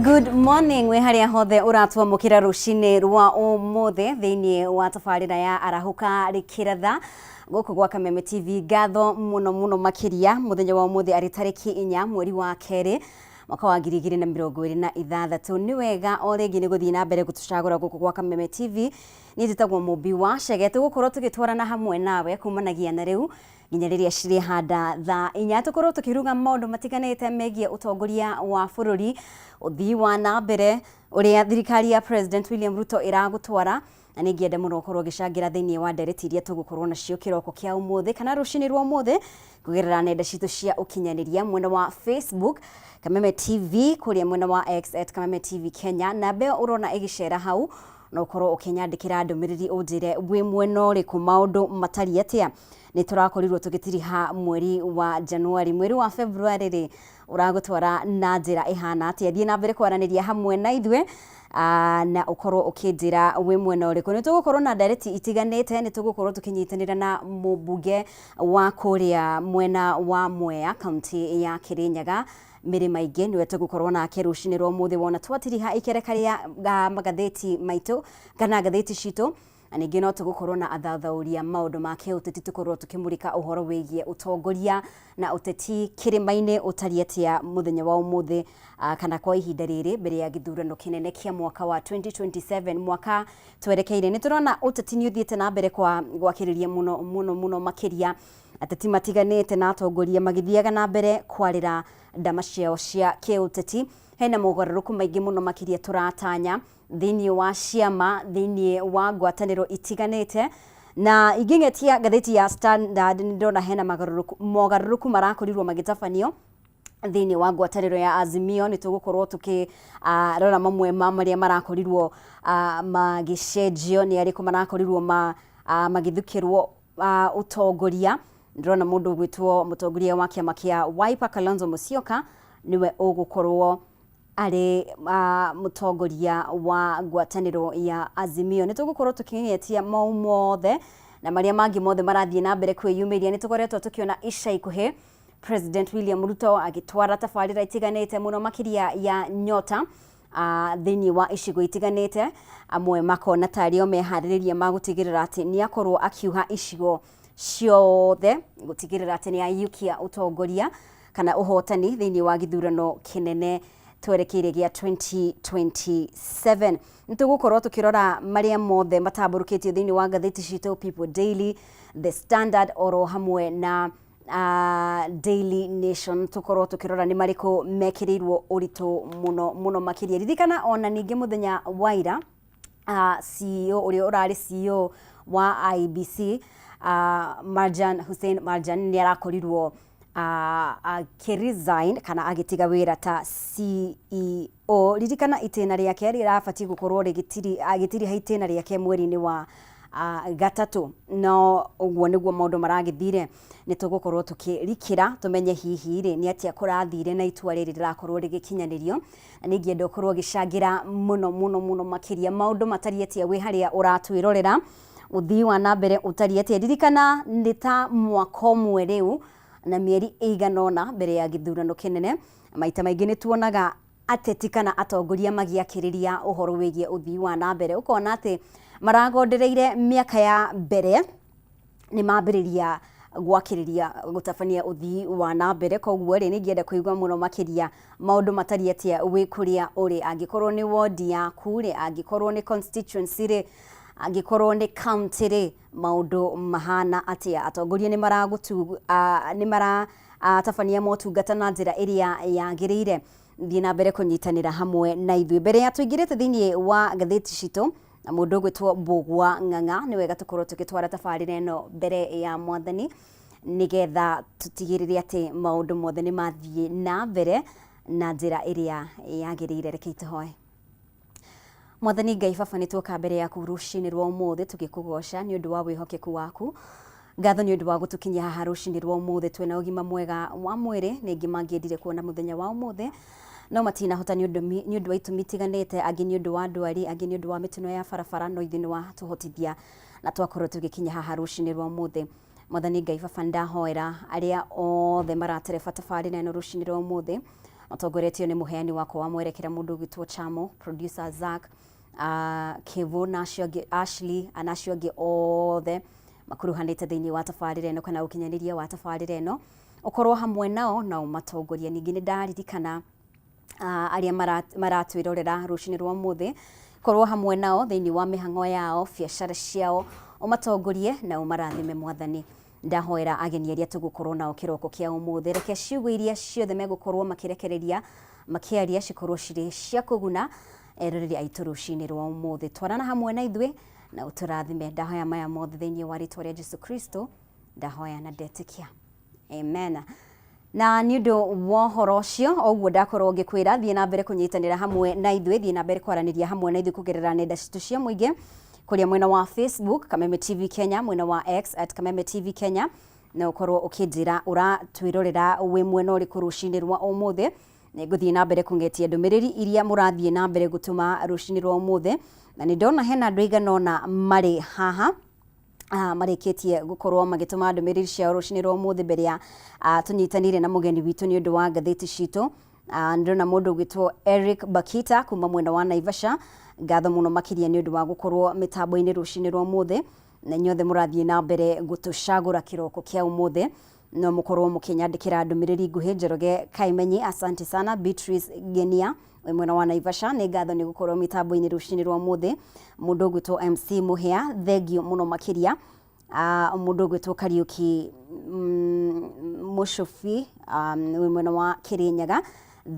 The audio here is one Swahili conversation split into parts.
Good morning we haria hothe uratwa mukira rucine rwa umuthe thiini wa tafarira ya arahuka rikiratha guku gwa Kameme TV. Ngatho muno makiria muthenya wa umuthe ari tariki 4 mweri wa keri mwaka wa 2026. Ni wega o ringi ni guthii na mbere gutucagura guku gwa Kameme TV. Ni njitagwo Mumbi wa Shegete gukorwo tugitwarana hamwe nawe kumanagia na riu nginya riria ciri handa thaa 4 tukorwo tukiruga maundu matiganite megie utongoria wa bururi, uthii wa na mbere uria thirikari ya President William Ruto iragutwara, na ningiende muno ukorwo gicangira thiini wa ndereti iria tugukorwo nacio kiroko kia umuthe kana rucini rwa umuthe kugerera nenda citu cia ukinyaniria mwena wa Facebook Kameme TV, kuria mwena wa X @Kameme TV Kenya, na beo urona igicera hau na ukorwo ukinyandikira ndumiriri unjire wi mwena uriku maundu matari atia. Ni turakorirwo tugitiriha mweri wa Januari, mweri wa February ri uragutwara na njira ihana atia. Thii na mbere kwaraniria hamwe na ithwe na ukorwo ukinjira wi mwena uriku. Ni tugukorwo na direct itiganite, ni tugukorwo tukinyitanira na mubunge wa kuria mwena wa Mwea county ya Kirinyaga Miri Maige, niwe tugukorwo nake rucini rwa umuthe wona twatiriha ikerekaria magatheti maitu kana gatheti citu. Ningi no tugukorwo na athathauria maundu ma kiuteti, tukorwo tukimurika uhoro wigie utongoria na uteti kirimaine utari atia muthenya wa umuthe kana kwa ihinda riri mbere ya githurano kinene kia mwaka wa 2027 mwaka twerekeire. Ni turona uteti ni uthiete na mbere kwa gwakiriria muno makiria, ateti matiganite na atongoria magithiaga na mbere kwarira ndama ciao cia kiuteti. Hena mogaruruku maingi muno makiria turatanya thiini wa ciama, thiini wa ngwataniro itiganite, na ingingetia gatheti ya Standard ndona hena mogaruruku marakorirwo magitafanio thiini wa ngwataniro ya Azimio. Ni tugukorwo rora mamwe maria marakorirwo magicenjio, ni ariku marakorirwo magithukirwo utongoria. Ndona mundu gwitwo mutongoria wa kiama kia Wiper Kalonzo Musyoka niwe ugukorwo ari mutongoria wa ngwataniro ya Azimio. Ni tugukorwo tukinyetia mau mothe na maria mangi mothe marathie na mbere kwiyumiria. Ni tukoretwo tukiona ica ikuhi President William Ruto agitwara tafarira itiganite muno makiria ya nyota thiini wa icigo itiganite, amwe makona tario mehaririria magutigirira ati ni akorwo akiuha icigo ciothe gutigirira ati ni ayukia utongoria kana uhotani thiini wa githurano kinene twerekeire gia 2027. Nitugukorwo tukirora maria mothe mataburukitio thiini wa gatheti citu People Daily, The Standard oro hamwe na Daily Nation. Tukorwo tukirora ni mariko mekirirwo uritu muno makiria. Ririkana ona ningi muthenya waira CEO uria urari CEO wa IBC Hussein Marjan ni arakorirwo akiresign kana agitiga wira ta CEO. Ririkana itena riake rirabati gukorwo agitiri haitena riake mweri-ini wa gatatu, no uguo niguo maundu maragithire. Ni tugukorwo tukirikira tumenye hihi ri ni atia kurathire na itua riri rirakorwo rigikinyanirio. Ningi ende ukorwo gicangira muno makiria maundu matari atia wi haria uratwirorera uthii wa na mbere utari atia. Ririkana ni ta mwaka umwe riu na mieri iganona mbere ya githurano kinene. Maita maingi ni tuonaga ateti kana atongoria magiakiriria uhoro wigie uthii wa na mbere, ukona ati maragondereire miaka ya mbere ni mambiriria gwakiriria gutafania uthii wa na mbere. Koguo ri ningienda kuigwa muno makiria maundu matari atia wi kuria uri, angikorwo ni ward yaku ri, angikorwo ni constituency ri, angikorwo ni county ri, maundu mahana atia. Atongoria ni maratafania motungata na njira iria yagiriire. Thii na mbere kunyitanira hamwe na ithwe. Mbere ya tuingirite thiini wa gatheti citu na mundu gwitwo Mbugua Ng'ang'a, ni wega tukorwo tukitwara tafarira eno mbere ya mwathani nigetha tutigirire ati maundu mothe ni mathie na mbere na njira iria yagiriire. Reke tuhoe. Mwathani Ngai Baba, ni tuoka mbere yaku rucini rwa umuthe tugikugoca ni undu wa wihokeku waku. Ngatho ni undu wa gutukinyia haha rucini rwa umuthe twina ugima mwega wa mwiri. Ningi mangiendire kuona muthenya wa umuthe no matina hota ni undu wa itumi tiganite, angi ni undu wa ndwari, angi ni undu wa mitino ya barabara, no ithini wa tuhotithia na twakorwo tugikinya haha rucini rwa umuthe. Mwathani Ngai Baba, ndahoera aria othe maratereba tafarira eno rucini rwa umuthe matongoretio nĩ mũheani wakwa wa mwerekera mũndũ ũgwĩtwo Chamo, producer Zack, Kevo na Ashley anacio angĩ othe makuruhanĩte thĩinĩ wa tabarĩra ĩno kana ũkinyanĩria wa tabarĩra ĩno, ũkorwo hamwe nao na ũmatongoria. Ningĩ nĩ ndaririkana arĩa maratwĩrorera rũcinĩ rwa ũmũthĩ, korwo hamwe nao thĩinĩ wa mĩhang'o yao, biacara ciao, ũmatongorie na ũmarathime Mwathani. Ndahoera ageni arĩa tũgũkorwo nao kĩroko kĩa ũmũthĩ, reke ciugo iria ciothe megũkorwo makĩrekereria makĩaria cikorwo cirĩ cia kũguna eroreri aitũ rũcinĩ rwa ũmũthĩ. Twarana hamwe na ithuĩ na ũtũrathime. Ndahoya maya mothe thĩinĩ wa rĩtwa rĩa Jesũ Kristo, ndahoya na ndetĩkia, amen. Na nĩ ũndũ wa ũhoro ũcio, ũguo ndakorwo ngĩkwĩra thiĩ na mbere kũnyitanĩra hamwe na ithuĩ, thiĩ na mbere kwaranĩria hamwe na ithuĩ kũgerera nenda citũ cia mũingĩ, kũrĩa mwena wa Facebook Kameme TV Kenya, mwena wa X @Kameme TV Kenya, na ũkorwo ũkĩnjĩra ũratwĩrorera wĩ mwena ũrĩkũ rũcinĩ rwa ũmũthĩ. Ngũthiĩ na mbere kũngetia ndũmĩrĩri iria mũrathiĩ na mbere gũtũma rũcinĩ rwa ũmũthĩ, na nĩ ndona hena andũ aigana ũna marĩ haha marĩkĩtie gũkorwo magĩtũma ndũmĩrĩri ciao rũcinĩ rwa ũmũthĩ mbere ya tũnyitanĩire na mũgeni witũ nĩ ũndũ wa ngathĩti citũ. Nĩ ndona mũndũ ũgwĩtwo Eric Bakita kuma mwena wa Naivasha, ngatho mũno makĩria nĩ ũndũ wa gũkorwo mĩtambo-inĩ rũcinĩ rwa ũmũthĩ, na inyuothe mũrathiĩ na mbere gũtũcagũra kĩroko kĩa ũmũthĩ, no mũkorwo mũkĩnyandĩkĩra ndũmĩrĩri nguhĩ. Njoroge Kaimenyi, asante sana. Beatrice Genia wĩ mwena wa Naivasha, nĩ ngatho nĩ gũkorwo mĩtambo-inĩ rũcinĩ rwa ũmũthĩ. Mũndũ ũgwĩtwo MC Mũhĩa, thengio mũno makĩria. Mũndũ ũgwĩtwo Kariuki Mũcubi wĩ mwena wa Kĩrĩnyaga,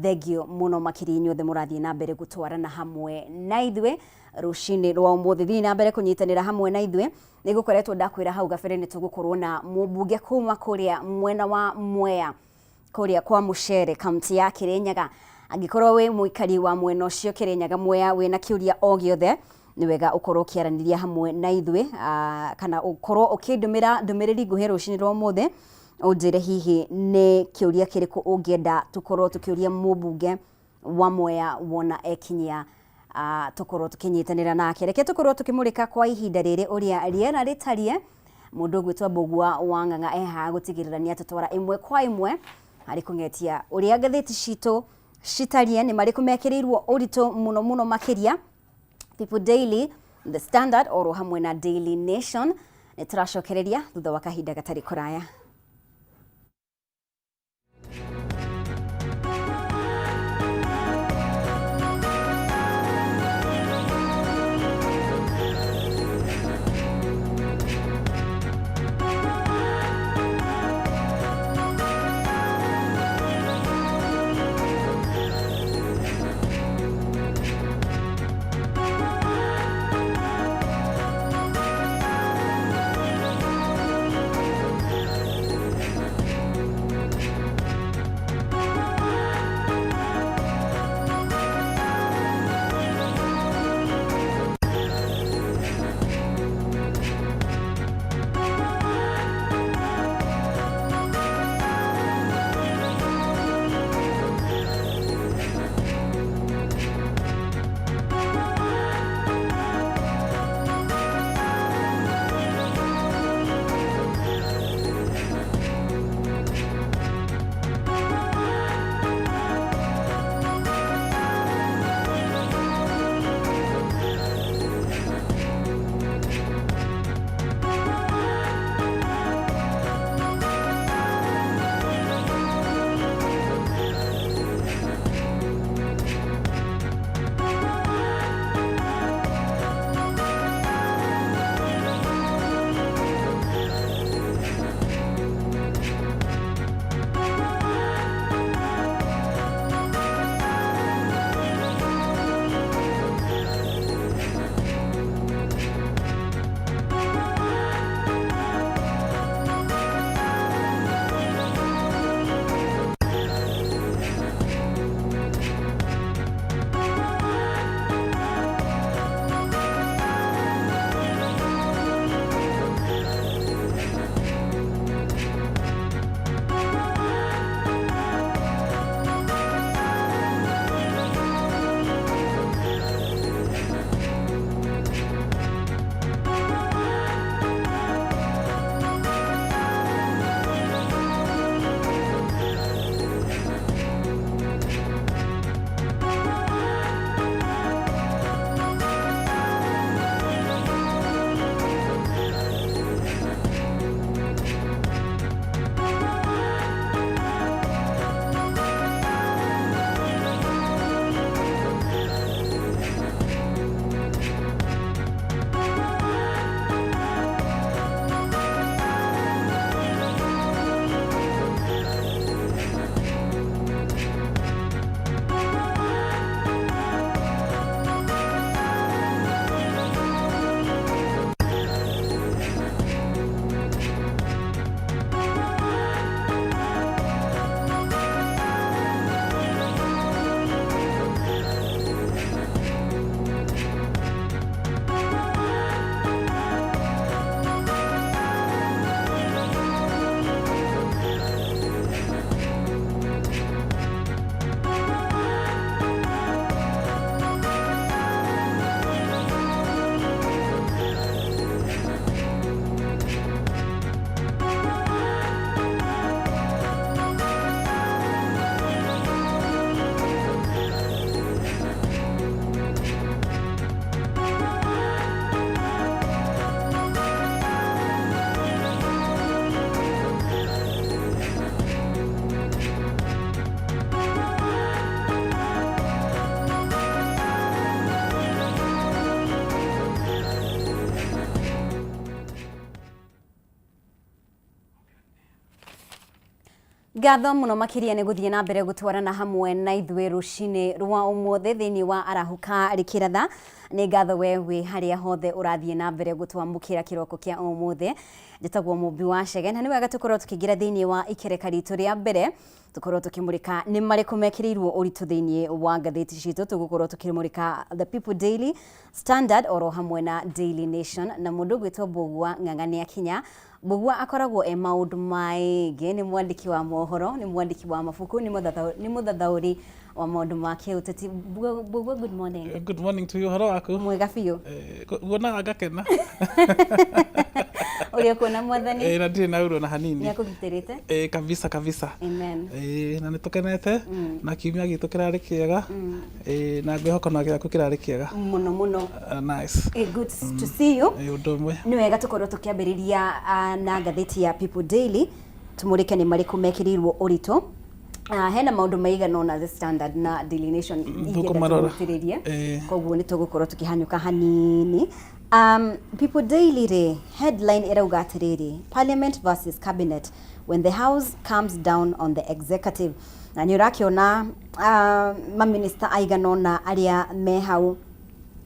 thengio mũno makĩria inyuothe mũrathiĩ na mbere gũtwarana hamwe na ithuĩ rũcinĩ rwa ũmũthĩ. Thiĩ na mbere kũnyitanĩra hamwe na ithuĩ. Nĩ gũkoretwo ndakwĩra hau gabere nĩ tũgũkorwo na mũmbunge kuma kũrĩa mwena wa Mwea, kũrĩa kwa Mũcere, kaunti ya Kĩrĩnyaga. Angĩkorwo wĩ mũikari wa mwena ũcio Kĩrĩnyaga, Mwea, wĩna kĩũria o gĩothe, nĩ wega ũkorwo ũkĩaranĩria hamwe na ithuĩ, kana ũkorwo ũkĩndũmĩra ndũmĩrĩri nguhĩ rũcinĩ rwa ũmũthĩ, ũnjĩre hihi nĩ kĩũria kĩrĩkũ ũngĩenda tũkorwo tũkĩũria mũmbunge wa Mwea wona ekinyia, tũkorwo tũkĩnyitanĩra nake. Reke tũkorwo tũkĩmũrĩka kwa ihinda rĩrĩ ũrĩa rĩera rĩtariĩ. Mũndũ ũgwĩtwo Mbũgua wa Ng'ang'a eha gũtigĩrĩra nĩ atũtwara ĩmwe kwa ĩmwe harĩ kũng'etia ũrĩa ngathĩti citũ citariĩ, nĩ marĩkũ mekĩrĩirwo ũritũ mũno mũno makĩria. People Daily, The Standard oro hamwe na Daily Nation. Nĩ tũracokereria thutha wa kahinda gatarĩ kũraya. Ngatho muno makiria ni guthie na mbere gutwarana hamwe na ithwe rucini rwa umothe thiini wa arahuka rikiratha ni ngatho we haria hothe urathie na mbere gutwamukira kiroko kia umothe njitagwo mumbi wa Chege na ni wega tukorwo tukigira thiini wa ikereka ritu ria mbere tukorwo tukimurika ni mariku mekirirwo uritu thiini wa ngatheti citu tugukorwo tukimurika The People Daily, Standard oro hamwe na Daily Nation na mundu gwitwo Mbugua Ng'ang'ani Akinya. Mbugua akoragwo maundu maingĩ, ni mwandiki wa mohoro, ni mwandiki wa mabuku, ni muthathauri wa maundu ma kiuteti. Mbugua, good morning. Good morning to you. Horo waku? Mwega biũ. Guonaga ngakena. Uri kuona mwathani? Na ndire na uro na hanini. Ni akugitirite? Kabisa. Amen. Na nitukenete na kiumia gitu kirari kiega. Na ngwihoka na giaku kirari kiega. Muno. Nice. Good to see you. Undu mwe. Ni wega tukorwo tukiambiriria na ngatheti ya People Daily tumurike ni mariku mekirirwo uritu. Hena maundu maigana na The Standard na Daily Nation igethiririe koguo ni tugukorwo tukihanyuka hanini. People Daily re headline irauga atiriri, Parliament versus Cabinet when the House comes down on the executive. Na ni urakiona maminister aigana na aria me hau.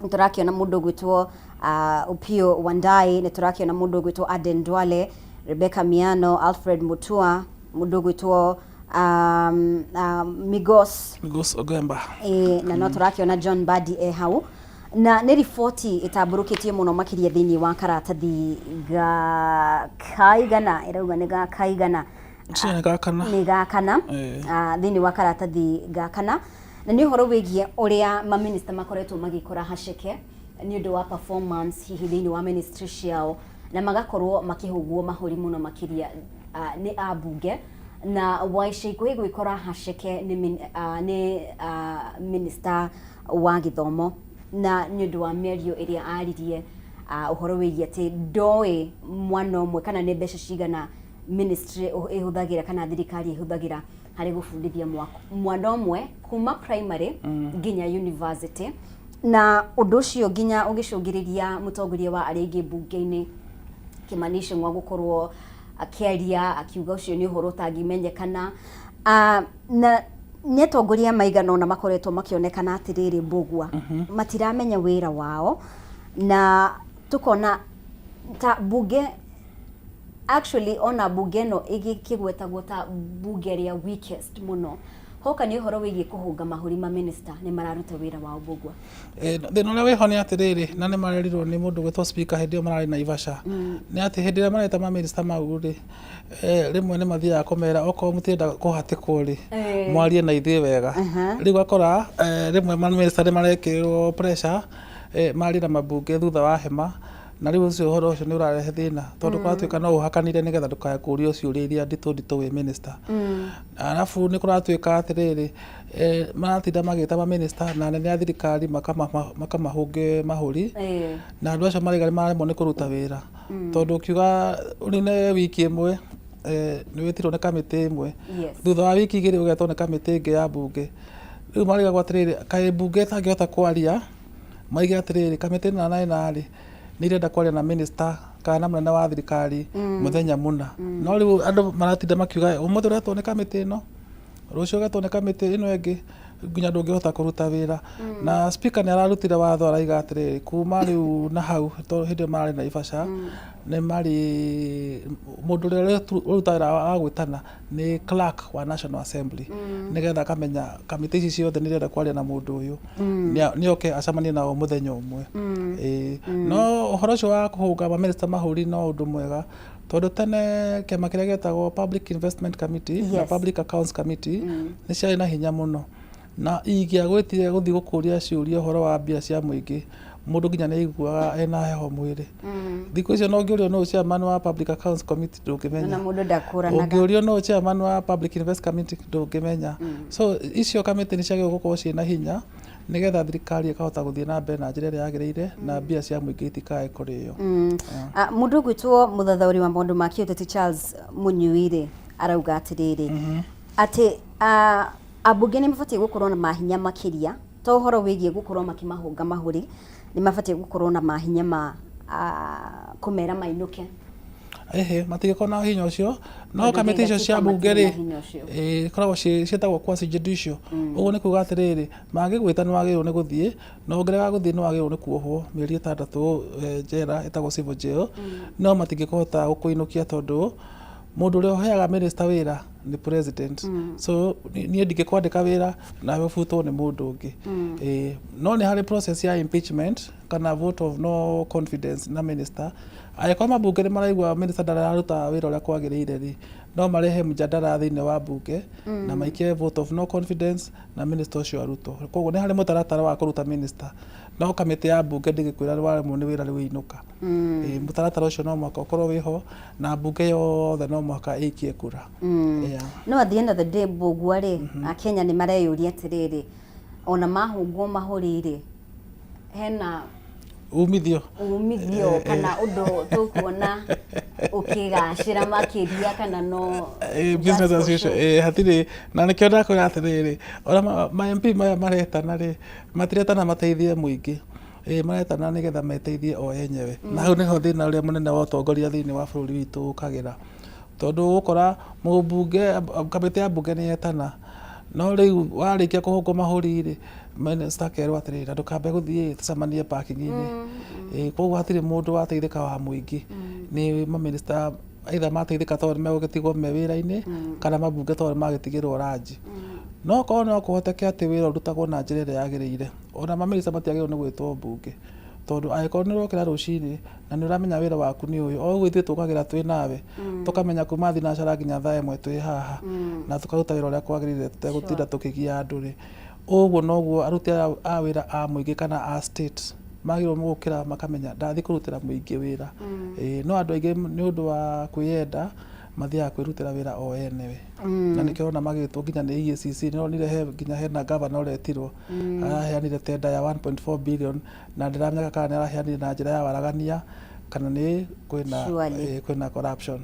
Turakiona mundu gwitwo Opiyo Wandayi, turakiona mundu gwitwo Aden Duale, Rebecca Miano, Alfred Mutua, mundu gwitwo Migos Ogemba na no turakiona John Mbadi hau na ni riboti itaburukitie muno makiria thiini wa karatathi ga kaigana irauga ni ga kaigana ni ga kana thiini wa karatathi ga kana na ni horo wigie uria ma minister makoretwo magikora haceke ni undu wa performance hihi thiini wa ministry ciao na magakorwo makihugwo mahuri muno makiria ni abunge na waishi gwikora haceke ni minister wa githomo na ni undu wa mĩario iria aririe uhoro wigie ati ndoi mwana umwe kana ni mbeca cigana ministry ihuthagira kana thirikari ihuthagira hari gufundithia mwana umwe kuma primary nginya university na undu ucio nginya ugicungiriria mutongoria wa aringi bunge-ini Kimani Ichung'wa gukorwo akiaria akiuga ucio ni uhoro tangimenyekana na netongoria maigana na makoretwo makionekana atiriri Mbugua matiramenya wira wao na tukona ta bunge actually ona bunge no igikigwetagwo ta bunge ria weakest muno hoka ni uhoro wigie kuhunga mahuri ma minister ni mararuta wira wao Mbugua thina uria wiho ni atiriri na ni marerirwo ni mundu gwitwo speaker hindi marari na Ivasha ni ati hindi ria mareta ma minister mau ri rimwe ni mathiaga kumera oko mutirenda kuhatikwo ri mwarie na ithuĩ wega riu akora rimwe ma minister ni marekirwo pressure mari na mabunge thutha wa hema na riu ucio horo ucio ni urarehe thina tondu kuratuika no uhakanire nigetha ndukaya kurio ciuria iria nditu wi minister arafu ni kuratuika atiriri maratinda magita ma minister na nene a thirikari makamahunge mahuri na andu acio marigari maremwo ni kuruta wira tondu kiuga urine wiki imwe ni witirwo ni kamiti imwe thutha wa wiki igiri ugetwo ni kamiti ingi ya bunge riu marigagwo atiriri kaĩ bunge tangihota kwaria maige atiriri kamiti na nari nirenda kwaria na minister kana munene wa thirikari muthenya muna no riu andu maratinda makiuga umuthi uretwo ni kamiti ino rucio ugetwo ni kamiti ino ingi nginya ndungihota kuruta wira na speaker ni ararutire watho araiga atiriri kuma riu na hau to hindi marari na Ivasha ni mari mundu uria urutira wa gwitana ni clerk wa National Assembly nigetha kamenya kamiti ici ciothe nirenda kwaria na mundu uyu ni oke acamanie nao muthenya umwe no uhoro ucio wa kuhunga ma minister mahuri no undu mwega tondu tene kiama kiria getagwo Public Investment Committee na Public Accounts Committee ni ciari na hinya muno na igia gwetire guthi gukuria ciuria uhoro wa mbia cia muingi mundu nginya ni aiguaga ena heho mwiri thiku icio no ngiurio no chairman wa Public Accounts Committee ndungimenya na mundu ndakuranaga ngiurio no chairman wa Public Investment Committee ndungimenya so icio committee ni ciagirwo gukorwo ciina hinya nigetha thirikari ikahota guthie na mbere na njira iria yagiriire na mbia cia muingi itikae kurio mundu gwitwo muthathauri wa maundu ma kiuteti Charles Munyuire arauga atiriri ati abunge ni mabatie gukorwo na mahinya makiria to horo wigie gukorwo makimahunga mahuri ni mabatie gukorwo na mahinya ma kumera mainuke matigĩkorwo na hinya ũcio no kamĩtĩ icio cia mbunge rĩ koragwo ciĩtagwo quasi judicial ũguo nĩ kuuga atĩrĩrĩ mangĩgwĩta nĩ wagĩrĩirwo nĩ gũthiĩ no ngere wa gũthiĩ nĩ wagĩrĩirwo nĩ kuohwo mĩeri 6 njera ĩtagwo civil jail no matingĩkũhota gũkũinũkia tondũ mũndũ ũrĩa ũheaga minister wĩra nĩ president so niĩ ndingĩkwandĩka wĩra nawe ũbutwo nĩ mũndũ ũngĩ no nĩ harĩ process ya impeachment kana vote of no confidence na minister angĩkorwo mambunge nĩ maraigua minister ndararuta wĩra ũrĩa kwagĩrĩire rĩ no marehe mjadala thĩinĩ wa mbunge na maikie vote of no confidence na minister ũcio arutwo koguo nĩ harĩ mũtaratara wa kũruta minister no kamĩtĩ ya mbunge ndĩgĩkwĩra waremwo nĩ wĩra rĩu inũka mũtaratara ũcio no mũhaka ũkorwo wĩho na mbunge yothe no mũhaka ĩikie kura no at the end of the day mbũgua rĩ Akenya nĩ mareyũria atĩrĩrĩ ona mahũngwo mahũri rĩ hena umithio kana ũndũ tũkuona ũkĩgacĩra makĩria kana no business as usual hatirĩ na nĩkĩo ndakwĩra atĩrĩrĩ ona ma MP maya maretana rĩ matiretana mateithie mũingĩ maretana nĩgetha meteithie o enyewe na hau nĩho thĩna ũrĩa mũnene wa ũtongoria thĩinĩ wa bũrũri witũ ũkagĩra tondũ ũgũkora mũmbunge kamĩtĩ ya mbunge nĩ yetana no rĩu warĩkia kũhũngwo mahũri rĩ minister akerwo atĩrĩrĩ ndũkambe gũthiĩ tũcemanie parking-inĩ koguo hatirĩ mũndũ wateithĩka wa mũingĩ nĩ maminista either mateithĩka tondũ megũgĩtigwo me wĩra-inĩ kana mambunge tondũ magĩtigĩrwo ranji no korwo no kũhoteke atĩ wĩra ũrutagwo na njĩra ĩrĩa yagĩrĩire ona maminista matiagĩrĩirwo nĩ gwĩtwo mbunge tondũ angĩkorwo nĩ ũrokĩra rũcinĩ na nĩ ũramenya wĩra waku nĩ ũyũ o ũguo ithuĩ tũkagĩra twĩ nawe tũkamenya kuma thinacara nginya 1:00 twĩ haha na tũkaruta wĩra ũrĩa kwagĩrĩire tũtegũtinda tũkĩgia andũ rĩ ũguo noguo aruti a wĩra a mũingĩ kana a state magĩrĩirwo gũkĩra makamenya ndathiĩ kũrutĩra mũingĩ wĩra no andũ aingĩ nĩ ũndũ wa kwĩyenda mathiaga kwĩrutĩra wĩra o enewe na nĩkĩo ona magĩtwo nginya nĩ EACC nĩ onire nginya hena governor ũretirwo araheanire tender ya 1.4 billion na ndĩramenya kana nĩ araheanire na njĩra ya waragania kana nĩ kwĩna corruption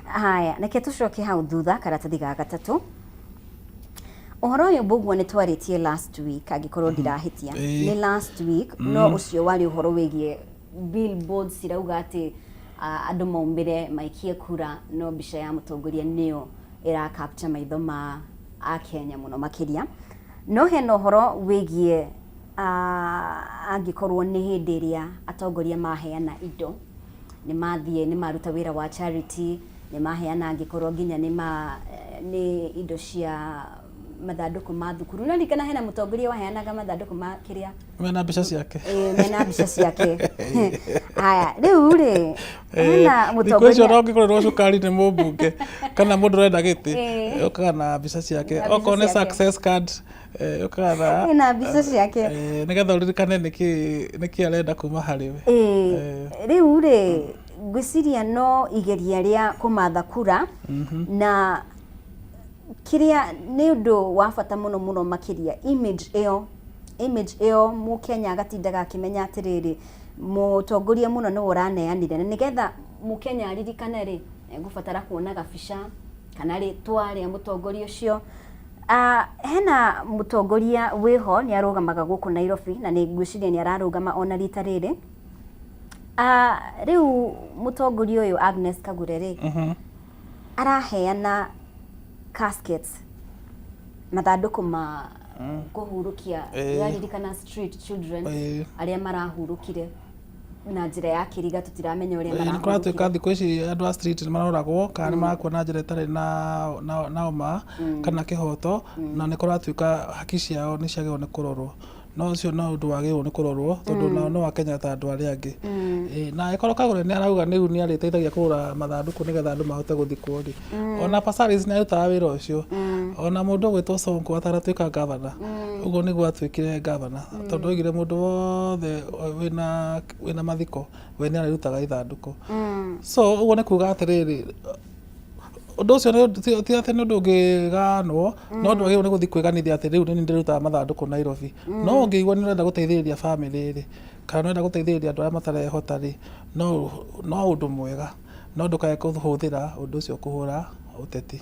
haya reke tũcoke hau thutha karatathi ga gatatũ ũhoro ũyũ mbũguo nĩ twarĩtie last week angĩkorwo ndirahĩtia nĩ last week no ũcio warĩ ũhoro wĩgiĩ billboards cirauga atĩ andũ maumĩre maikie kura no mbica ya mũtongoria nĩyo ĩra capture maitho ma Akenya mũno makĩria no hena ũhoro wĩgiĩ angĩkorwo nĩ hĩndĩ ĩrĩa atongoria maheana indo nĩ mathiĩ nĩ maruta wĩra wa charity nĩ maheana angĩkorwo nginya nĩ indo cia mathandũkũ ma thukuru no rikana hena mũtongoria waheanaga mathandũkũ ma kĩrĩa mena mbica ciake mena mbica ciake haya rĩu rĩ hena mũtongoria ũcio no ngĩkorwo cukari nĩ mũmbunge kana mũndũ ũrenda gĩtĩ ũkaga na mbica ciake okorwo nĩ success card ũkaga na mbica ciake nĩgetha ũririkane nĩkĩ arenda kuma harĩ we rĩu rĩ ngwĩciria no igeria rĩa kũmatha kura na kĩrĩa nĩ ũndũ wa bata mũno mũno makĩria image ĩyo mũkenya agatindaga akĩmenya atĩrĩrĩ mũtongoria mũno nĩ ũraneanire na nĩgetha mũkenya aririkane rĩ egũbatara kuona gabica kana rĩtwa rĩa mũtongoria ũcio hena mũtongoria wĩho nĩ arũgamaga gũkũ Nairobi na nĩ ngwĩciria nĩ ararũgama ona rita rĩrĩ rĩu mũtongoria ũyũ Agnes Kagure rĩ araheana caskets mathandũkũ ma kũhurũkia yaririkana street children arĩa marahurũkire na njĩra ya kĩriga tũtiramenya ũrĩa marahurũkire nĩkũratuĩka thikũ ici andũ a street nĩ maroragwo kana nĩ marakuona njĩra ĩtarĩ na ũma kana kĩhoto na nĩkũratuĩka haki ciao nĩ ciagĩrĩirwo nĩ kũrorwo no ũcio no ũndũ wagĩrĩirwo nĩ kũrorwo tondũ nao no Akenya ta andũ arĩa angĩ na angĩkorwo Kagure nĩ arauga nĩu nĩ arĩteithagia kũgũra mathandũkũ nĩgetha andũ mahote gũthikwo rĩ ona Pasaris nĩ arutaga wĩra ũcio ona mũndũ ũgwĩtwo Sonko ataratuĩka gavana ũguo nĩguo atuĩkire gavana tondũ oigire mũndũ wothe wĩna mathiko we nĩ arĩrutaga ithandũkũ so ũguo nĩ kuuga atĩrĩrĩ ũndũ ũcio ti atĩ nĩ ũndũ ũngĩganwo no ũndũ wagĩrĩirwo nĩ gũthiĩ kwĩganithia atĩ rĩu nĩ ndĩrutaga mathandũkũ Nairobi no ũngĩigua nĩ ũrenda gũteithĩrĩria bamĩrĩ rĩ kana nĩ ũrenda gũteithĩrĩria andũ arĩa matarehota rĩ no ũndũ mwega no ndũkae kũhũthĩra ũndũ ũcio kũhũra uteti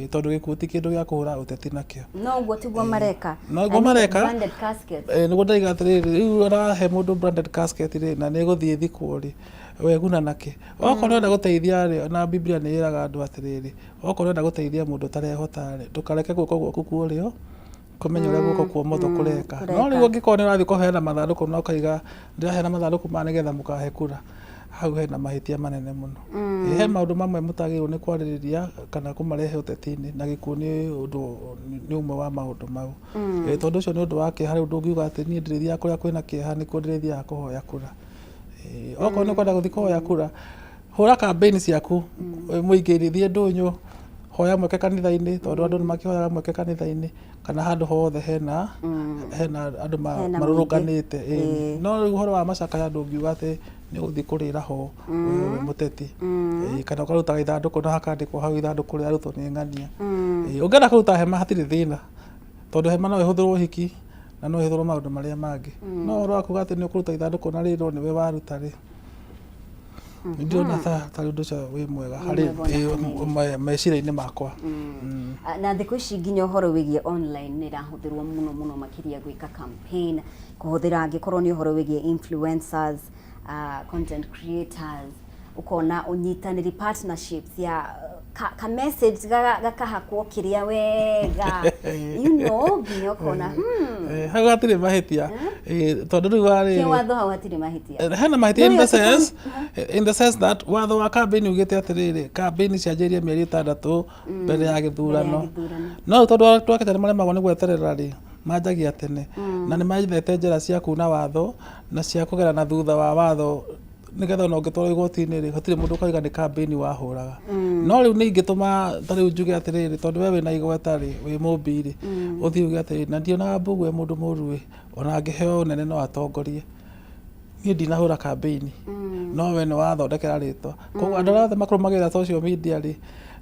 tondu gikuo ti kindu gia kuhura uteti nakio no uguo tiguo mareka no uguo mareka branded casket niguo ndaiga atiriri riu arahe mundu branded casket ri na niguthie thikwo ri weguna nake okorwo enda guteithia ri na Biblia ni iraga andu atiriri okorwo enda guteithia mundu tarehota ri tukareke guoko gwaku kurio kumenya uria guoko kwa motho kureka no riu ungikorwo ni urathie kuheana mathanduku na ukaiga ndiraheana mathanduku ma nigetha mukahe kura hau hena mahitia manene muno he maundu mamwe mutagirwo ni kwaririria kana kumarehe uteti-ini na gikuo ni undu ni umwe wa maundu mau tondu ucio ni undu wa kieha riu ndungiuga ati nie ndirithiaga kuria kwina kieha nikuo ndirithiaga kuhoya kura okorwo ni kwenda guthii kuhoya kura hura campaign ciaku muingirithie ndunyu hoya mweke kanitha-ini tondu andu ni makihoyaga mweke kanitha-ini kana handu hothe hena andu marurunganite no riu horo wa macakaya ndungiuga ati ni guthii kurira ho muteti kana ukarutaga ithanduku na hakandikwo hau ithanduku ria arutwo ni ng'ania ungienda kuruta hema hatiri thina tondu hema no ihuthirwo hiki na no ihuthirwo maundu maria mangi no horo wa kuga ati ni ukuruta ithanduku na riro niwe waruta ri ndiona ta undu ucio wi mwega hari meciria-ini makwa na thiku ici nginya uhoro wigie online ni rahuthirwo muno makiria gwika campaign kuhuthira angikorwo ni uhoro wigie influencers content creators ukona unyitaniri partnerships ya ka message gakahakwo kiria wega nginya ukona hau hatiri mahitia tondu riu wari watho hau hatiri mahitia hena mahitia in the sense that watho wa campaign ugite atiriri campaign cianjirie mieri 6 mbere ya githurano no tondu twakete ni maremagwo ni gweterera ri manjagia tene na ni maithete njira cia kuna watho na cia kugerana thutha wa watho nigetha no ngitwaro igoti-ini ri hatire mundu ukaiga ni campaign wahuraga no riu ni ingituma tari njuge atiriri tondu we wina igweta ri wi mubiri uthii uge atiriri na ndionaga Mbugu e mundu muru ri ona angiheo nene no atongorie ni ndinahura campaign no we ni wathondekera ritwa koguo andu othe makurumagira social media ri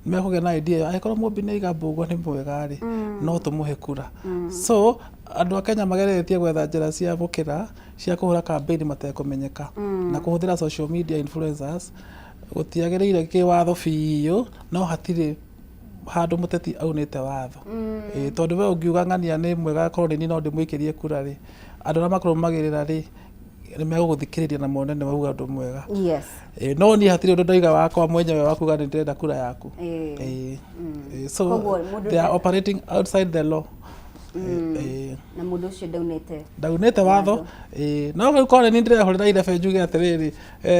mekugia na idea aikorwo Mumbi ni iga Mbugu ni mwega ri no tumuhe kura so andu a Kenya mageretie gwetha njira cia bukira cia kuhura campaign matekumenyeka na kuhuthira social media influencers gutiagiriire kiwatho biu no hatire handu muteti aunite watho tondu we ungiuga ng'ania ni mwega korwo ni no ndimwikirie kura ri andu na makurumagirira ri ni meguguthikiriria na monene wauga undu mwega no ni hatire undu ndaiga wakwa mwenyewe wakuga ni ndirenda kura yaku so they are operating outside the law na mundu ucio ndaunite watho no riu korwo ni ndirehurira irebe njuge atiriri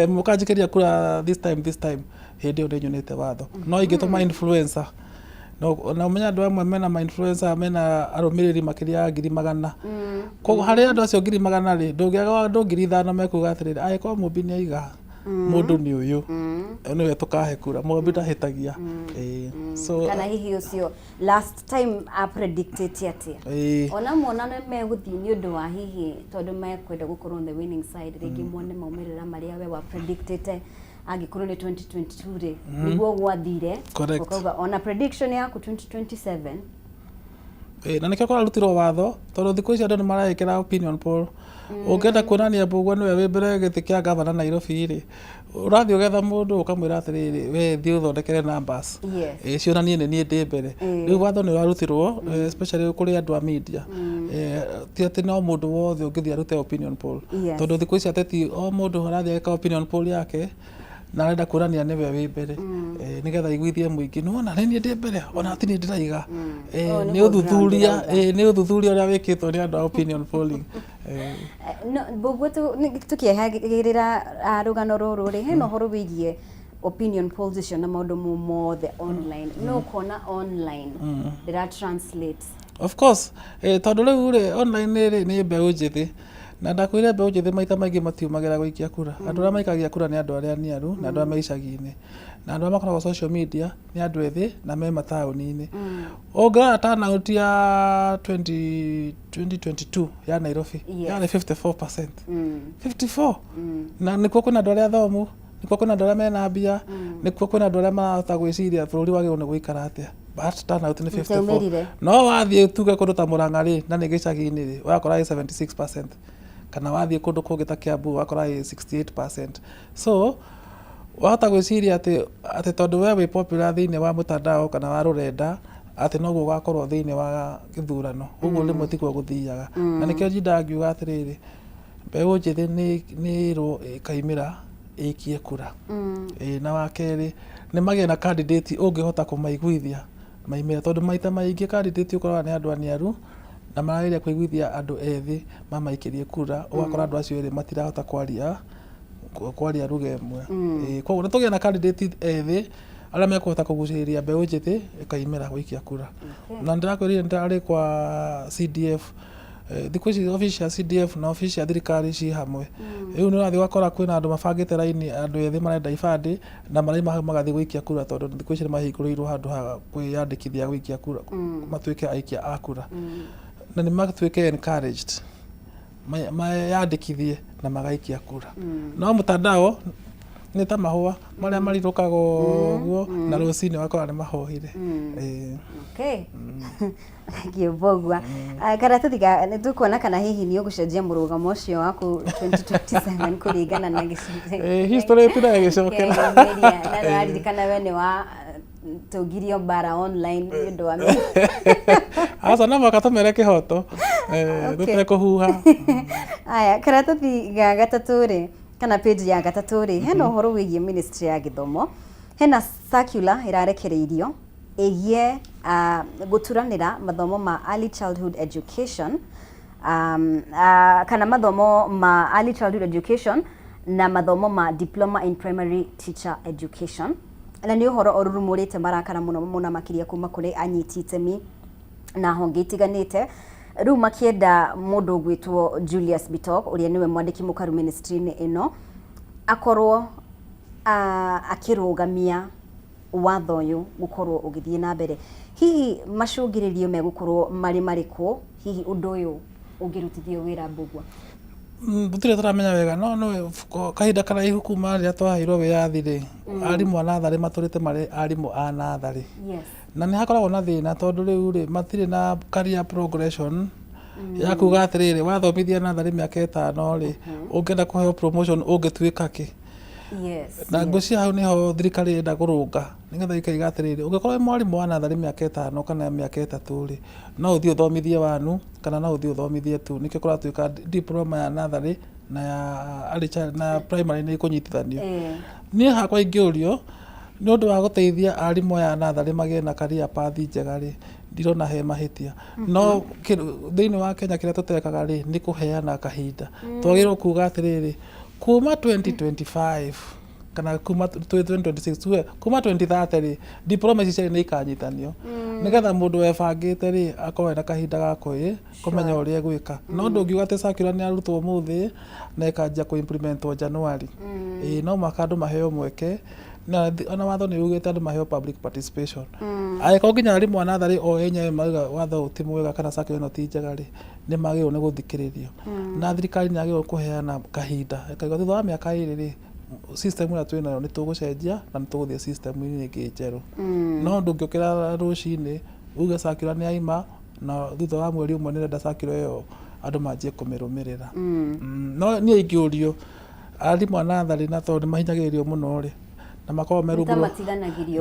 mukanjikiria kura this time hindi iyo ndinyunite watho no ingituma influencer na umenya andu amwe mena ma influencer mena arumiriri makiria ya 100,000 koguo hari andu acio 100,000 ri ndungiaga andu 5,000 mekuga atiriri aikorwo Mumbi ni aiga mundu ni uyu niwe tukahe kura Mumbi ndahitagia so kana hihi ucio last time a predicted atia ona mona meguthii ni undu wa hihi tondu mekwenda gukorwo on the winning side rigi mone maumirira maria we wa predicted angikorwo ni 2022 ri niguo gwathire ukauga ona prediction yaku 2027 na nikio kwararutirwo watho tondu thiku ici andu ni maraikira opinion poll ungenda kuonania Mbugu niwe wi mbere giti kia gavana Nairobi ri urathi ugetha mundu ukamwira atiriri we thii uthondekere numbers cionanie ni nie ndi mbere riu watho ni warutirwo especially kuri andu a media ti ati no mundu wothe ungithii arute opinion poll tondu thiku ici ateti o mundu arathi ageka opinion poll yake na arenda kuonania niwe wi mbere nigetha iguithie muingi nuona ni nie ndi mbere ona ati ni ndiraiga ni uthuthuria uria wikitwo ni andu a opinion polling no Mbugu tukihagirira rugano ruru ri heno horo wigie opinion polls icio na maundu mothe online no kona online dira translate of course tondu riu ri online ri ni mbeu njithi na ndakwire mbeu njithi maita maingi matiumagira guikia kura andu aria maikagia kura ni andu aria niaru na andu aria meicagi-ini na andu aria makoragwo social media ni andu ethi na me matauni-ini ongra turnout ya 2022 ya Nairobi yani 54% 54 na nikuo kuna andu aria thomu nikuo kuna andu aria mena mbia nikuo kuna andu aria marahota gwiciria bururi wagirwo ni guikara atia but turnout ni 54 no wathie tuge kundu ta Murang'a ri na ni gicagi-ini ri wakora 76% kana wathie kundu kungi ta Kiambu wakora 68% so wahota gwĩciria atĩ tondũ we wĩ popular thĩinĩ wa mũtandao kana wa rũrenda atĩ noguo ũgakorwo thĩinĩ wa gĩthurano ũguo rĩmwe tikuo gũthiaga na nĩkĩo njindaga ngiuga atĩrĩrĩ mbeũ njĩthĩ nĩ ĩrwo ĩkaimĩra ĩikie kura na wa kerĩ nĩ magĩe na candidate ũngĩhota kũmaiguithia maimĩra tondũ maita maingĩ candidate ũkoraga nĩ andũ aniaru na marageria kũiguithia andũ ethĩ mamaikĩrie kura ũgakora andũ acio erĩ matirahota kwaria lugha ĩmwe koguo nĩ tũgĩe na candidate ethĩ arĩa mekũhota kũgucĩrĩria mbeũ njĩthĩ ĩkaimĩra gũikia kura na ndĩrakwĩrire ndarĩ kwa CDF thikũ ici office ya CDF na office ya thirikari ci hamwe rĩu nĩ ũrathiĩ ũgakora kwĩna andũ mabangĩte raini andũ ethĩ marenda ibandĩ na maraima magathiĩ gũikia kura tondũ thikũ ici nĩ mahingũrĩirwo handũ ha kwĩyandĩkithia gũikia kura matuĩke aikia a kura na nĩ matuĩke encouraged mayandĩkithie na magaikia kura no mũtandao nĩ ta mahũa marĩa marirũkaga ũguo na rũcinĩ wakora nĩ mahohire Ngĩmbogua karatathi nĩ tũkuona kana hihi nĩ ũgũcenjia mũrũgamo ũcio waku 2027 kũringana na gĩcunjĩ history ĩgĩcokera na nĩraririkana we nĩ wa tũgirio bara online nĩ ũndũ wa aca no mũhaka tũmere kĩhoto tũtekũhuha aya karatathi ga gatatũ-rĩ kana page ya gatatũ-rĩ hena ũhoro wĩgiĩ ministry ya gĩthomo hena circular ĩrarekereirio ĩgiĩ gũturanĩra mathomo ma early childhood education kana mathomo ma early childhood education na mathomo ma diploma in primary teacher education na nĩ ũhoro ũrurumũrĩte marakara mũno makĩria kuma kũrĩ anyiti itemi na honge itiganĩte rĩu makĩenda mũndũ gwĩtwo Julius Bitok ũrĩa nĩwe mwandĩki mũkaru ministry-inĩ ĩno akorwo akĩrũgamia watho ũyũ gũkorwo ũgĩthiĩ na mbere hihi macũngĩrĩrio megũkorwo marĩ marĩkũ hihi ũndũ ũyũ ũngĩrutithio wĩra Mbugua Gũtirĩ tũramenya wega no kahinda karaihu kuma rĩrĩa twaheirwo wĩyathi-rĩ arimũ a natharĩ matũrĩte marĩ arimũ a natharĩ na nĩ hakoragwo na thĩna tondũ rĩu-rĩ matirĩ na career progression ya kuga atĩrĩrĩ wathomithia natharĩ mĩaka 5-rĩ ũngĩenda kũheo promotion ũngĩtuĩka kĩ na ngũcia hau nĩho thirikari ĩrenda kũrũnga nĩgetha ĩkaiga atĩrĩrĩ ũngĩkorwo wĩ mwarimũ wa natharĩ mĩaka 5 kana mĩaka 3-rĩ no ũthiĩ ũthomithie wanu kana no ũthiĩ ũthomithie tu nĩkĩo kũratuĩka diploma ya natharĩ na ya primary nĩ kũnyitithanio niĩ hakwa ingĩũrio nĩ ũndũ wa gũteithia arimũ aya natharĩ magĩe na career path njega-rĩ ndirona he mahĩtia no thĩinĩ wa Kenya kĩrĩa tũtekaga-rĩ nĩ kũheana kahinda twagĩrĩirwo kuga atĩrĩrĩ kuma 2025 kana kuma 2026 kuma 2030-rĩ diploma ici nĩ ikanyitanio nĩgetha mũndũ webangĩte-rĩ akorwo na kahinda ga kũmenya ũrĩa egwĩka no ndũngiuga atĩ circular nĩ arutwo ũmũthĩ na ĩkanjia kũ-implementwo January no mũhaka andũ maheo mweke na ona watho nĩ ugĩte andũ maheo public participation angĩkorwo nginya arimũ a natharĩ o enyewe mauga watho ti mwega kana circular ĩno ti njega-rĩ nĩ magĩrĩirwo nĩ gũthikĩrĩrio na thirikari nĩ yagĩrĩirwo kũheana kahinda ĩkauga thutha wa mĩaka 2-rĩ system ĩrĩa twĩnayo nĩ tũgũcenjia na nĩ tũgũthiĩ system-inĩ ĩngĩ njerũ no ndũngĩũkĩra rũcinĩ uge circular nĩ yaima na thutha wa mweri ũmwe nĩrenda circular ĩyo andũ manjie kũmĩrũmĩrĩra no niĩ ingĩũrio arimũ a natharĩ na tondũ nĩ mahinyagĩrĩrio mũno-rĩ na makorwo merugũrwo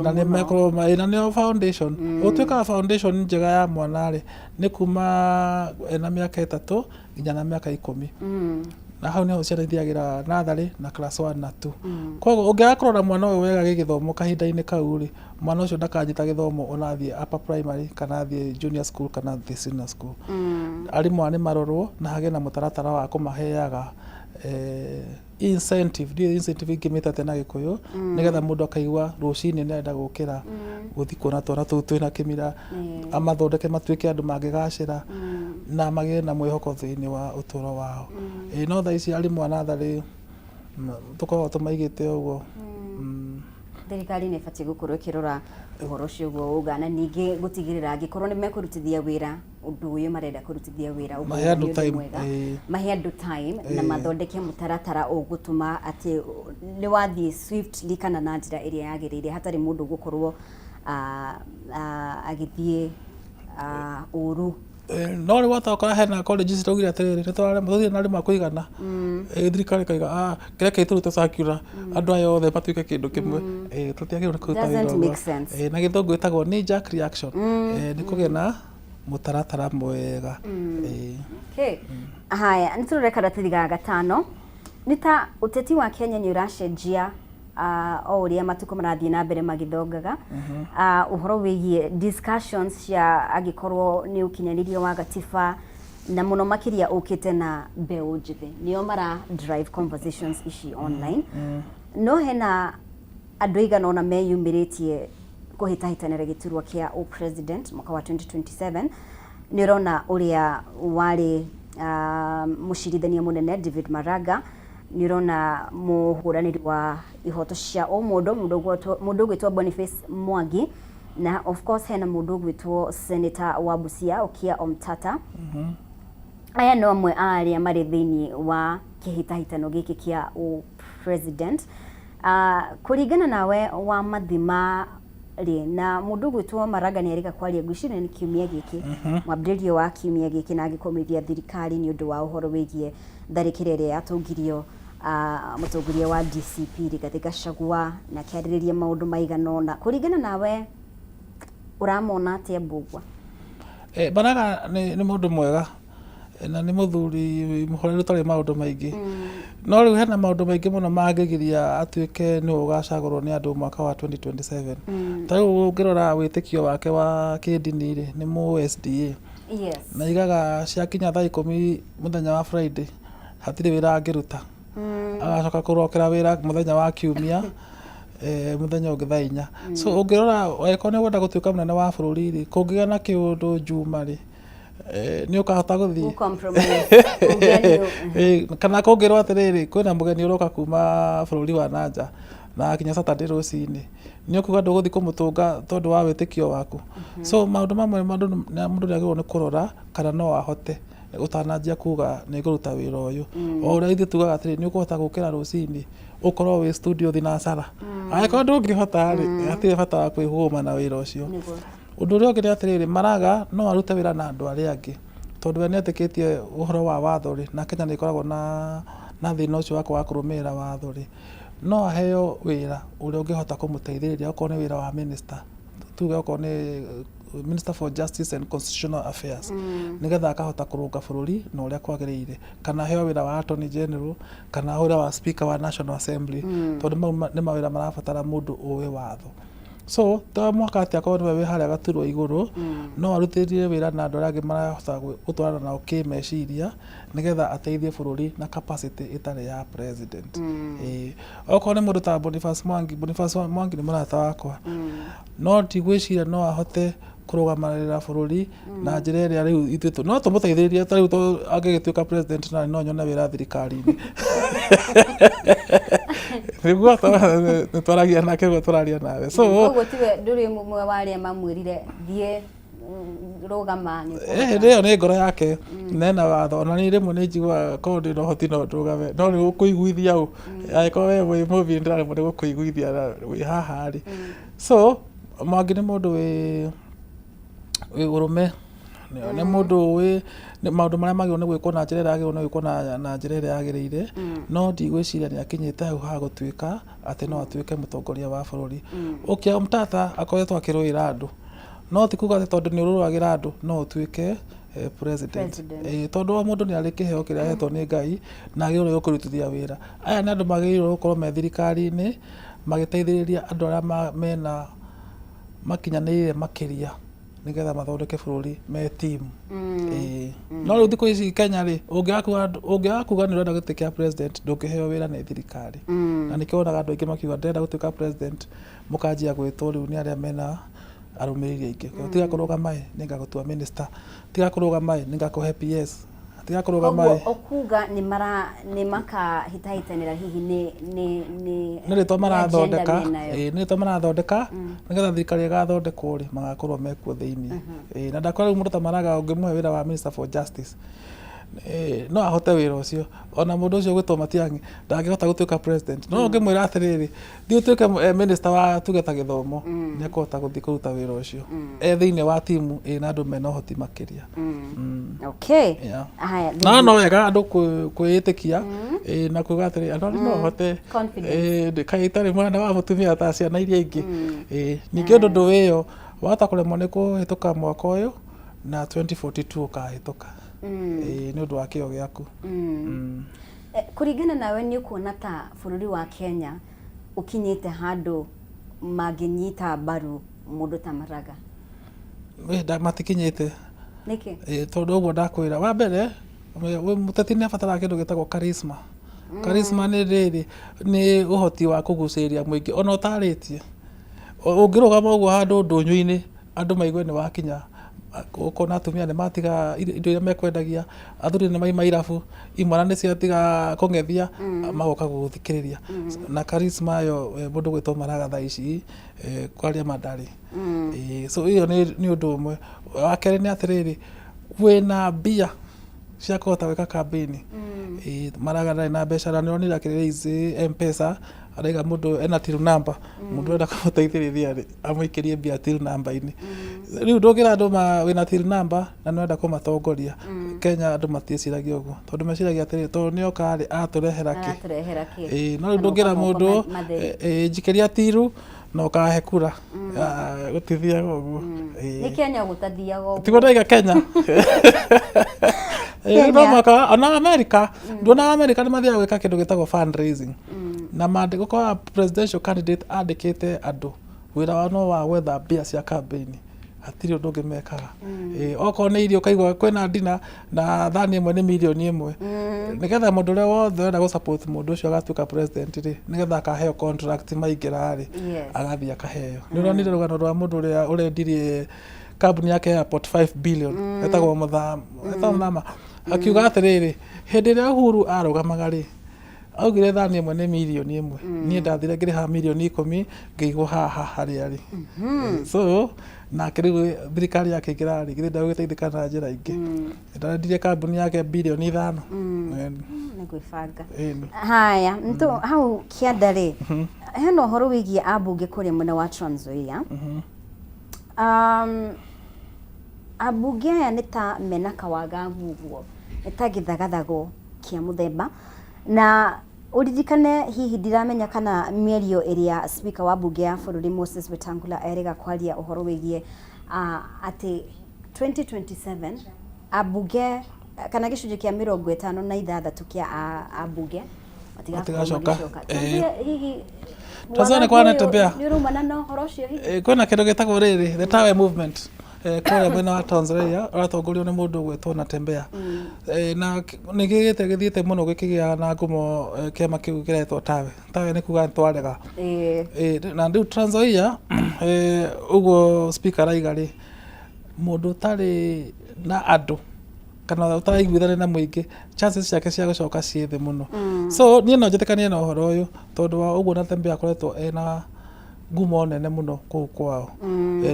na nĩ mekorwo na nĩo foundation ũtuĩkaga foundation njega ya mwana-rĩ nĩ kuma ena mĩaka 3 nginya na mĩaka 10 na hau nĩho ciana ithiagĩra natharĩ na class 1 na 2 koguo ũngĩaga kũrora mwana ũyũ wega gĩgĩthomo kahinda-inĩ kau-rĩ mwana ũcio ndakanyita gĩthomo ona athiĩ upper primary kana athiĩ junior school kana athiĩ senior school arimũ aya nĩ marorwo na hagĩe na mũtaratara wa kũmaheaga incentive ingĩmĩta atĩa na Gĩkũyũ nĩgetha mũndũ akaigua rũcinĩ nĩarenda gũkĩra gũthiĩ kuona twana tũu twĩna kĩmira amathondeke matuĩke andũ mangĩgacĩra na magĩe na mwĩhoko thĩinĩ wa ũtũũro wao no thaa ici arimũ a natharĩ tũkoragwo tũmaigĩte ũguo thirikari nĩ ĩbatiĩ gũkorwo ĩkĩrora ũhoro ũcio ũguo uga na ningĩ gũtigĩrĩra angĩkorwo nĩ mekũrutithia wĩra ũndũ ũyũ marenda kũrutithia wĩra mahe andũ time na mathondeke mũtaratara ũgũtũma atĩ nĩ wathiĩ swiftly kana na njĩra ĩrĩa yagĩrĩire hatarĩ mũndũ gũkorwo agĩthiĩ ũru no rä watokora hena colleges tågire atä rä tåthiä na rä ma kå igana thirikari kaiga käreke tå rute circular andå aya othe matuä ke kä ndå kä mwe tå tiagä nä kå ruta wä ra na gä thångå ä tagwo knee jerk reaction nä kå gä na må taratara mwega. Haya, nä tå rore karatathi ga gatano nä ta å teti wa Kenya nä å racenjia o å rä a matukå marathiä na mbere magithongaga å horo wä giä discussions cia angä korwo nä å kinyanä wa gatiba na må no makä ria å kä te na mbeå njithä nä o mara drive conversations ici online no hena andå aigana ona meyumä rä tie kå hä tahä tanä ra gä turwa kä a president mwaka wa 2027 nä å rona å rä a warä må cirithania må nene David Maraga nä å rona må hå ranä wa ihoto cia o må ndå å gwä two Boniface Mwangi na of course hena må ndå å gwä two Senator wa Busia Okiya Omtata aya no amwe arĩa marĩ thĩinĩ wa kĩhĩtahĩtano gĩkĩ kĩa president kũringana nawe wa mathima rĩ na mũndũ gwĩtwo Maraga nĩ arĩga kwaria ngwĩciria nĩ kiumia gĩkĩ mwambĩrĩrio wa kiumia gĩkĩ na agĩkomithia thirikari nĩ ũndũ wa ũhoro wĩgiĩ tharĩkĩra ĩrĩa yatũngirio mũtongoria wa DCP Rigathĩ Gachagua na kĩarĩrĩria maũndũ maigana ũna kũringana nawe ũramona atĩa Mbugua? Maraga nĩ mũndũ mwega na nĩ mũthuri mũhoreru ũtarĩ maũndũ maingĩ no rĩu hena maũndũ maingĩ mũno mangĩgiria atuĩke nĩwe ũgacagũrwo nĩ andũ mwaka wa 2027 ta rĩu ũngĩrora wĩtĩkio wake wa kĩndini rĩ nĩ mũ SDA na igaga ciakinya thaa 10 mũthenya wa Friday hatirĩ wĩra angĩruta agacoka kũrokera wĩra mũthenya wa kiumia mũthenya ũngĩ thaa 4 so ũngĩrora angĩkorwo nĩ ũkwenda gũtuĩka mũnene wa bũrũri rĩ kũngĩgĩa na kĩũndũ njuma rĩ nĩ ũkahota gũthiĩ kana kũngĩrwo atĩrĩrĩ kwĩna mũgeni ũroka kuma bũrũri wa nanja na akinya Saturday rũcinĩ nĩ ũkuga ndũgũthiĩ kũmũtũnga tondũ wa wĩtĩkio waku so maũndũ mamwe mũndũ nĩagĩrĩirwo nĩ kũrora kana no ahote ũtananjia kuga nĩ ngũruta wĩra ũyũ o ũrĩa ithuĩ tugaga atĩrĩ nĩ ũkũhota gũkĩra rũcinĩ ũkorwo wĩ studio thinacara angĩkorwo ndũngĩhota rĩ hatirĩ bata wa kwĩhũma na wĩra ũcio. Ũndũ ũrĩa ũngĩ nĩ atĩrĩrĩ Maraga no arute wĩra na andũ arĩa angĩ tondũ we nĩ etĩkĩtie ũhoro wa watho rĩ na Kenya nĩ ĩkoragwo na thĩna ũcio wa kwaga kũrũmĩrĩra watho rĩ no aheo wĩra ũrĩa ũngĩhota kũmũteithĩrĩria okorwo nĩ wĩra wa minister tuge okorwo nĩ Minister for Justice and Constitutional Affairs nĩgetha akahota kũrũnga bũrũri na ũrĩa kwagĩrĩire kana aheo wĩra wa Attorney General kana wĩra wa Speaker wa National Assembly tondũ mau nĩ mawĩra marabatara mũndũ ũĩ watho. So ta mwaka atĩ akorwo nĩwe wĩ harĩa gaturwo igũrũ no arutĩrie wĩra na andũ arĩa angĩ marahota gũtwarana nao kĩmeciria nĩgetha ateithie bũrũri na capacity ĩtarĩ ya president. Okorwo nĩ mũndũ ta Boniface Mwangi nĩ mũrata wakwa no ndigwĩciria no ahote kũrũgamĩrĩra bũrũri na njĩra ĩrĩa rĩu ithuĩ no tũmũteithĩrĩrie ta rĩu angĩgĩtuĩka president na no nyone wĩra thirikari-inĩ nĩguo nĩ twaragia nake guo tũraria nawe so ũguo tiwe ndũrĩ mũmwe wa arĩa mamwĩrire thiĩ rũgama ĩyo nĩ ngoro yake na ena watho na niĩ rĩmwe nĩ njiguaga korwo ndĩ na ũhoti no ndũgame no nĩ gũkũiguithia ũ angĩkorwo we wĩ mũbi ndĩraremwo nĩ gũkũiguithia wĩ haha rĩ so Mwangi nĩ mũndũ wĩ ũrũme nĩ mũndũ ũĩ maũndũ marĩa magĩrĩirwo nĩ gwĩkwo na njĩra ĩrĩa yagĩrĩirwo nĩ gwĩkwo na njĩra ĩrĩa yagĩrĩire no ndigwĩciria nĩ akinyĩte hau ha gũtuĩka atĩ no atuĩke mũtongoria wa bũrũri. Okiya Omtata akoretwo akĩrũĩra andũ no ti kuga atĩ tondũ nĩ ũrũagĩra andũ no ũtuĩke president tondũ o mũndũ nĩ arĩ kĩheo kĩrĩa ahetwo nĩ Ngai na agĩrĩirwo kũrutithia wĩra. Aya nĩ andũ magĩrĩirwo gũkorwo me thirikari-inĩ magĩteithĩrĩria andũ arĩa mena makinyanĩire makĩria nĩgetha mathondeke bũrũri me timu. No rĩu thikũ ici Kenya rĩ ũngĩaga kuga nĩ ũrenda gũtuĩka president ndũngĩheo wĩra nĩ thirikari na nĩkĩo wonaga andũ aingĩ makiuga ndĩrenda gũtuĩka president mũkanjia gwĩtwo rĩu nĩ arĩa mena arũmĩrĩri aingĩ tiga kũrũgama nĩ ngagũtua minister tiga kũrũgama nĩ ngakũhe PS tiga kũrũgama okuga nĩ makahĩtahĩtanĩra hihi nĩ rĩtwa marathondeka nĩ rĩtwa marathondeka nĩgetha thirikari ĩgathondekwo rĩ magakorwo mekuo thĩinĩ na ndakorwo rĩu mũndũ ta Maraga ũngĩmũhe wĩra wa Minister for Justice no ahote wira ucio ona mundu ucio gwitwo Matiang'i ndangihota gutuika president no ngimwira atiriri thi utuike minister wa tugeta githomo ni akota guthi kuruta wira ucio thiini wa timu na andu mena uhoti makiria. Okay. haya no wega andu kwiyitikia na kuga atiriri andu no hote kaitari mwana wa mutumia ta ciana iria ingi ningi undu nduwiyo wata kuremwo ni kuhituka mwaka uyu na 2042 ukahituka ni undu wa kio giaku. Kuringana nawe ni ukuona ta bururi wa Kenya ukinyite handu manginyita mbaru mundu ta Maraga? Matikinyite. Niki? Tondu uguo ndakwira wa mbere muteti ni abatara kindu gitagwo charisma. Charisma ni riri ni uhoti wa kuguciria muingi ona utaritie ungirugama uguo handu ndunyu-ini andu maigue ni wakinya ukona atumia ni matiga indo iria mekwendagia athuri ni maima irabu imwana ni ciatiga kung'ethia magoka guthikiriria na charisma yo mundu gwitwo Maraga thaa ici kwaria mandari so iyo ni undu umwe wa keri ni atiriri wina mbia cia kuhota gwika campaign Maraga ndari na mbeca na niro nirakiriria M-Pesa araiga mundu ena till number mundu enda kumuteithĩrĩria ri amwikirie mbia till number-ini riu ndungira andu wina till number na nenda kumatongoria Kenya andu matieciragia uguo tondu meciragia atiri tondu nioka ri aturehera ki no riu ndungira mundu njikiria tiru no kahe kura gutithiaga uguo ni Kenya gutathiaga uguo tigo ndaiga Kenya no maka ona America ndona America ni mathiaga gwika kindu gitagwo fundraising na mandiko kwa presidential candidate andikite andu wira wa no wa gwetha mbia cia campaign atiri undu ngimekaga oko ni irio kaigwa kwina dina na thani imwe ni milioni imwe nigetha mundu ule wothe enda gu support mundu ucio agatuika president ri nigetha akaheo contract maingira ri agathia akaheo ni uronire rugano rwa mundu uria urendirie kambuni yake airport 5 billion etagwo Muthama akiuga atiriri hindi ria Uhuru arugamaga ri augire thani imwe ni milioni imwe nie ndathire ngiriha milioni 10 ngeigwo haha hari ari so na kiriu thirikari yake ikirari gire ndagugiteithika na njira ingi ndarendirie kambuni yake bilioni 5 ni gwibanga haya ntu hau kiandari hena uhoro wigie ambunge kuria mwena wa Trans Nzoia ambunge aya ni ta mena kawagagu guo eta githagathago kia muthemba na uririkane hihi ndiramenya kana mĩario ĩrĩa speaker wa bunge ya bũrũri Moses Wetangula erĩga kwaria ũhoro wĩgiĩ atĩ 2027 ambunge kana gĩcunjĩ kĩa 56 kĩa ambunge matigacoka hihi Tanzania kwa anatembea ni rumana na ũhoro ũcio hihi kwĩna kĩndũ gĩtagwo rĩrĩ the Tawe movement kwa mwena wa Tanzania aratongorio ni mundu gwetwo Natembea na nigigite githiite muno gikigia na ngumo kiama kiu kiretwo Tawe ni kuga ntwarega na ndu Trans Nzoia uguo speaker aigari mundu tari na andu kana utaraiguithane na muingi chances ciake cia gucoka ciithe muno so nie no njitikanie na uhoro uyu tondu wa uguo Natembea akoretwo ena ngumo nene muno kuu kwao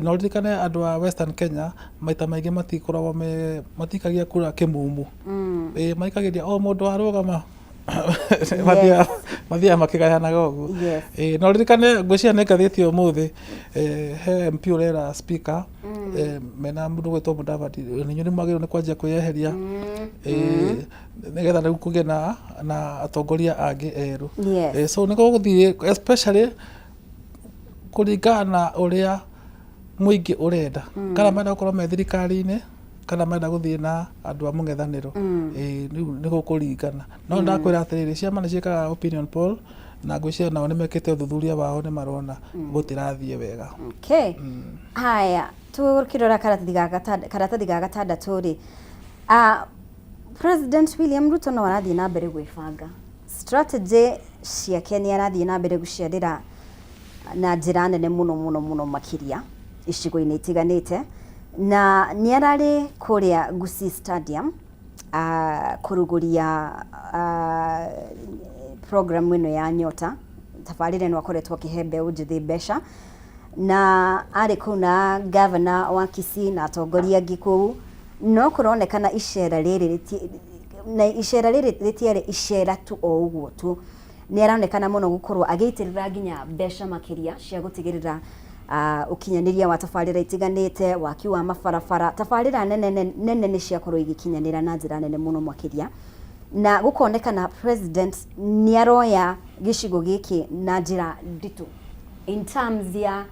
no ririkane andu a Western Kenya maita maingi matikoragwo matikagia kura kimumu maikagiria o mundu arugama mathia makigayanaga uguo no ririkane ngwiciria nĩ ngathĩti ũmũthĩ he MP ũrera speaker mena mũndũ gwĩtwo Mudavadi nĩnyuo nĩmwagĩrĩirwo nĩ kwanjia kwĩyeheria nĩgetha rĩu kũgĩe na atongoria angĩ erũ so nĩ gũgũthiĩ especially kuringana uria muingi urenda kana menda gukorwo me thirikari-ini kana menda guthie na andu a mung'ethaniro ni gukuringana no ndakwira atiriri ciama ni ciikaga opinion poll na ngwiciria nao ni mekite uthuthuria wao ni marona gutirathie wega haya tukirora karatathi ga gatandatu ri President William Ruto no arathie na mbere gwibanga strategy ciake ni arathie na mbere guciarira na njira nene muno makiria icigo-inĩ itiganĩte na nĩ ararĩ kuria Gusii Stadium kuruguria program ĩno ya Nyota tabarĩra ĩno akoretwo akĩhe mbeũ njĩthĩ mbeca na arĩ kũu na governor wa Kisii na atongoria angĩ kũu no kũronekana icera rĩrĩ na icera ritiare icera tu o uguo tu ni aronekana muno gukorwo ageitirira nginya mbeca makiria cia gutigirira ukinyaniria wa tafarira itiganite waki wa mabarabara tafarira nene ni ciakorwo igikinyanira na njira nene muno makiria na gukonekana president ni aroya gicigo giki na njira nditu in terms ya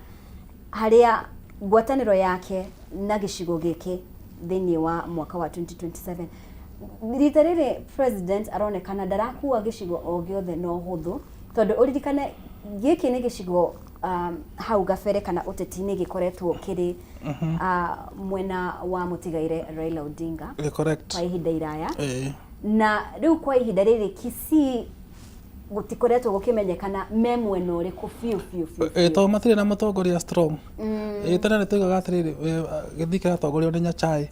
haria ngwataniro yake na gicigo giki thini wa mwaka wa 2027 rita riri president aronekana ndarakuwa gicigo o giothe no huthu tondu uririkane giki ni gicigo hau gabere kana uteti-ini gikoretwo kiri mwena wa mutigaire Raila Odinga correct kwa ihinda iraya na riu kwa ihinda riri Kisii gutikoretwo gukimenyekana memwena uriku fiu to matire na mutongoria strong tena ni tuigaga atiriri githikira tongoria ni Nyachai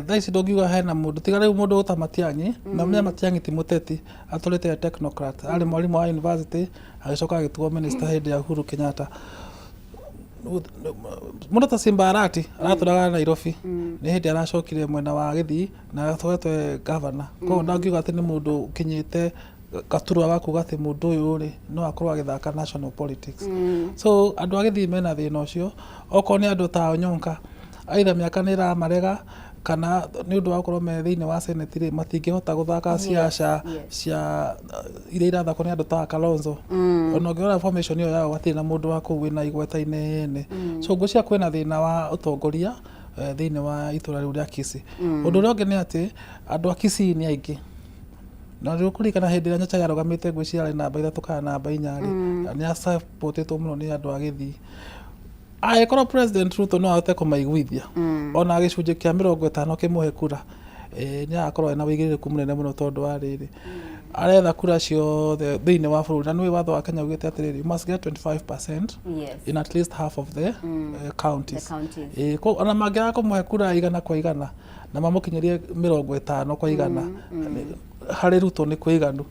thaici ndongiuga hena mundu tiga riu mundu uta Matiang'i na menya Matiang'i ti muteti aturite technocrat ari mwalimu wa university agicoka agituo minister hindi ya Uhuru Kenyatta mundu ta Simba Arati araturaga Nairobi ni hindi aracokire mwena wa Githii na atwetwe governor ko ndangiuga ati ni mundu ukinyite gaturwa wa kuga ati mundu uyu ri no akorwo agithaka national politics so andu agithii mena thina ucio oko ni andu ta Onyonka aitha miaka ni ramarega kana ni undu wa gukorwo me thiini wa senate ri matingihota guthaka siasa cia iria irathakwo ni andu ta Kalonzo ona ngiona formation iyo yao atiri na mundu wa kuwi na igweta inene so ngucia kwina thina wa utongoria thiini wa itura riu ria Kisii undu uria ungi ni ati andu a Kisii ni aingi na riu kurikana hindi ria Nyachai arugamite ngwiciria namba 3 kana namba 4 ni supportetwo muno ni andu a Githii akorwo president Ruto no ahote kumaiguithia ona gicunji kia 50 kimuhe kura ni akorwo ena wigiririku munene muno tondu wa riri aretha kura ciothe thiini wa bururi na nwi watho wa Kenya ugite atiriri you must get 25% in at least half of the counties ko ona mangira kumuhe kura igana kwa igana na mamukinyirie 50 kwa igana hari Ruto ni kwiganu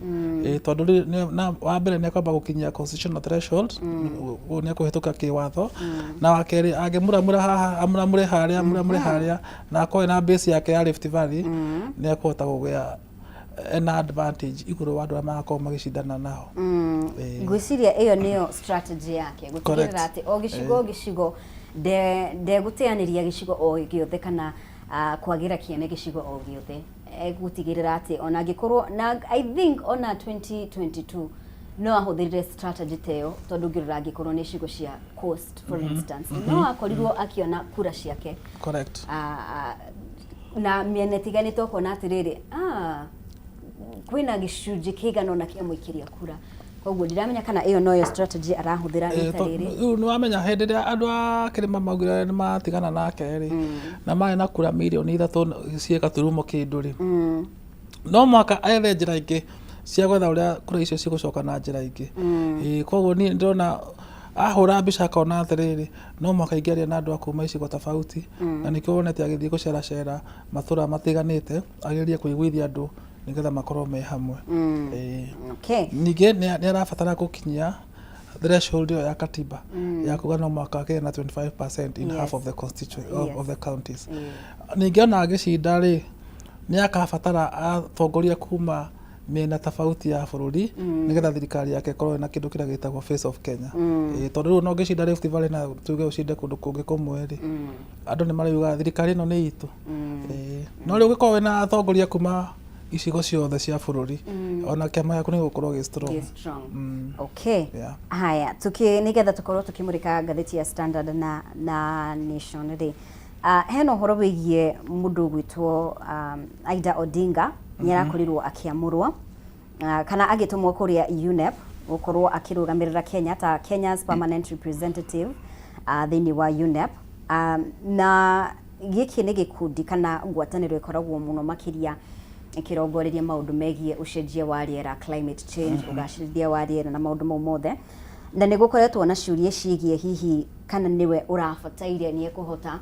tondu na wa mbere ni akwamba gukinyia constitutional threshold ni akuhituka kiwatho na wakeri angimuramura haha amuramure haria na akoe na base yake ya Rift Valley ni akuhota kugia an advantage iguru wa andu amako magicindana nao ngwiciria iyo niyo strategy yake gutigirira ati o gicigo de guteaniria gicigo o giothe kana kwagira kiene gicigo o giothe gutigirira ati ona gikorwo na I think ona 2022 no ahuthirire strategy teo tondu ngirira gikorwo ni cigo cia coast for instance no akorirwo akiona kura ciake correct na miene tiganito kona atiriri kwina gicunji kigana ona kia muikiria kura koguo ndiramenya kana iyo noyo strategy arahuthira nitariri ni wamenya hindi ria andu a kirima maugire ni matigana nake ri na mari na kura milioni 3 cieka turumo kindu ri no mwaka aethe njira ingi cia gwetha uria kura icio cigucoka na njira ingi koguo ni ndona ahura mbica akona atiriri no mwaka ingiaria na andu a kuma icigo tofauti na nikio wonete agithii guceracera matura matiganite agerie kuiguithia andu nigetha makorwo me hamwe ningi ni arabatara gukinyia threshold ya katiba ya kugana mwaka wake na 25% in half of the constituency of the counties ningi ona agicinda ri ni akabatara atongoria kuma miena tofauti ya bururi nigetha thirikari yake korwo na kindu kiria gitagwo face of Kenya tondu no gicinda Rift Valley na tuge ucinde kundu kungi kumwe ri andu ni mariuga thirikari ino ni itu no riu gikorwo na atongoria kuma icigo ciothe cia bururi ona kiama yaku ni gukorwo gi strong haya nigetha tukorwo tukimurika ngatheti ya Standard na Nation ri hena uhoro wigie mundu gwitwo Aida Odinga ni arakorirwo akiamurwo kana agitumwo kuria UNEP gukorwo akirugamirira Kenya ta Kenya's permanent representative thini wa UNEP na giki ni gikundi kana ngwataniro ikoragwo muno makiria ikirongoreria maundu megie ucenjia wa riera climate change ugacirithia wa riera na maundu mau mothe na nigukoretwo na ciuria ciigie hihi kana niwe urabataire ni ekuhota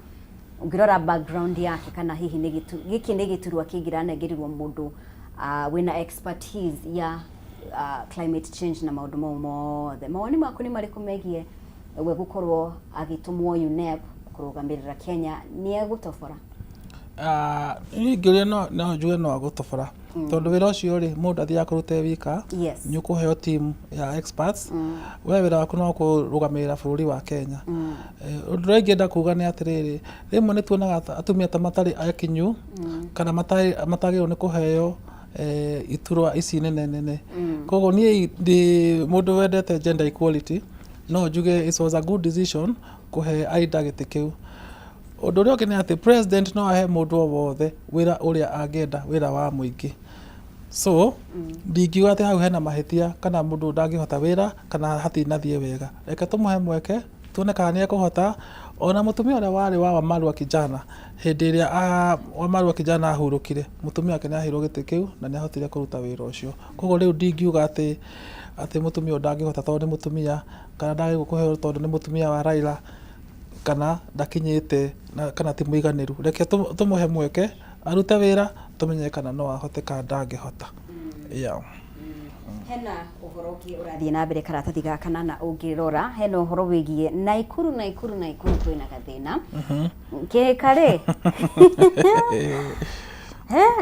ngirora background yake kana hihi ni giki ni giturwa kingiranengerirwo mundu wina expertise ya climate change na maundu mau mothe mawoni maku ni mariku megie we gukorwo agitumwo UNEP kurugamirira Kenya ni egutofora Ingĩũria no njuge no agũtobora tondũ wĩra ũcio rĩ mũndũ athiaga kũruta wika nĩ ũkũheo team ya experts we wĩra waku no kũrũgamĩrĩra bũrũri wa Kenya. Ũndũ ũrĩa ingĩenda kuga nĩ atĩrĩrĩ, rĩmwe nĩ tuonaga atumia ta matarĩ akinyu kana matagĩrĩirwo nĩ kũheo iturwa ici nene. Koguo niĩ ndĩ mũndũ wendete gender equality, no njuge it was a good decision kũhe Aida gĩtĩ kĩu. Ũndũ ũrĩa ũngĩ nĩ atĩ president no ahe mũndũ o wothe wĩra ũrĩa angĩenda, wĩra wa mũingĩ. So ndingiuga atĩ hau hena mahĩtia kana mũndũ ndangĩhota wĩra kana hatinathiĩ wega. Reke tũmũhe mweke tuone kana nĩ ekũhota. Ona mũtumia ũrĩa warĩ wa Wamalwa Kijana, hĩndĩ ĩrĩa Wamalwa Kijana ahurũkire, mũtumia wake nĩ aheirwo gĩtĩ kĩu na nĩ ahotire kũruta wĩra ũcio. Koguo rĩu ndingiuga atĩ mũtumia ũyũ ndangĩhota tondũ nĩ mũtumia kana ndagĩrĩirwo kũheo tondũ nĩ mũtumia wa Raila kana ndakinyĩte kana ti mũiganĩru. Reke tũmũhe mweke arute wĩra tũmenye kana no ahote kana ndangĩhota. Hena ũhoro ũngĩ ũrathiĩ na mbere karatathi gaka na ũngĩrora, hena ũhoro wĩgiĩ Naikuru kwĩna gathĩna. Kĩhĩka rĩ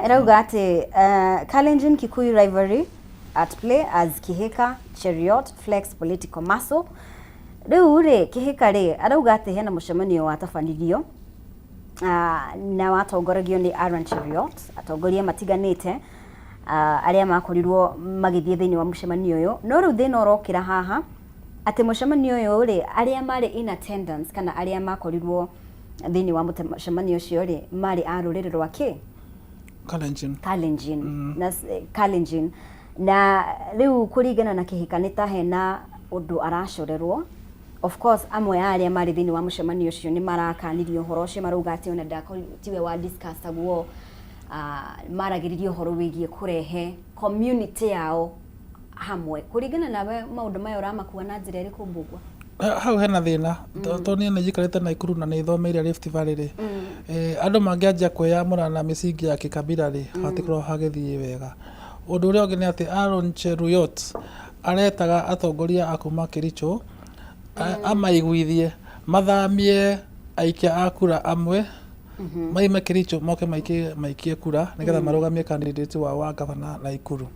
ĩrauga atĩ Kalenjin Kikuyu rivalry at play as Kihika Cheriot flex political muscle. Rĩu rĩ Kĩhĩka rĩ arauga atĩ hena mũcemanio watabanirio na watongoragio nĩ Aaron Cheriot, atongoria matiganĩte arĩa makorirwo magĩthiĩ thĩinĩ wa mũcemanio ũyũ. No rĩu thĩna ũrokĩra haha atĩ mũcemanio ũyũ rĩ arĩa marĩ in attendance kana arĩa makorirwo thĩinĩ wa mũcemanio ũcio rĩ marĩ a rũrĩrĩ rwa kĩ? Kalenjin. Na rĩu kũringana na Kĩhĩka nĩ ta hena ũndũ aracorerwo. Of course amwe arĩa marĩ thĩinĩ wa mũcemanio ũcio nĩ marakanirio ũhoro ũcio, marauga atĩ ona tiwe wa discuss aguo maragĩrĩria ũhoro wĩgiĩ kũrehe community yao hamwe. Kũringana nawe maũndũ maya ũramakua na njĩra ĩrĩkũ Mbugua? Hau hena thĩna tondũ niĩ nĩ njikarĩte Naikuru na nĩ thomeire Rift Valley rĩ, andũ mangĩanjia kwĩyamũra na mĩcingi ya kĩkabira rĩ hatikorwo hagĩthiĩ wega. Ũndũ ũrĩa ũngĩ nĩ atĩ Aaron Cheruiyot aretaga atongoria a kuma Kericho amaiguithie mathamie aikia a kura amwe maime Kericho moke maikie kura nĩgetha marũgamie candidate wa gavana Naikuru.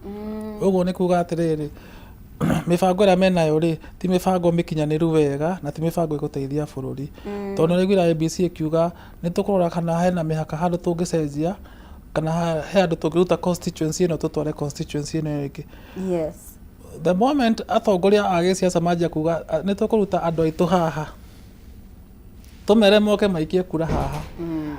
Ũguo nĩ kuga atĩrĩrĩ, mĩbango ĩrĩa menayo rĩ ti mĩbango mĩkinyanĩru wega na ti mĩbango ĩgũteithia bũrũri. Tondũ nĩguo ABC ĩkiuga nĩ tũkũrora kana hena mĩhaka handũ tũngĩcenjia kana he andũ tũngĩruta constituency ĩno tũtware constituency ĩno ĩngĩ. The moment atongoria a gĩsiasa manjia kuga nĩ tũkũruta andũ aitũ haha tũmere moke maikie kura haha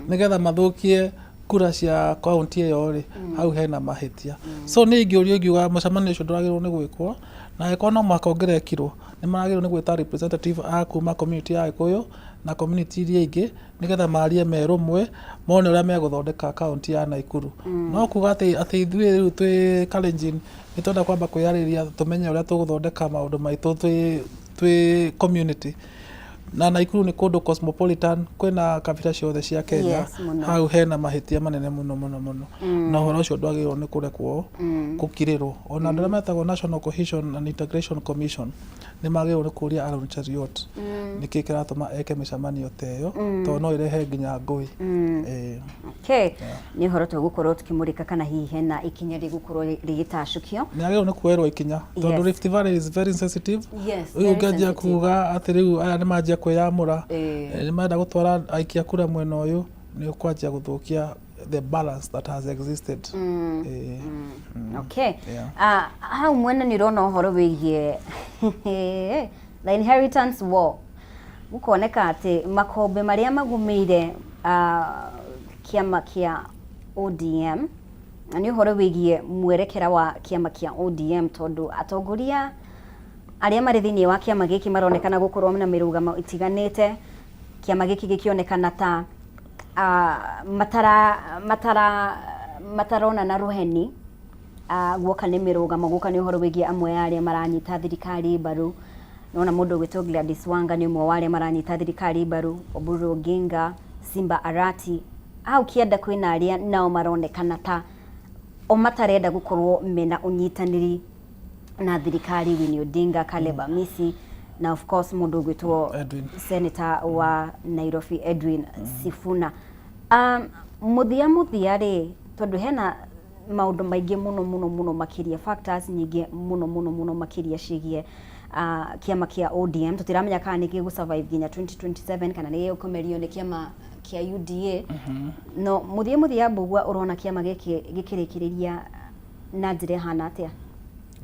nĩgetha mathũkie kura cia kaunti ĩyo rĩ hau hena mahĩtia. So nĩ ingiuga mũcemanio ũcio ndwagĩrĩirwo nĩ gwĩkwo, na angĩkorwo no mũhaka ũngĩrekirwo nĩ magĩrĩirwo nĩ gwĩta representative a kuma community ya Gĩkũyũ na community iria ingĩ nĩgetha marie merũmwe mone ũrĩa megũthondeka kaunti ya Naikuru. No kuga atĩ ithuĩ rĩu twĩ Kalenjin nĩ twenda kwamba kwĩyarĩria tũmenye ũrĩa tũgũthondeka maũndũ maitũ twĩ community. Na Naikuru nĩ kũndũ cosmopolitan, kwĩna kabira ciothe cia Kenya. Hau hena mahĩtia manene mũno. Na ũhoro ũcio ndwagĩrĩirwo nĩ kũrekwo gũkirĩrwo. Ona andũ arĩa metagwo National Cohesion and Integration Commission nĩ magĩrĩirwo nĩ kũria Aaron Cheruiyot nĩkĩ kĩratũma eke mĩcemanio ta ĩyo tondũ no ĩrehe nginya ngũĩ. Nĩ ũhoro tũgũkorwo tũkĩmũrĩka kana hihi hena ikinya rĩgũkorwo rĩgĩtacũkio. Nĩ agĩrĩirwo nĩ kuoerwo ikinya tondũ Rift Valley is very sensitive. Rĩu ũngĩanjia kuga atĩ rĩu aya nĩ manjia kwĩyamũra nĩ marenda gũtwara aikia kura mwena ũyũ nĩ ũkwanjia gũthũkia the balance that has existed. Hau mwena nĩ ũrona ũhoro wĩgiĩ the inheritance war. Gũkoneka atĩ makombe marĩa magũmĩire kĩama kĩa ODM nĩ ũhoro wĩgiĩ mwerekera wa kĩama kĩa ODM, tondũ atongoria arĩa marĩ thĩinĩ wa kĩama gĩkĩ maronekana gũkorwo na mĩrũgamo itiganĩte. Kĩama gĩkĩ gĩkĩonekana ta matarona na rũheni guoka nĩ mĩrũgamo, guoka nĩ ũhoro wĩgiĩ amwe arĩa maranyita thirikari mbaru. Nona mũndũ ũgwĩtwo Gladys Wanga nĩ ũmwe wa arĩa maranyita thirikari mbaru, Oburu Oginga, Simba Arati. Hau kĩanda kwĩna arĩa nao maronekana ta o matarenda gũkorwo mena ũnyitanĩri na thirikari, Winnie Odinga, Caleb Amisi na of course mũndũ ũgwĩtwo Senator wa Nairobi Edwin Sifuna. muthia ri tondu hena maundu maingi muno makiria factors nyingi muno makiria cigie kiama kia ODM tutiramenya kana niki gu survive ginya 2027 kana ni gukomerio ni kiama kia UDA no muthia mbugua urona kiama giki gikirikiriria na njira hana atia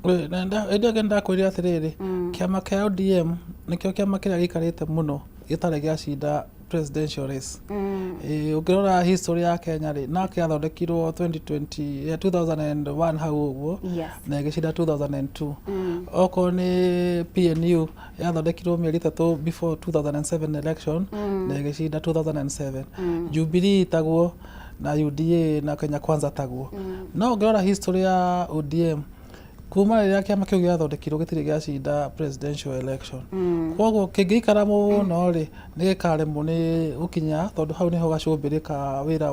nda kwĩrĩa atĩrĩrĩ kiama kia ODM nikio kiama kiria gikarĩte muno gĩtarĩ gĩacinda presidential race ukirora history ya Kenya ri na kiathondekirwo 2001 hau uguo na gĩcinda 2002 oko ni PNU yathondekirwo mĩeri 3 before 2007 election na gĩcinda 2007 Jubilee tagwo na UDA na Kenya Kwanza tagwo no ngirora history ya ODM kuma rĩrĩa kiama kĩu gĩathondekirwo gĩtirĩ gĩacinda presidential election koguo kĩngĩikara mũno rĩ nĩ gĩkaremwo nĩ gũkinya tondũ hau nĩho gacũmbĩrĩka wĩra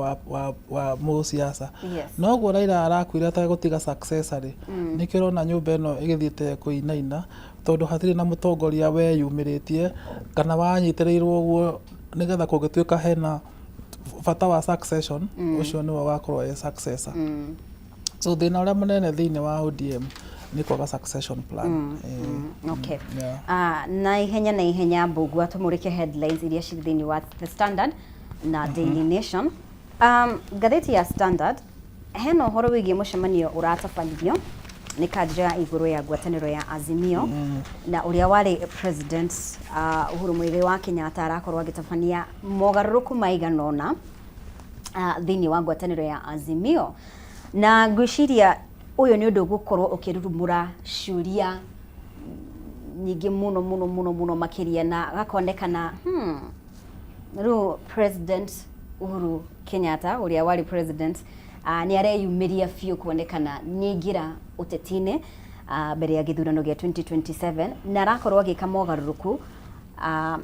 wa mũsiasa noguo Raila arakwire ategũtiga successor rĩ nĩkĩo ũrona nyũmba ĩno ĩgĩthiĩte kũinaina tondũ hatirĩ na mũtongoria weyumĩrĩtie kana wanyitĩrĩirwo ũguo nĩgetha kũngĩtuĩka hena bata wa succession ũcio nĩwe wakorwo successor so thĩna ũrĩa mũnene thĩinĩ wa ODM ni kwaga succession plan okay na ihenya mbugua tumurike headlines iria ci thĩinĩ wa The Standard na Daily Nation ngathĩti ya Standard hena ũhoro wĩgiĩ mũcemanio ũratabanĩrio nĩ kadra igũrũ ya ngwatanĩro ya Azimio na ũrĩa warĩ president Uhuru Muigai wa Kenyatta arakorwo agĩtabania mogarũrũku maigana ũna thĩinĩ wa ngwatanĩro ya Azimio na ngwĩciria uyu ni undu gukorwo ukirurumura ciuria nyingi muno makiria na gakonekana ru president Uhuru Kenyatta uria wari president ni areyumiria fiu kuonekana nyingira utetine mbere ya githurano gia 2027 na arakorwo agika mogaruruku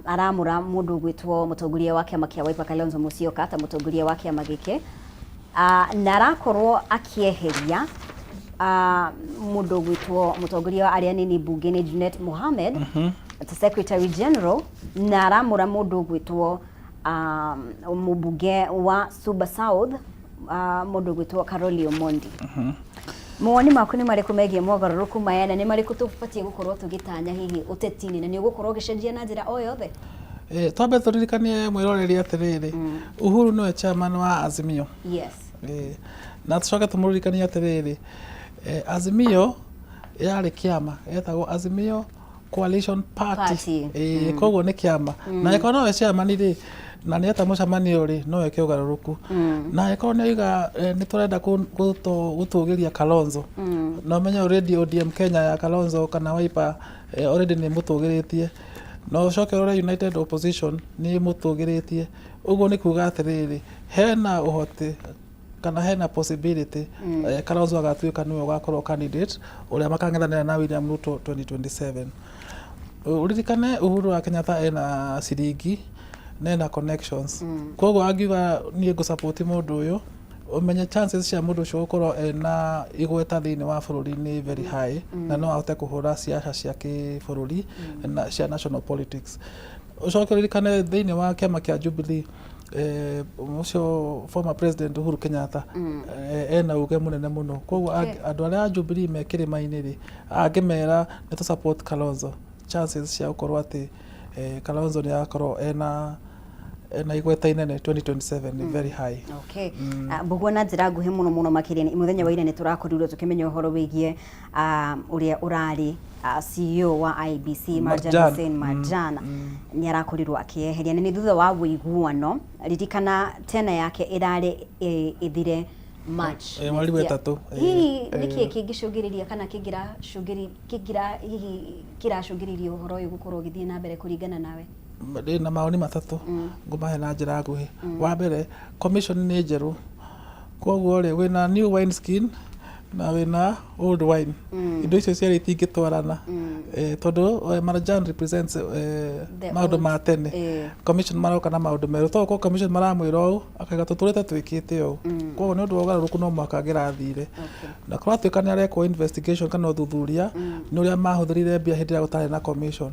aramura mundu gwitwo mutongoria wa kiama kia Wiper Kalonzo Musyoka ta mutongoria wa kiama gike na arakorwo akieheria mundu gwitwo mutongoria wa aria nini bunge ni Junet Mohamed the Secretary General na aramura mundu gwitwo mubunge wa Suba South mundu gwitwo Karoli Omondi Mwoni maku ni mariku megie mogaruruku maya na ni mariku tubatie gukorwo tugitanya hihi utetini na ni gukorwo gicenjia na njira o yothe twambe turirikanie mwiroreri atiriri Uhuru no chairman wa Azimio na tucoke tumuririkanie atiriri Azimio yari kiama etagwo Azimio Coalition Party koguo ni kiama na eko no chairman ri na ni eta mucamanio ri no eke ugaruruku na eko ni iga ni turenda gutugiria Kalonzo no menya already ODM Kenya ya Kalonzo kana Wiper already ni mutugiritie no coke ore United Opposition ni mutugiritie uguo ni kuga atiriri hena uhote kana hena possibility Kalonzo agatuika niwe ugakorwo candidate uria makang'ethanira na William Ruto 2027 uririkane Uhuru wa Kenyatta ena ciringi na connections koguo angiuga nie go support mundu uyu umenye chances cia mundu ucio gukorwo ena igweta thiini wa bururi ni very high na no ahote kuhura siasa cia kibururi na cia national politics ucoke uririkane thiini wa kiama kia Jubilee ucio former president Uhuru Kenyatta ena uge munene muno koguo andu aria Jubilee mekirima-ini ri angimera ni to support Kalonzo chances cia gukorwo ati Kalonzo ni akorwo ena igweta inene 2027 ni very high okay mbugua na njira nguhi muno makiria muthenya wa ira ni turakorirwo tukimenya uhoro wigie uria urari CEO wa IBC Marjan Hussein Marjan ni arakorirwo akieheria ni thutha wa wiguano ririkana tena yake irari ithire March mweri wa 3 hii niki kingicungiriria kana kingira hihi kiracungiririo uhoro uyu gukorwo githie na mbere kuringana nawe na maoni matatu ngumahe na njira nguhi wa mbere commission ni njeru koguo ri wina new wine skin na wina old wine indo icio ciari itingitwarana tondu Marjan represents maundu ma tene commission maroka na maundu meru to commission maramwira u akaiga tuturite twikite u koguo ni undu wa ugaruruku no mwaka girathire na kwa tuika ni arekwo investigation kana uthuthuria ni uria mahuthirire mbia hindi ya gutare na commission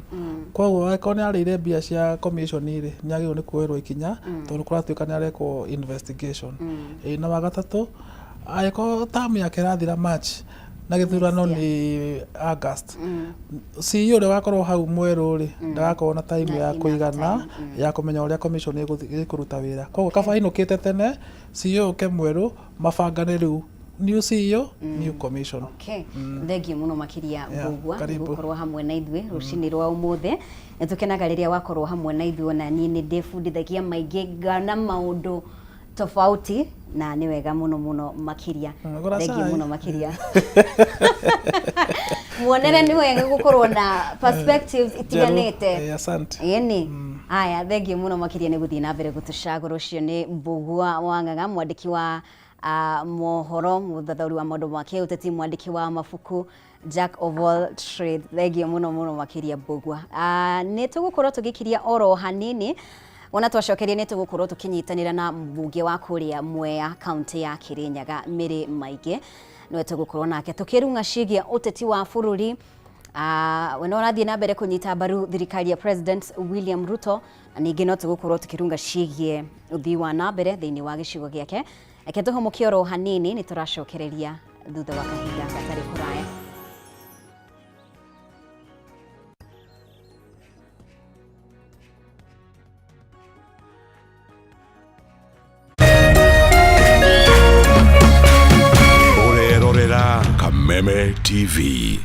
Koguo angĩkorwo nĩ arĩire mbia cia commission rĩ nĩagĩrĩirwo nĩ kuoerwo ikinya tondũ kũratuĩka nĩ arekwo investigation. Na wagatatũ angĩkorwo term yake ĩrathira March na gĩthurano nĩ August, CEO ũrĩa wakorwo hau mwerũ rĩ ndagakorwo na time ya kũigana ya kũmenya ũrĩa commission ĩkũruta wĩra. Koguo kaba inũkĩte tene CEO ke mwerũ mabangane rĩu new CEO new commission. Okay. Thengiũ mũno makĩria Mbugua gũkorwo hamwe na ithuĩ rũcinĩ rwa ũmũthĩ. Nĩtũkenaga rĩrĩa wakorwo hamwe na ithuĩ ona niĩ nĩ ndĩbundithagia maingĩ ngana maũndũ tofauti na nĩ wega mũno makĩria. Thengiũ mũno makĩria. Muonere nĩ wega gũkorwo na perspectives itiganĩte. Asante. Ĩni. Aya thengiũ mũno makĩria nĩ gũthiĩ na mbere gũtũcagũra. Ũcio nĩ Mbugua wa Ng'ang'a, mwandĩki wa mohoro, mũthathaũri wa maũndũ ma kĩũteti, mwandĩki wa mabuku, Jack of all trades. Thengiũ mũno makĩria Mbugua. Nĩ tũgũkorwo tũgĩkiria oro hanini. Ona twacokeria nĩ tũgũkorwo tũkĩnyitanĩra na mbunge wa kũrĩa Mwea kaunti ya Kirinyaga Mary Maige. Nĩwe tũgũkorwo nake tũkĩrunga ciĩgiĩ ũteti wa bũrũri. We no ũrathiĩ na mbere kũnyita mbaru thirikari ya President William Ruto, na ningĩ no tũgũkorwo tũkĩrunga ciĩgiĩ ũthii wa na mbere thĩinĩ wa gĩcigo gĩake. Reke tũhomokie oro hanini, nĩ tũracokereria thutha wa kahinda gatarĩ kũraya. Kameme TV.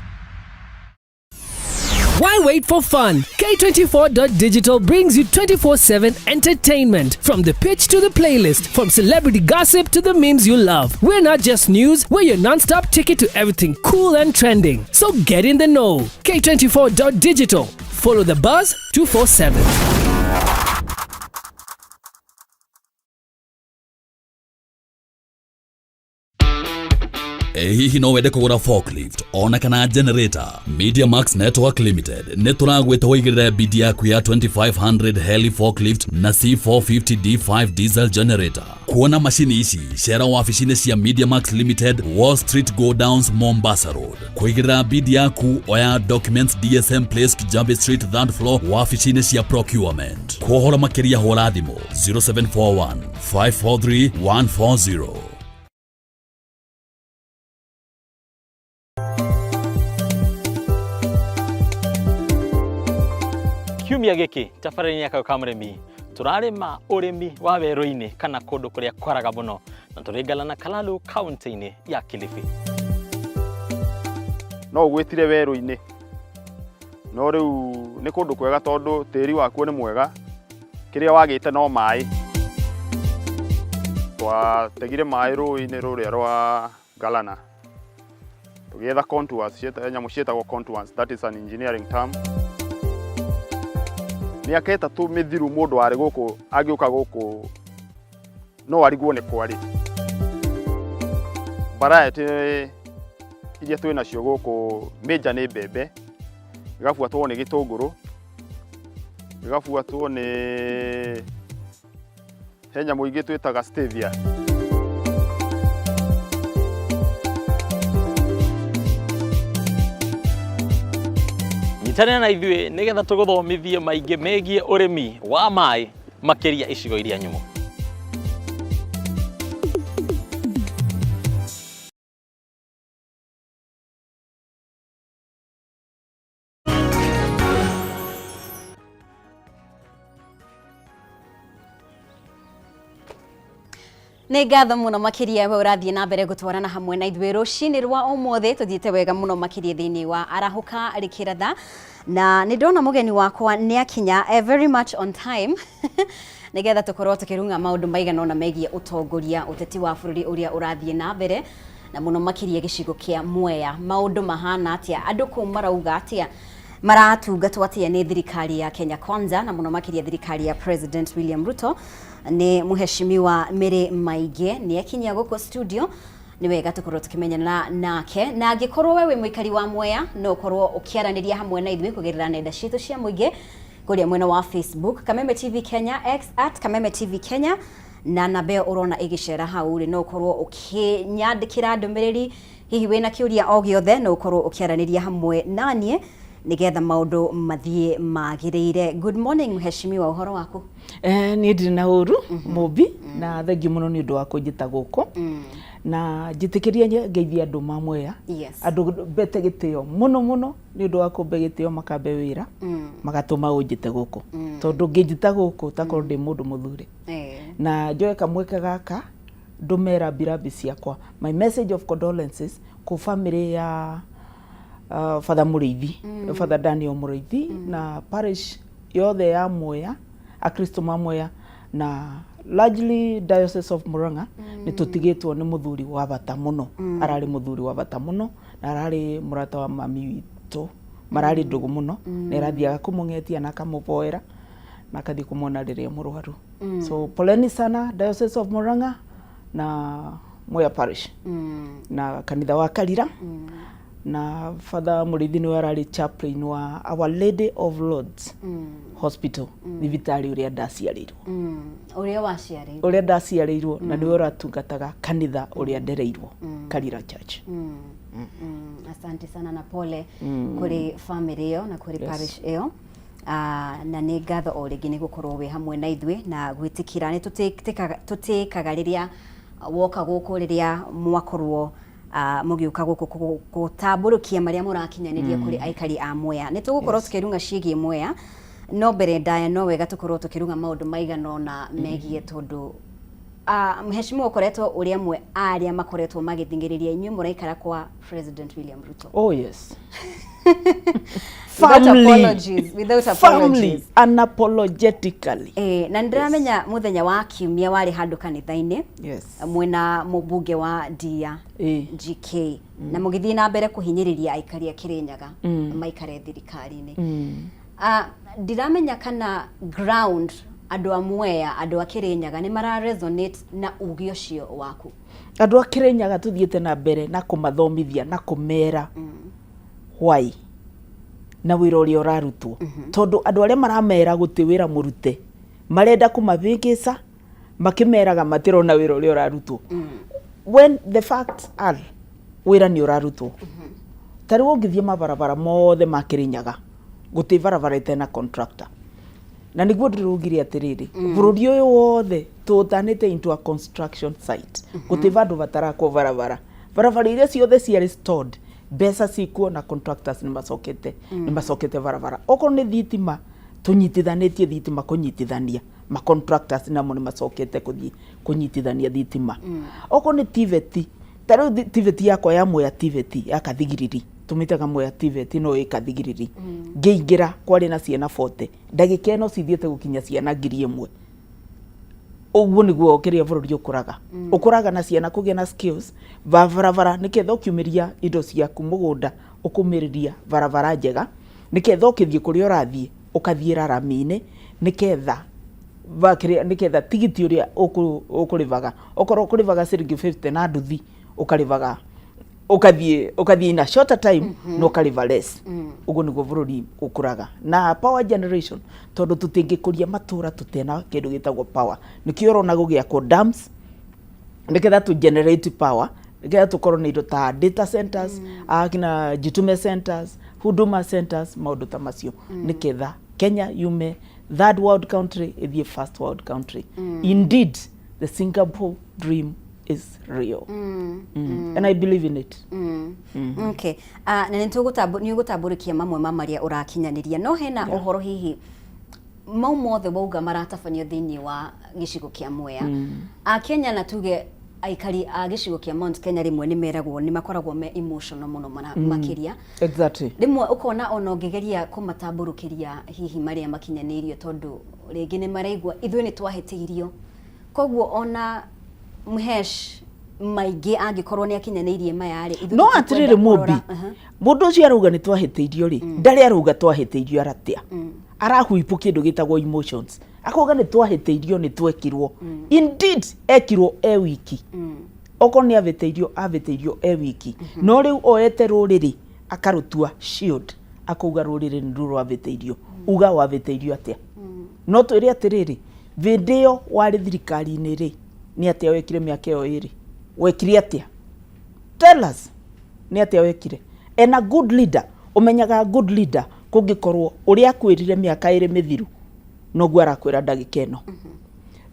Why wait for fun? K24.digital brings you 24/7 entertainment. From the pitch to the playlist, from celebrity gossip to the memes you love. We're not just news, we're your non-stop ticket to everything cool and trending. So get in the know. K24.digital. Follow the buzz 247. Hihi no wende kũgũra forklift ona kana generator? Media Max Network Limited nĩ tũragwĩta ũigĩrĩre bidi yaku ya 2500 heli forklift na C450 D5 diesel generator. Kuona mashini ici cera wabici-inĩ cia Media Max Limited, Wall Street Go Downs, Mombasa Road. Kũigĩrĩra bidi yaku oya documents DSM Place Kijambe Street 3rd floor wabici-inĩ cia procurement. Kuohora makĩria hũra thimũ 0741 543 140. Kiumia gĩkĩ tabarĩra-inĩ ya Kayũ ka mũrĩmi tũrarĩma ũrĩmi wa werũ-inĩ kana kũndũ kũrĩa kwaraga mũno, na tũrĩngana na Kalalu kaunti-inĩ ya Kilifi. No ũgwĩtire werũ-inĩ, no rĩu nĩ kũndũ kwega tondũ tĩri wakuo nĩ mwega, kĩrĩa wagĩte no maĩ. Twategire maĩ rũĩ-inĩ rũrĩa rwa Galana, tũgĩetha contours, nyamũ ciĩtagwo contours, that is an engineering term. Mĩaka ĩtatũ mĩthiru mũndũ warĩ gũkũ agĩũka gũkũ no arigwo nĩ kwarĩ. Variety iria twĩ nacio gũkũ major nĩ mbembe, ĩgabuatwo nĩ gĩtũngũrũ, ĩgabuatwo nĩ he nyamũ ingĩ twĩtaga stevia. Nyitanĩra na ithuĩ nĩgetha tũgũthomithie maingĩ megiĩ ũrĩmi wa maĩ makĩria icigo iria nyũmũ. Nĩ ngatho mũno makĩria we ũrathiĩ na mbere gũtwarana hamwe na ithuĩ rũcinĩ rwa ũmũthĩ. Tũthiĩte wega mũno makĩria thĩinĩ wa Arahũka Rĩkĩratha, na nĩ ndona mũgeni wakwa nĩ akinya very much on time nĩgetha tũkorwo tũkĩrunga maũndũ maigana ũna megiĩ ũtongoria, ũteti wa bũrũri ũrĩa ũrathiĩ na mbere, na mũno makĩria gĩcigo kĩa Mwea. Maũndũ mahana atĩa, andũ kũu marauga atĩa, maratungatwo atĩa nĩ thirikari ya Kenya Kwanza, na mũno makĩria thirikari ya President William Ruto. Nĩ Mheshimiwa Mary Maige nĩ akinya gũkũ studio. Nĩ wega tũkorwo tũkĩmenyana nake, na angĩkorwo wewe mũikari wa Mwea no ũkorwo ũkĩaranĩria hamwe na ithuĩ kũgerera nenda ciitũ cia mũingĩ kũrĩa mwena wa Facebook Kameme TV Kenya, X @Kameme TV Kenya, na namba ĩyo ũrona ĩgĩcera hau no ũkorwo ũkĩnyandĩkĩra ndũmĩrĩri, hihi wĩna kĩũria o gĩothe no ũkorwo ũkĩaranĩria hamwe naniĩ nigetha maundu mathie magirire. Good morning mheshimiwa, uhoro waku? Ni ndiri na uru mubi na thengi muno ni undu wa kunjita guku na njitikiria ngeithia andu mamweya andu bete gitio muno ni undu wa kumbe gitio makambe wira magatuma unjite guku tondu nginjita guku takorwo ndi mundu muthure na njoe kamweke gaka ndumera birabi ciakwa. My message of condolences ku family ya Father Muriithi, Father Daniel Muriithi na parish yothe ya Mwea, akristo ma Mwea na largely Diocese of Murang'a ni tutigitwo ni muthuri wa bata muno. Arari muthuri wa bata muno na arari murata wa mami witu, marari ndugu muno na irathiaga kumungetia na kamuboera na kathi kumona riria murwaru. So poleni sana Diocese of Murang'a na Mwea parish na kanitha wa Karira na Father Muriithi ni arari chaplain wa Our Lady of Lords Hospital thibitari uria ndaciarirwo uria ndaciarirwo na niwe uratungataga kanitha uria ndereirwo Karira Church. Asante sana na pole kuri family yo na kuri parish yo. Na nĩ ngatho o rĩngĩ nĩ gũkorwo wĩ hamwe na ithuĩ na gwĩtĩkĩra nĩ tũtĩkaga rĩrĩa woka gũkũ rĩrĩa mwakorwo mugiuka gũkũ gũtambũrũkia marĩa mũrakinyanĩria kũrĩ aikari a Mwea. Nĩ tũgũkorwo tũkĩruga ciĩgiĩ Mwea no mbere ndaya no wega tũkorwo tũkĩruga maũndũ maigana ũna megiĩ tondũ mheshimiwa ukoretwo ũrĩa amwe arĩa makoretwo magĩthingĩrĩria inyuĩ mũraikara kwa President William Ruto. Oh yes. Without apologies. Unapologetically. Na ndiramenya muthenya wa kiumia wari handu kanitha-inĩ mwena mũmbunge wa Ndia GK na mũgĩthiĩ na mbere kũhinyĩrĩria aikari a Kirinyaga maikare thirikari-inĩ. Ndiramenya kana ground andu a Mwea andu a Kirinyaga ni mara resonate na ugi ucio waku. Andu a Kirinyaga tuthiete na mbere na kumathomithia na kumera why na wira uria urarutwo tondu andu aria maramera guti wira murute marenda kumabingica makimeraga matirona wira uria urarutwo when the facts are wira ni urarutwo. Tari ungithie mabarabara mothe ma Kirinyaga guti barabara itena contractor na niguo ndirugire atiriri bururi uyu wothe tutanite into a construction site guti vandu batarakwo barabara iria ciothe cia restored besa cikuo na contractors ni macokete barabara. Okorwo ni thitima tunyitithanitie thitima kunyitithania ma contractors namo ni macokete kunyitithania thitima. Okorwo ni TVET taro TVET yakwa ya Mwea TVET ya Kathigiriri tumitaga Mwea TVET no ikathigiriri ngeingira kwari na ciana 40 ndagika eno cithiete gukinya ciana 1000. Uguo niguo ukiria bururi ukuraga na ciana kugia na skills barabara niketha ukiumiria indo ciaku mugunda ukumiriria barabara njega niketha ukithie kuria urathie ukathiira rami-ini niketha tigiti uria ukurivaga okorwo ukurivaga ciringi 50 na nduthi ukarivaga ukathie na shorter time no ukariva less. Uguo niguo bururi ukuraga na power generation tondu tutingikuria matura tutena kindu gitagwo power nikio rona gugia ko dams niketha tu generate power niketha tukorwo ni indo ta data centers akina jitume centers huduma centers maundu ta macio niketha Kenya yume third world country ithie first world country. Indeed the Singapore dream is real. And I believe in it. Okay. Na ni gutamburikia mamwe mamaria urakinyaniria no hena uhoro hihi mau mothe wauga maratabanio thiini wa gicigo kia Mwea. Kenya na tuge aikari a gicigo kia Mount Kenya rimwe ni meragwo ni makoragwo me emotional muno makiria. Exactly. Rimwe ukona ona ngigeria kumatamburukiria hihi maria makinyanirio tondu ringi ni maraigwa ithuĩ ni twahĩtĩirio koguo ona mhesh maingĩ angĩkorwo ni akinyanĩirie mayarĩ ithuĩ no atiriri mubi mundu ucio arauga ni twahĩtĩirio ri ndari arauga twahĩtĩirio aratia arahuipu kindu gitagwo emotions akauga ni twahĩtĩirio ni twekirwo indeed ekirwo wiki okorwo ni avĩtĩirio wiki no riu oete rũrĩrĩ akarutua shield akauga rũrĩrĩ ni rwavĩtĩirio uga wavĩtĩirio atia no twĩre atiriri vĩndĩ ĩyo warĩ thirikari-inĩ ri ni atia wekire miaka ĩyo ĩrĩ wekire atia tell us ni atia wekire and a good leader umenyaga good leader kungikorwo uria akwirire miaka 2 mithiru noguo arakwira ndagika ino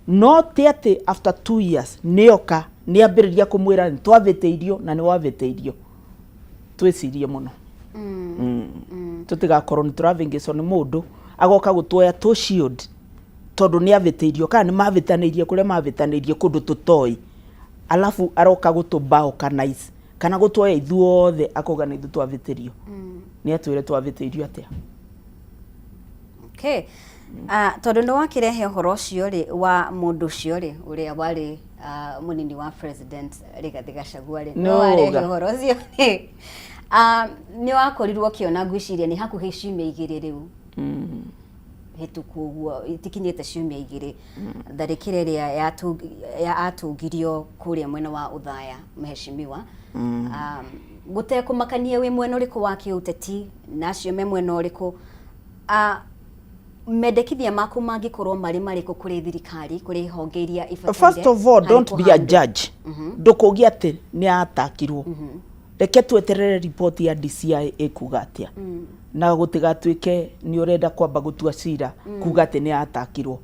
no ti ati after 2 years nioka ni ambiriria kumwira ni twaviteirio na ni waviteirio twicirie muno tutigakorwo ni turavingico ni mundu agoka gutwoya to shield tondu ni aviteirio kana ni mavitaneirie kuria mavitaneirie kundu tutoi alafu aroka gutuba organize kana gutwoya ithuothe akoga ni ithu twaviteirio ni atwire twaviteirio atia. Okay. Tondu ndo wakirehe uhoro ucio ri wa mundu ucio ri uria wari munini wa president Rigathi Gachagua ri no warehe uhoro ucio ri ni wakorirwo kiona ngwiciria ni hakuhi ciumia 2 riu hituku guo itikinyete ciumia 2 tharikire ria ya atungirio kuria mwena wa uthaya mheshimiwa gute kumakania wi mwena uriku wa kiuteti nacio me mwena uriku medekithia maku mangikorwo mariko kuri thirikari kuri honge iria ifatire. First of all, don't be a judge. Ndukugia ati ni atakirwo reke tweterere report ya DCI ikuga atia na gutigatuike ni urenda kwamba gutua cira kuga ati ni atakirwo.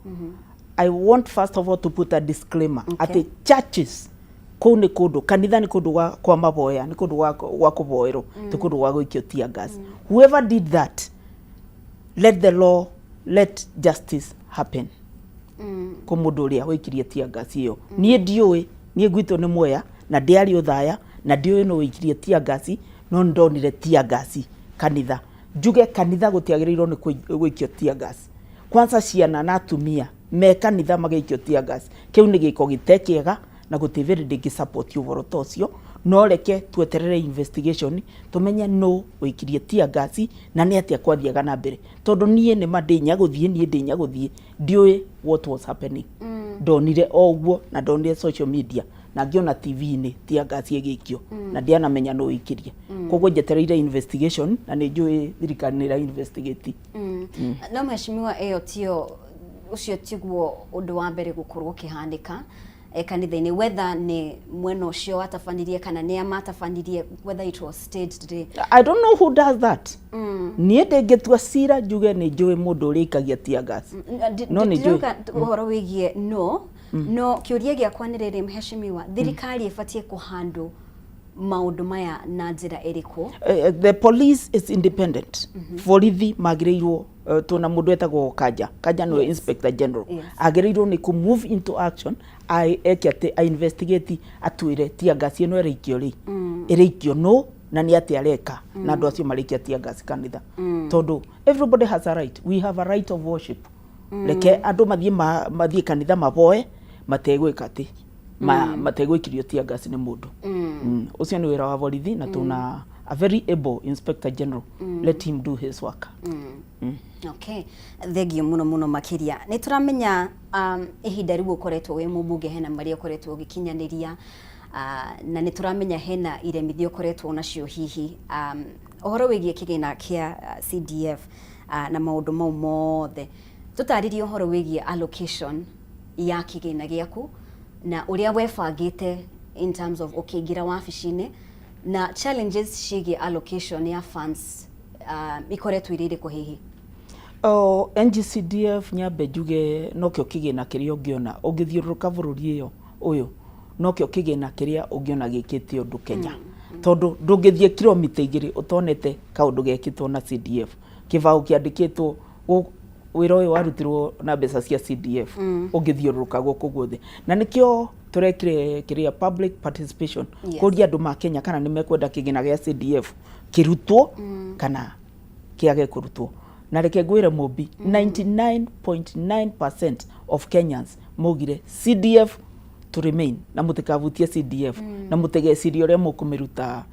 I want first of all to put a disclaimer ati churches kuu ni kundu kanitha ni kundu kwa maboya ni kundu wa kuboerwo ti kundu wa guikio tear gas. Whoever did that, let the law, let justice happen. Ko mundu uria wikirie tear gas iyo nie ndiui nie gwito ni moya na ndiari uthaya na ndiui no wikirie tear gas no ndonire tear gas kanitha njuge kanitha gutiagirirwo ni gwikio tear gas kwanza ciana na atumia me kanitha magikio tear gas kiu ni giko gitekiega na gutiviri ndingi support uvoro tocio no reke tweterere investigation tumenye no wikirie tear gas na ni atia kwathiaga na mbere tondu nie ni mandinya guthie ndiui what was happening ndonire oguo na ndonire social media na ngiona TV ni tear gas igikio na ndiana menya no wikirie koguo njetereire investigation na ni njui thirikari ni ra investigate no mheshimiwa tio ucio tiguo undu wa mbere gukorwo kihandika kanitha-ini whether ni mwena ucio atafanirie kana ni amatafanirie whether it was staged. I don't know who does that. Nie ndengetua cira njuge ni njui mundu urikagia tear gas no ni njui uhoro wigie no kiuria giakwa ni riri mheshimiwa thirikari ifatie kuhandle maundu maya na njira iriku. The police is independent. Borithi magireirwo tuna mundu etagwo Kaja no Inspector General agireirwo ni ku move into action eke investigate atwire tear gas ino erikio no na ni ati areka na andu acio marikia tear gas kanitha tondu everybody has a right, we have a right of worship. Reke andu mathie kanitha maboe mategwika ati mategwikirio tear gas ni mundu ucio ni wira wa borithi na tuna a very able Inspector General. Let him do his work. Okay, thegio muno makiria ni turamenya ihinda riu ukoretwo we mubunge hena maria ukoretwo gikinyaniria na ni turamenya hena iremithio ukoretwo nacio hihi uhoro wigie kigina kia CDF na maundu mau mothe tutaririe uhoro wigie allocation ya kigina giaku na uria webangite in terms of ukiingira wabici-ini na challenges cigie allocation ya funds ikoretwo irire ko hihi. NGCDF nyambe njuge nokio kigina kiria ungiona ungithiuruka bururi iyo uyu nokio kigina kiria ungiona gikite undu Kenya tondu ndungithie kilomita 2 utonete kaundu gekitwo na CDF kibau kiandikitwo wira uyu warutirwo na mbeca cia CDF ungithiuruka guku guothe na nikio turekire kiria public participation kuria andu ma Kenya kana nimekwenda kigina gia CDF kirutwo kana kiage kurutwo na reke ngwire mubi 99.9% of Kenyans mogire CDF to remain na mutikavutie CDF na mutegeciria uria mukumiruta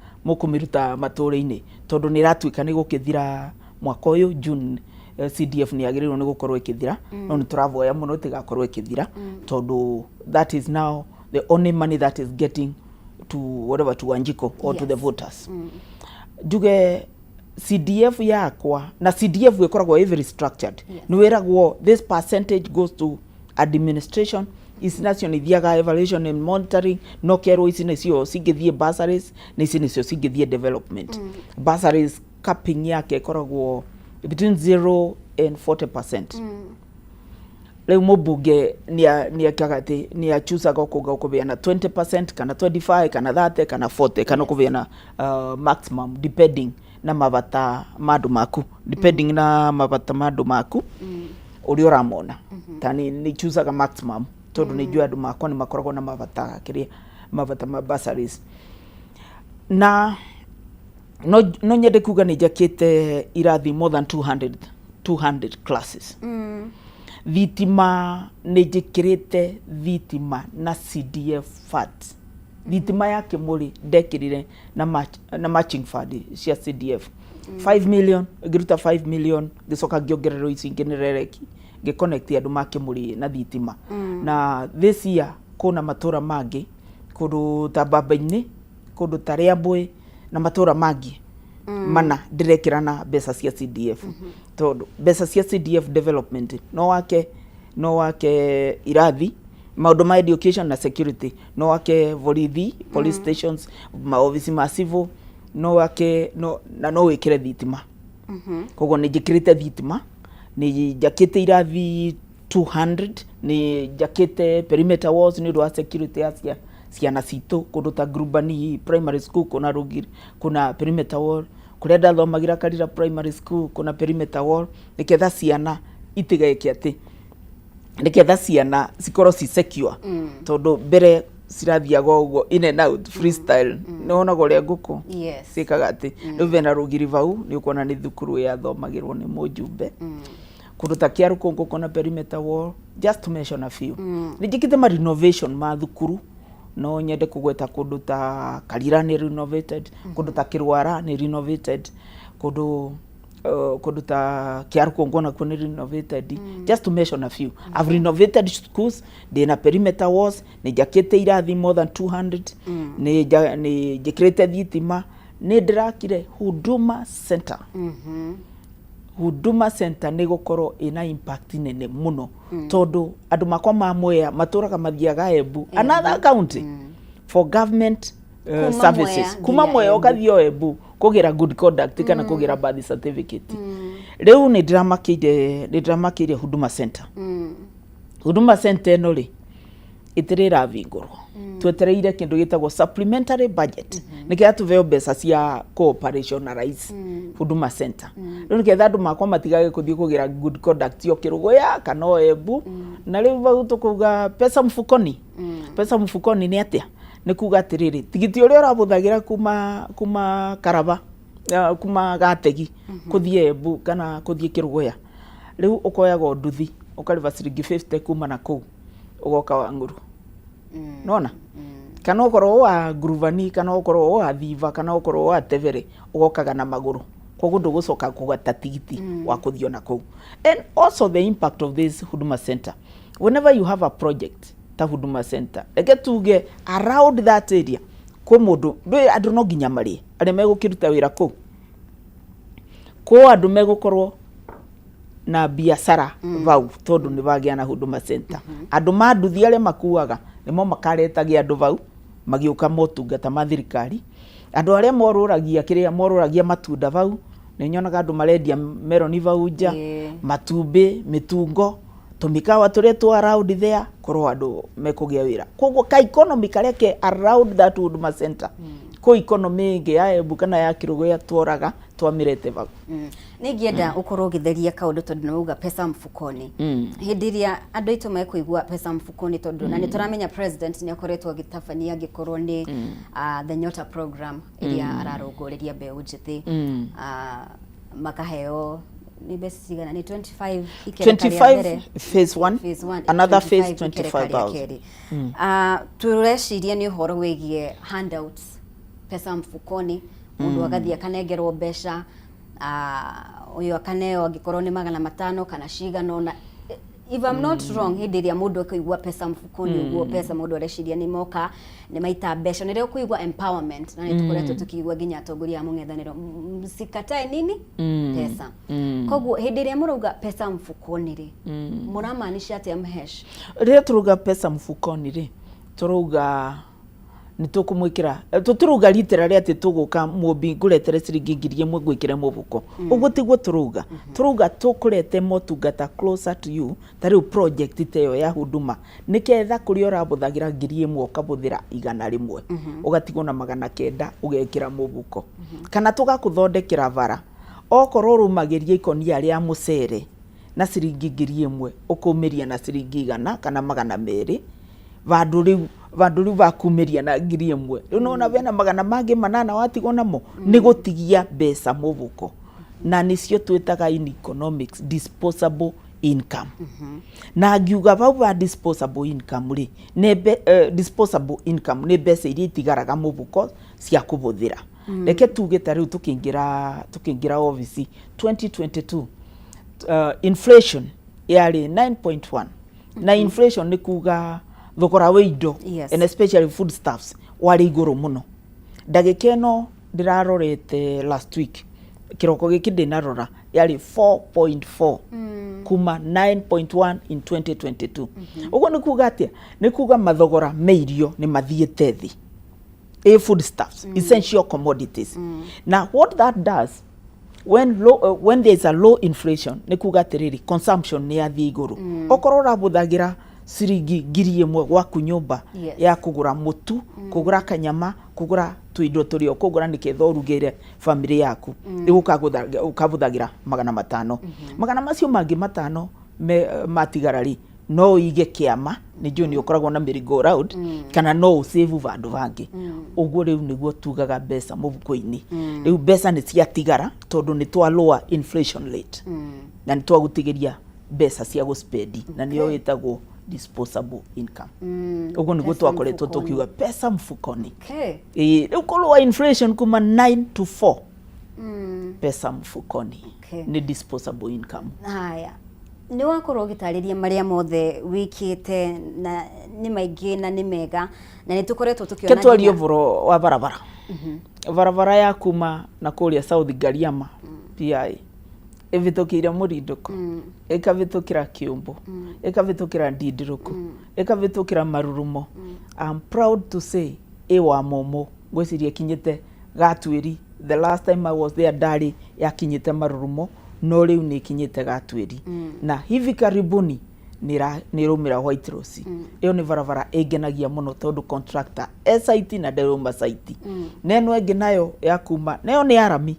mature-ini tondu ni ratuika ni gukithira mwaka uyu June CDF ni agirirwo ni gukorwo ikithira no ni turavoya muno tigakorwo ikithira tondu that is now the only money that is getting to whatever to Wanjiko or to the voters. Juge CDF yakwa na CDF wekoragwo very structured ni weragwo this percentage goes to administration is national thiaga evaluation and monitoring no kero ici nicio cingithie bursaries na ici nicio cingithie development bursaries capping yake ikoragwo between 0 and 40%. Leo mubunge ni akagati ni achusaga kuga kubeana 20% kana 25 kana 30 kana 40 kana kubeana maximum depending na mabata madu maku depending na mabata madu maku uri uramona tani ni chusaga maximum tondu ni jua andu makwa ni makoragwo na mabata kiria mabata mabasaries na no nyende kuga ni jakete irathi more than 200 classes. Thitima ni jikirite thitima na CDF funds. Thitima yake muri ndekirire na matching fund cia CDF 5 million giruta 5 million gicoka ngiongerero ici nginerereki ngiconnect andu make muri na thitima na this year kuna matura mangi kundu ta Baba-ini kundu ta Riambui na matura mangi mana ndirekirana mbeca cia CDF tondu mbeca cia CDF development no wake irathi maundu ma education na security no wake borithi police stations ma office ma civil no wake no wikire thitima koguo ni jikirite thitima ni jakite irathi 200 ni jakite perimeter walls ni ndo security asia ciana citu kundu ta Grubani primary school kuna Rugiri kuna perimeter wall kuria ndathomagira Karira primary school kuna perimeter wall niketha ciana itigaike ati niketha ciana cikorwo ci secure tondu mbere cirathiaga uguo in and out freestyle nona gore nguku cikaga ati riu na Rugiri vau ni ukona ni thukuru ya thomagirwo ni mujumbe kundu ta Kiaru Kongo kuna perimeter wall just to mention a few nijikite ma renovation ma thukuru no nyende kugweta kundu ta Karira ni renovated kundu ta Kirwara ni renovated kundu ta Kiaru Kongo na kuna renovated just to mention a few. I've renovated schools na perimeter walls ni jakete irathi more than 200 ni jikirite thitima ni ndirakire Huduma Center Huduma Center ni gukorwo ina impact nene muno tondu andu makwa mamoya maturaga mathiaga Embu another county for government services kuma moya ukathio Embu kugira good conduct kana kugira birth certificate riu ni ndiramakire Huduma Center Huduma Center no ri itirira vingurwo twetereire kindu gitagwo supplementary budget nikia tuveo mbeca cia cooperationalize Huduma Center riu niketha andu makwa matigage kuthii kugira good conduct yo Kirugoya kana Embu na riu vau tukuga pesa mfukoni ni atia ni kuga atiriri tigiti uria urabuthagira kuma Karaba kuma Gategi kuthii Embu kana kuthii Kirugoya riu ukoyaga nduthi ukariva ciringi 50 kuma na kuu ugoka Wanguru nona kana ukorwo wa Gruvani kana ukorwo wa Thiva kana ukorwo wa Tevere ugokaga na maguru koguo ndugucoka kugata tigiti wa kuthio na kuu. And also the impact of this Huduma Center, whenever you have a project ta Huduma Center get tuge around that area kwa mundu ndui andu no nginya mari ari megukiruta wira kuu kwa andu megukorwo na biashara vau tondu ni bagia na Huduma Center andu manduthi aria makuaga nimo makaretagia andu vau magiuka motungata ma thirikari andu aria moruragia matunda vau ni nyonaga andu marendia meloni vau nja matumbi mitungo tumikawa turia tu around there korwo andu mekugia wira koguo ka economy kareke around that Huduma Center ko economy nge ya Embu kana ya Kirugoya tworaga twamirete vau ningienda ukorwo githeria kaundu tondu nauga pesa mfukoni hindiria andu itu mekuigua pesa mfukoni tondu na nituramenya president ni akoretwo gitabania gikorwo ni the Nyota program iria ararungureria mbeu njithi makaheo ni besi sigana ni 25 phase 1 another phase 25,000 tureciria ni uhoro wigie handouts pesa mfukoni mundu agathia kanegerwo mbeca uyo akaneo angikorwo ni 500 kana cigano na if I'm not wrong hindiria mundu akaigua pesa mfukoni uguo pesa mundu areciria ni moka ni maita mbeca ni reo kuigua empowerment na nitukoretwo tukiigua ginya atongoria ya mung'ethaniro msikatae nini pesa koguo hindiria muruga pesa mfukoni ri muramaanisha atia mhesh ria turuga pesa mfukoni ri turuga ni tukumwikira tuturuga literally ati tuguka mumbi nguretere ciringi ngiri imwe gwikire mubuko uguo tiguo turuga turuga tukurete motungata closer to you tari project teyo ya huduma niketha kuri urabuthagira ngiri imwe ukabuthira 100 ugatigwo na 900 ugekira mubuko kana tugakuthondekera bara okorwo rumagiria ikonia ria mucere na ciringi ngiri imwe ukumiria na ciringi 100 kana 200 vandu riu vakumiria na ngiri imwe unaona vena 800 manana watigwo namo ni gutigia mbeca mubuko na nicio twitaga in economics disposable income na ngiuga vau va disposable income ri disposable income ni mbeca iria itigaraga mubuko cia kubuthira reke tuge tariu tukingira office 2022 inflation yari 9.1 na inflation ni kuga thogora wa indo and especially foodstuffs wari iguru muno ndagikeno ndirarorete last week kiroko giki ndinarora yari 4.4 kuma 9.1 in 2022 ugo ni kuga atia ni kuga mathogora meirio ni mathiete thi foodstuffs essential commodities now what that does when there is a low inflation ni kuga atiriri consumption ni yathi iguru okorwo rabuthagira ciringi ngiri imwe gwaku nyumba ya kugura mutu kugura kanyama kugura tuindo turio kugura niketha urugire family yaku ukabuthagira 500 magana macio mangi 5 matigarari no ige kiama ni juni ukoragwo na merry-go round kana no save vandu vangi uguo riu niguo tugaga mbeca mubuko-ini riu mbeca ni ciatigara tondu ni twa lower inflation rate na ni twagutigiria mbeca cia guspendi na niyo witagwo disposable income uguo niguo twakoretwo tukiuga pesa mfukoni riu kolwa inflation kuma 9 to 4 pesa mfukoni ni disposable income. Haya ni wakorwo gitariria maria mothe wikite na ni maingi na ni mega na ni tukoretwo tukiona ketwario voro wa barabara barabara ya kuma na kuria South Gariama PI evitukira Murinduko ekavitukira Kiumbu ekavitukira Ndidiruku ekavitukira Marurumo. I'm proud to say ewa Momo gweciria kinyite Gatwiri. The last time I was there ndari yakinyite Marurumo no riu ni kinyite Gatwiri na hivi karibuni nirumira White Rose iyo ni barabara egenagia muno tondu contractor SIT na Derumba site neno ege nayo ya kuma nayo ni arami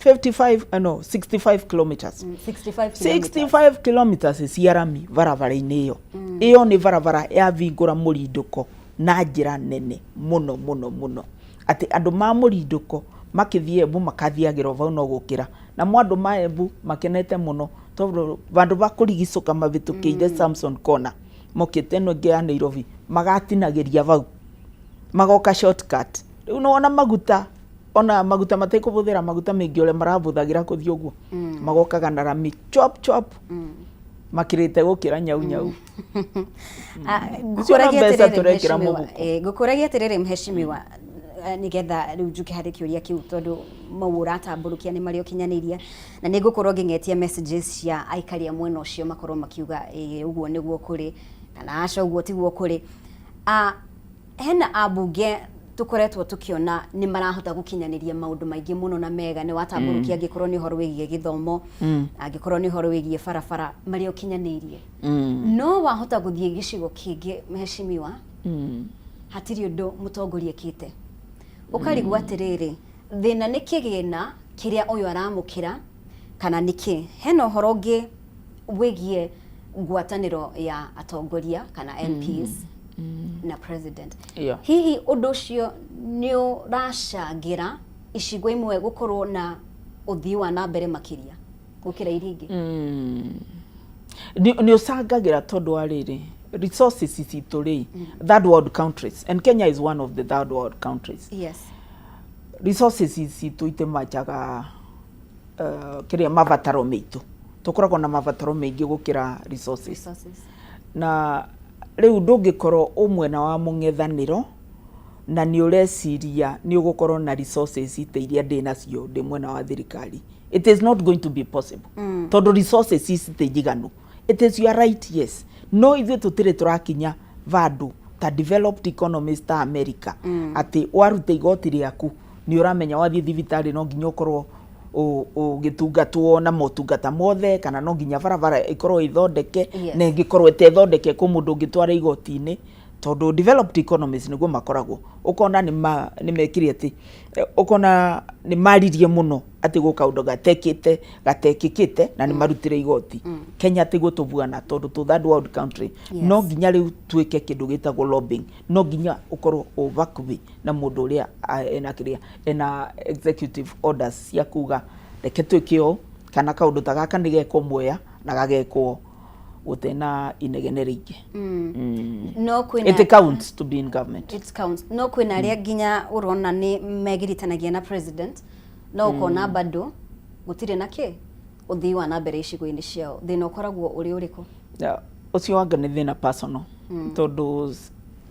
65 kilometers 65 kilometers si arami barabara-ini iyo ni barabara ya vingura Murinduko na njira nene muno ati andu ma Murinduko makithie Embu makathiagirwo vau no gukira na mwandu ma Embu makenete muno tondu vandu bakurigicuka mavitukiire Samson Corner mokite no ngia Nairobi magatinagiria vau magoka shortcut unaona maguta matekubuthira maguta mengi ole marabuthagira kuthio guo magokaga na rami chop makirite gukira nyau gukuragia tirire mheshimiwa nigetha riu njuke hari kiuria kiu tondu maura tamburukia ni mario kinyaniria na nigukorwo ngingetia messages cia aikaria mwena ucio makorwo makiuga uguo niguo kuri kana aca uguo tiguo kuri hena abunge tukoretwo tukiona ni marahota gukinyaniria maundu maingi muno na mega ni watamburukia angikorwo ni horo wigie githomo angikorwo ni horo wigie barabara mario kinyanirie no wahota guthie gicigo kingi mheshimiwa hatiri undu mutongoria kite ukarigwa atiriri thina ni kigina kiria uyu aramukira kana niki hena horo ngi wigie ngwataniro ya atongoria kana MPs na president hihi undu ucio ni urashangira icigo imwe gukorwo na uthii wa na mbere makiria gukira iringi ni usangagira tondu ariri resources isituri third world countries and Kenya is one of the third world countries. Yes, resources isitu itemajaga kiria mavataro meitu tukoragwo na mavataro meingi gukira resources. Na riu ndungikorwo umwena wa mungethaniro na ni ureciria ni ugukorwo na resources iria ndina cio ndi mwena wa thirikari, it is not going to be possible tondu resources isitejiganu. It is your right, yes, no ithu tutire turakinya vandu ta developed economies ta America ati waruta igoti riaku ni uramenya wathie thibitari no nginya ukorwo ugitungatwo na motungata mothe kana no nginya barabara ikorwo ithondeke na ingikorwo itethondeke ku mundu ungitwara igoti-ini tondu developed economies niguo makoragwo ukona ni mekire ati ukona ni maririe muno ati guka undu gatekikite na ni marutire igoti Kenya ati gutubuana tondu to third world country no nginya riu twike kindu gitagwo lobbying no nginya ukorwo uvakuvi na mundu uria ena executive orders cia kuga reke twikio kana kaundu ta gaka nigeko muoya na gagekwo utena inegene ringi no kwina it counts to be in government. It counts no kwina aria ginya urona ni megiritanagia na president no ukona bado gutire nake uthii wa na mbere icigo-ini ciao thina ukoragwo uri uriko ucio wanga ni thina personal tondu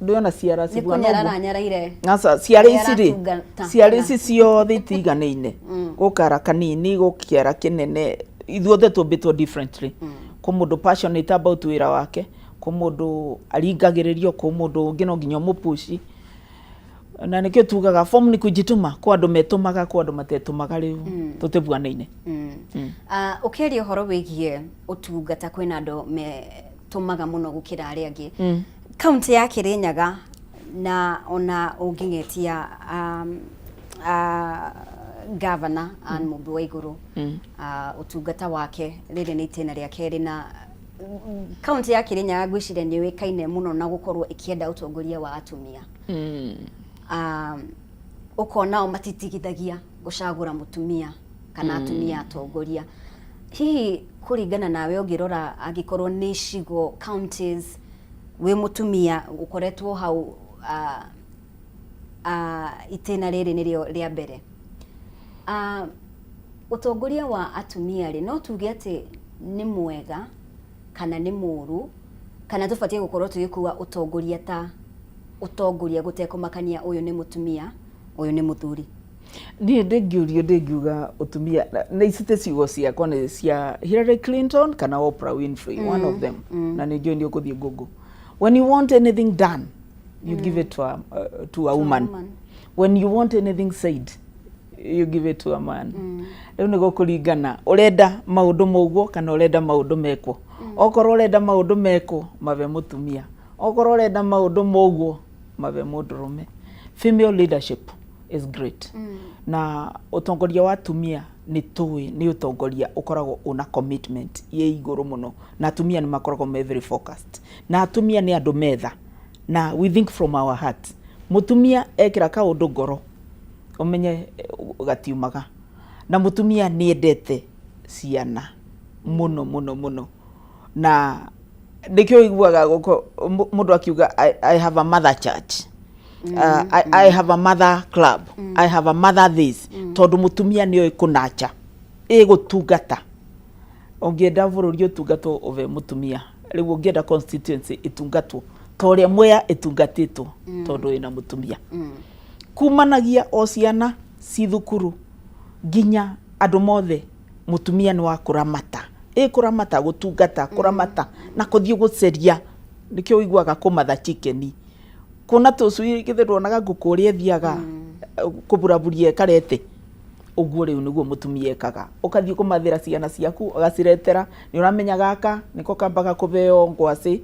ndiona ciara ciguanyaraire ngasa ciara ici ciothe itiganeine gukara kanini gukiara kinene ithuothe tumbitwo differently ku mundu passionate about wira wake ku mundu aringagiririo ku mundu ungi no nginya mupushi na nikio tugaga form ni kujituma kwa andu metumaga kwa andu matetumaga riu tutibuanaine ukiaria horo wigie utungata kwina andu metumaga muno gukira aria angi kaunti ya Kirinyaga na ona ungingetia governor Anne Mumbi wa iguru utungata wake riri ni itena ria keri na kaunti ya Kirinyaga gwicire ni wikaine muno na gukorwo ikienda utongoria wa atumia ukona o matitigithagia gucagura mutumia kana atumia atongoria hihi kuringana nawe ungirora agikorwo ni cigo counties we mutumia ukoretwo hau itena riri nirio ria mbere utongoria wa atumia ri no tuge ati ni mwega kana ni muru kana tufatie gukorwo tugikuwa utongoria ta utongoria gutekumakania uyu ni mutumia uyu ni muthuri ngiuga utumia na icite cigo ciakwa ni cia Hillary Clinton kana Oprah Winfrey one of them na ni ndio ndio kuthie Google when you want anything done you give it to a woman when you want anything said you give it to a man riu ni gukuringana urenda maundu moguo kana urenda maundu mekwo okorwo urenda maundu mekwo mave mutumia okorwo urenda maundu moguo mave mundurume female leadership is great na utongoria wa atumia ni utongoria ukoragwo una commitment ye iguru muno na atumia ni makoragwo me very focused na atumia ni andu metha na we think from our heart mutumia ekira kaundu ngoro umenye gatiumaga na mutumia ni endete ciana muno na ndikio iguaga guko mundu akiuga I have a mother church I have a mother club I have a mother this tondu mutumia ni oi kunacha gutungata ungienda bururi utungatwo ove mutumia riu ungienda constituency itungatwo toria moya itungatitwo tondu ina mutumia kumanagia o ciana cithukuru ginya andu mothe mutumia ni wa kuramata kuramata gutungata kuramata na kuthie guceria nikio iguaga kumatha chicken kuna tucui githirwo na gukuria thiaga kuburaburie karete uguo riu niguo mutumia ekaga ukathie kumathira ciana ciaku ugaciretera ni uramenya gaka niko kambaga kubeo ngwasi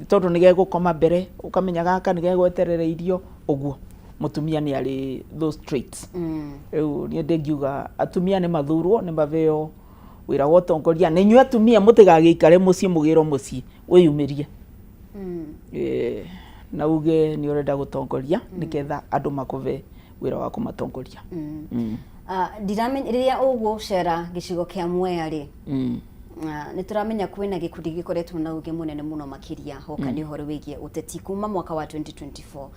tondu nige gukoma mbere ukamenya gaka nige gweterere irio uguo mutumia ni ari those traits riu ni ndengiuga atumia ni mathurwo ni maveo wira wa utongoria ni nyu atumia mutigagikare mucii mugiro mucii wiyumirie na uge ni urenda gutongoria niketha andu makuve wira wa kumatongoria ndiramenya riria ugucera gicigo kia Mwea ri ni turamenya kwina gikundi gikoretwo na uge munene muno makiria hoka ni horo wigie uteti kuma mwaka wa 2024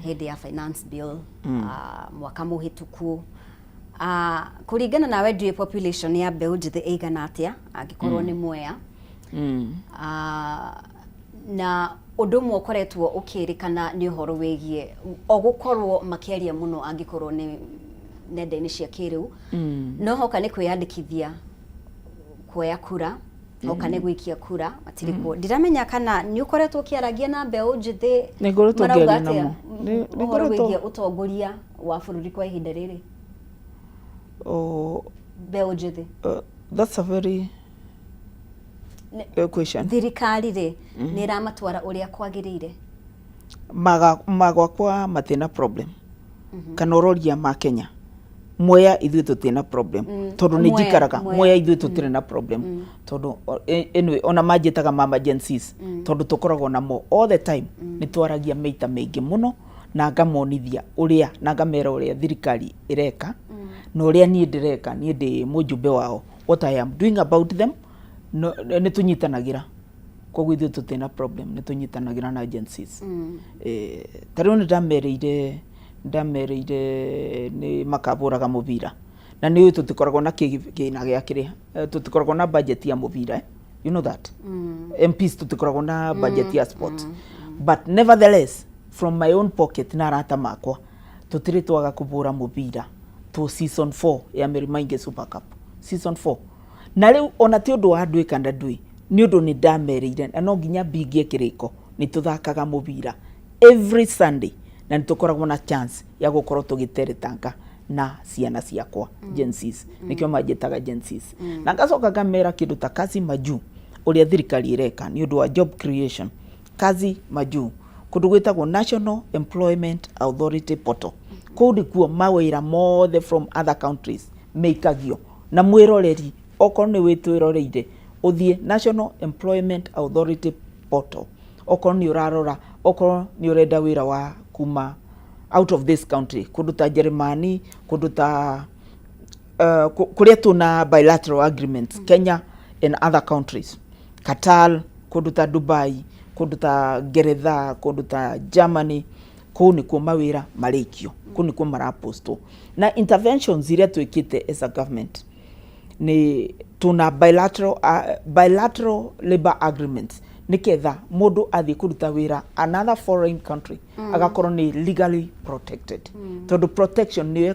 hindi ya finance bill mwaka muhituku kuringana nawe ndui population ya mbeu njithi igana atia angikorwo ni Mwea na undu mwe ukoretwo ukirikana ni horo wigie ogukorwo makiaria muno angikorwo ni nenda-ini cia kiriu no hoka ni kwiyandikithia kuoya kura okane gwikia kura matiriko ndiramenya kana ni ukoretwo kiaragia na mbeu njithi Nĩngoretwo ngĩaria namo. Nĩngoretwo utongoria wa bururi kwa ihinda riri mbeu njithi That's a very good question. Thirikari ri ni ramatwara uria kwagirire magwakwa matena problem kana uroria ma Kenya Mwea ithuĩ tutina problem tondu ni njikaraga Mwea ithuĩ tutire na problem tondu anyway ona manjitaga mama agencies tondu tukoragwo namo all the time ni twaragia meita maingi muno na ngamonithia uria na ngamera uria thirikari ireka na uria nie ndireka nie ndi mujumbe wao what I am doing about them ni tunyitanagira koguo ithuĩ tutina problem ni tunyitanagira na agencies tariu ni ndamereire ni makaburaga mubira na ni tutikoragwo na kigina gya kire tutikoragwo na budget ya mubira you know that MPs tutikoragwo na budget ya sport but nevertheless from my own pocket na rata makwa tutire twaga kubura mubira to season 4 ya Merimainge Super Cup season 4 na riu ona ti undu wa ndui kana ndui ni undu ni ndamereire na no nginya bingie kiriko ni tuthakaga mubira every Sunday na nitukoragwo na chance ya gukorwo tugiteretanga na ciana ciakwa agencies nikio majetaga agencies na ngacoka ngamera kindu ta kazi maju uria thirikari ireka ni undu wa job creation kazi maju kundu gwitagwo National Employment Authority Portal kundi kuo mawira mothe from other countries meikagio na mwiroreri okorwo ni witwiroreire uthie National Employment Authority Portal okorwo ni urarora okorwo ni urenda wira wa kuma out of this country kundu ta Germany kundu ta kuria tuna bilateral agreements Kenya and other countries Qatar kundu ta Dubai kundu ta Geretha kundu ta Germany kuni kwa mawira marikio kuni kwa maraposto na interventions iria twikite as a government ni tuna bilateral labor agreements niketha mundu athi kuruta wira another foreign country agakorwo ni legally protected tondu protection ni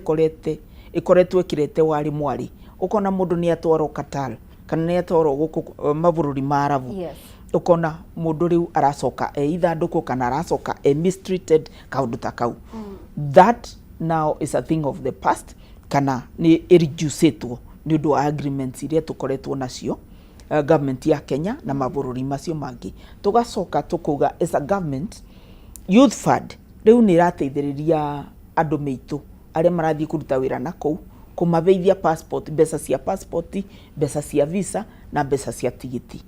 ikoretwe kirete wari mwari ukona mundu ni atwaro Qatar kana ni atwaro guku mabururi marabu ukona mundu riu aracoka ithanduku kana aracoka mistreated kaundu ta kau that now is a thing of the past kana ni reducetwo ni undu agreements iria tukoretwo nacio government ya Kenya na mabururi macio mangi tugacoka tukuga as a government youth fund riu ni rateithiriria andu meitu aria marathi kuruta wira nako kumabeithia passport besa cia passport besa cia visa na besa cia tigiti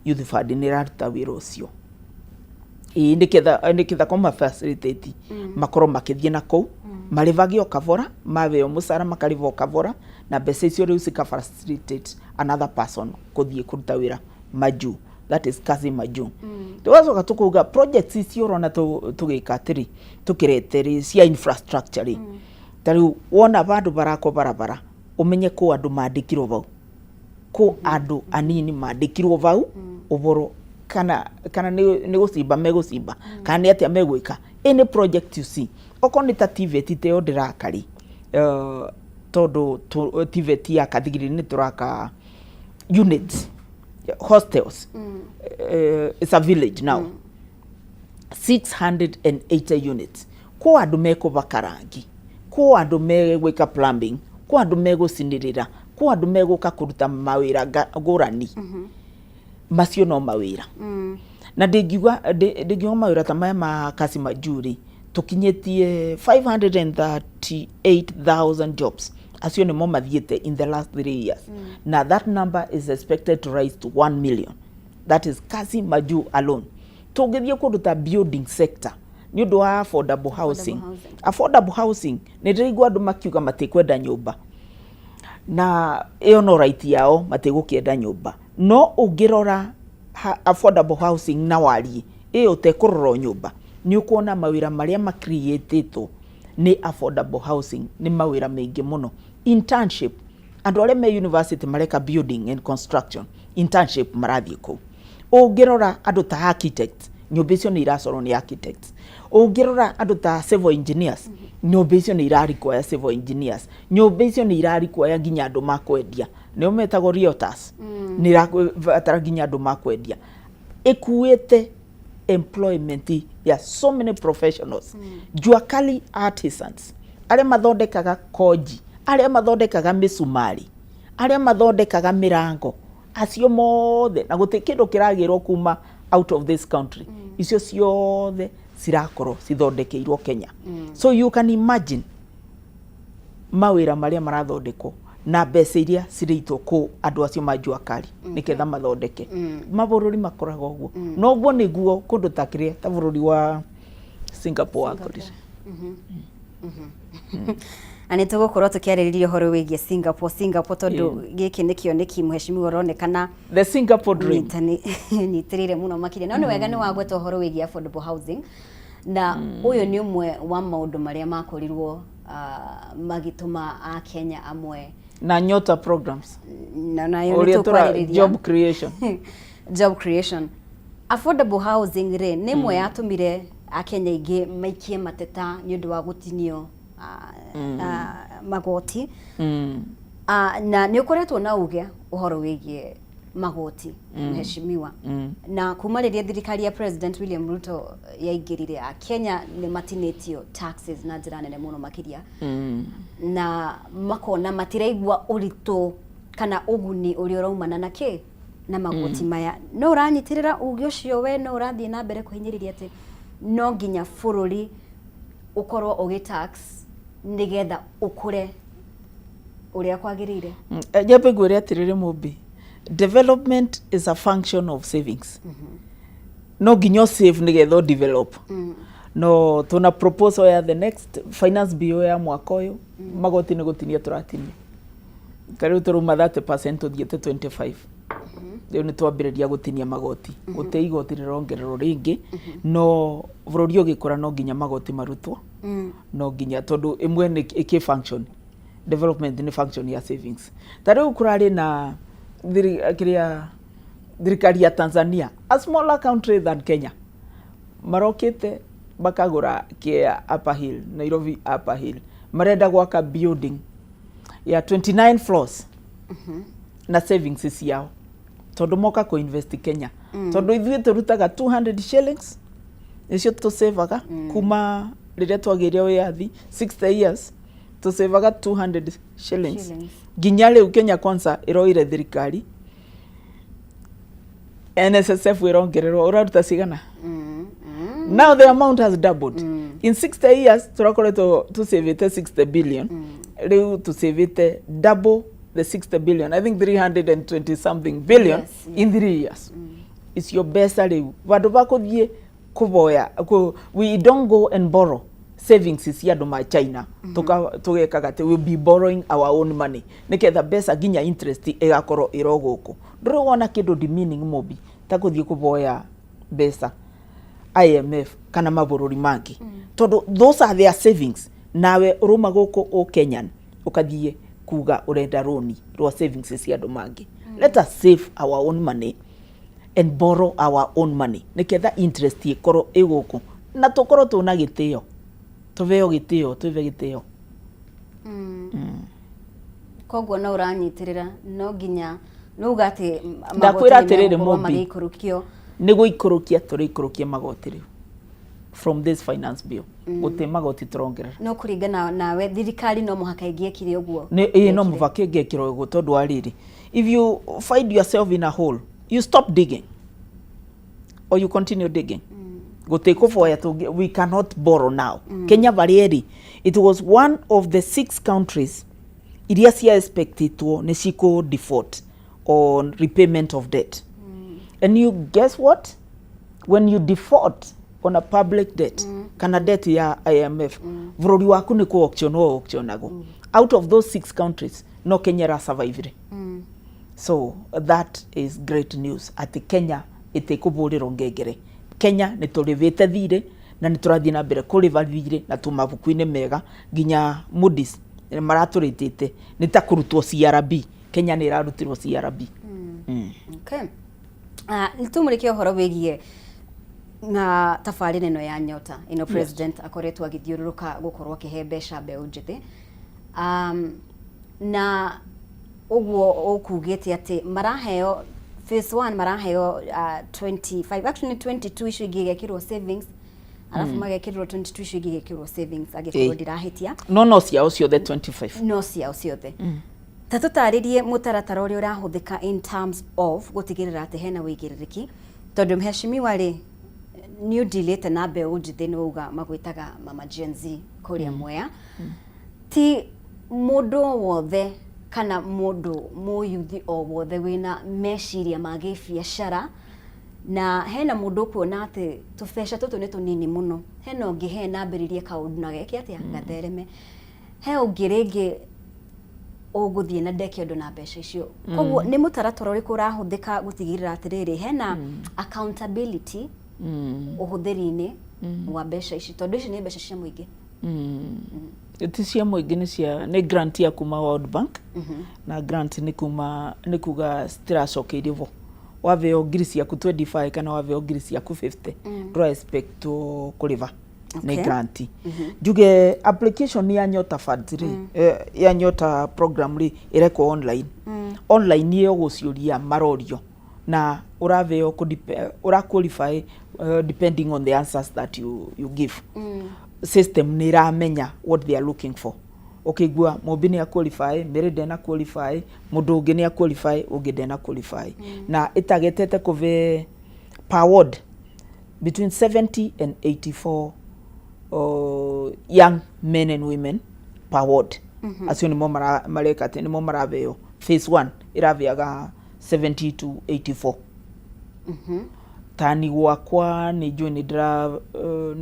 youth fund ni raruta wira ucio ndiketha koma facilitate makoro makithie nako marivagio kavora maveo musara makarivo kavora na besa icio riu sika facilitate another person kuthie kuruta wira maju that is kazi maju tugacoka tukuga projects icio rona tugika atiri tukireteri cia infrastructure tariu wona bandu barako barabara umenye ko andu mandikirwo vau ko andu anini mandikirwo vau uboro kana ni gucimba megucimba kana ni atia megwika any project you see okoni ta TVET te ndirakari todo TVET ya kathigiri ni turaka units hostels it's a village now 680 units ko andu meko bakarangi ko andu megwika plumbing ko andu megucinirira ko andu meguka kuruta mawira ngurani macio no mawira na ndingiuga mawira ta maya ma kazi majuri tukinyetie 538,000 jobs acio ni mo mathiete in the last 3 years na that number is expected to rise to 1 million that is kazi maju alone tungithie kundu ta building sector ni undu wa affordable housing ni ndiraigua andu makiuga matikwenda nyumba na iyo no right yao matigukienda nyumba no ungirora affordable housing na wari iyo tekuroro nyumba ni ukuona mawira maria makreatetwo ni affordable housing ni mawira maingi muno internship andu aria me university mareka building and construction internship marathie ku ungirora andu ta architect nyũmba icio nĩ iracorwo nĩ architects. Ũngĩrora andũ ta civil engineers, nyũmba icio nĩ irarikuoya civil engineers, nyũmba icio nĩ irarikuoya nginya andũ makwendia, nĩo metagwo realtors, nĩ irabatara nginya andũ makwendia. Ĩkuĩte employment ya so many professionals, jua kali artisans, arĩa mathondekaga koji, arĩa mathondekaga mĩcumari, arĩa mathondekaga mĩrango, acio mothe, na gũtĩ kĩndũ kĩragĩrwo kuma out of this country, icio ciothe cirakorwo cithondekeirwo Kenya. So you can imagine mawĩra marĩa marathondekwo na mbeca iria cirĩitwo kũ andũ acio majua kali nĩgetha mathondeke. Mabũrũri makoragwo ũguo. No ũguo nĩguo kũndũ ta kĩrĩa ta bũrũri wa Singapore akũrĩte. Na nĩ tũgũkorwo tũkĩarĩrĩria ũhoro wĩgiĩ Singapore tondũ gĩkĩ nĩ kĩoneki mheshimiwa ũronekana the Singapore dream nyitĩrĩire mũno makĩria. No nĩ wega nĩ wagweta ũhoro wĩgiĩ affordable housing, na ũyũ nĩ ũmwe wa maũndũ marĩa makorirwo magĩtũma a Kenya amwe na Nyota programs na job creation job creation. Affordable housing re nĩ mwe yatũmire a Kenya ingĩ maikie mateta nĩ ũndũ wa gũtinio magoti. Na nĩ ũkoretwo na uge ũhoro wĩgiĩ magoti mheshimiwa, na kuma rĩrĩa thirikari ya President William Ruto yaingĩrire a Kenya nĩ matinĩtio taxes na njĩra nene mũno makĩria, na makona matiraigua ũritũ kana ũguni ũrĩa ũraumana na kĩ na magoti maya. No ũranyitirĩra uge ũcio we no ũrathiĩ na mbere kũhinyĩrĩria atĩ no nginya bũrũri ũkorwo ũgĩ-tax nĩgetha ũkũre ũrĩa kwagĩrĩire? Nyambe ngwĩre atĩrĩrĩ Mũmbi, development is a function of savings. No nginya save nĩgetha develop. No tuna proposal ya the next finance bill ya mwaka ũyũ, magoti nĩ gũtinia tũratinia. Tarĩu tũruma 30% ũthiĩte 25. Rĩu nĩ twambĩrĩria gũtinia magoti. Gũtĩ igoti rĩrongererwo rĩngĩ, no bũrũri ũgĩkũra no nginya magoti marutwo. No nginya tondũ ĩmwe nĩ ĩkĩ function. Development nĩ function ya savings. Tarĩu kũrarĩ na thirikari ya Tanzania, a smaller country than Kenya, marokĩte bakagũra kia Upper Hill, Nairobi Upper Hill, marenda gwaka building ya 29 floors na savings ciao, tondũ moka ku invest Kenya, tondũ ithuĩ tũrutaga 200 shillings icio tũsevaga kuma rĩrĩa twagĩire wĩyathi 60 years tũsevaga 200 shillings. Nginya rĩu Kenya Kwanza ĩroire thirikari NSSF ĩrongererwo, ũraruta cigana? Now the amount has doubled. In 60 years tũrakoretwo tũsavĩte 60 billion, rĩu tũsavĩte double the 60 billion, I think 320 something billion in 3 years. It's your best rĩu vandu bakũthiĩ kuboya, we don't go and borrow savings cia andũ ma China tugekaga ati we be borrowing our own money niketha mbeca nginya interest igakorwo iro gũkũ. Ndũrĩ wona kĩndũ demeaning Mũmbi ta gũthiĩ kuboya mbeca IMF kana mabũrũri mangĩ, tondũ those are their savings. Nawe ũrũma gũkũ o Kenyan ũkathiĩ kuga ũrenda roni rwa savings cia andũ mangĩ. Let us save our own money and borrow our own money niketha interest ikorwo ĩgũkũ na tũkorwo tũna gĩtĩo, tũveo gĩtĩo, tũve gĩtĩo. Koguo no ũranyitirĩra no nginya nuga atĩ ndakwĩra atĩrĩrĩ Mũmbi, nĩ gũikũrũkia tũrĩikũrũkia magoti rĩu from this finance bill. Gũtĩ magoti tũrongerera. No kũringana nawe thirikari no mũhaka ĩngĩekire ũguo? No mũhaka ĩngĩekire ũguo tondũ arĩrĩ, if you find yourself in a hole, you stop digging or you continue digging. Gũtĩ kũboya we cannot borrow now. Kenya varieri, it was one of the 6 countries iria cia expectitwo nĩ ciko default on repayment of debt. And you guess what? When you default on a public debt, kana debt ya IMF, bũrũri waku nĩ ku-auction auctionago. Out of those 6 countries, no Kenya ra survive. So that is great news. Ati Kenya itekũbũrĩrwo ngengere. Kenya nĩ tũrĩvĩte thirĩ na nĩ tũrathiĩ na mbere kũrĩva thirĩ na tũmabuku-inĩ mega, nginya Moody's maratũrĩtĩte nĩ ta kũrutwo CRB. Kenya nĩ ĩrarutirwo CRB. Okay. Nĩtũmũrĩkie ũhoro wĩgiĩ na tabarĩra ĩno ya Nyota ĩno president akoretwo agĩthiũrũrũka gũkorwo akĩhe mbeca mbeũ njĩthĩ na ũguo ũkugĩte atĩ maraheo phase 1 maraheo 25 actually 22 icio ingĩ igekĩrwo savings alafu magekĩrwo 22 icio ingĩ igekĩrwo savings agĩkorwo ndirahitia no ciao ciothe 25 no ciao ciothe ta tũtarĩrie mũtaratara ũrĩa ũrahũthĩka in terms of gũtigĩrĩra atĩ hena wĩigĩrĩrĩki tondũ mheshimiwa rĩ new delete na mbeũ njĩthĩ nĩ uga magwĩtaga mama Gen Z kũrĩa Mwea ti mũndũ wothe kana mũndũ mũyuthi o wothe wĩna meciria ma gĩbiacara na hena mũndũ kuona atĩ tũbeca tũtũ nĩ tũnini mũno hena ũngĩ hena ambĩrĩrie kaũndũ na geke atĩa gathereme he ũngĩ rĩngĩ ũgũthiĩ na ndeke ũndũ na mbeca icio koguo nĩ mũtaratara ũrĩkũ ũrahũthĩka gũtigĩrĩra atĩrĩrĩ hena accountability ũhũthĩri-inĩ wa mbeca ici tondũ ici nĩ mbeca cia mũingĩ ti cia mũingĩ nĩ grant ya kuma World Bank na grant nĩ kuga citiracokeirio vo waveo ngiri ciaku 25 kana waveo ngiri ciaku 50 ndũra expect kũrĩva nĩ grant njuge application ya Nyota funds ya Nyota program ĩrekwo online online yo gũciũria marorio na uraveo ura qualify depending on the answers that you give system ni ramenya what they are looking for ukigua mobi ni qualify merede na qualify mundu ungi ni qualify ungi na qualify na itagetete kuve per ward between 70 and 84 young men and women per ward acio ni mo marekate ni mo maraveo phase 1 iraviaga 70 to 84 tani gwakwa ni juu ni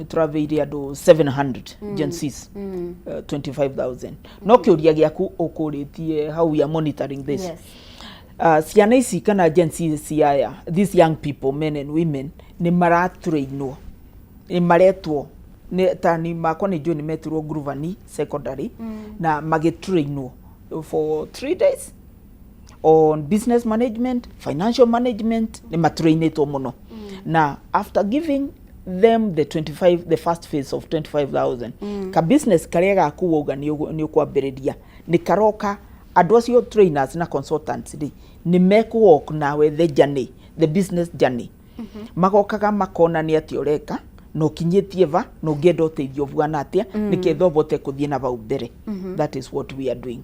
traveire andu 700 Gen Zs 25,000 no kiuria giaku ukuritie how we are monitoring this ciana ici kana Gen Z ciaya these young people men and women ni maratrainwo ni maretwo ni tani makwa ni juu ni metirwo Gruvani secondary na magitrainwo for 3 days on business management, financial management, ni matrainetwo muno. Na after giving them the first phase of 25,000, ka business karia gakuuga ni ukwambiriria ni karoka andu acio trainers na consultants ni mekuwalk nawe the business journey. Magokaga makona ni ati ureka no kinyetie va no ngenda uteithio bwana atia niketho bote kuthie na bau mbere. That is what we are doing.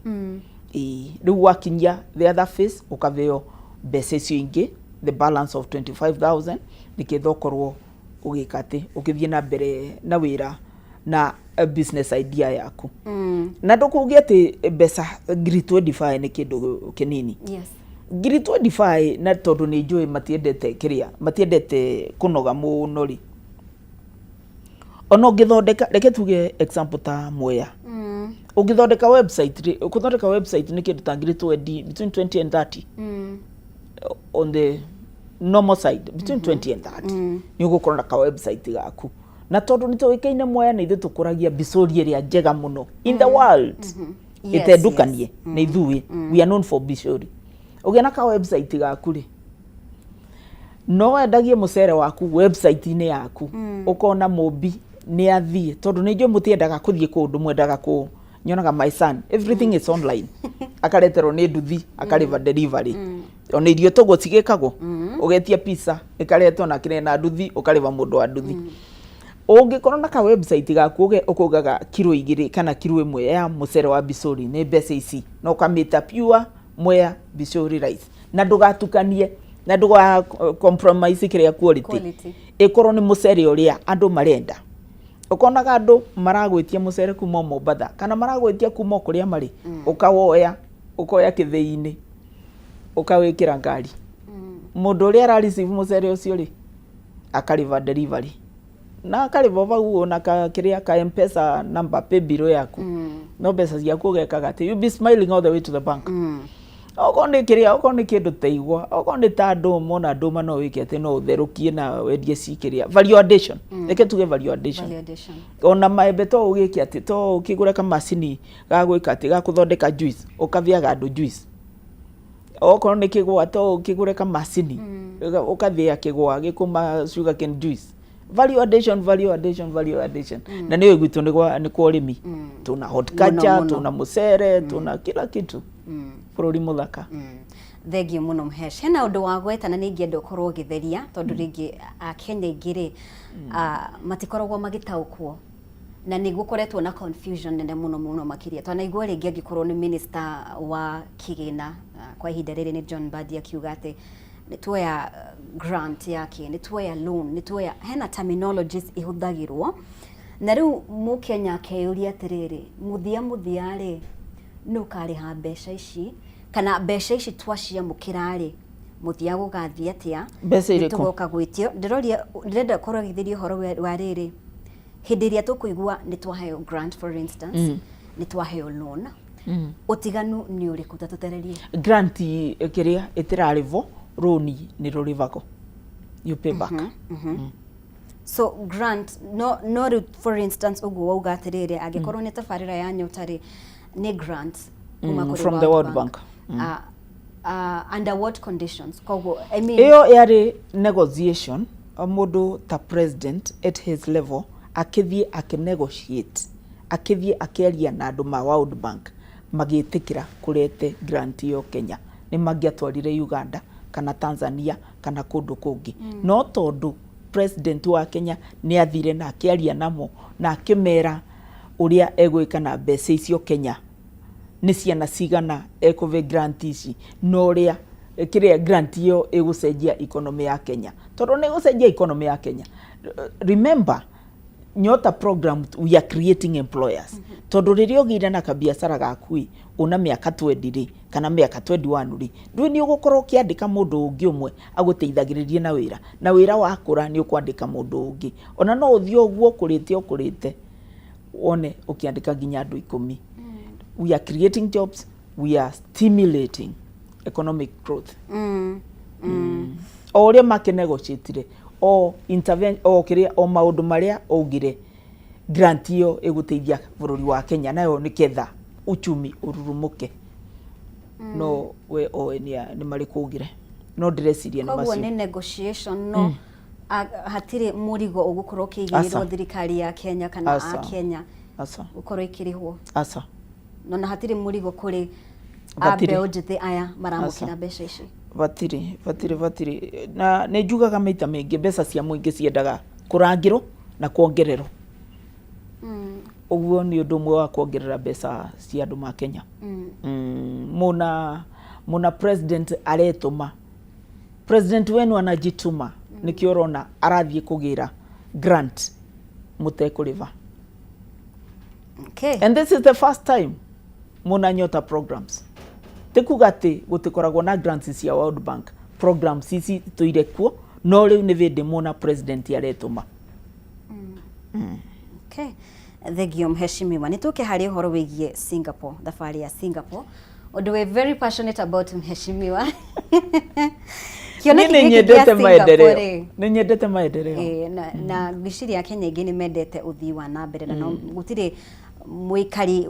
Riu wakinyia the other phase ukaveo mbeca icio ingi the balance of 25,000 niketho korwo ugikate ukithie na mbere na wira na a business idea yaku na ndukugia ati mbeca ngiri 25 ni kindu kinini ngiri 25 na tondu ni njui matiendete kunoga muno ri ono ngithondeka reke tuge example ta Mwea ugithondeka website ni kindu ta ngiri 20 between 20 and 30 on the normal side between 20 and 30 ni ugukorana ka website gaku na tondu ni tuikaine Mwea ni tukuragia bisori iria njega muno in the world itendukanie ni ithui we are known for bisori ugena ka website gaku ri no endagie mucere waku website ini yaku ukona mobi ni athie tondu ni njo mutiendaga kuthie kundu mwendaga ku nyonaga my son everything is online akaretero ni nduthi akariva delivery ona irio togo cigikagwo ugetia pizza ikaretwo na kirena nduthi ukariva mundu wa nduthi ungikorwo na ka website gaku ukugaga kilo 2 kana kilo 1 ya mucere wa bisori ni mbeca ici no kamita pure Mwea bisori rice na ndugatukanie na nduga compromise kiria quality ikorwo ni mucere uria andu marenda ukonaga andu maragwitia mucere kuma Mombatha kana maragwitia kuma kuria mari ukawoya ukoya kithei-ini ukawikira ngari mundu uria ara receive mucere ucio ri akariva delivery na akariva vau na kiria ka M-Pesa number pay bill yaku no mbeca ciaku ugekaga ati you be smiling all the way to the bank okone kiria okone kindu teigwa okone ta andu mona andu mano wikete no utherukie na wendie cikiria value addition reke tuge value addition ona maembe to ugiki ati to ukigura ka macini ga gwika ati ga kuthondeka juice ukaviaga andu juice okorwo ni kigwa to ukigure ka macini ukathia kigwa gikuma sugarcane juice value addition na niyo gwitũ nĩ kwa ũrĩmi tuna horticulture tuna mũcere tuna kila kitu bũrũri mũthaka thengio muno Mhesh hena ũndũ wa gwetana nĩ ingĩenda ũkorwo ũgĩtheria tondũ rĩngĩ Akenya aingĩ matikoragwo magĩtaũkwo na nĩ gũkoretwo na confusion nene muno makĩria twanaigua rĩngĩ angĩkorwo nĩ minister wa kĩgĩna kwa ihinda rĩrĩ nĩ John Mbadi akiuga atĩ nĩ tuoya grant yake nĩ tuoya loan nĩ tuoya hena terminologies ihũthagĩrwo na rĩu mũkenya akeyũria atĩrĩrĩ mũthia rĩ nũ karĩha mbeca ici kana mbeca ici twaciamũkĩra rĩ mũthia gũgathiĩ atĩa tugoka gwĩtio ndĩrenda korwo gĩthĩrio horo wa rĩrĩ hĩndĩ ĩrĩa tũkũigua nĩ twaheo grant for instance nĩ twaheo loan ũtiganu nĩ ũrĩkũ ta tũtererie grant kĩrĩa ĩtĩrarĩvo loan nĩ rũrĩvago you pay back so grant no for instance ũguo wauga atĩrĩrĩ angĩkorwo nĩ tabarĩra ya Nyota rĩ nĩ grant from the World Bank under what conditions koguo I mean iyo yari negotiation mũndũ ta president at his level akithie akinegotiate akithie akĩaria na andũ ma World Bank magĩtĩkĩra kũrete grant yo Kenya nĩ mangĩatwarire Uganda kana Tanzania kana kũndũ kũngĩ no tondũ president wa Kenya nĩ athire na akĩaria namo na akĩmera ũrĩa egwĩka na mbeca icio Kenya nĩ ciana cigana ekove grant ici no ũrĩa kĩrĩa grant yo ĩgũcenjia economy ya Kenya tondũ nĩ ĩgũcenjia economy ya Kenya remember Nyota program we are creating employers tondũ rĩrĩa ũgĩire na kabiacara gaku una mĩaka 20 kana mĩaka 21 rĩ ndũĩ nĩ ũgũkorwo ũkĩandĩka mũndũ ũngĩ ũmwe agũteithagĩrĩrie na wĩra wakũra nĩ ũkwandĩka mũndũ ũngĩ ona no ũthiĩ ũguo ũkũrĩte one ũkĩandĩka nginya andũ 10 we are creating jobs we are stimulating economic growth o ũrĩa makenegotiate o intervene o kĩrĩa o maũndũ marĩa augire grant yo ĩgũteithia bũrũri wa Kenya nayo nĩ ketha uchumi ururumuke no we o nĩ marĩ kũgire no ndĩreciria nĩ macio nĩ negotiation no hatirĩ mũrigo ũgũkorwo kĩigĩrĩrwo thirikari ya Kenya kana a Kenya ũkorwo ikĩrĩhwo no na hatirĩ mũrigo kũrĩ abeũ njĩthĩ aya maramũkĩra mbeca ici batiri na nĩ njugaga maita maingĩ mbeca cia mũingĩ ciendaga kũrangĩrwo na kuongererwo ũguo nĩ ũndũ ũmwe wa kuongerera mbeca cia andũ ma Kenya muna president aretũma president wenu anajituma nĩkĩo ũrona arathiĩ kũgĩra grant mũtekũrĩva and this is the first time muna Nyota programs tikuga atĩ gũtikoragwo na grants cia World Bank programs ici tũire kuo no rĩu nĩ vĩndĩ muna president aretũma thegio Mheshimiwa nĩtũke harĩ ũhoro wĩgiĩ Singapore thabarĩ ya Singapore ũndũ we very passionate about Mheshimiwa nĩ nyendete maendeleo na ngĩciria Akenya aingĩ nĩ mendete ũthii wa na mbere na gũtirĩ mũikari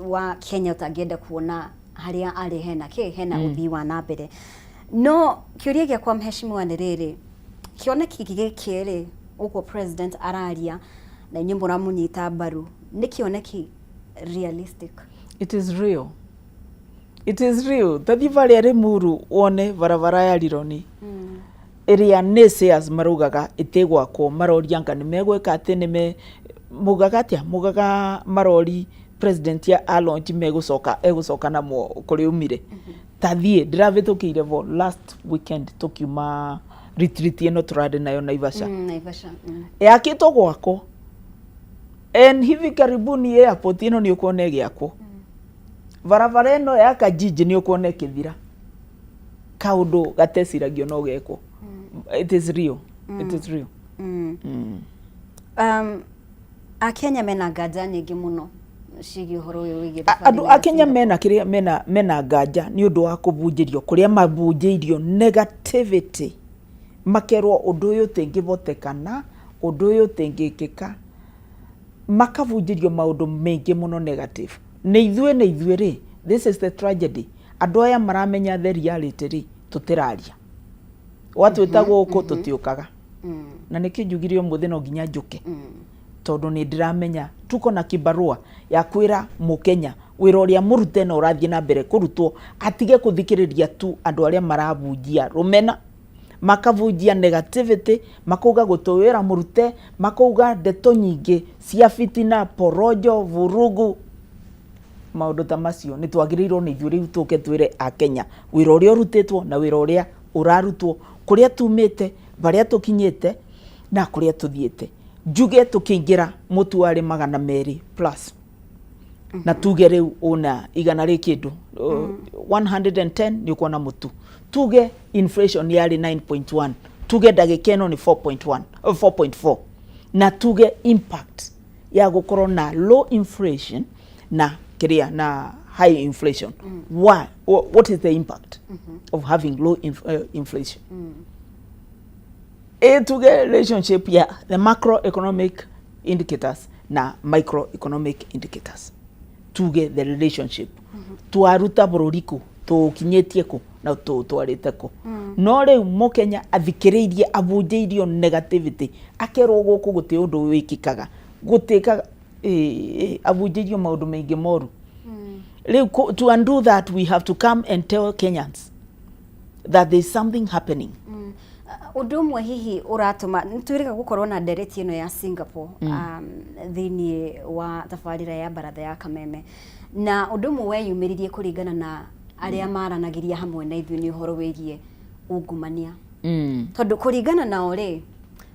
wa Kenya ũtangĩenda kuona harĩa arĩ hena ũthii wa na mbere no kĩũria gĩakwa Mheshimiwa nĩ rĩrĩ kĩoneki gĩkĩ rĩ ũguo president araria na inyuĩ mũramũnyita mbaru nĩ kĩoneki realistic it is real tathi varia Limuru wone barabara ya Rironi ĩrĩa naysayers marugaga ĩtegwakwo marorianga nĩ megwĩka atĩ nĩ mugaga marori president ya launch egũcoka namo kũrĩ umire tathie ndiravĩtũkĩire vo last weekend tukiuma retreat ĩno tũrarĩ nayo Naivasha yakĩtwo gwako and hivi karibuni airport ĩno nĩ ũkuona ĩgĩakwo barabara ĩno ya Kajiji nĩ ũkuona ĩkĩthira kaũndũ gateciragio no gekwo it is real Akenya mena nganja nyingĩ mũno ciĩgiĩ ũhoro ũyũ wĩgiĩ andũ Akenya mena kĩrĩa mena nganja nĩ ũndũ wa kũbunjĩrio kũrĩa mabunjĩirio negativity makerwo ũndũ ũyũ ũtĩngĩvotekana ũndũ ũyũ ũtĩngĩkĩka makabunjĩrio maũndũ maingĩ mũno negative nĩ ithuĩ rĩ this is the tragedy andũ aya maramenya the reality rĩ tũtĩraria watu ĩtagwo gũkũ tũtiũkaga na niki njugire umuthi no nginya njuke tondu ni ndiramenya tuko na kibarua ya kwira mukenya wira uria murute na urathie na mbere kurutwo atige kuthikiriria tu andu aria marabunjia rumena makavunjia negativity makauga gutowira murute makauga ndeto nyingi cia fitina porojo vurugu maundu ta macio ni twagirirwo ni ithuĩ riu tuke twire a Kenya wira uria urutitwo na wira uria urarutwo kuria tumite baria tukinyite na kuria tuthiete njuge tukiingira mutu wari 200 plus na tuge riu una igana ri kindu 110 ni kuona mutu tuge inflation yari 9.1 tuge dagikeno ni 4.1 4.4 na tuge impact ya gukorwo na low inflation na kiria na high inflation why what is the impact of having low inflation tuge relationship ya the macroeconomic indicators na microeconomic indicators tuge the relationship twaruta bururiku tukinyetie ku na twarite ku no riu mukenya athikiriirie abunjiirio negativity akerwo guku guti undu wikikaga gutikaga abunjiirio maundu maingi moru riu to undo that we have to come and tell Kenyans that there is something happening. Undu umwe hihi uratuma nitwirika gukorwo na ndereti ino ya Singapore thini wa tabarira ya baratha ya Kameme na undu umwe weyumiririe kuringana na aria maranagiria hamwe na ithuĩ ni uhoro wigie ungumania tondu kuringana nao ri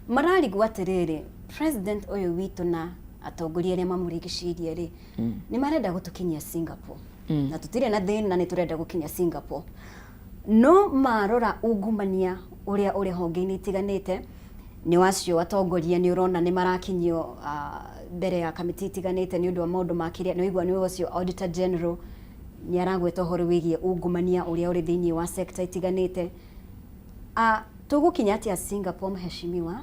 mararigwo atiriri president uyu witu na atongoria aria mamurigicirie ri ni marenda gutukinyia Singapore na tutire na thina ni turenda gukinya Singapore no marora ungumania uria uri honge-ini itiganite ni wacio atongoria ni urona ni marakinyio mbere ya kamiti itiganite ni undu wa maundu makiria ni wigwa ni wacio auditor general ni aragweta horo wigie ungumania uria uri thiini wa sector itiganite tugukinya atia Singapore mheshimiwa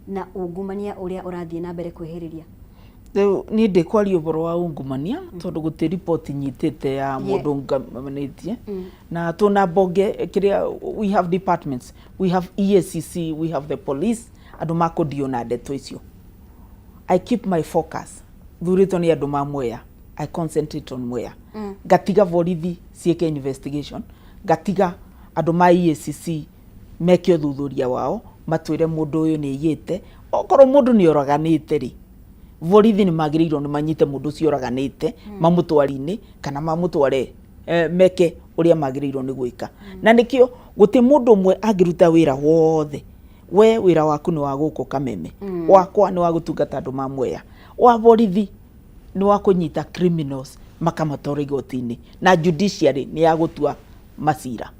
na ungumania uria urathie na mbere kwihiriria ni ndikwaria uboro wa ungumania tondu guti report nyitite ya mundu ngamanetie na tuna bonge kiria we have departments we have EACC we have the police andu makodio na ndeto icio I keep my focus thurito ni andu mamweya I concentrate on Mwea gatiga borithi cieke investigation gatiga andu ma EACC meke thuthuria wao matwire mundu uyu ni yite okoro mundu ni oraganite ri borithi ni magirirwo ni manyite mundu ucio oraganite mamutwari-ini kana mamutware meke uria magirirwo ni gwika na nikio guti mundu umwe agiruta wira wothe we wira waku ni wa guku Kameme wakwa ni wa gutungata andu ma Mwea wa borithi ni wa kunyita criminals makamatwara igoti-ini na judiciary ni ya gutua macira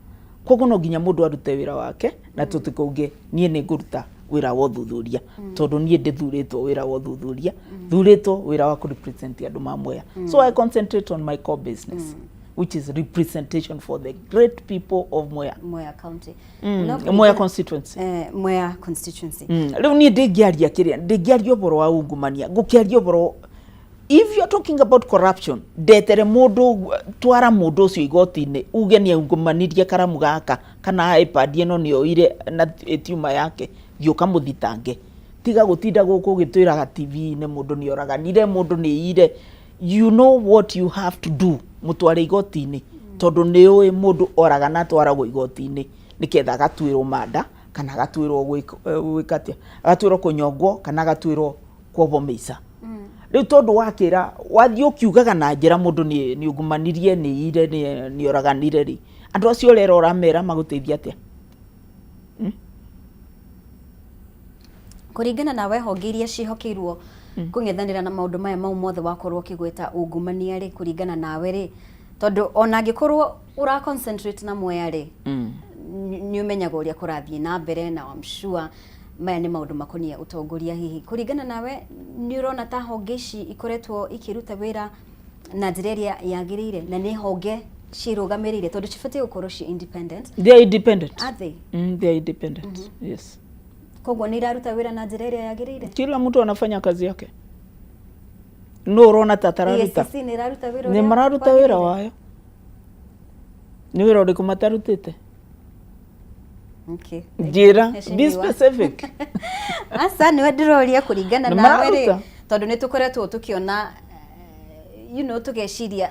koguo no nginya mundu arute wira wake na tutikuge nie ni nguruta wira wa thuthuria tondu nie ndithuritwo wira wa thuthuria thuritwo wira wa represent andu ma Mwea so I concentrate on my core business which is representation for the great people of Mwea County Mwea constituency Mwea constituency riu nie ndingiaria kiria ndingiaria uboro wa ungumania ngukiaria uboro if you are talking about corruption ndetere mundu twara mundu ucio igoti-ini uge ni ungumanirie karamu gaka kana iPad ino ni oire na tiuma yake yuka muthitange tiga gutinda guku gitwiraga TV-ini mundu ni oraganire mundu ni ire you know what you have to do mutware igoti-ini tondu ni ui mundu oragana twaragwo igoti-ini niketha gatwirwo mada kana gatwirwo gwikatia gatwirwo kunyongwo kana gatwirwo kuobomeisa riu tondu wakira wathie ukiugaga na njira mundu ni ungumanirie ni ire ni oraganire ri andu acio rero uramera maguteithia atia kuringana na honge iria cihokeirwo kung'ethanira na maundu maya mau mothe wakorwo kigweta ungumania ri kuringana nawe ri tondu ona angikorwo ura concentrate na Mwea ri ni umenyaga uria kurathie na mbere na I'm sure maya ni maundu makonia utongoria hihi kuringana nawe ni urona ta honge ici ikoretwo ikiruta wira na njira iria yagirire na ni honge cirugamirire tondu cibatie gukorwo ci independent they are independent are they they are independent yes koguo ni iraruta wira na njira iria yagirire kila mtu anafanya kazi yake no urona tatararuta EACC ni iraruta wira ni mararuta wira wayo ni wira uriku matarutite Okay. Njira, be specific. Asa niwe ndiroria kuringana nawe ri tondu ni tukoretwo tukiona tugeciria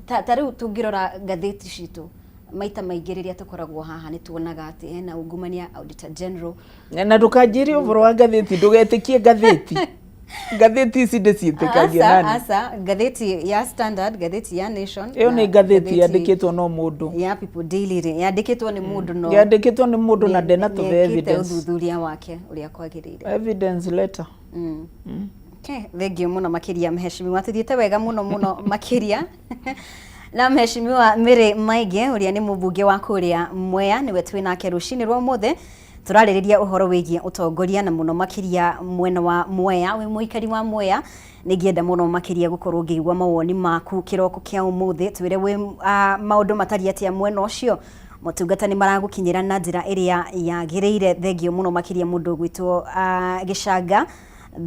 ta riu tungirora ngatheti citu maita maingĩ rĩrĩa tukoragwo haha nĩ tuonaga atĩ hena ungumania Auditor General na ndukanjĩrie ũhoro wa ngatheti ndũgetĩkie ngatheti ngatheti ici ndĩciĩtĩkagia nani asa ngatheti ya Standard, ngatheti ya Nation ĩyo nĩ ngatheti yandĩkĩtwo no mũndũ ya People Daily yandĩkĩtwo nĩ mũndũ no yandĩkĩtwo nĩ mũndũ na ndena tũve evidence ũthuthuria wake ũrĩa kwagĩrĩire evidence letter Okay, thengio muno makiria mheshimiwa tuthiĩte wega muno makiria na mheshimiwa Mary Maige uria ni mubunge wa kuria Mwea niwe twinake rucini rwa mothe turarĩrĩria uhoro wĩgiĩ utongoria na muno makiria mwena wa Mwea we muikari wa Mwea nĩngĩenda muno makiria gukorwo ngĩigua mawoni maku kiroko kia ũmũthĩ twĩre we maũndũ matari atia mwena ũcio motungata ni maragukinyĩra na njĩra ĩrĩa yagĩrĩire thengio muno makiria mũndũ gwitwo Gĩcanga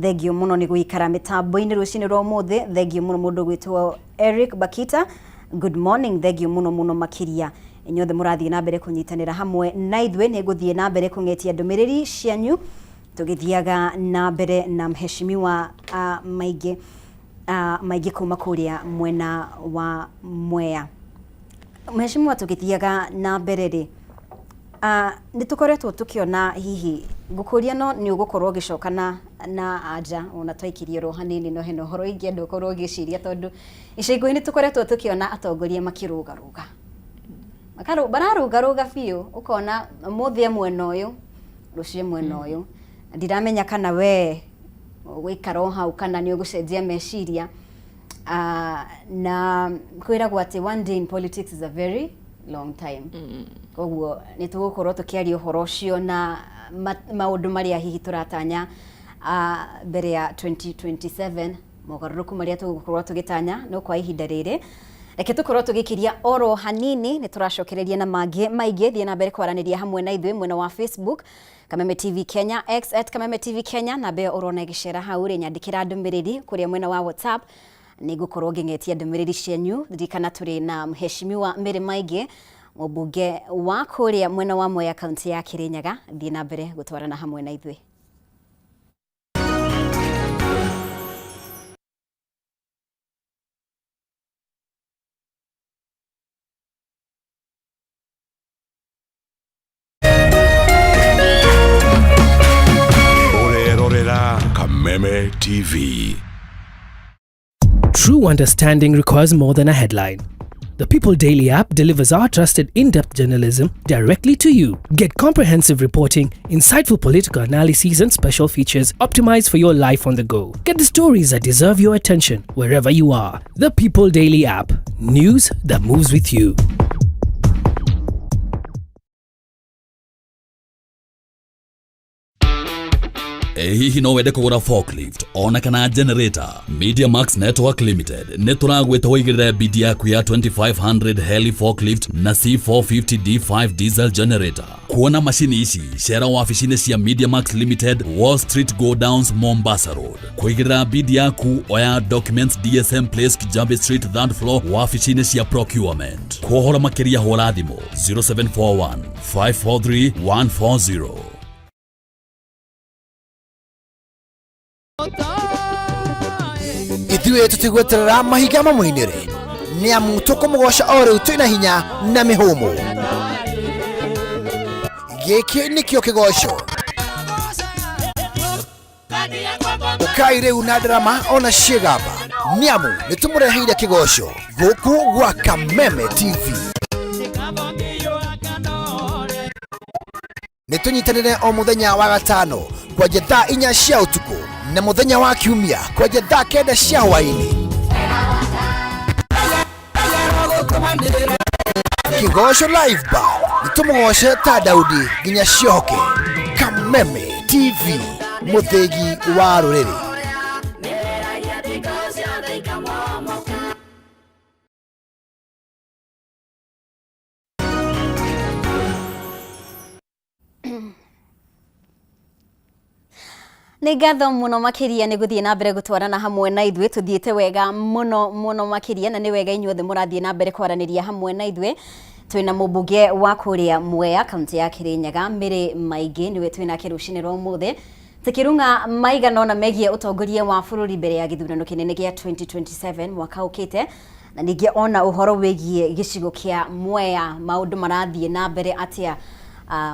thengio muno ni guikara mitambo-inĩ rucini rwa ũmũthĩ thengio muno mũndũ gwitwo Eric Bakita good morning thengio muno makiria inyothe murathiĩ na mbere kunyitanĩra hamwe na ithuĩ nĩ ngũthiĩ na mbere kũng'etia ndũmĩrĩri cianyu tũgĩthiaga na mbere na mheshimiwa Maige kuma kũrĩa mwena wa Mwea mheshimiwa tũgĩthiaga na mbere rĩ nĩ tũkoretwo tũkĩona hihi ngũkũria no nĩ ũgũkorwo ũgĩcokana na anja ona twaikirie ro hanini no heno horo ingĩenda ũkorwo ũgĩciria tondũ icego nĩ tũkoretwo tũkĩona atongoria makĩrũgarũga bararũgarũga biũ ũkona mũthia mwena ũyũ rũciĩ mwena ũyũ ndiramenya kana we ũgũikara hau kana nĩ ũgũcenjia meciria na kwĩragwo atĩ one day in politics is a very long time koguo nĩ tũgũkorwo tũkĩaria ũhoro ũcio na maũndũ marĩa hihi tũratanya mbere ya 2027 mogarũrũku marĩa tũgũkorwo tũgĩtanya no kwa ihinda rĩrĩ reke tũkorwo tũgĩkiria oro hanini nĩ tũracokereria na mangĩ maingĩ thiĩ na mbere kwaranĩria hamwe na ithuĩ mwena wa Facebook Kameme TV Kenya X @Kameme TV Kenya na be urona igicera hau rĩ nyandĩkĩra ndũmĩrĩri kũrĩa mwena wa WhatsApp nĩ ngũkorwo ngĩng'etia ndũmĩrĩri cianyu ririkana tũrĩ na mheshimiwa Mary Maige mũmbunge wa kũrĩa mwena wa Mwea kaunti ya Kirinyaga thiĩ na mbere gũtwarana hamwe na ithuĩ Kameme TV. True understanding requires more than a headline. The People Daily app delivers our trusted in-depth journalism directly to you. Get comprehensive reporting, insightful political analyses and special features optimized for your life on the go. Get the stories that deserve your attention wherever you are. The People Daily app. News that moves with you. hihi no wende kugura forklift ona kana generator Media Max Network Limited neturagweta woigirira bid yaku ya 2500 heli forklift na C450 D5 diesel generator kuona mashini ici shera wabici-inĩ cia Media Max Limited Wall Street Go Downs Mombasa Road kuigirira bid yaku oya documents DSM Place Kijambe Street 3rd floor wabici-inĩ cia procurement kuhora makiria hora thimo 0741 543 140 ithuĩ tũtigweterera mahiga mamũinĩre nĩ amu tũkũmũgoca o rĩu twĩna hinya na mĩhũmũ gĩkĩ nĩkĩo kĩgoco ũkai rĩu na ndarama ona ciĩgamba nĩ amu nĩ tũmũreheire kĩgoco gũkũ gwa Kameme TV nĩ tũnyitanĩre o mũthenya wa gatano kwanjia thaa 4 cia ũtukũ na mũthenya wa kiumia kwanjia thaa 9 cia hwaĩ-inĩ Kĩgoco live bar nĩ tũmũgoce ta Daudi nginya ciohoke Kameme TV mũthĩgi wa rũrĩrĩ nĩ ngatho muno makiria nĩ gũthiĩ na mbere gũtwarana hamwe na ithuĩ tũthiĩte wega muno makiria na nĩ wega inyuothe mũrathiĩ na mbere kwaranĩria hamwe na ithuĩ twina mumbunge wa kuria Mwea kaunti ya Kirinyaga Mary Maige niwe twina kirucini rwa muthe tikirunga maigana ona megie utongoria wa bururi mbere ya githurano kinene gia 2027 mwaka ukite na ningi ona uhoro wegie gicigo kia Mwea maundu marathie na mbere atia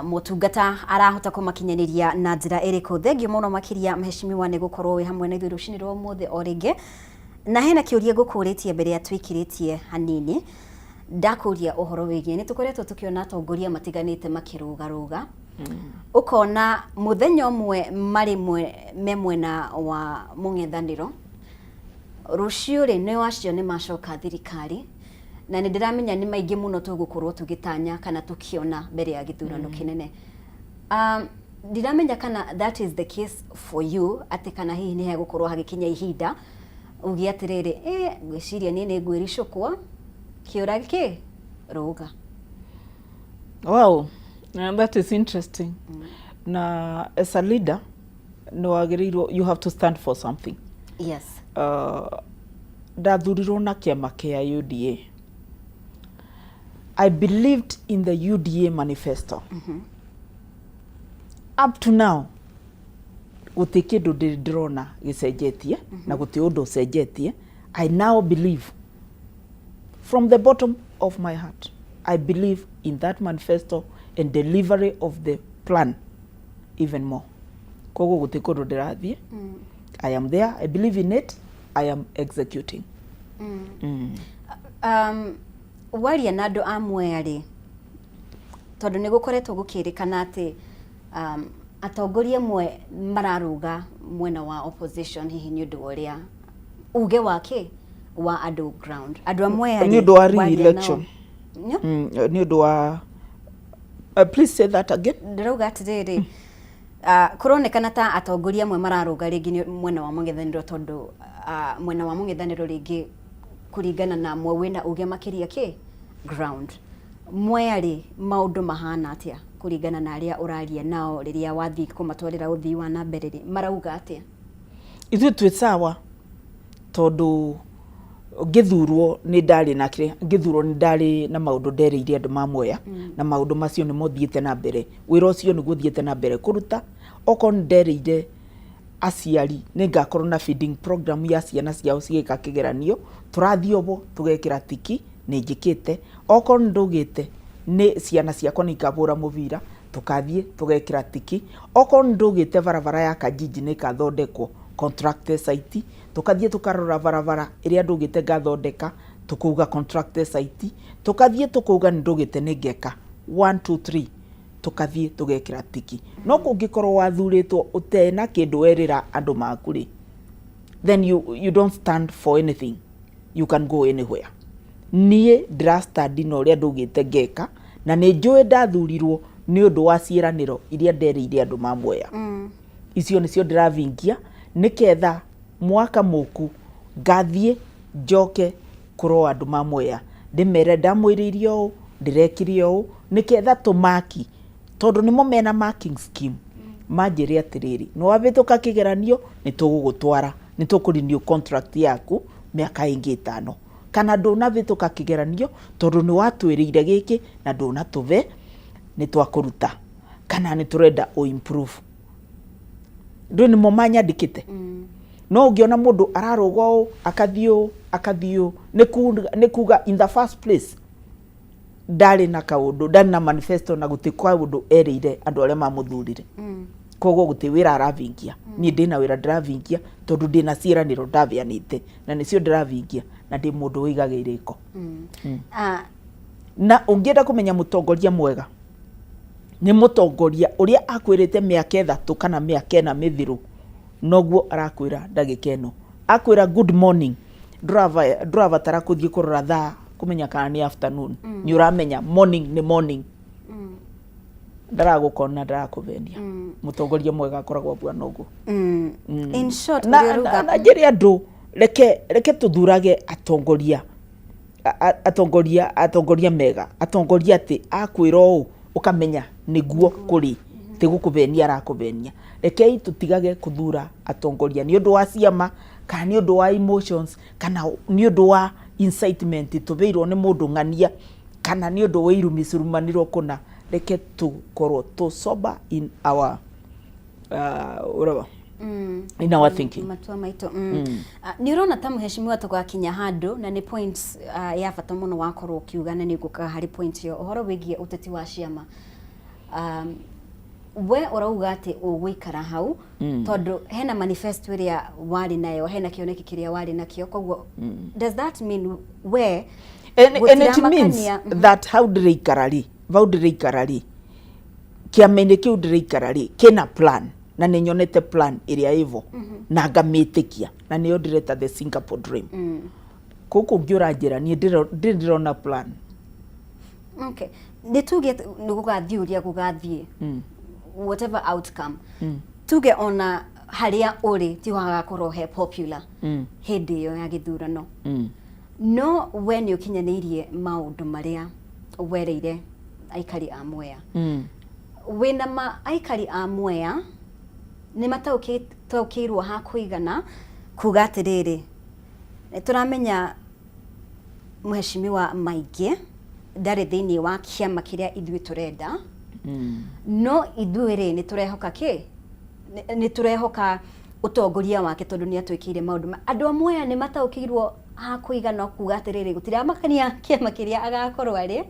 mutungata arahota kumakinyaniria na njira iriku thengio muno makiria mheshimiwa ni gukorwo wi hamwe na ithuĩ rucini rwa muthe o ringi na hena kiuria ngukuritie mbere ya twikiritie hanini ndakuria uhoro wigie ni tukoretwo tukiona atongoria matiganite makirugaruga ukona muthenya umwe mari memwena wa mung'ethaniro rucio ri ni wacio ni macoka thirikari na ni ndiramenya ni maingi muno tugukorwo tugitanya kana tukiona mbere ya githurano kinene ndiramenya kana that is the case for you ati kana hihi ni hegukorwo hagikinya ihinda ugi atiriri gwiciria ni ngwiricukwa kiura giki ruga. Wow, that is interesting. Na as a leader no agiriro you have to stand for something. Yes. Ndathurirwo na kiama kia UDA. I believed in the UDA manifesto. Up to now guti kindu ndirona gicenjetie na guti undu ucenjetie. I now believe from the bottom of my heart I believe in that manifesto and delivery of the plan even more. Kogo guti kundu ndirathie. I am there, I believe in it, I am executing. Waria na andu a Mwea ri tondu ni gukoretwo gukirikana ati atongoria mwe mararuga mwena wa opposition hihi ni undu uria uge wake wa andu ground andu a Mwea ni undu wa re-election ni undu wa please say that again. Ndirauga atiriri kuronekana ta atongoria mwe mararuga ringi mwena wa mung'ethaniro tondu mwena wa mung'ethaniro ringi kuringana na mwe wina uge makiria ki ground Mwea ri maundu mahana atia kuringana na aria uraria nao riria wathi kumatwarira uthii wa na mbere ri marauga atia? Ithu twi sawa tondu githurwo ni ndari na kire githurwo ni ndari na maundu ndereire andu ma Mwea na maundu macio ni mothiete na mbere wira ucio ni guthiete na mbere kuruta oko ndereire aciari ni ngakorwo na feeding program ya ciana ciao cigika kigeranio turathio bo tugekira tiki ni njikite oko ndugite ni ciana ciakwa ni ngabura muvira tukathie tugekira tiki oko ndugite barabara ya Kajiji ni kathondekwo contractor site tukathie tukarora barabara iria ndugite ngathondeka tukuga contractor site tukathie tukuga ndugite ni ngeka 1 2 3 tukathie tugekira tiki no kungikorwo wathuritwo utena kindu werira andu makuri then you don't stand for anything, you can go anywhere. Nie ndirastudy no ria ndugite ngeka na ni njui ndathurirwo ni undu wa ciiraniro iria ndereire andu ma Mwea. Icio nicio ndiravingia niketha mwaka muku ngathie njoke kurwo andu ma Mwea ndimere ndamwiririe u ndirekirie u niketha tumaki tondu nimo mena marking scheme manjire atiriri no wabituka kigeranio ni tugugutwara ni tukurenew contract yaku miaka ingi 5 kana ndona bituka kigeranio tondu ni watwirire giki na ndona tuve ni twakuruta kana ni turenda o improve ndo ni momanya ndikite no ungiona mundu araruga u akathio ni kuga in the first place ndari na kaundu ndari na manifesto na gutikwa undu erire andu aria mamuthurire kogo guti wira aravingia ni ndina wira ndiravingia tondu ndina ciiraniro ndavianite na nicio ndiravingia na ndi mundu wigagiire iko na ungienda kumenya mutongoria mwega ni mutongoria uria akwirite miaka 3 kana miaka 4 mithiru noguo arakwira ndagikeno akwira good morning driver tara kuthie kurora thaa kumenya kana ni afternoon ni uramenya morning ni morning ndaragukona ndarakuvenia mutongoria mwega akoragwo bwana uguo in short na njiri andu reke tuthurage atongoria mega atongoria ati akwira u ukamenya niguo kuri tigukuvenia arakuvenia rekei tutigage kuthura atongoria ni undu wa ciama kana ni undu wa emotions kana ni undu wa incitement tuveirwo ni mundu ng'ania kana ni undu wa irumicurumanirwo kuna reke tukorwo tu sober in our in our thinking. Matua maito. Ni urona ta muheshimiwa tugakinya handu na ni points ya bata muno wakorwo kiuga na ni guka hari point yo uhoro wigie uteti wa ciama. We urauga ati ugwikara hau tondu hena manifesto iria wari nayo hena kioneki kiria wari nakio koguo does that mean where and it means that how diraikarari kiamene kiu diraikarari kina plan na ni nyonete plan iria ivo na ngamitikia na ni direta the Singapore dream kuku ngiuranjira ni ndirona plan. Okay, nituge nugugathiuria gugathie whatever outcome tuge ona haria uri ti wagakorwo he popular hindi iyo ya githurano no when you kinyanirie maundu maria wereire aikari a Mwea wina ma aikari a Mwea ni mataukirwo ha kuigana kuga atiriri turamenya muheshimiwa maingi ndari thiini wa kiama kiria ithui turenda no ithuiri ni turehoka ni turehoka utongoria wake tondu ni atwikire maundu andu a Mwea ni mataukirwo ha kuigana kuga atiriri gutiramakania kiama kiria agakorwo ari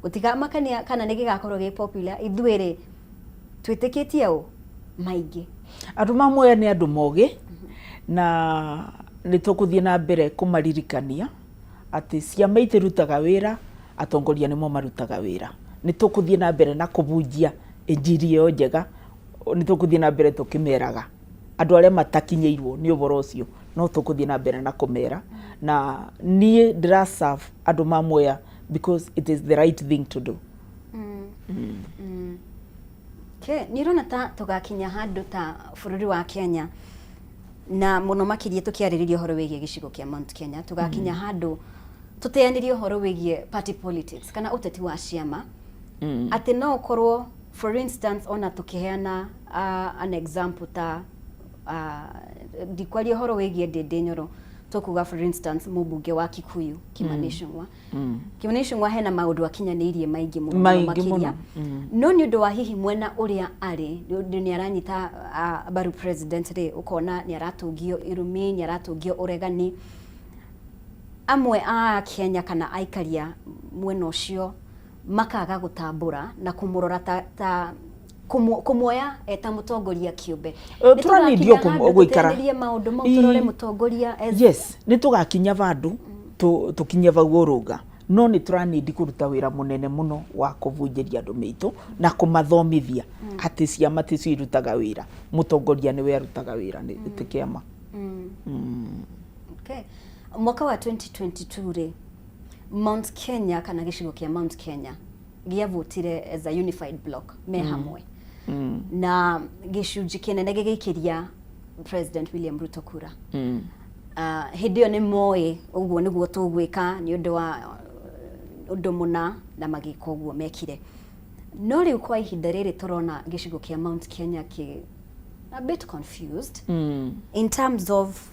gutigamakania kana ni gigakorwo gi popular ithuiri twitikitie u maingi andu ma Mwea ni andu mogi na ni tukuthie na mbere kumaririkania ati ciama itirutaga wira atongoria nimo marutaga wira ni tukuthie na mbere na kubunjia injiri yo njega ni tukuthie na mbere tukimeraga andu aria matakinyeirwo ni uboro ucio no tukuthie na mbere na kumera na nie ndira serve andu ma Mwea because it is the right thing to do. Okay, nirona ta tugakinya handu ta bururi wa Kenya na muno makirie tukiaririria horo wigie gicigo kia Mount Kenya tugakinya handu tuteanirie horo wigie party politics kana uteti wa ciama ati no ukorwo for instance ona tukiheana an example ta dikwarie horo wigie Ndindi Nyoro tukuga for instance mubunge wa Kikuyu Kimani Ichung'wah Kimani Ichung'wah hena maundu akinyanirie maingi muno makiria no ni undu wa hihi mwena uria ari ni aranyita baru president ri ukona ni aratungio irumi ni aratungio uregani amwe a Kenya kana aikaria mwena ucio makaga gutambura na kumurora ta kumwoya eta mutongoria kiumbe turanidio gwikara turore mutongoria yes ni tugakinya vandu tukinye vau uruga no ni turanidi kuruta wira munene muno wa kuvunjiria andu mitu na kumathomithia ati ciama ti cirutaga wira mutongoria ni we arutaga wira ni tikiama. Okay, mwaka wa 2022 ri Mount Kenya kana gicigo kia Mount Kenya giavutire as a unified block me hamwe na gicunji kinene gigikiria President William Ruto kura hindi yo ni moi uguo niguo tugwika ni undu wa undu muna na magiko uguo mekire no riu kwa ihinda riri turona gicigo kia Mount Kenya ki a bit confused in terms of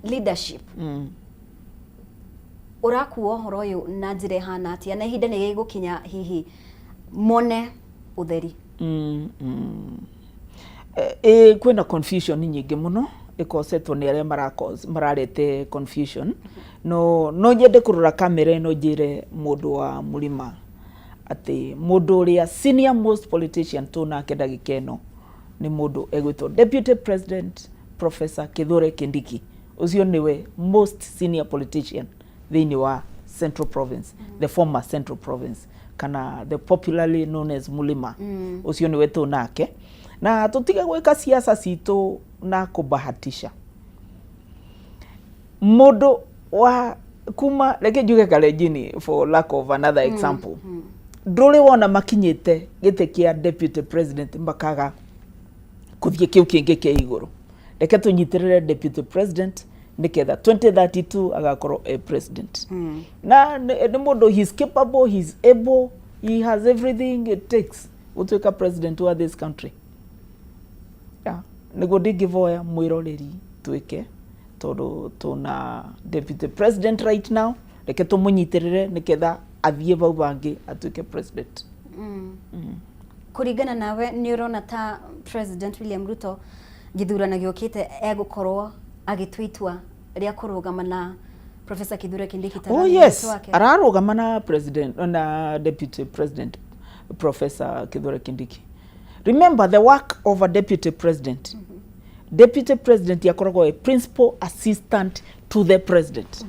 leadership urakuo horo yu na njire hana atia na ihinda ni gigukinya hihi mone utheri kwina confusion nyingi muno ikosetwo ni aria mararete confusion no nyende kurura kamera ino njire mundu wa mulima ati mundu uria senior most politician tuna kedagikeno ni mundu egwitwo Deputy President Professor Kithure Kindiki ucio niwe most senior politician thiini wa Central Province the former Central Province kana the popularly known as Mulima ucio niwe tunake na tutige gwika siasa citu na kubahatisha mundu wa kuma reke njuge Kalenjini for lack of another example nduri wona makinyite gite kia Deputy President makaga kuthie kiu kingi kia iguru reke tunyitirire Deputy President niketha 2032 agakorwo a president na ni mundu he's capable, he's able, he has everything it takes to president of this country. Niguo ndingivoya mwiroreri twike tondu tuna Deputy President right now reke tumunyiterere niketha athie bau bangi atuike president. Kurigana nawe ni urona ta President William Ruto githurana giokite egukorwo agitwitwa ria kurugama na Professor Kithure Kindiki Oh yes, ararugama na president na deputy president Professor Kithure Kindiki. Remember the work of a deputy president. Deputy president yakoragwo a principal assistant to the president.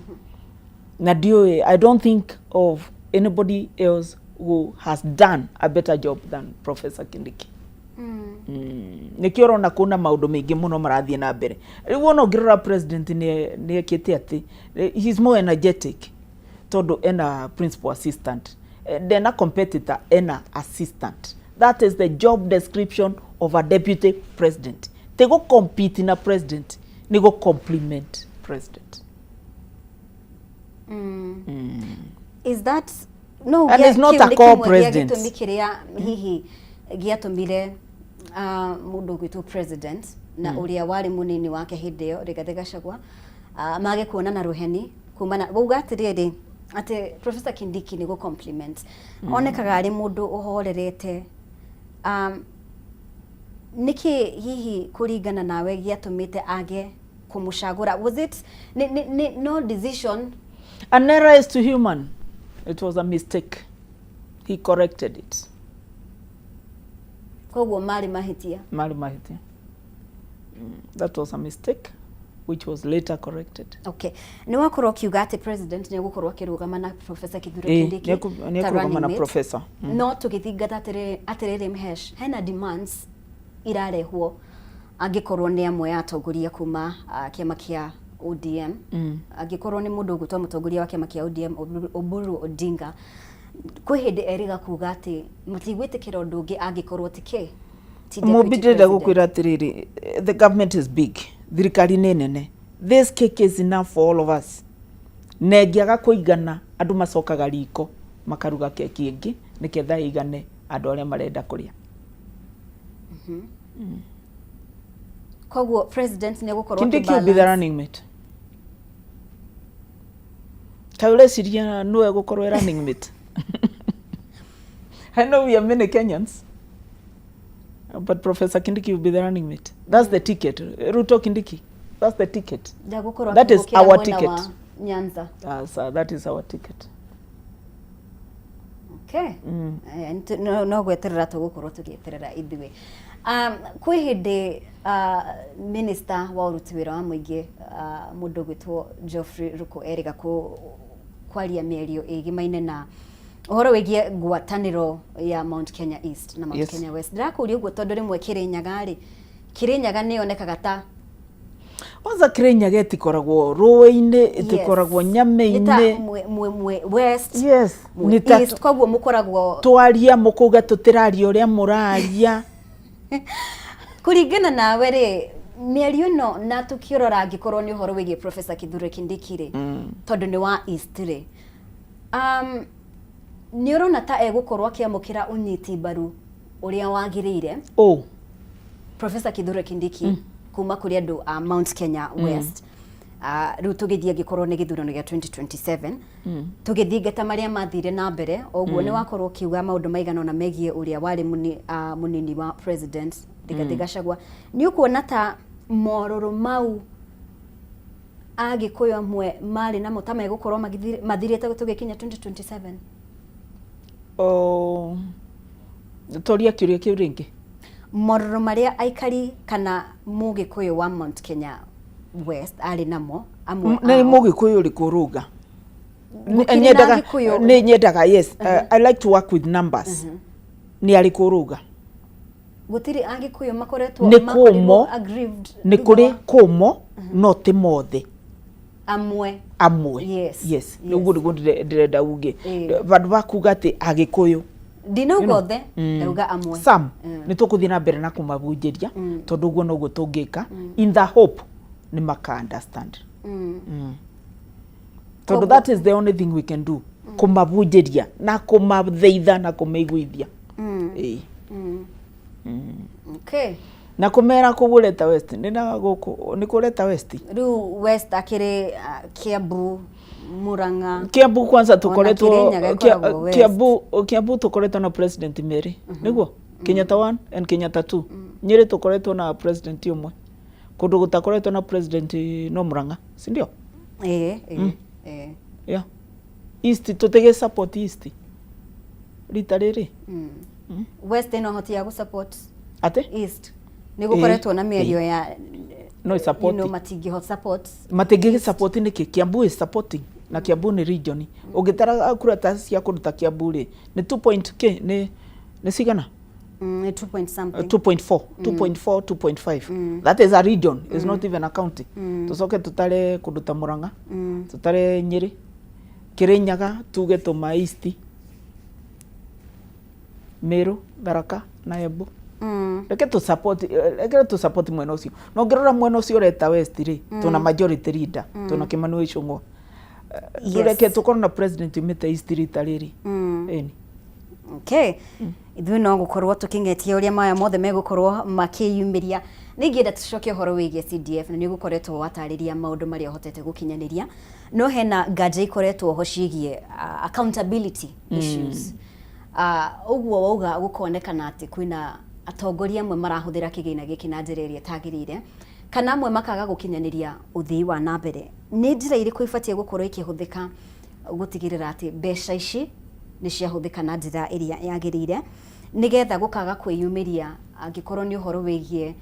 Na I don't think of anybody else who has done a better job than Professor Kindiki. Nikio rona kuna maundu maingi muno marathie na mbere. Riu wona ngirora president ni ekite ati he's more energetic todo ena principal assistant, then a competitor ena assistant. That is the job description of a deputy president. They go compete in a president, they go complement president. Is that no? And it's not a co-president. Hihi giatumire mundu gwitu president na uria wari munini wake hindeo Rigathi Gachagua mage kuonana ruheni kumana bauga atiriri ati Professor Kindiki ni go compliment onekaga ari mundu uhorerete. Niki hihi kuringana nawe giatumite age kumushagura? Was it no decision? An error is to human. It was a mistake. He corrected it. Koguo mari mahitia. That was a mistake which was later corrected. Okay. Ni wakorwo kiuga ati president ni gukorwo kirugama na Professor Kithure Kindiki. Ni kurugama na professor. No tugithingata atiriri Mhesh. Hena demands irarehwo angikorwo ni amwe atongoria kuma kiama kia ODM. Angikorwo ni mundu gutwa mutongoria wa kiama kia ODM Oburu Odinga. Kwi hindi eriga kuga ati mutigwitikira undu ungi angikorwo tike. Mubidire gukwira atiriri, the government is big. Thirikari ni nene. This cake is enough for all of us. Negiaga kuigana andu macokaga riko makaruga keki ingi niketha igane andu aria marenda kuria. Koguo president ni gukorwo Kindiki will be the running mate. Kaule siria no gukorwo running mate. I know we are many Kenyans, but Professor Kindiki will be the running mate. That's the ticket. Ruto Kindiki, that's the ticket. That is our ticket. Nyanza. So that is our ticket. Okay. No gweterera tugukorwo tugieterera ithuĩ. Kwi hindi minister wa uruti wira wa muingi mundu gwitwo Geoffrey Ruku eriga kwaria mĩario ĩgimaine na uhoro wigie ngwatanĩro ya Mount Kenya East na Mount Kenya West. Ndirakuria uguo tondu rimwe Kirinyaga ni onekaga ta Waza Kirinyaga itikoragwo ruĩ-inĩ, itikoragwo nyame-inĩ West. Yes. East koguo mukoragwo twaria mukuga tutiraria uria muraria. Kuringana nawe ri mĩario no na tukirora angikorwo ni uhoro wigie Professor Kithure Kindiki ri tondu ni wa East ri ni urona ta egukorwo akiamukira unyiti mbaru uria wagiriire Professor Kithure Kindiki kuma kuri andu a Mount Kenya West. Riu tugithia gikorwo ni githurano gia 2027 tugithingata maria mathire na mbere oguo ni wakorwo kiuga maundu maigana na megie uria wari munini wa president Rigathi Gachagua. Ni ukuona ta mororo mau agikuyu amwe mari na mutama egukorwo mathirite tugikinya 2027. Toria kiuria kiu ringi. Mororo maria aikari kana mugikuyu wa Mount Kenya West ari namo amwe ni mugikuyu rikuruga nyendaga yes. I like to work with numbers. Ni ari kuruga gutiri angikuyu makoretwo aggrieved ni kuri kumo no ti mothe amwe yes nuguo ndirenda uge bandu bakuga ati agikuyu dino gothe ndauga amwe sam ni tukuthii na mbere na kumabunjiria tondu guo noguo tungika in the hope ni maka understand. So that is the only thing we can do. Kumabunjiria na kumatheitha na kumeiguithia. Okay. Na kumera kubuleta West. Nina guku ni kuleta West. Riu West akiri Kiambu Murang'a Kiambu kwanza tukoretwo Kirinyaga ikoragwo west. Kiambu tukoretwo na president Mary niguo Kenyatta 1 and Kenyatta 2 Nyeri tukoretwo na president umwe kundu gutakoretwo na president no Murang'a si ndio yeah East tutege support East rita riri West no hoti ya support ate East nigukoretwo na mĩario ya no support matingi hot support matingi support ni Kiambu is supporting na Kiambu ni region ugitara kura tasi ya kuruta Kiambu ri ni 2.k ni sigana 2 point something 2.4 2.5 that is a region is not even a county tusoke tutare kuruta Murang'a tutare Nyeri Kirinyaga tuge tuma East Meru Tharaka na Embu Leke tu support mwena ucio no ngerora mwena ucio reta West ri tuna majority leader tuna Kimani Ichung'wa leke tukorwo na president umite East rita riri eni okay ithui no gukorwo tukingetie uria maya mothe megukorwo makiyumiria ningienda tucoke horo wigie CDF na ni gukoretwo watariria maundu maria hotete gukinyaniria no hena nganja ikoretwo ho cigie accountability issues uguo wauga gukonekana ati kwina atongoria amwe marahuthira kigina giki na njira iria tagirire kana amwe makaga gukinyaniria uthii wa nambere ni njira iriku ifatie gukorwo ikihuthika gutigirira ati mbeca ici ni ciahuthika na njira iria yagirire nigetha gukaga kwiyumiria angikorwo ni uhoro wigie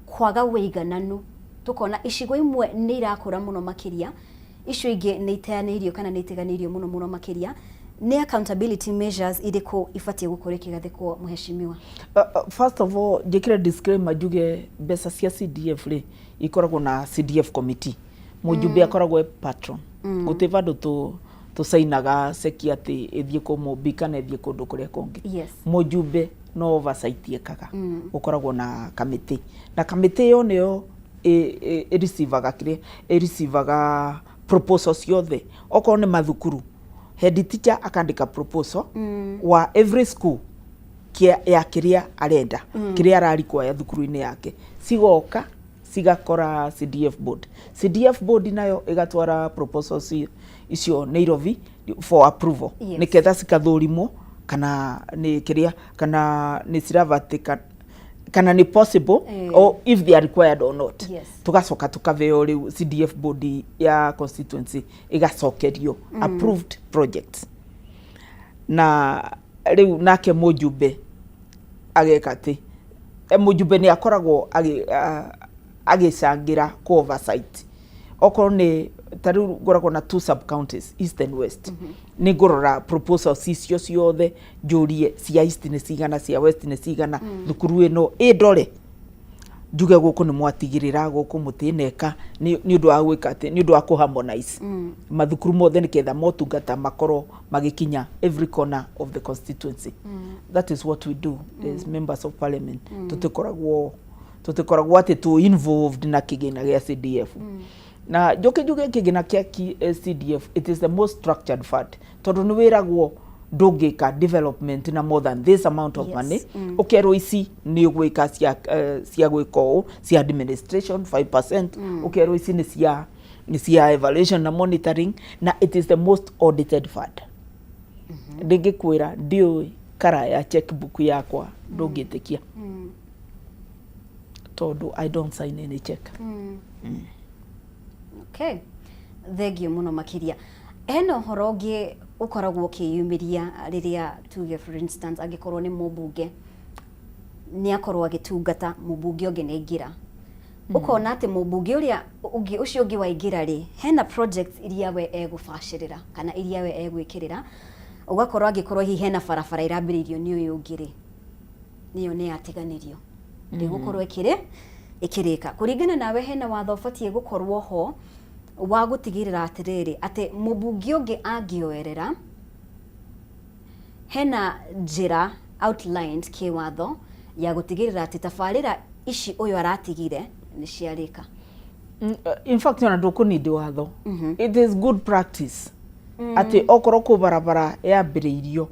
kwaga wigananu tukona icigo imwe ni irakura muno makiria icio ingi ni iteanirio kana ni itiganirio muno makiria ni accountability measures iriku ifatie gukorwo ikigathikwo muheshimiwa first of all jikira disclaimer juge besa cia CDF ri ikoragwo na CDF committee mujumbe akoragwo patron gutevado to sainaga seki ati ithie ko mobika na ithie kundu kuria kungi mujumbe no oversight yekaga ukoragwo na committee na committee yo niyo receivaga proposals yothe okorwo ni mathukuru head teacher akandika proposal wa every school ya kiria arenda kiria ararikwa ya thukuru-ini yake sigoka sigakora CDF board nayo igatwara proposals icio Nairobi for approval niketha cikathurimwo kana ni kiria kana ni siravatika kana ni possible or if they are required or not tugacoka tukaveo riu CDF board ya constituency igacokerio approved projects na riu nake mujumbe agekati mujumbe ni akoragwo agicangira ko oversight okorwo ni tariu ngoragwo na 2 sub counties east and west ni ngorora proposals icio ciothe njurie cia east ni cigana cia west ni cigana thukuru ino ndore njuge guku ni mwatigirira guku mutineka ni undu wa gwika ati ni undu wa ku harmonize mathukuru mothe ni ketha motungata makoro magikinya every corner of the constituency that is what we do as members of parliament tutikoragwo ati tu involved na kigina gia CDF na joke kigina kia CDF it is the most structured fund tondu ni wiragwo ndungika development na more than this amount of money ukero ici ni gwika cia gwiko cia administration 5% ukero ici ni cia evaluation na monitoring na it is the most audited fund ndingikwira ndio kara ya checkbook yakwa ndungitikia tondu I don't sign any check okay thegio muno makiria eno horogi ukoragwo kiyumiria riria tuge for instance agikorwo ni mubunge ni akorwo agitungata mubunge ungi ni ngira ukona ati mubunge uria ungi ucio ungi waingira ri hena projects iria we egubashirira kana iria we egwikirira ugakorwo agikorwo hi hena barabara irambiririo ni uyu ungi ri niyo ni atiganirio ndi gukorwo ikirika kuringana nawe hena watho fatie gukorwo ho wa gutigirira atiriri ati mubunge ungi angioerera hena njira outlined kiwatho ya gutigirira ati tabarira ici uyu aratigire ni ciarika in fact ona ndukuni watho it is good practice ati okoro ku barabara yambiriirio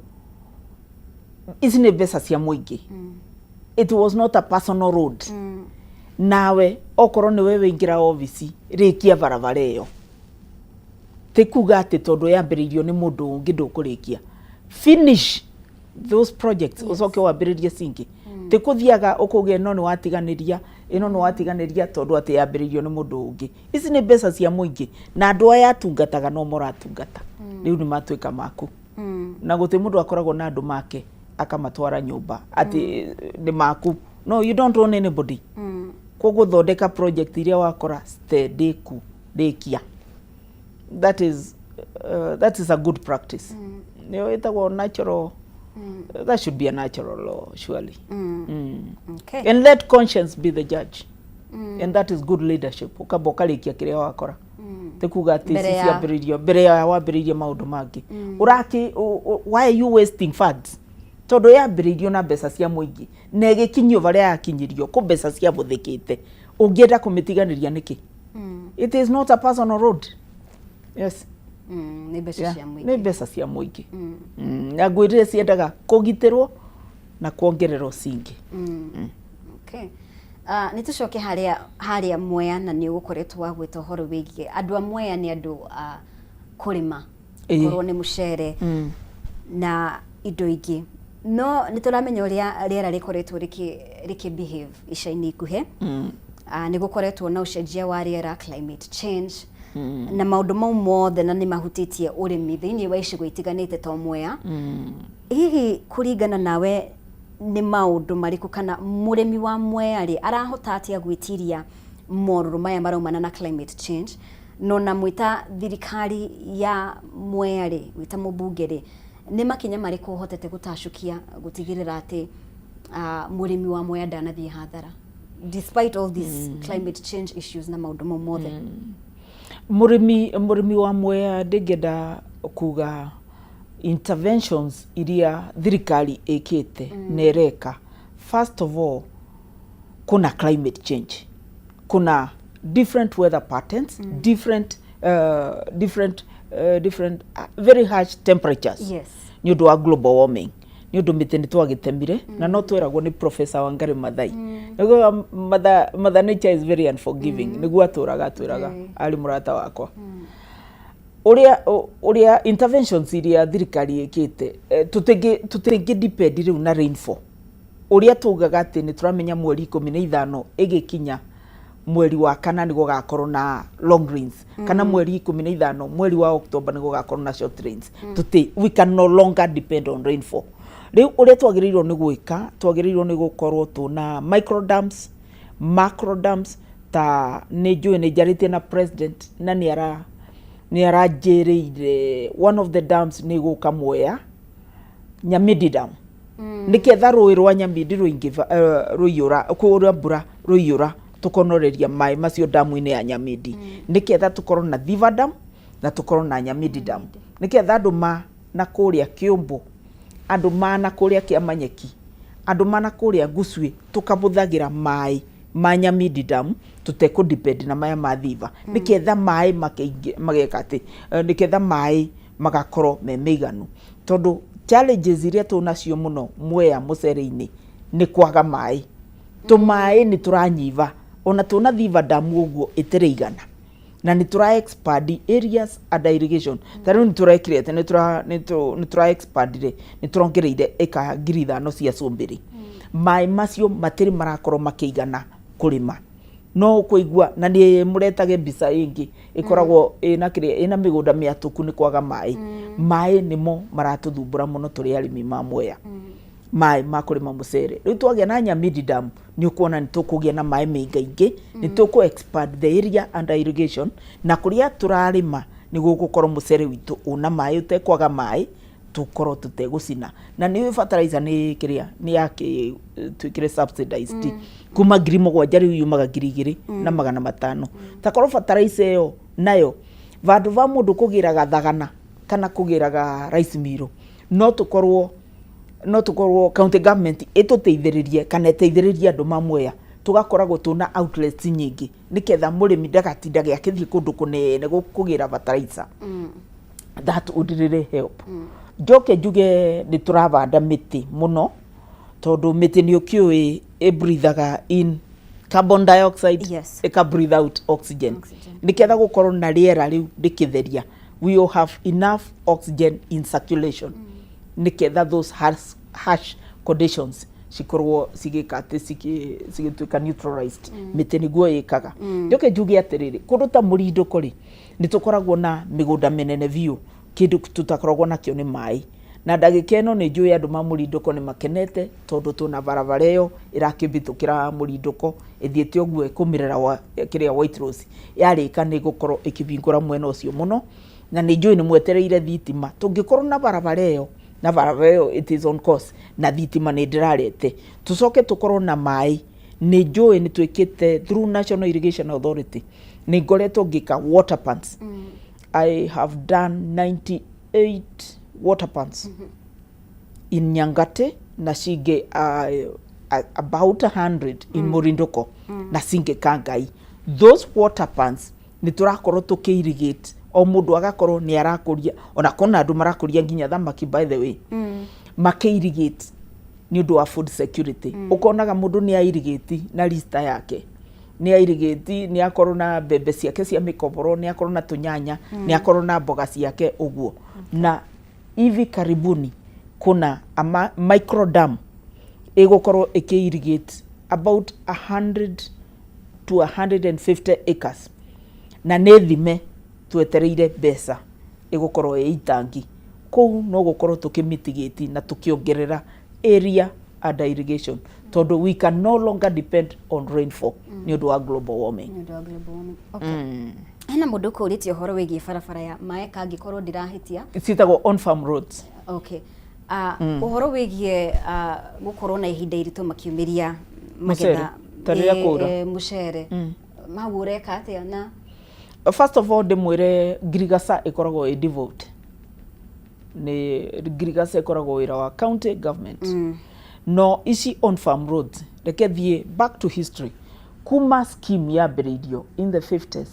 ici ni mbeca cia muingi it was not a personal road nawe okoro ni wewe ingira office rikia barabara iyo te kuga ati tondu yambiririo ni mundu ungi ndukurikia. Finish those projects ucoke wambiririe cingi. Te kuthiaga ukuge no ni watiganiria tondu ati yambiririo ni mundu ungi. Ici ni mbeca cia muingi na andu aya atungataga no moratungata. Riu ni matuika maku. Na guti mundu akoragwo na andu make akamatwara nyumba ati ni maku. No, you don't own anybody. Koguo thondeka project iria wakora steady ku dekia. That is a good practice. Itagwo natural. That should be a natural law, surely. Okay. And let conscience be the judge. And that is good leadership. Ukabokalikia kiria wakora. Tekuga ati ciambiririo mbere ya wambiririe maundu mangi. Uraki why are you wasting funds? Tondu yambiririo na mbeca cia muingi na igikinyio varia yakinyirio ku mbeca cia buthikite ungienda kumitiganiria niki? It is not a personal road. Yes. Ni mbeca cia muingi. Ni mbeca cia muingi. Na ngwirire ciendaga kugitirwo na kuongererwo cingi. Okay. Ni tucoke haria Mwea na ni ugukoretwo wagwita horo wigie andu a Mwea ni andu kurima korwo ni mucere na indo ingi. No nituramenya uria riera rikoretwo riki behave ica-ini ikuhe. Ni gukoretwo na ucenjia wa riera, climate change, na maundu mau mothe na ni mahutitie urimi thiini wa icigo itiganite to Mwea. Hihi kuringana nawe ni maundu mariku kana murimi wa Mwea ri arahota atia gwitiria moruru maya maraumana na climate change? No na mwita thirikari ya Mwea ri wita mubunge ri ni makinya mariku hotete gutacukia gutigirira ati murimi wa Mwea ndanathie hathara despite all these climate change issues na maundu mau mothe? Murimi wa Mwea ndingenda kuga interventions iria thirikari ikite nereka. First of all, kuna climate change, kuna different weather patterns, different very harsh temperatures. Yes. Ni undu wa global warming. Ni undu miti ni twagitemire na no twiragwo ni Professor Wangari Maathai. Niguo Mother Nature is very unforgiving. Niguo aturaga ali murata wakwa. Uria interventions iria thirikari ikite tutingi depend riu na rainfall. Uria tugaga ati ni turamenya mweri 15 igikinya mweri wa kana ni gugakorwo na long rains, kana mweri 15 mweri wa October ni gugakorwo na short rains. We can no longer depend on rainfall. Riu uria twagirirwo ni gwika, twagirirwo ni gukorwo tuna micro dams, macro dams. Ta ni njaritie na president na ni aranjiriire one of the dams ni guka Mwea, Nyamidi Dam. Niketha rui rwa Nyamidi ruiyura kuria mbura ruiyura tukonoreria mai macio damu-ini ya Nyamidi. Niketha tukorwo na Thiva Dam na tukorwo na Nyamidi Dam. Niketha andu na kuria Kiumbu, andu na kuria Kiamanyeki, andu na kuria Gusui tukabuthagira mai ma Nyamidi Dam tuteku depend na maya ma Thiva. Niketha mai magekati, niketha mai magakorwo memeiganu. Tondu challenges iria tunacio muno Mwea mucere-ini ni kwaga mai. Mai ni turanyiva, ona tuna Thiva Dam uguo itireigana. Na ni tura expand areas under irrigation. Tariu ni tura create ni tura expand ni turongereire eka 5,000 cia cumbiri. Mai macio matiri marakorwo makiigana kurima. No kuigua na ni muretage mbica ingi ikoragwo ina migunda miatuku ni kwaga mai. Mai nimo maratuthumbura muno turi arimi ma Mwea. Mai makurima mucere. Riu twagia na Nyamidi Dam ni ukuona ni tukugia na mai maingaingi, ni tuku expand the area under irrigation, na kuria turarima ni gugukorwo mucere witu una mai utekwaga mai tukorwo tutegucina. Na ni fertilizer ni kiria ni yake twikire subsidized kuma 7,000 riu yumaga 2,500. Takorwo fertilizer yo nayo vandu va mundu kugiraga thagana kana kugiraga rice mill no tukorwo county government ituteithiririe kana iteithiririe andu ma Mwea tugakoragwo tuna outlets nyingi niketha murimi ndagatindage akithie kundu kunene kugira fertilizer. That would really help. Joke njuge ni turavanda miti muno tondu miti ni ukiui breathaga in carbon dioxide, eka breathe out oxygen. Niketha gukorwo na riera riu rikitheria we will have enough oxygen in circulation niketha those harsh conditions cikorwo cigikate cigituika neutralized miti niguo ikaga njoke njuge atiriri kundu ta Murinduko ri nitukoragwo na migunda menene biu kindu tutakoragwo nakio ni mai na ndagika ino ni njui andu ma Murinduko ni makenete tondu tuna barabara iyo irakibitukira Murinduko ithiete oguo kumirera wa kiria White Rose yarika ni gukorwo ikibingura mwena ucio muno na ni njui ni mwetereire thitima tungikorwo na barabara iyo na barabara it is on course na thitima ni ndirarete tucoke tukorwo na mai ni njui ni twikite through National Irrigation Authority ni ngoretwo ngika water pumps I have done 98 water pumps in Nyangate na singe about 100 in Murinduko na singe Kangai. Those water pumps ni turakorwo tukirigate o mundu agakorwo ni arakuria ona kona andu marakuria nginya thamaki by the way makirigate ni undu wa food security ukonaga mundu ni airigate na lista yake ni airigate ni akorwo na bebe ciake cia mikoboro ni akorwo na tunyanya ni akorwo na mboga ciake uguo na hivi karibuni kuna micro dam igukorwo ikirigate about 100 to 150 acres na nethime twetereire besa igukorwo itangi kou no gukorwo tukimitigate na tukiongerera area under irrigation tondu we can no longer depend on rainfall ni undu wa global warming hena mundu kuritie horo wigie barabara ya mae kangikorwo ndirahitia citagwo on farm roads uhoro wigie gukorwo na ihinda iritu makiumiria magetha taria kura mucere magureka atia na first of all demwire Girigasa ikoragwo devolved ni Girigasa ikoragwo wira wa county government no ici on farm roads reke thie back to history kuma scheme ya beridio in the 50s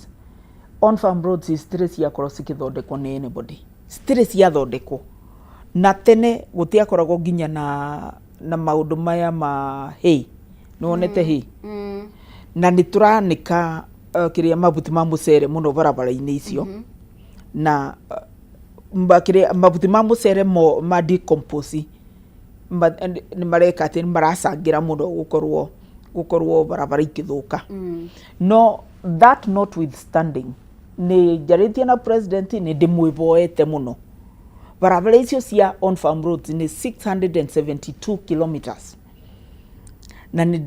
on farm roads stress ya korwo cikithondekwo ni anybody stress ya thondekwo na tene gutia koragwo ginya na maundu maya ma hey nonete hey na nituranika kiria mabuti ma mucere muno barabara-ini icio na kiria mabuti ma mucere mo ma decompose ni mareka ati maracangira muno gukorwo barabara ikithuka no that notwithstanding ni jaritie na president ni ndimwiboete muno barabara icio cia on farm roads ni 672 kilometers na ni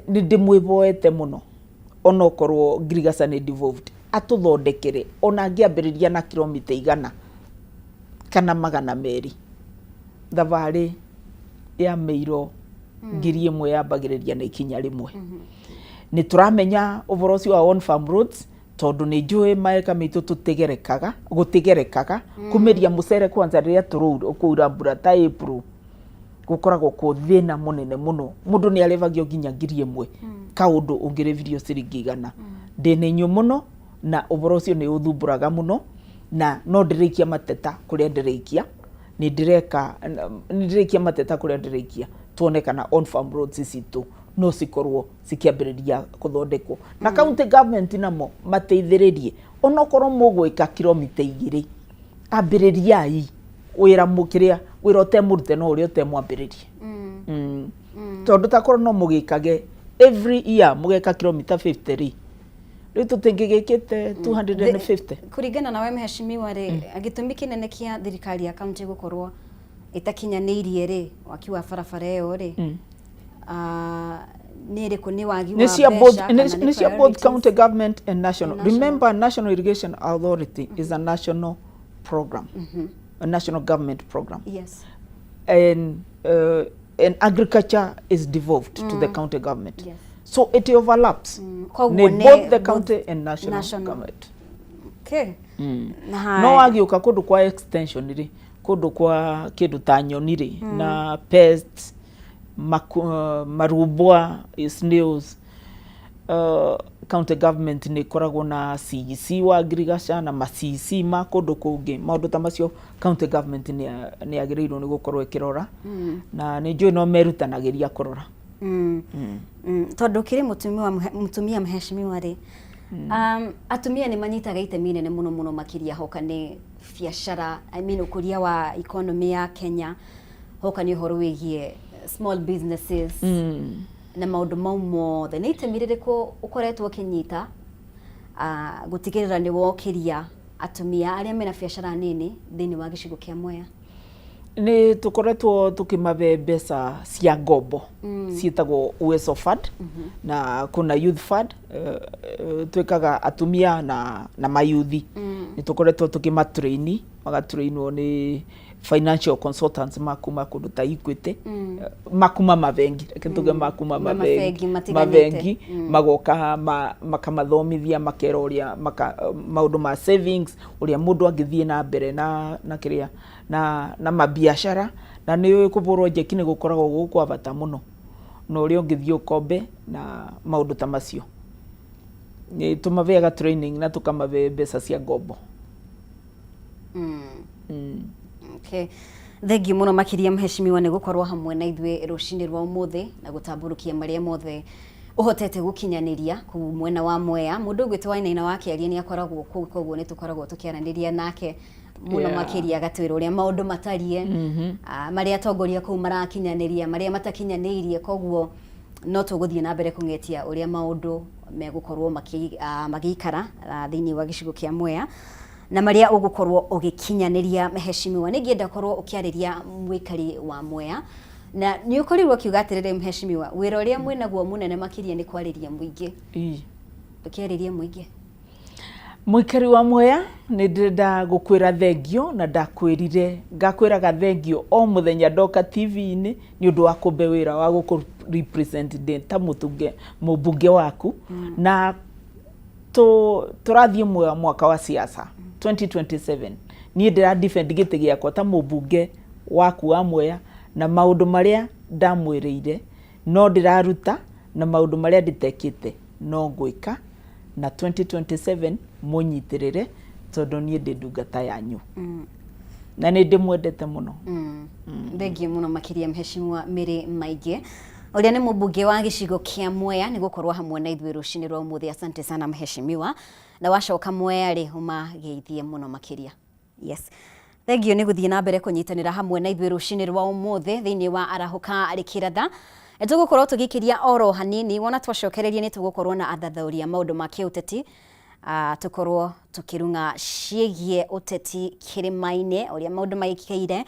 ndimwiboete muno onokorwo Girigasa ni devolved atuthondekere ona angiambiriria na kilomita 100 kana 200 thavari ya meiro ngiri imwe yambagiriria na ikinya rimwe ni turamenya uhoro ucio wa on farm roads tondu ni njui maeka mitu gutigerekaga kumiria mucere kwanza riria turuura mbura ta April gukoragwo ku thina munene muno mundu ni arevagio ginya ngiri imwe kaundu ungirevirio ciringi 100 ndinenyo muno na uhoro ucio ni uthumburaga muno na no ndirikia mateta kuria ndirikia ni ndirikia mateta kuria ndirikia tuonekana on farm roads citu no cikorwo cikiambiriria kuthondekwo na county government namo mateithiririe onokorwo mugwika kilomita 2 ambiririai wira mukiria wira utemurute no uri utemwambiririe tondu takorwo no mugikage every year mugeka kilomita 53 riu tutingigikite 250 kuringana na we mheshimiwa ri agitumi kinene kia thirikari ya county gukorwo itakinyaniirie ri waki wa barabara iyo ri niriku ni wagi wa besha ni cia both county government and national. Remember, National Irrigation Authority is a national program, a national government program. Yes. And agriculture is devolved to the county government. Yes. So it overlaps. Both the county and national government. Okay. No agiuka kundu kwa extension ri kundu kwa kindu ta nyoni ri na pests marubwa snails county government ni koragwo na CEC wa Girigasa na ma-CEC ma kundu kungi maundu ta macio county government ni agirirwo ni gukorwo ikirora na ni njui no merutanagiria kurora tondu kiri mutumia mheshimiwa ri Atumia ni manyitaga itemi nene muno makiria hoka ni biacara, ukuria wa economy ya Kenya, hoka ni uhoro wigie small businesses na maundu mau mothe ni itemi ririko ukoretwo kinyita gutigirira ni wokiria atumia aria mena biacara nini thini wa gicigo kia Mwea? Ni tukoretwo tukimabe mbeca cia ngombo cietagwo Uwezo Fund na kuna Youth Fund twekaga atumia na mayuthi. Ni tukoretwo tukimatraini magatrainwo ni financial consultants makuma kundu ta Equity makuma mabengi kituge makuma mabengi magoka makamathomithia makeroria maundu ma savings uria mundu angithie na mbere na kiria na mabiashara na ni kuburwo njeki gukoragwo gukwa bata muno no uria ungithie ukombe na maundu ta macio ni tumavega training na tukamabe mbeca cia ngombo. Okay. Thengi muno makiria mheshimiwa ni gukorwo hamwe na ithwe rucini rwa umuthi na gutamburukia maria mothe uhotete gukinyaniria ku mwena wa Mwea. Mundu gwitwa Wainaina wake aria ni akoragwo koguo ni tukoragwo tukiaraniria nake muno makiria gatwira uria maundu matarie maria atongoria ku marakinyaniria maria matakinyanirie koguo no tuguthie na mbere kungetia uria maundu megukorwo magikara thini wa gicigo kia Mwea na maria ugukorwo ugikinyaniria mheshimiwa. Ningienda korwo ukiariria mwikari wa Mwea na ni ukorirwo kiuga atirire mheshimiwa wira uria mwinaguo munene makiria ni kwariria muingi ukiariria muingi. Mwikari wa Mwea ni ndenda gukwira thengio na ndakwirire ngakwiraga thengio o muthenya ndoka TV-ini ni undu wa kumbe wira wa guku represent ta mubunge waku na turathie mwaka wa siasa 2027 ni ndira defend gite giakwa ta mubunge waku wa Mwea na maundu maria ndamwirire no ndiraruta na maundu maria nditekite no ngwika na 2027 munyitirire tondu ni ndindungata yanyu na ni ndimwendete muno. Thengi muno makiria mheshimiwa Mary Maige uria ni mubunge wa gicigo kia Mwea ni gukorwo hamwe na ithwe rucini rwa umuthi. Asante sana mheshimiwa na wacoka Mwea ri umageithie muno makiria. Yes, thengi ni guthie na mbere kunyitanira hamwe na ithwe rucini rwa umuthi thini wa arahuka arikiratha. Tugukorwo tugikiria oro hanini wona twacokererie ni tugukorwo na athathauria maundu ma kiuteti tukorwo tukirunga ciegie uteti kirimaine uria maundu magikire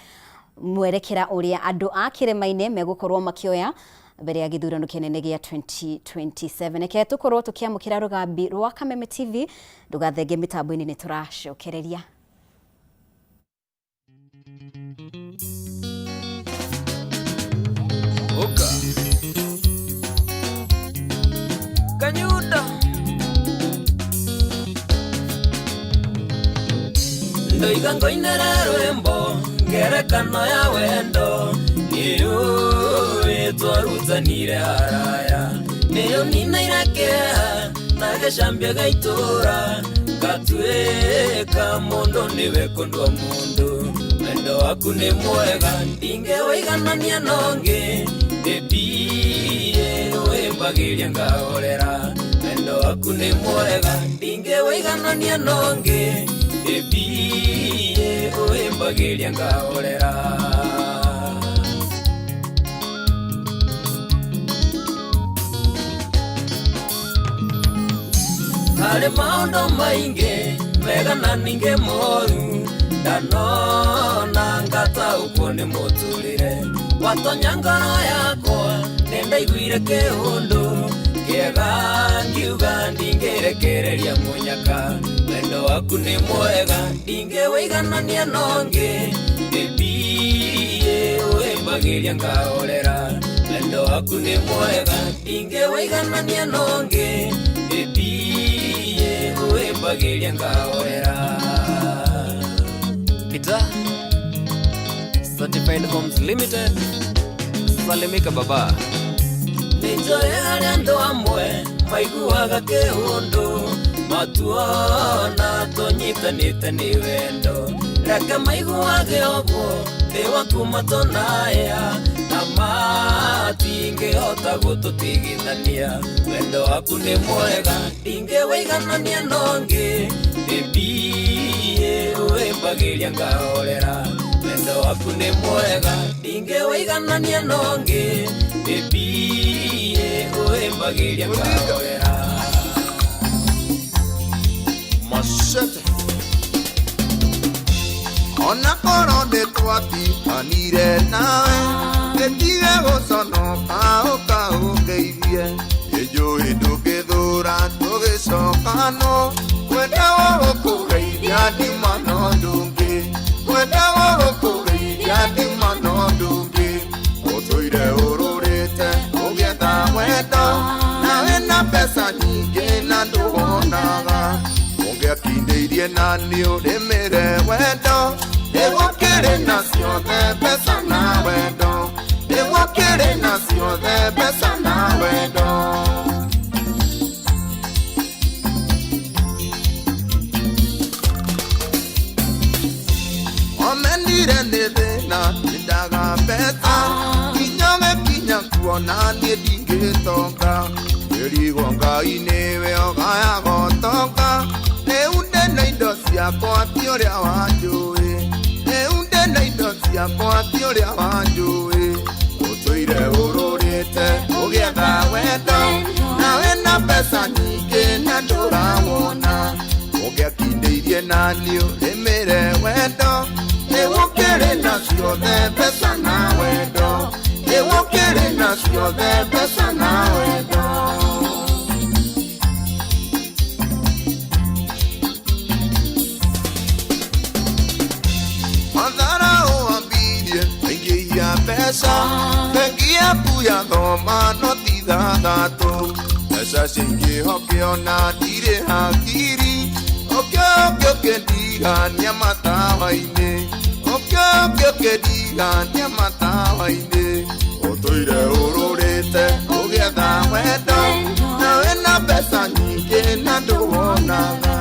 mwerekera uria andu a kirimaine megukorwo makioya mbere ya githurano kinene gia 2027. Ke tukorwo tukiamukira rugambi rwa Kameme TV ndugathenge mitambo-ini ni turacokereria. Oka Kanyuda Ndoiga ngoinera rwembo ngerekano ya wendo niyo twaruthanire haraya niyo nina irakea nagecambia gaitura ngatuika mundu niwe kundwa mundu wendo waku ni mwega ndingewaiganania nongi bebie wimbagiria ngahorera wendo waku ni mwega ndingewaiganania nongi bebie wimbagiria ngahorera. Hare maondo mainge mega na ninge moru ndanona ngata ukone muturire watonya ngoro yakwa nenda igwire kiundu kiega ngiuga ndingerekereria munyaka wendo waku ni mwega ndingewaiganania nongi bebie wimbagiria ngahorera wendo waku ni mwega ndingewaiganania nongi bebie wimbagiria ngahorera. Pita Certified Homes Limited Salimika baba Nijoe ariando amwe maiguaga kiundu matuona tonyitanite ni wendo reke maiguage oguo ndi waku matonaya na mati ndingĩhota gũtũtigithania wendo waku nĩ mwega ndingĩwĩiganania nongĩ baby wĩmbagĩria ngahorera wendo waku nĩ mwega ndingĩwĩiganania nongĩ baby wĩmbagĩria ngahorera Machete Ona korwo nĩ twatiganire nawe gĩtige gũconoka ũkaũngeithie nĩnjũĩ ndũngĩthũra tũgĩcokano kwenda gũkũgeithia ndima no ndũngĩ kwenda gũkũgeithia ndima no ndũngĩ ũtũire ũrũrĩte ũgĩetha wendo nawe na mbeca nyingĩ na ndũhonaga ũngĩakindĩirie na nĩ ũrĩmĩre wendo Ewokere na ciothe pesa na wendo Ewokere na ciothe pesa na wendo Omendire nĩ thĩna ndaga pesa Kinyoge kinya kuona niĩ ndingĩtonga Ĩrigwo Ngai we ũgayagotonga Rĩu ndĩ na indo ciakwa ti ũrĩa wanjũĩ na indo ciakwa ti ũrĩa wanjũĩ ũtũire ũrũrĩte ũgĩetha wendo nawe na mbeca nyingĩ na ndũrawona ũngĩakindĩirie na niĩ ũrĩmĩre wendo nĩgũkĩrĩ na ciothe mbeca na wendo nĩgũkĩrĩ na ciothe mbeca na wendo Bengi yaku ya thoma no ti thathatũ mbeca cingĩhokio na ndirĩ hakiri ũkĩokio ũkĩndigania matawa-inĩ ũkĩokio ũkĩndigania matawa-inĩ ũtũire ũrũrĩte ũgĩetha wendo nawe na mbeca nyingĩ na ndũwonaga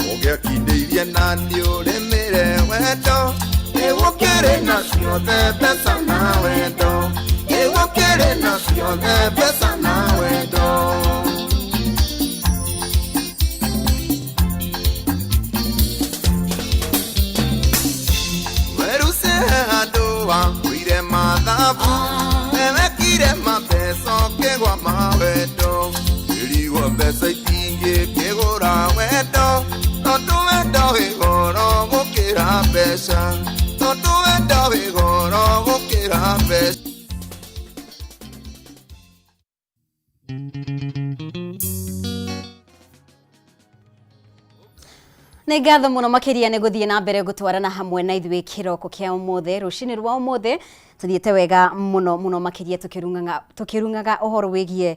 ũngĩakindĩirie na niĩ ũrĩmĩre wendo Ewokere na ciothe pesa na wendo Ewokere na ciothe pesa na wendo Weruse andũ wakwire mathabu Ewekire mabesa ũkĩgwa mawendo Ĩrigwo mbeca itingĩkĩgũra wendo Tondũ wendo wĩ goro gũkĩra mbeca Tondu wendo wĩ goro gũkĩra mbeca Nĩ ngatho mũno makĩria nĩ gũthiĩ na mbere gũtwarana hamwe na ithuĩ kĩroko kĩa ũmũthĩ rũcinĩ rwa ũmũthĩ tuthiĩte wega mũno mũno makĩria tukĩrungaga ũhoro wĩgiĩ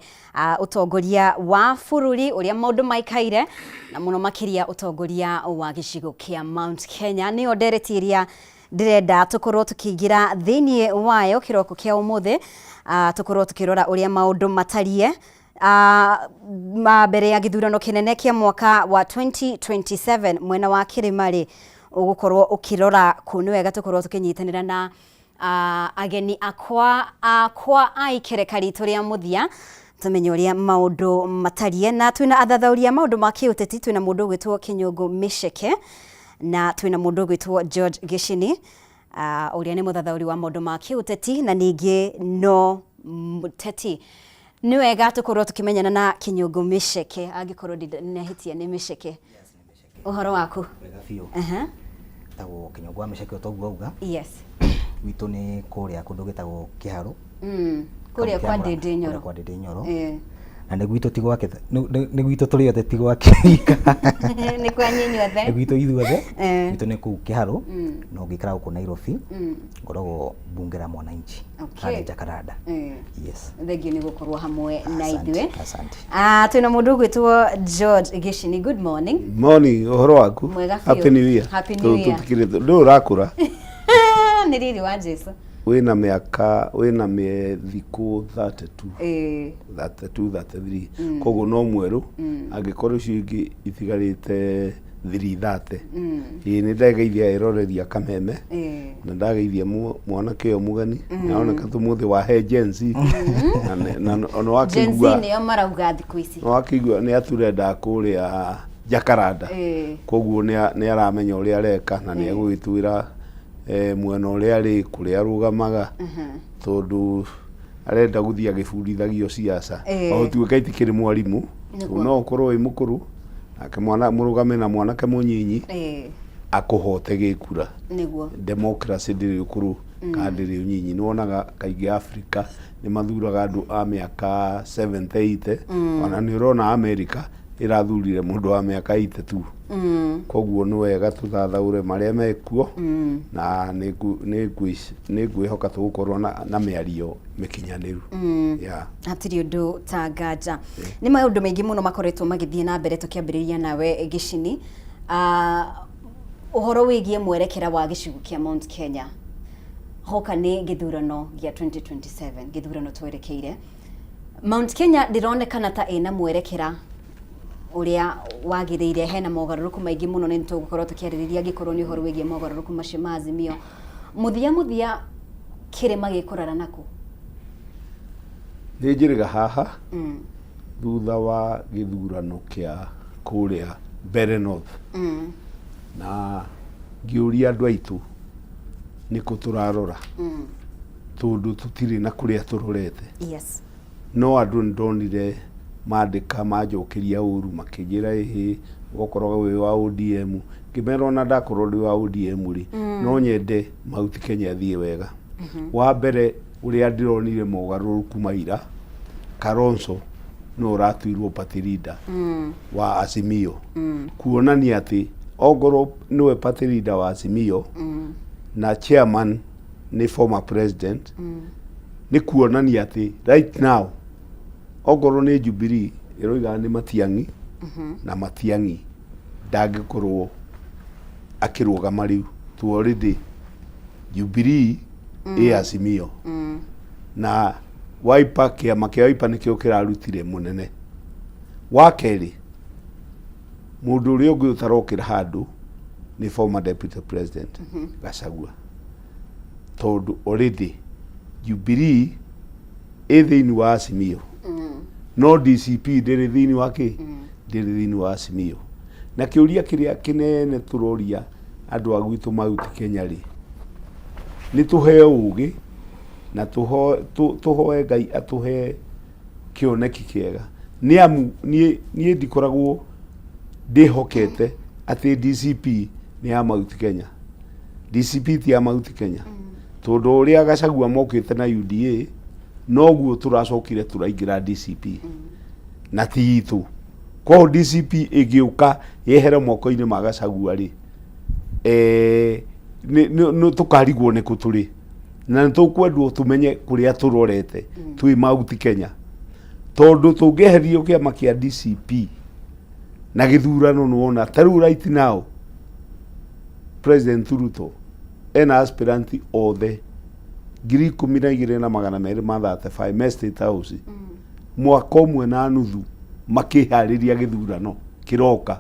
ũtongoria wa bũrũri ũrĩa maũndũ maikaire na mũno makĩria ũtongoria wa gĩcigo kĩa Mount Kenya nĩyo ndereti ĩrĩa ndĩrenda tũkorwo tukĩingĩra thĩinĩ wayo kĩroko kĩa ũmũthĩ tũkorwo tukĩrora ũrĩa maũndũ matariĩ mbere ya gĩthurano kĩnene kĩa mwaka wa 2027 mwena wa Kĩrĩma-rĩ ũgũkorwo ũkĩrora kũnĩ wega tũkorwo tũkĩnyitanĩra na ageni akwa a ikereka ritũ rĩa mũthia tumenye ũrĩa maũndũ matariĩ na twĩna athathauria maũndũ ma kĩũteti twĩna mũndũ ũgwĩtwo Kĩnyũngũ Mĩceke na twĩna mũndũ ũgwĩtwo George Gĩcini ũrĩa nĩ mũthathauri wa maũndũ ma kĩũteti na ningĩ no mũteti nĩ wega tũkorwo tũkĩmenyana na Kĩnyũngũ Mĩceke angĩkorwo nĩhĩtia nĩ Mĩceke ũhoro waku wega biũ tagwo Kĩnyũngũ Mĩceke ũtoguo auga yes witũ nĩ kũrĩa kũndũ gĩtagwo Kĩharũ kũrĩa kwa Ndĩndĩ Nyoro kwa Ndĩndĩ Nyoro na nĩ gwitũ ti gwake nĩ gwitũ tũrĩ othe ti gwake nĩ kwa nyinyi othe nĩ gwitũ ithuothe gwitũ nĩ kũu Kĩharũ no ngĩikara gũkũ Nairobi ngoragwo bunge la mwananchi harĩa Jakaranda yes thengio nĩ gũkorwo hamwe na ithuĩ asante twĩna mũndũ ũgwĩtwo George Gĩcini good morning morning ũhoro waku happy new year ndũ ũrakũra nĩ riri wa Jesu wĩna mĩaka wĩna thikũ 32 33 koguo no mwerũ angĩkorwo icio ingĩ itigarĩte 3:30 nĩ ndageithia iroreria kameme na ndageithia mwanake ũyũ mugani naoneka tũmũthĩ wahe Gen Z na ono wakigua Gen Z nĩo marauga thikũ ici no wakigua nĩ aturenda kũrĩa Jakaranda koguo nĩ aramenya ũrĩa areka na nĩ egũgĩtwĩra mwena ũrĩa arĩ kũrĩa arũgamaga tondũ arenda gũthiĩ agĩbundithagio siasa o tuĩka itikĩrĩ mwarimũ no ũkorwo wĩ mũkũrũ ake mwana mũrũgame na mwanake mũnyinyi akũhote gĩkura nĩguo democracy ndĩrĩ ũkũrũ kana ndĩrĩ ũnyinyi nĩ wonaga kaingĩ Africa nĩ mathuraga andũ a mĩaka 70 ona nĩ ũrona America irathurire mũndũ wa mĩaka 82 koguo nĩ wega tũthathaũre marĩa mekuo na nĩ ngwĩhoka tũgũkorwo na mĩario mĩkinyanĩru hatirĩ ũndũ ta nganja nĩ maũndũ maingĩ mũno makoretwo magĩthiĩ na mbere tũkĩambĩrĩria nawe Gĩcini ũhoro wĩgiĩ mwerekera wa gĩcigo kĩa Mount Kenya hoka nĩ gĩthurano gĩa 2027 gĩthurano twerekeire Mount Kenya ndĩronekana ta ĩna mwerekera ũrĩa wagĩrĩire hena mogarũrũku maingĩ mũno nĩ tũgũkorwo tũkĩarĩrĩria gĩkorwo nĩ ũhoro wĩgiĩ mogarũrũku macio ma Azimio muthia kĩrĩma gĩkũrara nakũ nĩ njĩrĩga haha thutha wa gĩthurano kĩa kũrĩa Mbere North na ngĩũria andũ aitũ nĩkũ tũrarora tondũ tũtirĩ na kũrĩa tũrorete no andũ ndonire mandĩka manjokeria ũru makĩnjĩra gũkorwo wĩ wa ODM ngĩmera ona ndakorwo ndĩ wa ODM rĩ no nyende Mount Kenya thiĩ wega wa mbere ũrĩa ndĩronire mogarũrũku maira Kalonzo no ratuirwo party leader wa Azimio kuonania atĩ ongorwo nĩwe party leader wa Azimio na chairman nĩ former president nĩ kuonania atĩ right now ongorwo nĩ Jubilee ĩroiga nĩ Matiang'i na Matiang'i ndangĩkorwo akĩrũgama rĩu tu already Jubilee Azimio na Wiper kĩama kĩa Wiper nĩkĩo kĩrarutire mũnene wa kerĩ mũndũ ũrĩa ũngĩ ũtarokĩra handũ nĩ former deputy president Gachagua tondũ already Jubilee thĩinĩ wa Azimio no DCP ndĩrĩ thĩinĩ wa kĩ ndĩrĩ thĩinĩ wa Azimio na kĩũria kĩrĩa kĩnene tũroria andũ a gwitũ Mount Kenya rĩ nĩ tũheo ũgĩ na tũhoe Ngai atũhe kĩoneki kĩega nĩ amu niĩ ndikoragwo ndĩhokete atĩ DCP nĩ ya Mount Kenya DCP ti ya Mount Kenya tondũ ũrĩa Gachagua mokĩte na UDA noguo tũracokire tũraingĩra DCP na ti itũ kwa DCP ĩgĩũka yehere moko-inĩ ma Gachagua rĩ nĩ tũkarigwo nĩ kũ tũrĩ na nĩ tũkwendwo tũmenye kũrĩa tũrorete twĩ Mount Kenya tondũ tũngĩeherio kĩama kĩa DCP na gĩthurano nĩwona ta rĩu right now President Ruto ena aspirant othe 12,235 me State House mwaka ũmwe na nuthu makĩharĩria gĩthurano kĩroka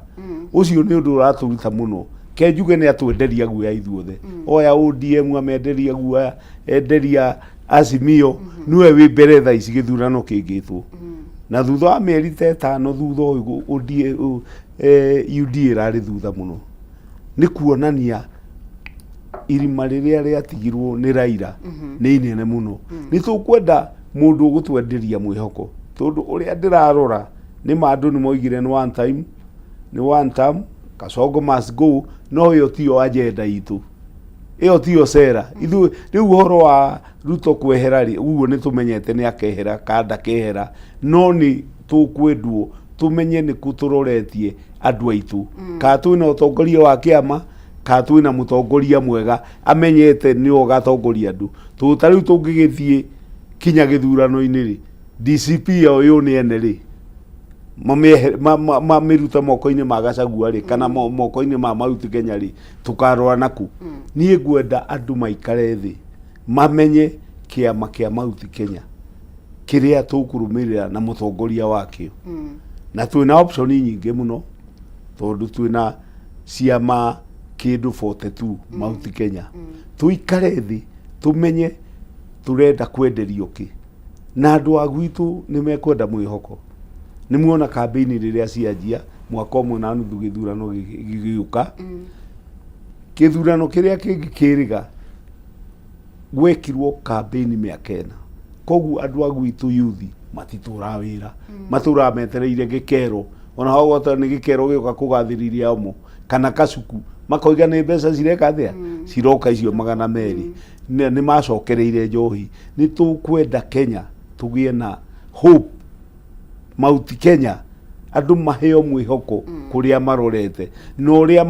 ũcio nĩ ũndũ ũratũruta mũno kenjuge nĩ atwenderia guoya ithuothe oya ODM amenderia guoya enderia Azimio niwe wĩ mbere tha ici gĩthurano kĩngĩtwo na thutha wa mĩeri 5 thutha ũyũ UDA rarĩ thutha mũno nĩ kuonania irima rĩrĩa rĩatigirwo nĩ Raila nĩ inene mũno nĩ tũkwenda mũndũ ũgũtwenderia mwĩhoko tondũ ũrĩa ndĩrarora nĩ mandũ nĩ moigire nĩ one time Kasongo must go no ĩyo tiyo agenda itũ ĩyo tiyo cera ithu rĩu ũhoro wa Ruto kwehera rĩ ũguo nĩ tũmenyete nĩ akehera kada kehera no nĩ tũkwendwo tũmenye nĩ kũ tũroretie andũ aitũ ka twĩna ũtongoria wa kĩama ka twĩna mũtongoria mwega amenyete nĩo gatongoria andũ ta rĩu tũngĩgĩthiĩ kinya gĩthurano-inĩ rĩ DCP ũyũ nĩ ene rĩ mamĩruta moko-inĩ ma Gachagua rĩ kana moko-inĩ ma Mount Kenya rĩ tũkarora naku niĩ ngwenda andũ maikare thĩ mamenye kĩama kĩa Mount Kenya kĩrĩa tũkũrũmĩrĩra na mũtongoria wakĩo na twĩna option nyingĩ mũno tondũ twĩna ciama kindu 42 Mount Kenya tuikare thi tumenye turenda kwenderio ki na andu agwitu ni mekwenda mwihoko ni muona campaign riria cianjia mwaka umwe na nuthu githurano gigiuka githurano kiria kingikiriga gwekirwo campaign miakena kogu andu agwitu yuthi matitura wira matura metereire gikero ona hau ota ni gikero gioka kugathiriria omo kana kasuku makoiga ni mbeca cireka thia ciroka icio 200 ni macokereire njohi ni tukwenda Kenya tugie na hope Mount Kenya andu maheo mwihoko kuria marorete no ria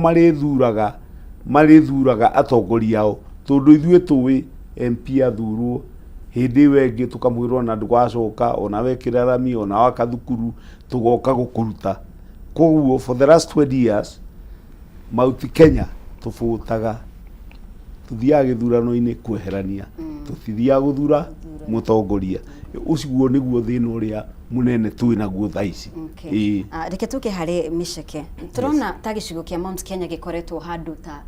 marithuraga atongoria ao tondu ithue tuwi MP athurwo hindi wengi tukamwirwo na ndwacoka ona wekira rami ona wakathukuru tugoka gukuruta koguo for the last 20 years Mount Kenya tufutaga tuthia githurano-ini kweherania tuthia guthura mutongoria ucio niguo thina uria munene twinaguo thaici reke tuke hari miceke turona ta gicigo kia Mount Kenya gikoretwo handu ta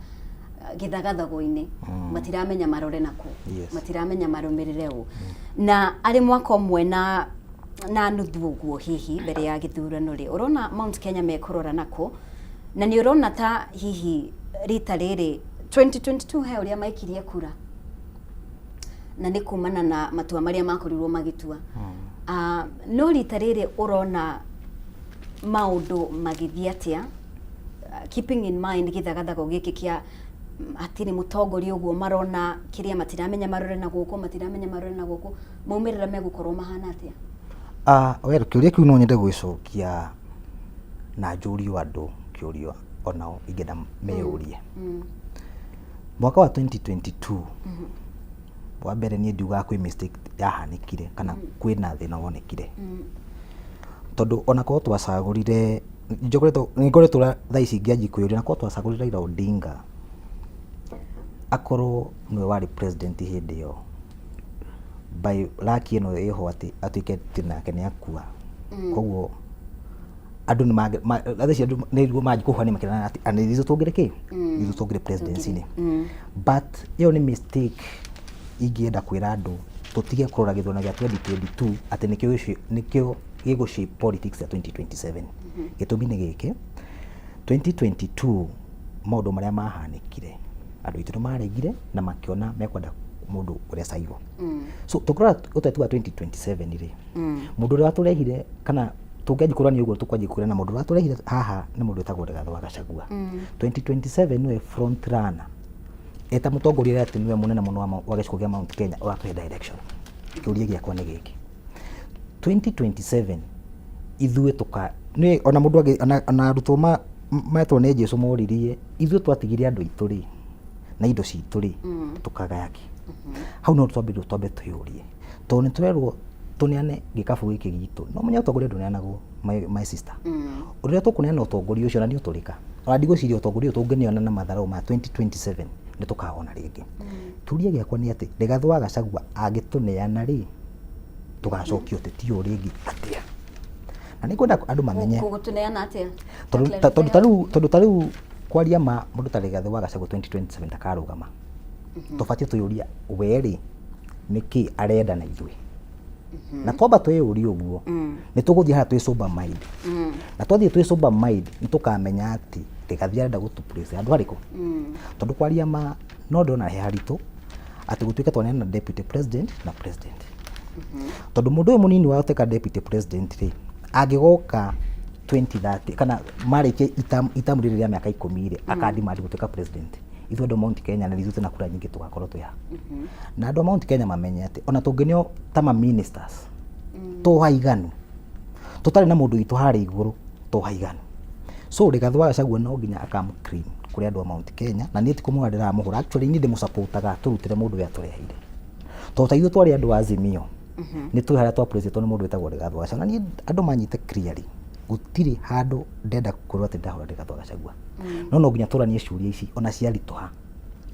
githagathago-ini matiramenya marore nako matiramenya marumirire u na ari mwaka umwe na nuthu uguo hihi mbere ya githurano ri urona Mount Kenya mekurora nako na ni urona ta hihi rita riri 2022 he uria maikirie kura na ni kumana na matua maria makorirwo magitua no rita riri urona maundu magithia atia keeping in mind githagathago giki kia atiri mutongoria uguo marona kiria matiramenya marore na guku maumirira megukorwo mahana atia well kiuria kiu no nyende gwicokia na njurio andu kiurio onao ingenda meurie mwaka wa 2022 wa mbere ni ndiuga kwi mistake yahanikire kana kwina thina wonekire tondu ona ko twacagurire ngoretwo thaici ngianji kwiyuria na ko twacagurire Raila Odinga akorwo niwe wari president hindi yo by lucky no yeho atuike tinake ni akua koguo andu ni atheci andu ni ruo maji kuhani makirana ati anizo tongere ki izo tongere presidency ni but yo ni mistake igienda kwira andu tutige kurora githurano gia 2022 ati nikio gigo shape politics ya 2027 gitumi ni giki 2022 maundu maria mahanikire andu itu maregire na makiona mekwenda mundu uria saigo so tukora utatu wa 2027 ri mundu uria waturehire kana tungeji kurani ugo tukwaji kurana na mundu waturehire haha ni mundu etagwo Rigathi wa Gachagua 2027 niwe front runner eta mutongoria ati niwe munene muno wa gicigo gia Mount Kenya uratuhe direction kiuria giakwa ni giki 2027 ithue tuka ni ona mundu ona arutwo metwo ni Jesu moririe ithue twatigire andu itu ri na indo citu ri tukagayaki hau no twambe tuyurie to ni twerwo tuneane gikabu giki gitu no munya utongoria nduneanagwo my sister uria tukuneana utongoria ucio na ni uturika ona ndigociria utongoria tungeniona na matharo ma 2027 ni tukahona ringi turia giakwa ni ati Rigathi wa Gachagua agituneana ri tugacokio tetio ringi atia na ni kwenda andu mamenye gutuneana atia tondu tariu kwaria ma mundu ta Rigathi wa Gachagua 2027 takarugama tubatie tuyuria weri niki arenda na ithui na twamba tweyuria uguo ni tuguthia hara twi sober mind na twathie twi sober mind ni tukamenya ati Rigathi arenda gutuplace andu hariko tondu kwaria ma no ndona he haritu ati gutuika twanena na deputy president na president tondu mundu uyu munini wa uteka deputy president ri agigoka 2030 kana marike itamu riri ya miaka 10 ri akadi mari gutuika president ithu andu Mount Kenya na ithu tena kura nyingi tugakorwo tuya na andu Mount Kenya mamenye ati ona tungenio tama ministers to haiganu tutari na mundu itu hari iguru to haiganu so Rigathi wa Gachagua no nginya akam clean kuri andu Mount Kenya na ni tikumwa ndira muhura actually ni ndimu supportaga turutire mundu ya tureheire to ta ithu twari andu Azimio ni tu hara twa president ni mundu etagwo Rigathi wa Gachagua na ni andu manyite clearly gutiri handu ndenda kurwa ati ndahura Rigathi wa Gachagua no nginya turanie ciuria ici ona ciarituha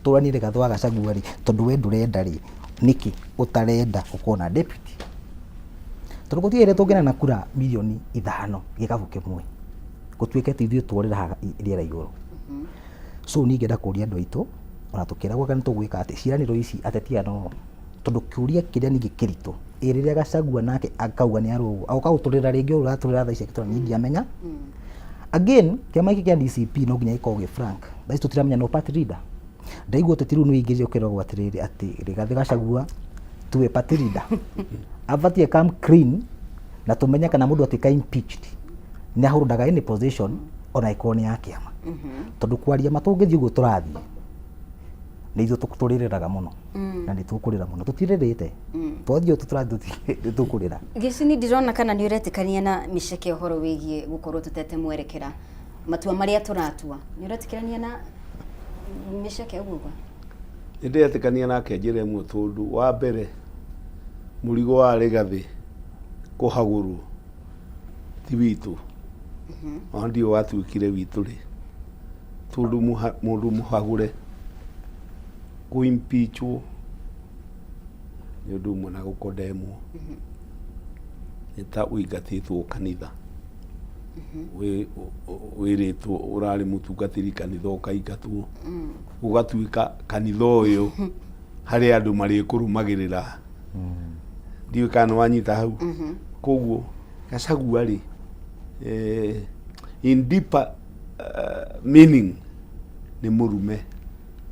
turanie Rigathi wa Gachagua ri tondu we ndurenda ri niki utarenda ukona deputy tondu gutiire tungena na kura milioni 5 gikabu kimwe gutuike ti ithuĩ tworĩra riera igũrũ So ningenda kuria andu aitu ona tukiragwo kana tugwika ati ciraniro ici ateti ano tondu kiuria kiria ningi kirito iriria Gachagua nake akauga ni aru au kauturira ringi uraturira tha ici kitora ni ndiamenya again kiama giki kia DCP no nginya ikoge frank thaici tutiramenya no party leader ndaigua tetiru no ingire ukirogwo atiriri ati Rigathi Gachagua tuwe party leader avatie come clean na tumenya kana mundu atika impeached ni ahurundaga any position ona ikoni ya kiama tondu kwaria matungithi uguo turathi ni ithu tukutuririraga muno na ni tukurira muno tutiririte twathio tuturathi tukurira gicini ndirona kana ni uretikania na miceke uhoro wigie gukorwo tutete mwerekera matua maria turatua ni uretikania na miceke uguo ndiretikania nake njire imwe tondu wa mbere murigo wa Rigathi kuhaguru ti witu ndio watuikire witu ri tondu mundu muhagure ku impeachwo ni undu umwe na gukodemwo eta uingatitwo kanitha wiritwo urari mutungatiri kanitha ukaingatwo ugatuika kanitha uyu hari andu mari kurumagirira ndiwe kana wanyita hau koguo Gachagua ri in deeper meaning ni murume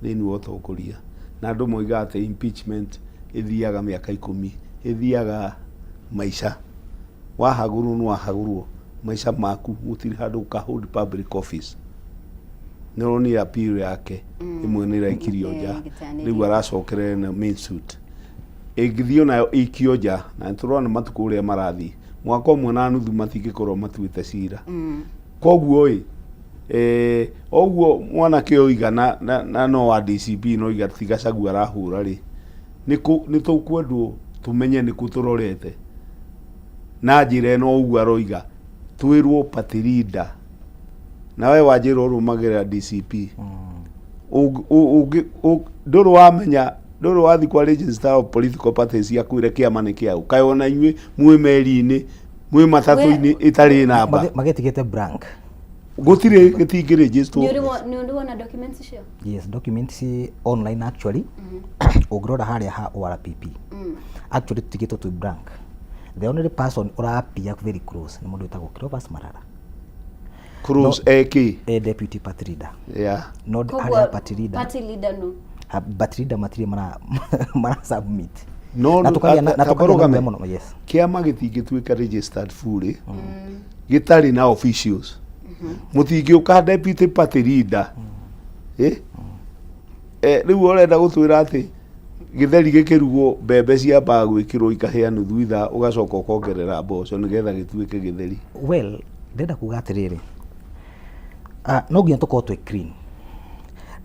thini wa utongoria na andu moiga ati impeachment ithiaga miaka 10 ithiaga maisha wahaguru no wahagurwo maisha maku gutiri handu ka hold public office nironi ya appeal yake imwe ni raikirio nja riu aracokere na main suit igithio nayo ikioja na turona matuku uria marathi mwaka umwe na nuthu matingikorwo matuite cira koguo oguo mwana kioiga na no wa DCP no iga Gachagua arahura ri ni tukwendwo tumenye ni kuturorete na njire no oguo aroiga twirwo party leader nawe wajiro rumagirira DCP ndoro wamenya ndoro wathi kwa register of political parties ya kuire kiama ni kiao kayona inywe mwe meri-ini mwe matatu-ini itari namba magetigete blank gutire gitingi register ni undu wona documents icio yes documents online actually ugirora haria ha ORPP actually tutigitwo tu blank the only person urapia very close ni mundu witagwo Cleophas Malala Cruz deputy party leader yeah not haria party leader no party leader matiri mara submit no na tukaruga muno yes kiama gitingituika registered fully gitari na officials mutingi uka deputy party leader riu urenda gutwira ati githeri gikirugwo mbembe cia mba gwikirwo ikahia nuthu itha ugacoka ukongerera mboco nigetha gituike githeri well ndenda kuga atiriri no nginya tukorwo twi clean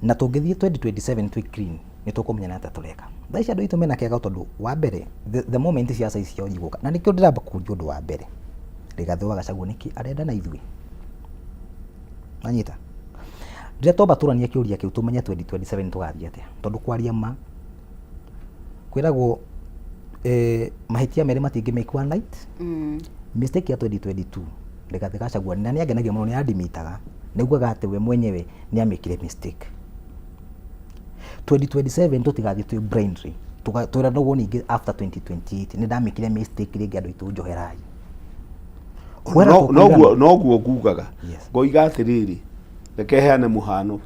na tungithie 2027 twi clean ni tukumenya na tatureka thaici andu itu mena kiaga tondu wa mbere the moment ciaca icio iguka na nikio ndiramba kuria undu wa mbere Rigathi wa Gachagua niki arenda na ithui anyita ndire toba turania kiuria kiu tumenye 2027 tugathie atia tondu kwaria ma kwiragwo mahitia mere matingi make one night mistake ya 2022 Rigathi Gachagua na ni agenagia muno ni adimitaga niguaga ati we mwenyewe ni amekire mistake 2027 tutigathie tu brainry twira no ningi after 2028 ni ndamikire mistake ringi andu itu njoherai no guo kugaga ngoiga atiriri reke heane muhano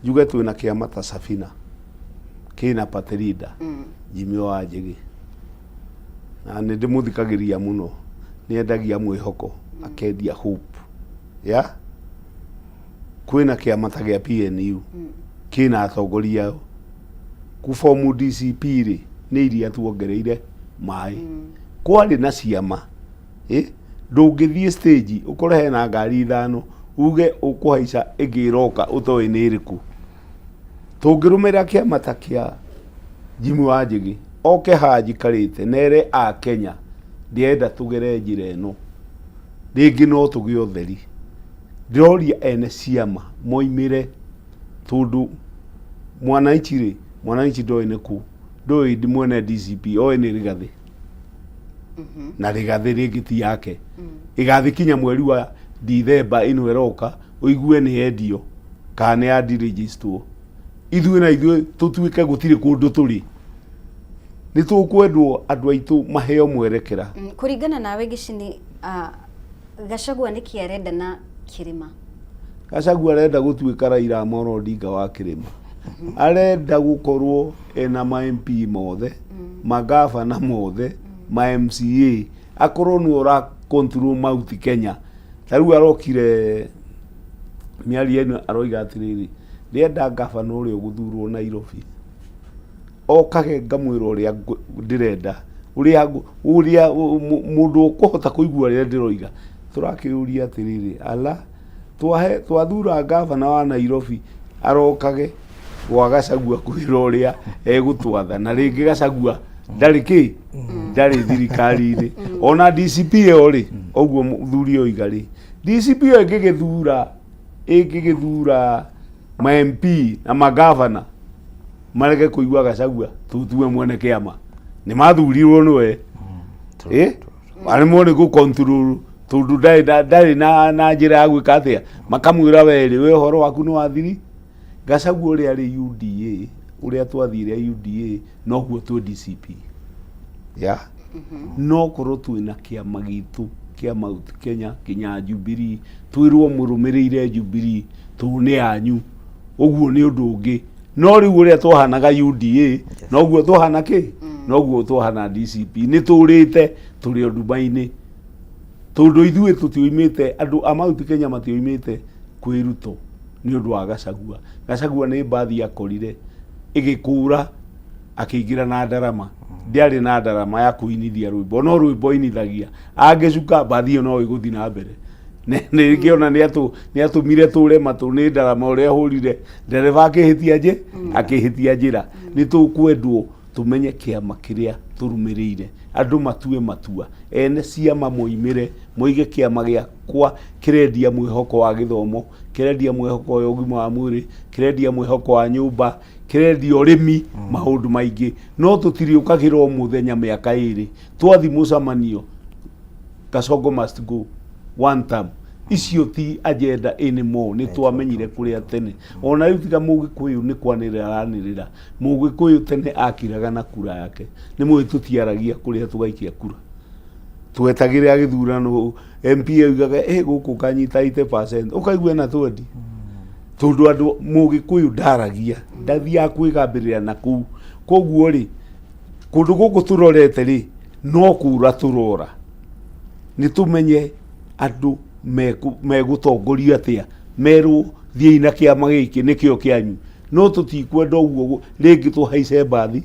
njuge twina kiama ta Safina kina party leader Jimmy Wanjigi na ni ndimuthikagiria muno ni endagia mwihoko akendia hope ya kwina kiama ta gia PNU kina atongoria kuformu DCP ri ni iria tuongereire mai kwari na ciama ndungithie stage ukore hena ngari ithano uge ukuhaica igiroka utoe ni iriku tungirumira kiama ta kia Jimmy Wanjigi oke haji karite nere a Kenya ndienda tugere njira ino ringi no tugie utheri ndiroria ene ciama moimire tondu mwananchi ndoi ne ku ndoi ndimwene DCP oe ni Rigathi na Rigathi ringiti yake igathi kinya mweri wa Dithemba ino eroka uigue ni endio kana ya deregister ithuĩ na ithuĩ tũtuĩke gũtirĩ kũndũ tũrĩ nĩ tũkwendwo andũ aitũ maheo mwerekera. Kũringana nawe Gicini, Gachagua nĩkĩ arenda na Kĩrĩma? Gachagua arenda gũtuĩka Raila Amolo Odinga wa Kĩrĩma. Arenda gũkorwo ena ma MP mothe, magavana mothe, ma MCA, akorwo nĩ ora control Mount Kenya. Tarĩu arokire mĩario ĩno aroiga atĩrĩrĩ, ndĩrenda gavana ũrĩa ũgũthurwo Nairobi okage ngamwĩra ũrĩa ndĩrenda, ũrĩa mũndũ ũkũhota kũigua rĩrĩa ndĩroiga. Tũrakĩũria atĩrĩrĩ, ala twathura gavana wa Nairobi arokage gwa Gachagua kwĩra ũrĩa egũtwatha, na rĩngĩ Gachagua ndarĩ kĩ ndarĩ thirikari-inĩ. Ona DCP ĩyo-rĩ, ũguo mũthuri oiga rĩ, DCP ĩyo ĩngĩgĩthura ma MP na magavana mareke kũigua Gachagua tutue mwene kĩama, nĩ mathurirwo nĩwe arĩmwo nĩ gũcontrol tondũ ndarĩ na njĩra ya gwĩka atĩa, makamwĩra werĩ we ũhoro waku nĩ wa thiri. Gachagua ũrĩa arĩ UDA, ũrĩa twathire UDA noguo twĩ DCP no korwo twĩna kĩama gitũ kĩa Mount Kenya kinya Jubilee, twĩrwo mũrũmĩrĩire Jubilee tũne yanyu, ũguo nĩ ũndũ ũngĩ. No rĩu ũrĩa twahanaga UDA noguo twahana kĩ, noguo twahana DCP. Nĩ tũrĩte tũrĩ o Dubai-inĩ tondũ ithuĩ tũtioimĩte, andũ a Mount Kenya matioimĩte kwĩruto nĩ ũndũ wa Gachagua. Gachagua nĩ mbathi akorire ĩgĩkũra akĩingĩra na ndarama, ndiarĩ na ndarama ya kũinithia rwĩmbo, no rwĩmbo inithagia, angĩcuka mbathi ĩyo no ĩgũthiĩ na mbere. Nĩngĩona nĩ atũmire tũre matũ nĩ ndarama ũrĩa hũrire ndereba akĩhĩtia njĩra. Nĩ tũkwendwo tũmenye kĩama kĩrĩa tũrũmĩrĩire, andũ matue matua, ene ciama moimĩre moige kĩama gĩakwa kĩrendia mwĩhoko wa gĩthomo, kĩrendia mwĩhoko wa ũgima wa mwĩrĩ, kĩrendia mwĩhoko wa nyũmba, kĩrendia ũrĩmi, maũndũ maingĩ. No tũtiriũkagĩra o mũthenya mĩaka ĩrĩ twathi mũcemanio Kasongo must go one term. Icio ti agenda anymore, nĩ twamenyire kũrĩa tene. Ona rĩu tiga Mũgĩkũyũ nĩ kwanĩrĩra aranĩrĩra, Mũgĩkũyũ tene akiraga na kura yake, nĩ mũĩ tũtiaragia kũrĩa tũgaikia kura, twetagĩrĩra gĩthurano. MP augaga gũkũ kanyita 80%, ũkaigua na 20, tondũ andũ Mũgĩkũyũ ndaragia, ndathiaga kwĩgambĩrĩra na kũu. Koguo rĩ, kũndũ gũkũ tũrorete rĩ, no kura tũrora, nĩ tũmenye andũ megũtongoria atĩa, merwo thiĩi na kĩama gĩkĩ nĩkĩo kĩanyu. No tũtikwenda ũguo rĩngĩ tũhaice mbathi,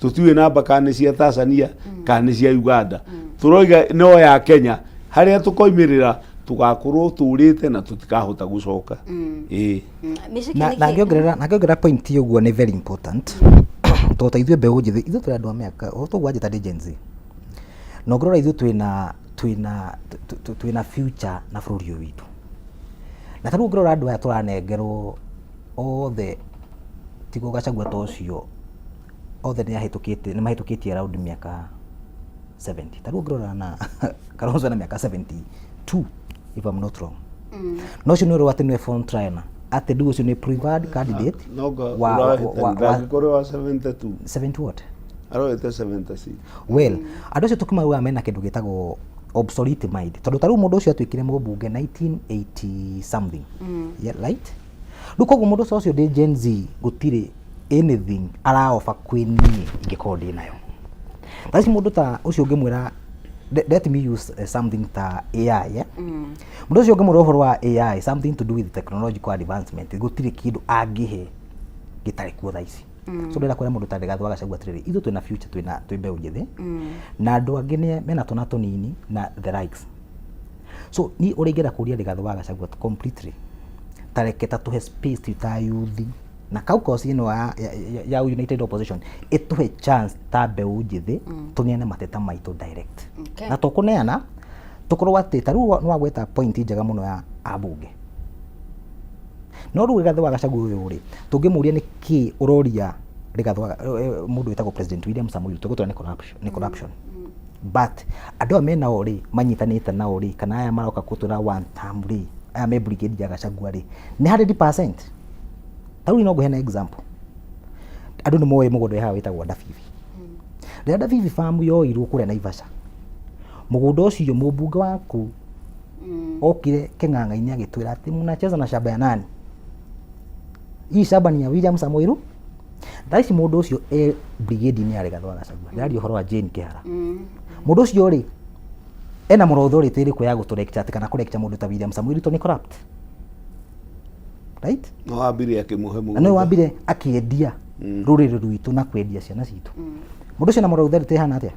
tũtiũĩ namba kana cia Tanzania kana cia Uganda, tũroiga no ya Kenya, harĩa tũkoimĩrĩra tũgakorwo tũrĩte na tũtikahota gũcoka. Na ngĩongerera point ũguo nĩ very important, tondũ ithuĩ mbeũ njĩthĩ, ithuĩ tũrĩ andũ a mĩaka tũguo anjĩta ndĩ Gen Z, na ũngĩrora ithuĩ twĩna future na bũrũri ũyũ witũ. Na tarĩu ũngĩrora andũ aya tũranengerwo othe, tigo Gachagua ta ũcio, othe nĩ mahĩtũkĩtie around mĩaka 70. Tarĩu ũngĩrora na Kalonzo na mĩaka 72 if I'm not wrong. No ũcio nĩ ũrĩ atĩ nĩwe front runner, atĩ ndugu ũcio nĩ preferred candidate wa 72. 70 what? Aroete 76. Well, andũ acio tũkĩmauga mena kĩndũ gĩtagwo obsolete mind, tondũ tarĩu mũndũ ũcio atuĩkire mũmbunge 1980 something, right? Rĩu koguo mũndũ ũcio ndĩ Gen Z gũtirĩ anything araofa kwĩ niĩ ingĩkorwo ndĩ nayo. Thaci mũndũ ta ũcio ũngĩmwĩra let me use something ta AI, mũndũ ũcio ũngĩmwĩra ũhoro wa AI, something to do with technological advancement, gũtirĩ kĩndũ angĩhe gĩtarĩ kuo thaa ici. So ndĩra kwĩra mũndũ ta Rigathĩ Gachagua atĩrĩrĩ, ithuĩ twĩna future, twĩ mbeũ njĩthĩ, na andũ angĩ mena twana tũnini na the likes. So ni ũrĩngĩra kũria Rigathĩ Gachagua completely, tareke tũhe space ta youth, na caucus ĩno ya United Opposition ĩtũhe chance ta mbeũ njĩthĩ tũneane mateta maitũ direct. Na tũkũneana tũkorwo atĩ tarĩu nĩ wagweta point njega mũno ya ambunge. No rĩu Rigathĩ Gachagua ũyũ rĩ, tũngĩmũria nĩkĩ ũroria Rigathĩ mũndũ wĩtagwo President William Samoei Ruto gũtũra nĩ corruption. But andũ aya menao rĩ, manyitanĩte nao rĩ, kana aya maroka gũtũra one term rĩ, aya me brigade ya Gachagua rĩ, nĩ 100%. Tauri no guhena example. Andu ni moe mugondo ha witagwo Ndabibi. Ndabibi farm yo iru kure Naivasha. Mugondo ucio mubunge waku okire King'ang'a-ini agitwira ati mnacheza na shamba ya nani? Hii shamba ni ya William Samoei Ruto. Ndaisi mundu ucio brigade ni ari Gathwa Gachagua. Ndari uhoro wa Jane Kihara. Mundu ucio ri ena murothori tiri ku ya guturekcha ati kana kurekcha mundu ta William Samoei Ruto ni corrupt. Right? No wambire akimuhe mugo. No wambire akiendia ruriri rwitu na kwendia ciana citu. Mundu ucio na murothori tiri hana atia.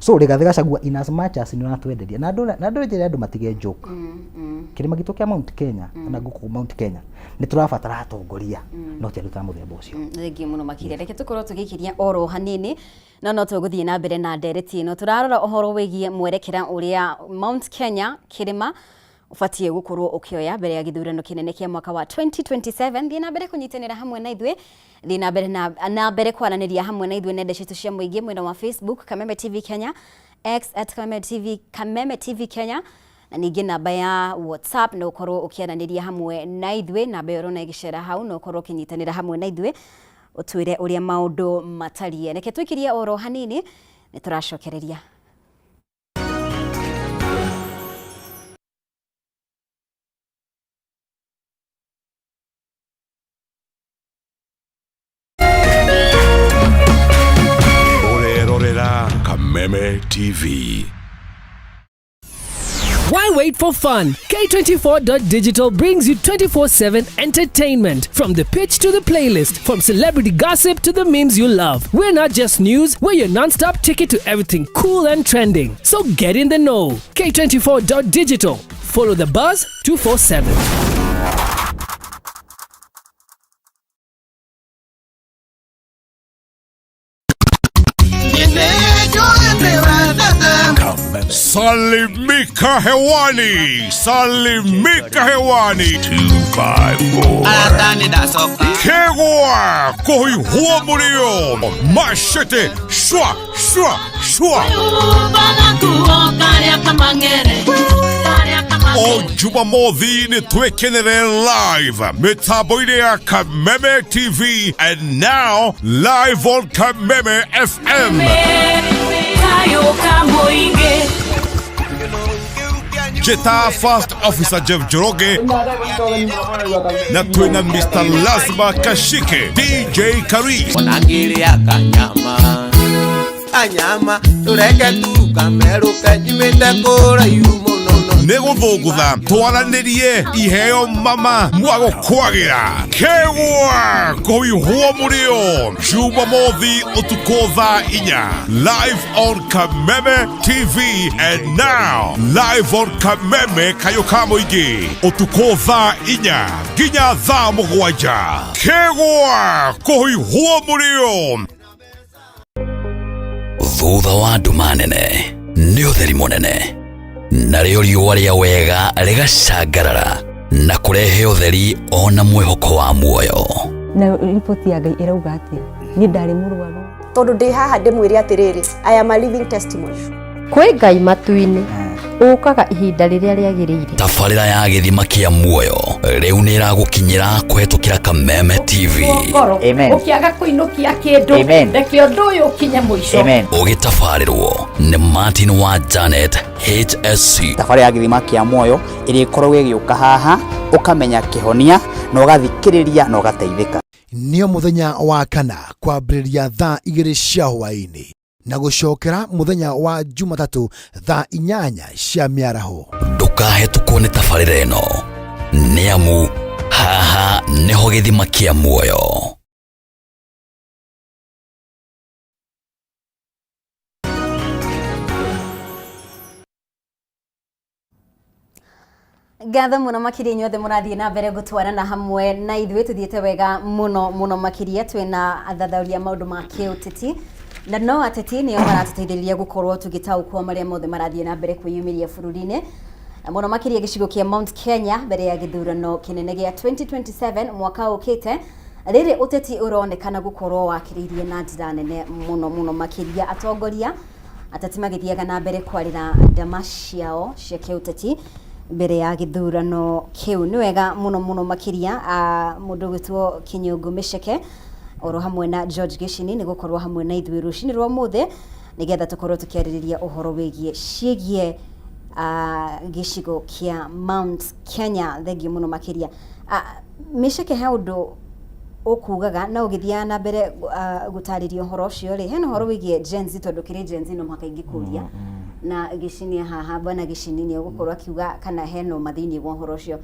So Rigathi Gachagua in as much as ni natwenderia na ndu njira andu matige joke. Kirima gitu kia Mount Kenya na guku Mount Kenya ni turabatara atongoria no tia ruta muthemba ucio. Thengi muno makire reke tukorwo tugikiria oro hanini no tuguthie na mbere na ndereti ino turarora uhoro wigie mwerekera uria Mount Kenya kirima ufatie gukorwo ukioya mbere ya githurano kinene kia mwaka wa 2027 thie na mbere kunyitanira hamwe na ithwe thie na mbere na mbere kwaraniria hamwe na ithwe nende citu cia muingi mwena wa Facebook Kameme TV Kenya, X @Kameme TV Kenya na ningi namba ya WhatsApp no ukorwo ukiaraniria hamwe na ithwe na mbere na igicera hau no ukorwo kinyitanira hamwe na ithwe utwire uria maundu matarie reke twikiria oro hanini ni turacokereria. Kameme TV. Why wait for fun? K24.digital brings you 24/7 entertainment. From the pitch to the playlist, from celebrity gossip to the memes you love. We're not just news, we're your non-stop ticket to everything cool and trending. So get in the know. K24.digital. Follow the buzz 247. Salimika hewani, salimika hewani. 254 Kegwa kohi huwa mulio mashete shwa shwa shwa o Jumamothi ni twekenere live mitambo-ini ya Kameme TV and now live on Kameme FM. Jeta First Officer Jeff Joroge na twina Mr. Lazima Kashike DJ Karis Onangiria kanyama tureke tukameruka jimete kura yumo neguthugutha twaranirie iheo mama mwago kwagira Kegwa kuihua murio Jumamothi utuko thaa 4 live on Kameme TV and now live on Kameme Kayoka Muingi utuko thaa 4 nginya thaa 7 Kegwa kuihua murio. Thutha wa nduma nene nĩ ũtheri mũnene narĩo riũa rĩa wega rĩgacangarara na kũrehe ũtheri ona mwĩhoko wa muoyo. Na ripoti ya Ngai ĩrauga atĩ niĩ ndarĩ mũrwaru tondũ ndĩ haha ndĩmwĩre atĩrĩrĩ I am a living testimony. Kwĩ Ngai matu-inĩ ũkaga ihinda rĩrĩa rĩagĩrĩire. Tabarĩra ya gĩthima kĩa muoyo rĩu nĩ ĩragũkinyĩra kũhetũkĩra Kameme TV. Amen. Ũkĩaga kũinũkia kĩndũ reke ũndũ ũyũ ũkinye mũico. Ũgĩtabarĩrwo nĩ Martin wa Janet HSC. Tabarĩra ya gĩthima kĩa muoyo ĩrĩa ĩkoragwo ĩgĩũka haha ũkamenya kĩhonia na ũgathikĩrĩria na ũgateithĩka. Nĩo mũthenya wa kana kwambĩrĩria thaa 2 cia hwaĩ-inĩ na gucokera muthenya wa Jumatatu thaa 8 cia mĩaraho. Ndũkahetũkwo nĩ tabarĩra ĩno nĩamu haha nĩho gĩthima kĩa muoyo. Gatha muno makiria inyuothe murathie na mbere gutwarana hamwe na ithuĩ tuthiĩte wega muno makiria twina athathauria maundu ma kĩũteti na no ateti nĩo maratũteithĩrĩria gukorwo tũgĩtaũkwo marĩa mothe marathie na mbere kwĩyumĩria bũrũri-inĩ muno makiria gĩcigo kĩa Mount Kenya mbere ya gĩthurano kĩnene gĩa 2027 mwaka ũkĩte rĩrĩ ũteti ũronekana gukorwo wakĩrĩirie na njĩra nene muno makiria atongoria ateti magĩthiaga na mbere kwarĩra ndama ciao cia kĩũteti mbere ya githurano kiu ni wega muno makiria mundu gwitwo Kinyungu Miceke oro hamwe na George Gicini ni gukorwo hamwe na ithuĩ rucini rwa muthe nigetha tukorwo tukiarĩrĩria uhoro ciĩgie gicigo kia Mount Kenya. Thengiũ muno makiria. Miceke he undu ukugaga na ugithia na mbere gutarĩria uhoro ucio ri hena uhoro wigie Gen Z tondu kiri Gen Z no mwaka ingikuria na Gicini haha bwana Gicini ni gukorwo akiuga kana heno mathini wa uhoro ucio.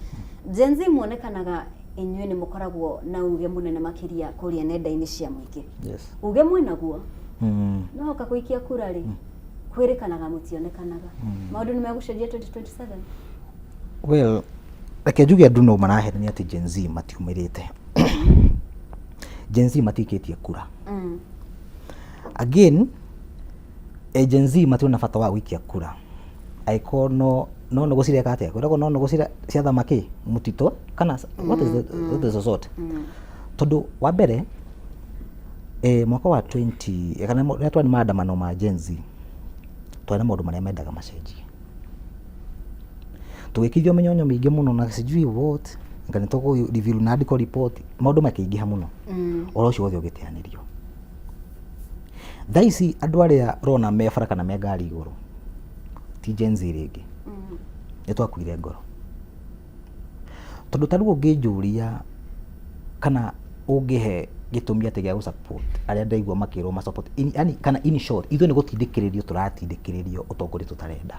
Gen Z muonekanaga inyuĩ ni mukoragwo na uge munene makiria kuria nenda-ini cia muingi. Yes. Uge mwenaguo no hoka kuikia kura ri kwirikanaga mutionekanaga maundu ni megucenjia 2027. Well, reke njuge andu no maraherania ati Gen Z matiumirite. Gen Z matikitie kura. Again, Gen Z mationa bata wa gwikia kura. Aiko no gucireka atia kwiragwo no gucira cia thamaki mutito kana what is the sort. Tondu wa mbere mwaka wa 20 kana retwa ni maandamano ma Gen Z twana maundu maria mendaga macenjie tugikithio menyonyo mingi muno na sijui what ngani toko review na article report maundu makiingiha muno oro ucio wothe ugiteanirio thaisi andu aria rona me bara kana me ngari iguru ti Gen Z ringi nitwakuire ngoro tondu tarugo ngijuria kana ungihe gitumi ati gia support aria ndaigua makirwo ma support yani kana in short ithu ni gutindikiririo turatindikiririo utongori tutarenda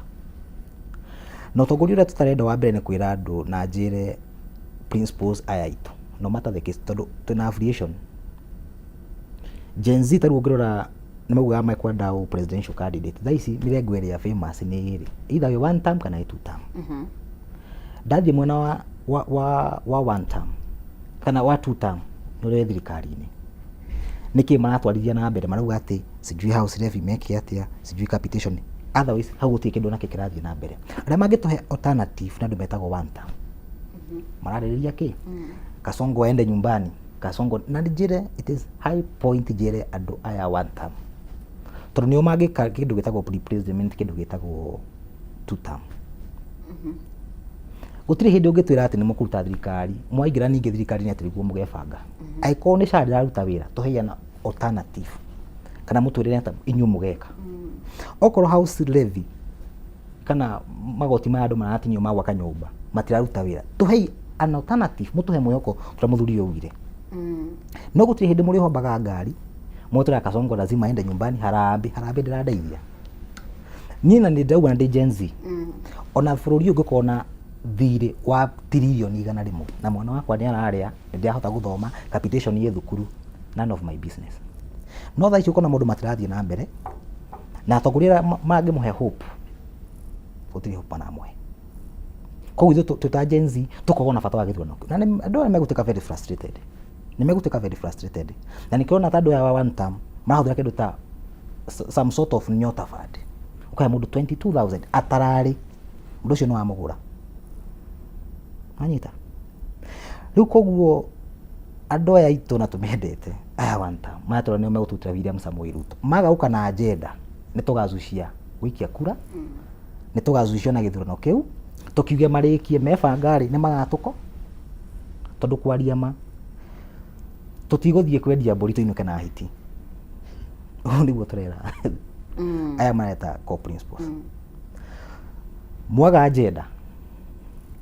no utongori uria tutarenda wa mbere ni kwira andu na njire principles aya itu no matter the case tondu tuna affiliation Gen Z tarugo ngirora ni maguga makwenda o presidential candidate thaisi mirengo area famous ni iri either one term kana two term ndathie mwena wa one term kana wa two term nore thirikari-ini niki maratwarithia na mbere marauga ati sijui house levy meke atia sijui capitation otherwise hau guti kindu nake kirathie na mbere aria mangituhe alternative na ndu metagwo one term mararĩrĩria ki Kasongo ende nyumbani Kasongo na njire it is high point jire andu aya one term tondu nio mangika kindu gitagwo president kindu gitagwo two term gutire hindi ungitwira ati ni mukuruta thirikari mwaingira ningi thirikari ni atiriguo mugebanga aiko ni shari raruta wira tuheana alternative kana mutwirire ata inyu mugeka okoro house levy kana magoti ma andu maratinio magwaka nyumba matiraruta wira tuhei an alternative mutuhe moyoko turamuthurio ugire no gutire hindi muri hombaga ngari motora Kasongo lazima aende nyumbani harambe ndiradeithia nina ni ndauga na Gen Z ona bururi ungikona thire wa trilioni igana rimwe na mwana wakwa ni araria ndiahota guthoma capitation ye thukuru none of my business no tha icio kona mundu matirathie na mbere na atongorira mangi muhe hope gutire hope na mwe kwa hiyo tuta Gen Z tukoona bata wa githurano na andu meguteka very frustrated na nikiona tado ya one term mahuthira kindu ta some sort of nyota fund ukaya mundu 22,000 atarari mundu ucio no amugura anyita riu koguo andu aya itu na tumendete aya one term matora nio megututira William Samoei Ruto magauka na agenda ni tugazucia wikia kura ni tugazucia na githurano kiu tukiuge marikie mebangari ni magatuko tondu kwaria ma tutiguthie kwendia mburi tuinuke na hiti niguo turera aya mareta co principles mwaga agenda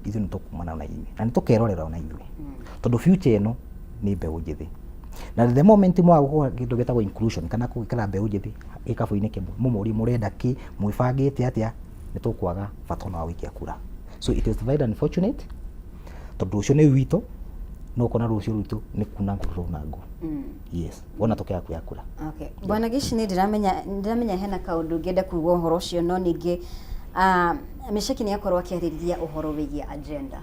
ithu nitukumana na inyuĩ na nitukerorera na inyuĩ tondu future eno ni mbeu njithi na the moment mwaga gukora kindu gitagwo inclusion kana kugikara mbeu njithi ikabu-ini kimwe mumuri murenda ki mwibangite atia nitukwaga bata wa wikia kura so it is very unfortunate tondu ucio ni wito no kona rucio rutu ni kuna ngurunango yes wona tokea kuya kura okay bwana Gicini ndiramenya hena kaundu ngenda kuigwa uhoro ucio no ningi Miceke ni akorwo akiarĩrĩria uhoro wigie agenda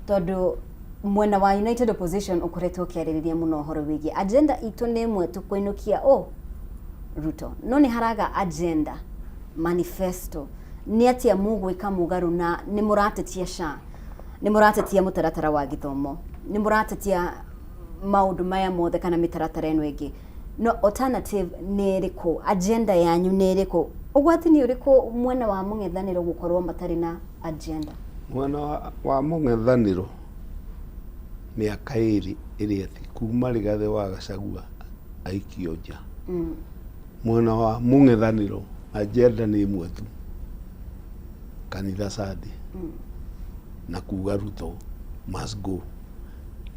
tondu mwena wa United Opposition ukoretwo kiarĩrĩria muno uhoro wigie agenda itu ni imwe tukuinukia Ruto no ni haraga agenda manifesto ni atia mugwika mugaru na ni muratetia SHA ni muratetia mutaratara wa githomo ni muratetia maundu maya mothe kana mitaratara eno ingi no alternative ni iriku agenda yanyu ni iriku ugwati ni uriku mwena wa mung'ethaniro gukorwo matari na agenda Mwena wa mũng'ethanĩro mĩaka ĩrĩ ĩrĩa kuma Rigathĩ wa Gachagua aikio nja. Mwena wa mũng'ethanĩro agenda nĩ ĩmwe tu, kanitha Sunday na kuga Ruto must go.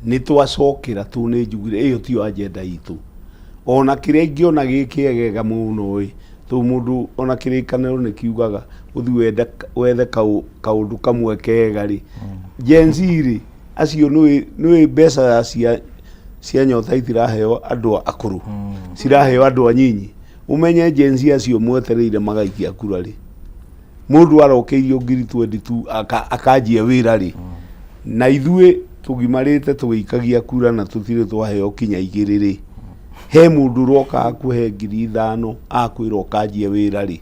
Nĩ twacokera tu nĩ njugire ĩyo tiyo agenda itũ. Ona kĩrĩa ingĩona gĩkĩegega mũno tu mũndũ ona kĩrĩkanĩro nĩ kiugaga ũthiĩ wethe kaũndũ kamwe kega rĩ. Gen Z rĩ acio nĩ mbeca cia nyota itiraheo andũ akũrũ, ciraheo andũ anyinyi. Umenye Gen Z acio mwetereire magaikia kura rĩ, mũndũ arokeirio ngiri 22 akanjia wĩra rĩ, na ithuĩ tũgimarĩte tũgĩikagia kura na tũtirĩ twaheo kinya igĩrĩ rĩ, he mũndũ roka akuhe ngiri 5 akwĩra ũkanjia wĩra rĩ,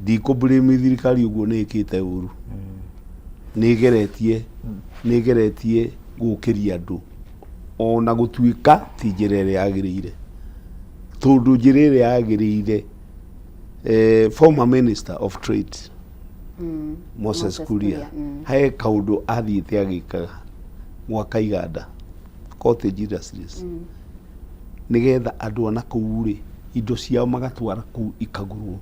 ndikũblame thirikari ũguo nĩ ĩkĩte ũru, nĩ geretie gũkĩria andũ ona gũtuĩka ti njĩra ĩrĩa yagĩrĩire, tondũ njĩra ĩrĩa yagĩrĩire former minister of trade Moses Kuria he kaũndũ athiĩte agĩkaga mwaka iganda cottage industries nigetha andũ ana kũu rĩ indo ciao magatwara kũu ikagũrwo.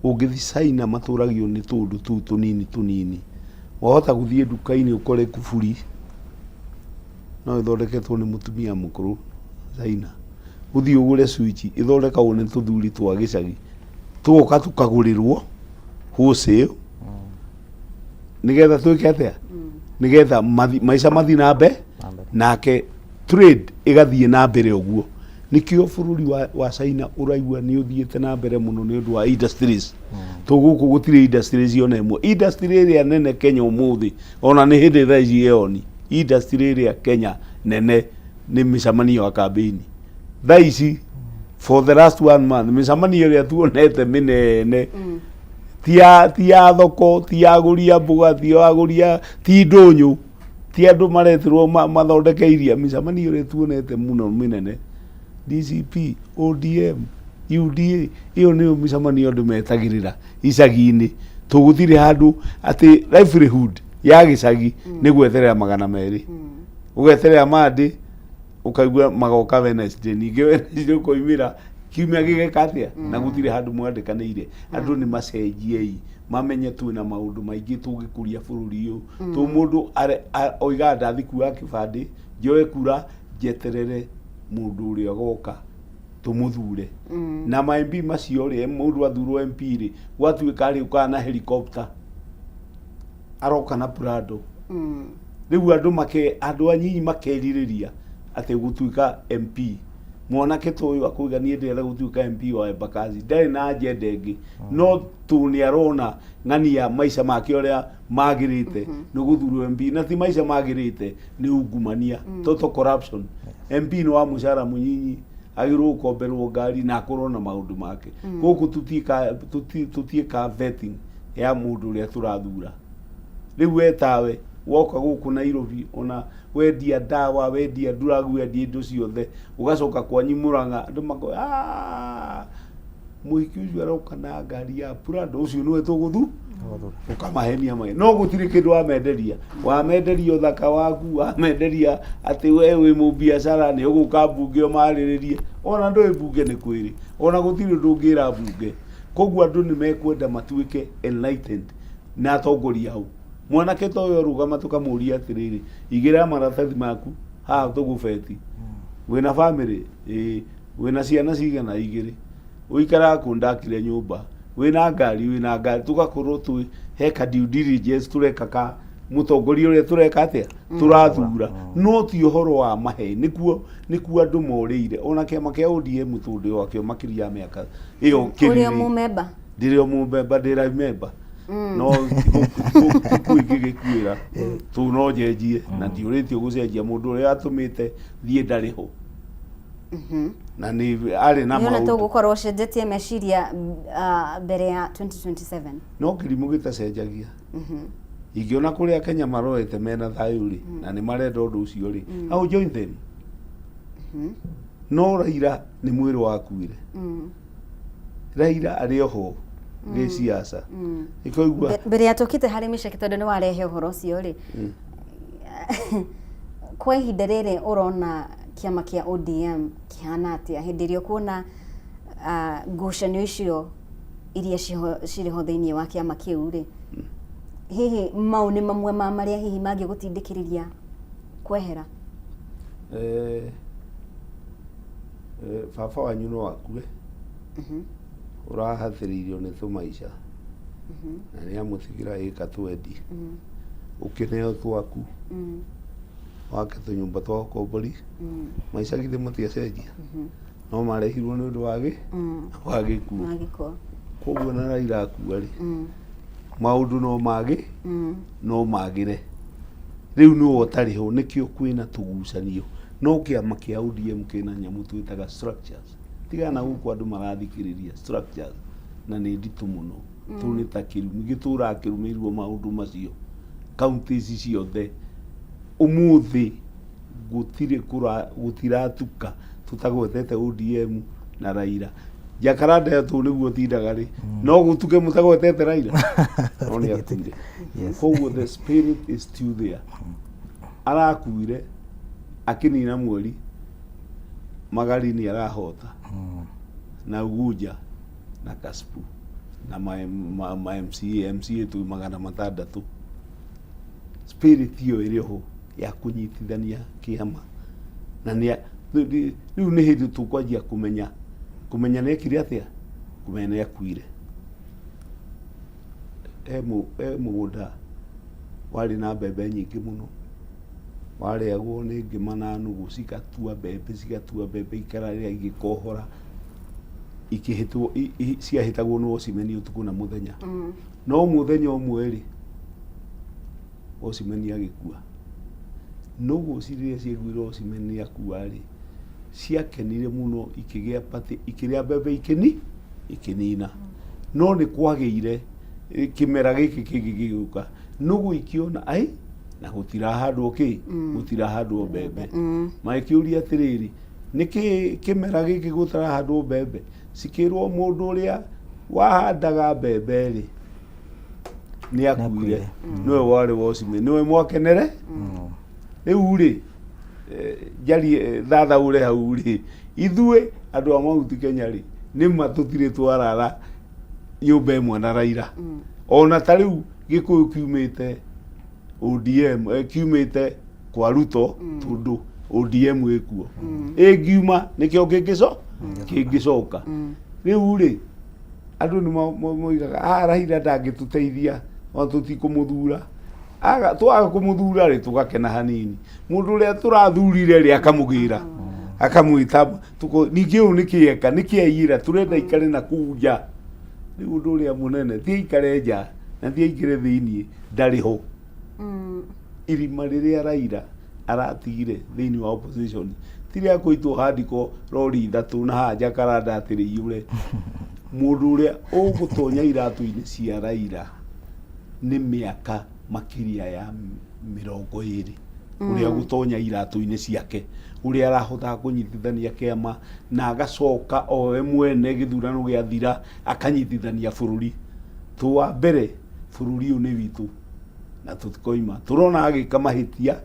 Ũngĩthi China matũragio nĩ tũndũ tũu tũnini wahota gũthiĩ nduka-inĩ ũkore kuburi no ĩthondeketwo nĩ mũtumia mũkũrũ China, ũthiĩ ũgũre switch ĩthondekagwo nĩ tũthuri twa gĩcagi, tũgoka tũkagũrĩrwo wholesale nigetha twĩke atĩa, nigetha maica mathi na mbere nake trade igathiĩ na mbere ũguo. Nikio bũrũri wa China ũraigua nĩ ũthiĩte na mbere mũno nĩ ũndũ wa industries. Tũgũkũ gũtirĩ industries ona ĩmwe. Industry ĩrĩa nene Kenya ũmũthĩ ona nĩ hĩndĩ thaa ici yoni, industry ĩrĩa Kenya nene nĩ mĩcemanio ya kambĩini. Thaa ici for the last 1 month mĩcemanio ĩrĩa tuonete mĩnene ti ya thoko, ti ya agũria mboga, ti ya agũria, ti ndũnyũ, ti andũ maretirwo mathondeke iria. Mĩcemanio ĩrĩa tuonete mũno mĩnene DCP, ODM, UDA, iyo nĩyo mĩcemanio andũ metagĩrĩra icagi-inĩ. Tũgũtirĩ handũ atĩ livelihood ya gĩcagi nĩ gweterera 200, ũgeterera Monday ũkaigua magoka Wednesday, ningĩ Wednesday ũkoimĩra kiumia gĩgeka atĩa na gũtirĩ handũ mwandĩkanĩire. Andũ nĩ macenjiei mamenye twĩna maũndũ maingĩ tũngĩkũria bũrũri ũyũ. Tũ mũndũ oiga ndathi kuoya kĩbandĩ njoe kura njeterere mũndũ ũrĩa goka tũmũthure. Na ma-MP macio rĩ mũndũ athurwo MP rĩ gwatuĩka rĩ ũkaga na helicopter aroka na Prado. Rĩu andũ anyinyi makerirĩria atĩ gũtuĩka MP. Mwanake ta ũyũ akauga niĩ ndĩrenda gũtuĩka MP wa Embakasi, ndarĩ na agenda ĩngĩ no tu nĩ arona ng'ania maica make ũrĩa magĩrĩte nĩ gũthurwo MP, na ti maica magĩrĩte nĩ ungumania, total corruption. MP nĩ wa mũcara mũnyinyi agĩrwo gũkomberwo ngari na akorwo na maũndũ make. Gũkũ tũtiĩka vetting ya mũndũ ũrĩa tũrathura. Rĩu we tawe woka gũkũ Nairobi ona wendia ndawa, wendia nduragu, wendia indo ciothe ugacoka kwanyu Murang'a andũ mako mũhiki ũcio aroka na ngari ya Prado, ũcio nĩwe tũgũthu ũkamahenia mai. No gũtirĩ kĩndũ wamenderia ũthaka waku, wamenderia atĩ we wĩ mũbiacara nĩ ũgũka mbunge ũmarĩrĩrie. Ona ndũĩ mbunge nĩ kwĩrĩ, ona gũtirĩ ndũngĩra mbunge. Koguo andũ nĩ mekwenda matuĩke enlightened na atongoria hau. Mwanake ta ũyũ arũgama tũkamũria atĩrĩrĩ, igĩra maratathi maku haha tũgũbeti, wĩna family wĩna ciana cigana 2, ũikara kũ ndakire nyũmba, wĩna ngari, tũgakorwo twĩ heka due diligence tũreka ka mũtongoria ũrĩa tũreka atĩa tũrathura. No ti ũhoro wa mahe, nĩkuo andũ morĩire. Ona kĩama kĩa ODM tũndĩ wakĩo makĩria mĩaka ĩyo kĩrĩ ndĩrĩ o mũmemba ndĩra member no kuingĩ gĩkuĩra tu no njenjie na ndiũrĩtio gũcenjia mũndũ ũrĩa atũmĩte thiĩ ndarĩ ho. Na nĩ arĩ na maũndũ tũgũkorwo ũcenjetie meciria mbere ya 2027. No kĩrimũ gĩtacenjagia. Ingĩona kũrĩa Kenya maroete mena thayũ rĩ na nĩ marenda ũndũ ũcio rĩ, I'll join them. No Raila nĩ mwĩrĩ wakuire. Raila arĩ oho gä ciaca ikaigua mbere ya tũkite harĩ mĩceke tondũ nĩ warehe ũhoro ũcio rĩ kwa ihinda rĩrĩ ũrona kĩama kĩa ODM kĩhana atĩa hĩndĩ ĩrĩa kuona ngucanio icio iria cirĩ ho thĩinĩ wa kĩama kĩu rĩ hihi mau nĩ mamwe ma marĩa hihi mangĩgũtindĩkĩrĩria kwehera baba wanyu no akue ũrahathĩrĩirio nĩ tũmaica na nĩ amũtigira ĩka twendi ũkĩneo twaku wake tũnyũmba twa ũkombori maica githĩ mũtiacenjia no marehirwo nĩ ũndũ wa gĩkuũ koguo na Raila akua rĩ maũndũ no magĩre rĩu nĩwe ũtarĩ ho nĩkĩo kwĩna tũgucanio no kĩama kĩa ODM kĩna nyamũ twĩtaga structures tigana gũkũ andũ marathikĩrĩria structures na nĩ nditũ mũno tũ nĩ ta kĩrumi gĩtũra kĩrũmĩrĩirwo maũndũ macio kaunti ici ciothe ũmũthĩ gũtiratuka tũtagwetete ODM na Raila Jacaranda tu nĩguo tindaga rĩ no gũtuke mũtagwetete Raila no nĩ atire koguo the spirit is still there arakuire akinina mweri magari ni arahota na Ugunja na Kaspu na ma MCA tu magana matandatu spirit hiyo iliho ya kunyitithania kiama na rĩu nĩ hĩndĩ tũkwanjia kumenya nekire atia kumenya nĩ akuire mũgũnda warĩ na mbembe nyingĩ mũno warĩagwo nĩ ngĩma na nũgũ cigatua mbembe ikararĩra igĩkohora ciahĩtagwo nĩ Osimeni ũtukũ na mũthenya no mũthenya ũmwe rĩ Osimeni agĩkua nũgũ cirĩa ciaiguire Osimeni akua rĩ ciakenire mũno ikĩgĩa pati ikĩrĩa mbembe ikĩnina no nĩ kwagĩire kĩmera gĩkĩ kĩngĩ gĩgĩũka nũgũ ikiona ai na gũtirahandwo mbembe magĩkĩũria atĩrĩrĩ nĩkĩ kĩmera gĩkĩ gũtirahandwo mbembe cikĩrwo mũndũ ũrĩa wahandaga mbembe rĩ nĩ akuire nĩwe warĩ Osimeni nĩwe mwakenere rĩu rĩ jari thathaũre hau rĩ ithuĩ andũ a Mount Kenya rĩ nĩma tũtirĩ twarara nyũmba ĩmwe na Raila ona ta rĩu Gĩkũyũ kiumĩte ODM kiumĩte kwa Ruto tondũ ODM ĩkuo ĩngiuma nĩkĩo kĩngĩcoka rĩu rĩ andũ nĩmoigaga Raila ndangĩtũteithia ona tũtikũmũthura twaga kũmũthura rĩ tũgakena hanini mũndũ ũrĩa tũrathurire rĩ akamũgĩra akamwĩta ningĩ ũũ nĩkĩaiyĩra tũrenda ikare na kũu nja rĩu ũndũ ũrĩa mũnene ti aikare nja na ti aikare thĩiniĩ ndarĩ ho irima rĩrĩa Raila aratigire thĩinĩ wa opposition ti rĩa kũitwo handiko rori ithatũ na haha Jacaranda atĩ rĩiyũre mũndũ ũrĩa ũgũtonya iratũ-inĩ cia Raila nĩ mĩaka makĩria ya 20 ũrĩa gũtonya iratũ-inĩ ciake ũrĩa arahotaga kũnyitithania kĩama na agacoka o we mwene gĩthurano gĩathira akanyitithania bũrũri wa mbere bũrũri ũyũ nĩ witũ na tũtikoima tũrona agĩka mahĩtia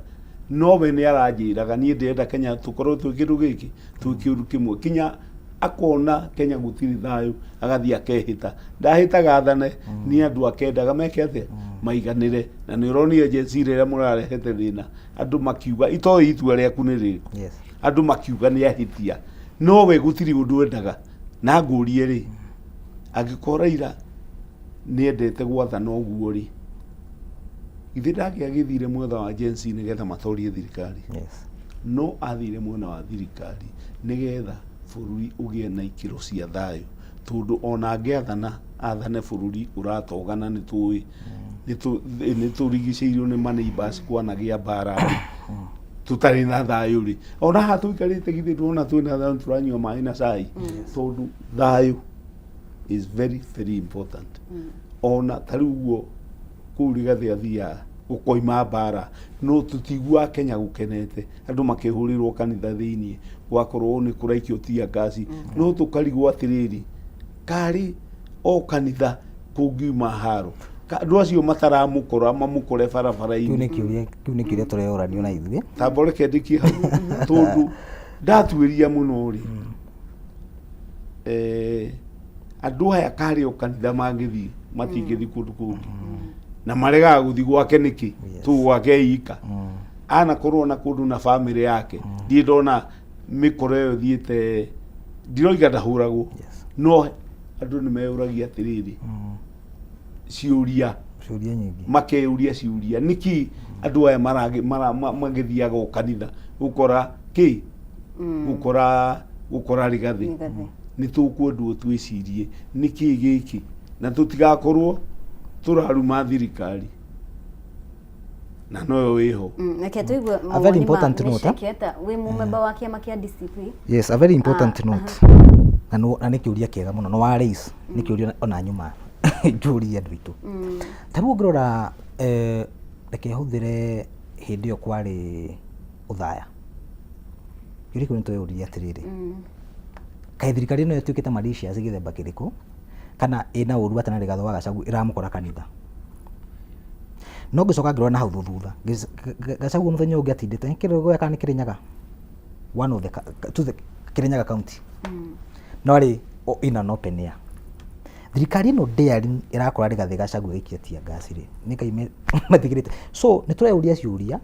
no we nĩ aranjĩraga niĩ ndĩrenda Kenya tũkorwo twĩ kĩndũ gĩkĩ twĩ kĩũndũ kĩmwe kinya akona Kenya gũtirĩ thayũ agathiĩ akehĩta ndahĩtaga athane nĩ andũ akendaga meke atĩa maiganĩre na nĩ ũronire jeshi rĩrĩa mũrarehete thĩna andũ makiuga itoĩ itua rĩaku nĩ rĩrĩkũ andũ makiuga nĩ ahĩtia no we gũtirĩ ũndũ endaga na ngũrie rĩ angĩkorwo Raila nĩ endete gwathana ũguo rĩ ithe ndangĩagĩthire mwena wa jeshi nĩgetha matorie thirikari no athire mwena wa thirikari nĩgetha bũrũri ũgĩe na ikĩro cia thayũ tondũ ona angĩathana athane bũrũri ũratogana nĩ tũĩ nĩ tũrigicĩirio nĩ maneighbors kwanagĩa mbara tutarĩ na thayũ rĩ ona haha tũikarĩte githĩ tuona twĩna thayũ tũranyua maĩ na cai tondũ thayũ is very very important ona tarĩu guo kũu Rigathĩ athiaga gũkoima mbara no tũtigua Kenya gũkenete andũ makĩhũrĩrwo kanitha thĩinĩ gwakorwo nĩ kũraikio tia ngasi no tũkarigwo atĩrĩrĩ karĩ o kanitha kungiuma haro andå acio mataramå kora mamå kore barabara-inĩ kiu nä kä rä a tå reoranio na ithuä tambo reke ndäkie hau tondå ndatuä må no rä andå aya karä o kanitha mangä thiä matingä thiä kå ndå kå ngä na maregaga gå thiä gwake nä kä tå gwake ika anakorwo na kå ndå na bamä yake ndiä ndona mä koro ä yo thiä te ndiroiga ndahå ragwo no andå nä meyå ragia atä rä rä ciå ria makeyå ria ciå ria nä kä andå aya magä thiaga o kanitha gå kora kä gå kora rä gathä nä tå kwendwo twä cirie nä kä gä kä na tå tigakorwo tå raruma thirikari na noyo wä ho Reke tuigue A very important note, wĩ mũmemba wa kĩama kĩa DCP. Yes, a very important note. Na nĩ kĩũria kĩega mũno, no wa raise nĩ kĩũria ona nyuma njũria andũ aitũ. Ta rĩu ũngĩrora reke hũthĩre hĩndĩ ĩyo kwarĩ ũthaya. Kĩũria kĩu nĩtũreyũria atĩrĩrĩ, kaĩ thirikari ĩno ĩtuĩkĩte malicious gĩthemba kĩrĩkũ kana ĩna ũru atĩ na Rigathĩ wa Gachagua ĩramũkora kanitha. No ngĩcoka ngĩrora na hau thutha Gachagua mũthenya ũngĩ atindĩte kĩrĩgo gĩaka nĩ Kĩrĩnyaga, one of the Kĩrĩnyaga county, no rĩ in an open air. Thirikari ĩno daring ĩrakora Rigathĩ Gachagua gĩikia tia ngasi rĩ nĩ kaime matigĩrĩte. So nĩ tũreyũria ciũria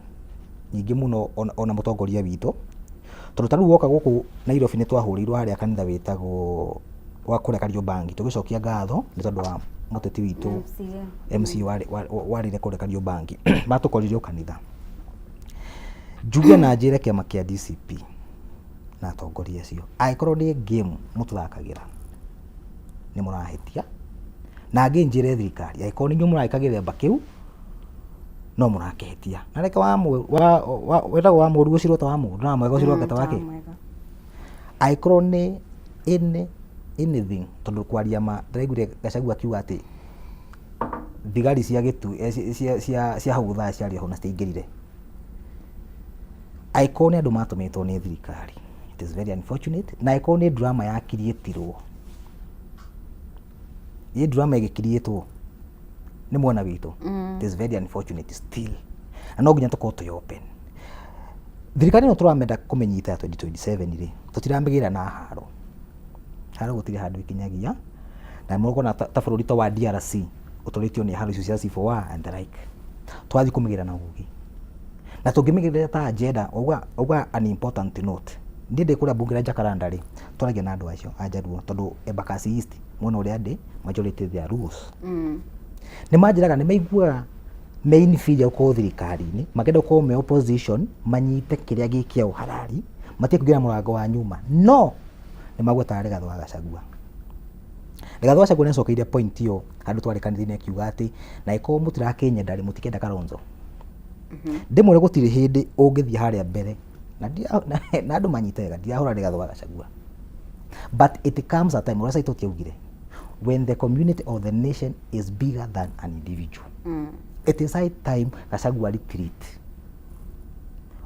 nyingĩ mũno ona mũtongoria witũ, tondũ ta rĩu woka gũkũ Nairobi nĩ twahũrĩirwo harĩa kanitha wĩtagwo wa kũrĩa Kariobangi, tũgĩcokia ngatho nĩ tondũ wa mũteti witũ MC warĩre kũrĩa Kariobangi batũkoririo kanitha. Njuge na njĩre kĩama kĩa DCP na atongoria acio angĩkorwo nĩ game mũtũthakagĩra nĩ mũrahĩtia, na angĩ njĩre thirikari angĩkorwo nĩ inyuĩ mũragĩka gĩthemba kĩu no mũrakĩhĩtia. Na reke wetagwo wa mũru gũcirwo ta wa mũndũ na mwega ũcirwo ngata wake angĩkorwo nĩ anything, tondũ kwaria ma ndĩraiguire Gachagua akiuga atĩ thigari cia gĩtu cia hau thaa ciarĩ ho na citiaingĩrire. Angĩkorwo nĩ andũ matũmĩtwo nĩ thirikari, it is very unfortunate. Na angĩkorwo nĩ drama yakiriĩtirwo, ĩ drama ĩgĩkiriĩtwo nĩ mwana witũ, it is very unfortunate still. Na no nginya tũkorwo twĩ open. Thirikari ĩno tũramenda kũmenyita ya 2027 rĩ tũtiramĩgĩra na haro gũtirĩ handũ ikinyagia, na mũrũko na ta bũrũri ta wa DRC ũtũrĩtio nĩ haro icio cia C4 and the like. Twathi kũmĩgĩra na ũgĩ na tũngĩmĩgĩra ta agenda auga an important note. Ndiĩ ndĩ kũrĩa bunge la Jacaranda rĩ twaragia na andũ acio ajaruo, tondũ Embakasi East mwena ũrĩa ndĩ majority their rules nĩ manjĩraga nĩ maiguaga main feature kwa thirikari-inĩ makenda kwa me opposition manyite kĩrĩa gĩkĩao harari matie kũgira mũrango wa nyuma, no nĩ magweta Rigathĩ wa Gachagua. Rigathĩ wa Gachagua nĩacokeirie point iyo handũ twarĩ kanitha-inĩ akiuga atĩ na ĩkorwo mũtirakĩnyenda rĩ mũtikenda Kalonzo. Ndĩmwĩre gũtirĩ hĩndĩ ũngĩthiĩ harĩa mbere na andũ manyitega ndiahũra Rigathĩ wa Gachagua, but it comes a time ũrĩa Saitoti augire when the community or the nation is bigger than an individual. It is high time Gachagua retreat.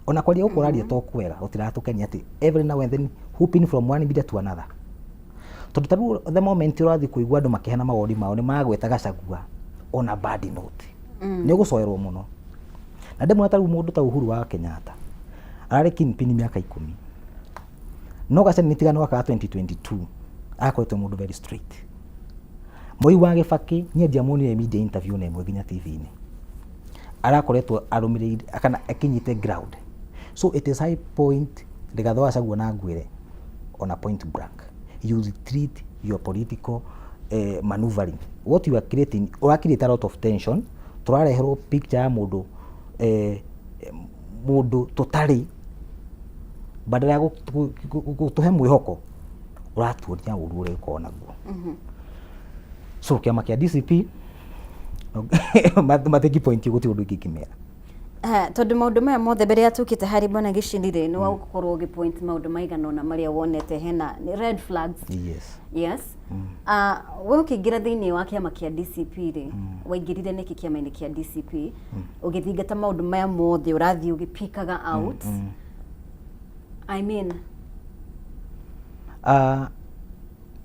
Ona kwaria ũkũraria to kwega ũtiratũkenia atĩ every now and then hooping from one media to another. Tondũ ta rĩu the moment ũrathiĩ kũigua andũ makĩhana maũndũ mao nĩ magweta Gachagua on a bad note, nĩ ũgũcoerwo mũno. Na ndĩmwĩra ta rĩu mũndũ ta Uhuru wa Kenyatta ararĩ kingpin mĩaka 10, no Gachagua nĩ tigana waka 2022 akoretwo mũndũ very straight. Moi wa Kibaki niĩ ndiamuonire media interview na ĩmwe nginya TV-inĩ arakoretwo arũmĩrĩire kana akinyite ground. So it is high point Rigathĩ wa Gachagua na ngwĩre on a point blank you retreat your political maneuvering. What you are creating, create a lot of tension. Tũrareherwo picture ya mũndũ totally badala ya gũtũhe mwĩhoko ũratuonia ũru ũrĩa ũkoragwo naguo. So kĩama kĩa DCP mateki point gũtirĩ ũndũ ingĩkĩmera. Tondũ maũndũ maya mothe mbere ya tukĩte harĩ Bwana Gĩcini-rĩ nĩ wagũkorwo ũgĩpoint maũndũ maigana ũna marĩa wonete hena red flags. Yes. We ũkĩingĩra thĩinĩ wa kĩama kĩa DCP-rĩ waingĩrire nĩkĩ kĩama-inĩ kĩa DCP ũgĩthingata maũndũ maya mothe ũrathiĩ ũgĩpikaga out. I mean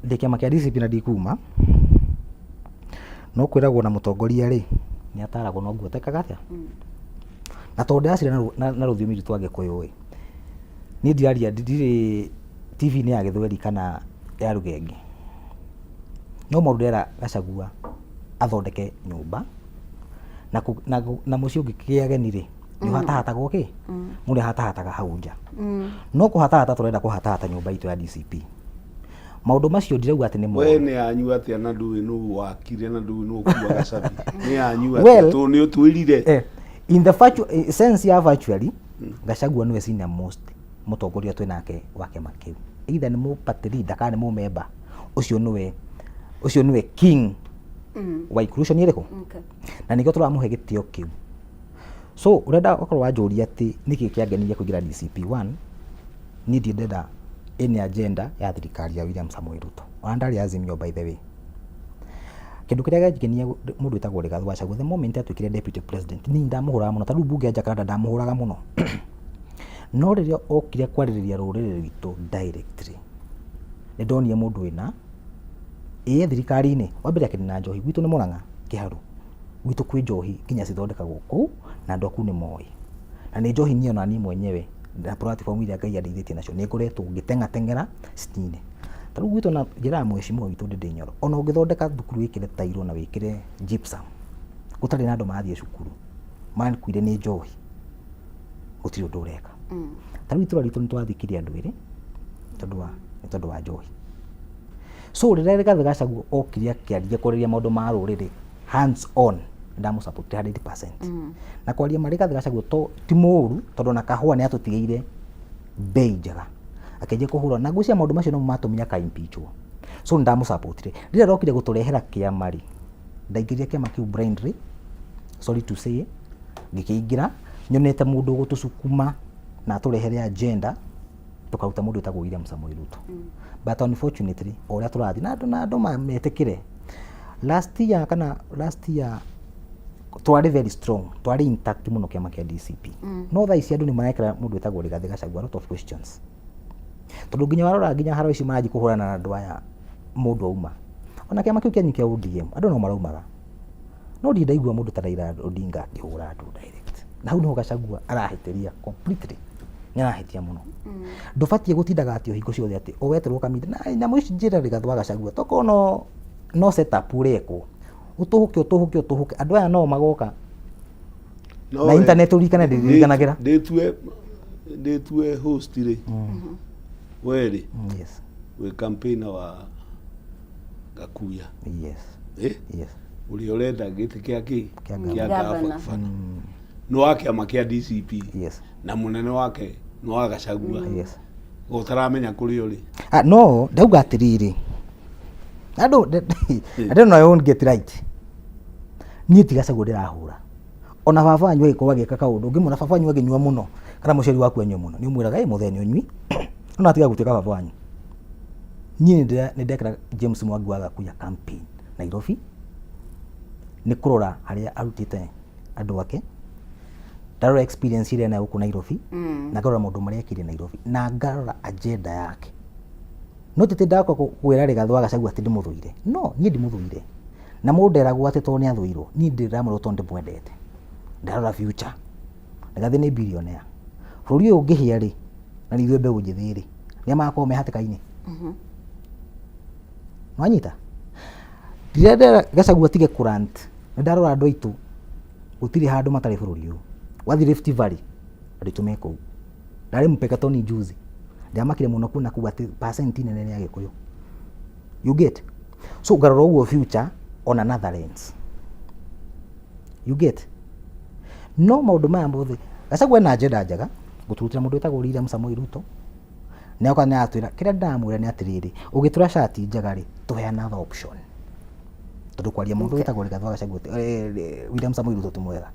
ndĩ kĩama kĩa DCP na ndikuma, no kwiragwo na mutongoria ri ni ataragwo no guo tekaga atia na tondu acira na ruthiomi ritu Agikuyu ri ni ndiaria ndiri TV ni ya Githweri kana ya Rugenge no maundu ndera Gachagua athondeke nyumba na mucio ngikiageni ri ni hatahataga ki muri hatahataga hau nja no kuhatahata turenda kuhatahata nyumba itu ya DCP maundu macio ndirauga ati ni mo we ni anyu atia na nduwi nu wakire na nduwi nu kuwa Gacabi ni anyu atia tu ni utwirire in the virtual sense ya virtually Gachagua niwe senior most mutongoria twinake wake makiu either ni mu party leader kana ni mu member ucio niwe king wa inclusion iriko na nikio turamuhe gitio kiu so urenda okorwo wanjuria ati niki kiangenirie kugira DCP1 ni ndenda any agenda ya thirikari ya William Samoei Ruto ondari Azimio by the way kindu kiria gikenia mundu etagwo Rigathi Gachagua the moment atwikire deputy president ni ndamuhura muno tari bunge Jakarta ndamuhuraga muno no riria okire kwaririria ruriri rwitu directly ni ndonie mundu wina thirikari-ini wambere akini na njohi gwitu ni Murang'a Kiharu gwitu kwi njohi kinya cithondekagwo kuu na andu aku ni moi na ni njohi niyo na ni mwenyewe na platform iria Ngai andeithĩtie nacio nĩ ngoretwo ngĩteng'ateng'era citine tarĩu gwitũ na njĩra ya mheshimiwa witũ ndĩ Nyoro ona ũngĩthondeka thukuru wĩkĩre tairo na wĩkĩre gypsum gũtarĩ na andũ mathiĩ cukuru makuire nĩ njohi gũtirĩ ũndũ ũreka tarĩu itũra ritũ nĩ twathikirie andũ erĩ tondũ wa njohi so rĩrĩa Rigathi Gachagua okire akĩaria kũrĩria maũndũ ma rũrĩrĩ hands on ndamusupport 100% na kwaria Rigathi Gachagua to ti mũru tondu na kahua ni atutigeire bei njega akeje kuhura na gucia maundu macio no matumia ka impeachwo so ndamusupport rĩrĩa rokire guturehera kiama ri ndaingĩria kiama kiu blindly sorry to say ngĩkĩingira nyonete mũndũ gũtucukuma na turehere agenda tukaruta mũndũ etagwo William Samoei Ruto but unfortunately oria turathi na andũ mametekire last year twari very strong twari intact muno kiama kia DCP no thaa ici andu ni marekera mundu etagwo Rigathi Gachagua a lot of questions tondu nginya warora nginya haro ici maraji kuhurana na andu aya mundu auma ona kiama kiu kianyu kia ODM andu no maraumaga no ndaigua mundu ta Raila Odinga akihura andu direct na hau niho Gachagua arahĩtĩria completely ni arahĩtia muno ndubatie gutindaga atio hingo ciothe ati oweterwo kaminde na nyamu ici njira Rigathi wa Gachagua toko no setup ureko utuhuke andu aya no magoka na internet urikana ndirikanagira ndetue host ri weri yes we campaigner wa Gakuya yes uri urenda giti kia gavana no wake amakia DCP yes na munene wake no wa Gachagua yes utaramenya kuri uri no ndauga atiriri I don't know I won't get right ni ti Gachagua ndirahura ona baba wanyu agĩkorwo agĩka kaũndũ ngĩmwona baba wanyu agĩnyua mũno kana mũciari waku anyua mũno nĩ ũmwĩraga mũthenya ũnyui ona atiga gũtuĩka baba wanyu niĩ nĩ ndekĩra James Mwangi wa Gakuya campaign Nairobi nĩ kũrora harĩa arutĩte andũ ake ndarora experience ile na huko Nairobi na ngarora maũndũ marĩa ekire Nairobi na ngarora agenda yake no tete ndako kwĩra Rigathi wa Gachagua ati ndimuthuire no niĩ ndimuthuire na mũndũ nderagwo ati to nĩ athuirwo niĩ ndiramũrwo to ndimwendete ndarora future Rigathi nĩ billionaire bũrũri ũyũ ũngĩhĩa rĩ na ithuĩ mbeũ njĩthĩ rĩ nĩa magakorwo me hatĩka-inĩ nwanyita ndirenda Gachagua tige kurant nĩ ndarora andũ aitũ gũtirĩ handũ matarĩ bũrũri ũyũ wathi Rift Valley andũ kũu ndarĩ Mpeketoni juzi ndiamakire muno kuna kuwa percent nene ya Gikuyu you get so ngarora ũguo future on another lens you get no maũndũ maya mothe Gachagua na agenda njega gũturutĩra mũndũ etagwo William Samoei Ruto nĩ oka nĩ atwĩra kĩrĩa ndamwĩra nĩ atĩrĩrĩ ũgĩtura shati njega rĩ tũhe another option tondu kwaria mũndũ etagwo Rigathi wa Gachagua William Samoei Ruto ti mwega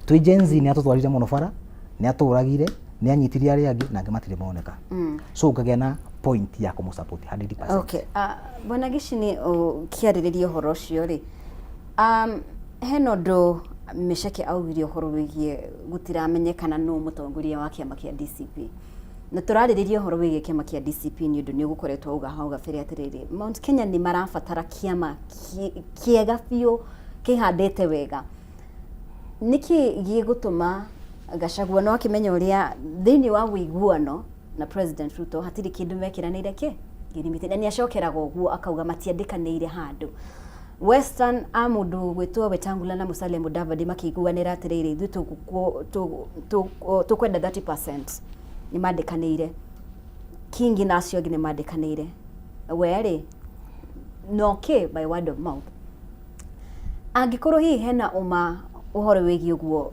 twĩ Gen Z nĩ atũtwarire mũno bara nĩ atũragire nĩ anyitirie arĩa angĩ na angĩ matirĩ moneka so ngagĩa na point ya kũmũsupport 100%. Okay, bwana Gicini kiarĩrĩria ũhoro ũcio rĩ hena ũndũ Miceke augire ũhoro wĩgiĩ gũtiramenyekana nũ mũtongoria wa kĩama kĩa DCP na tũrarĩrĩria ũhoro wĩgiĩ kĩama kĩa DCP nĩ ũndũ nĩ ũgũkoretwo uga hau gabere atĩrĩrĩ Mount Kenya nĩ marabatara kĩama kĩega biũ kihandite wega niki gigutuma Gachagua no akimenya uria thiini wa wiguano na President Ruto hatiri kindu mekiranire ki girimite na ni acokeraga uguo akauga matiandikanire handu Western amundu gwitwo Wetangula na Musalia Mudavadi makiguanira atiriri ithu tukwenda 30% ni mandikanire Kingi na acio angĩ ni mandikanire weri no ki by word of mouth angikorwo hihi hena uhoro wigi uguo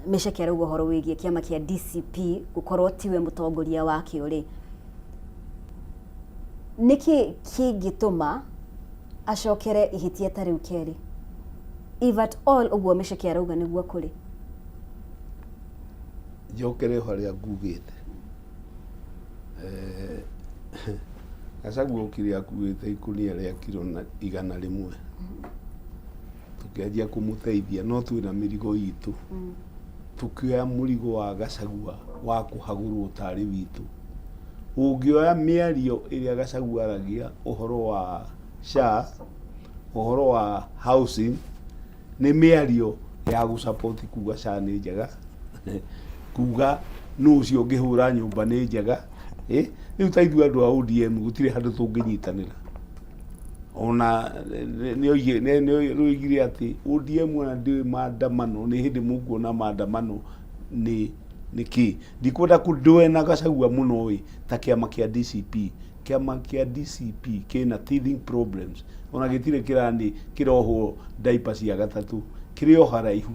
meceke rugo uhoro wigi kiama kia DCP gukorwo tiwe mutongoria wake uri niki kingituma acokere ihitia tariu keri if at all uguo meceke aruga niguo kuri njokere haria ngugite Gachagua ukiri akuite ikunia ria kiro na 100 tukianjia kumuteithia no twina mirigo itu tukioya murigo wa Gachagua wa kuhagurwo tari witu ungioya miario iria Gachagua aragia uhoro wa SHA uhoro wa housing ni miario ya gusupport kuga SHA ni njega kuga no ucio ngihura nyumba ni njega riu taithua andu a ODM gutire handu tunginyitanira ona nioigire ati ODM ona ndi maandamano ni hindi mukuona maandamano ni ki ndikwenda kundoe na Gachagua muno ta kiama kia DCP kina teething problems ona gitire kirani kiroho diapers ya gatatu kirio haraihu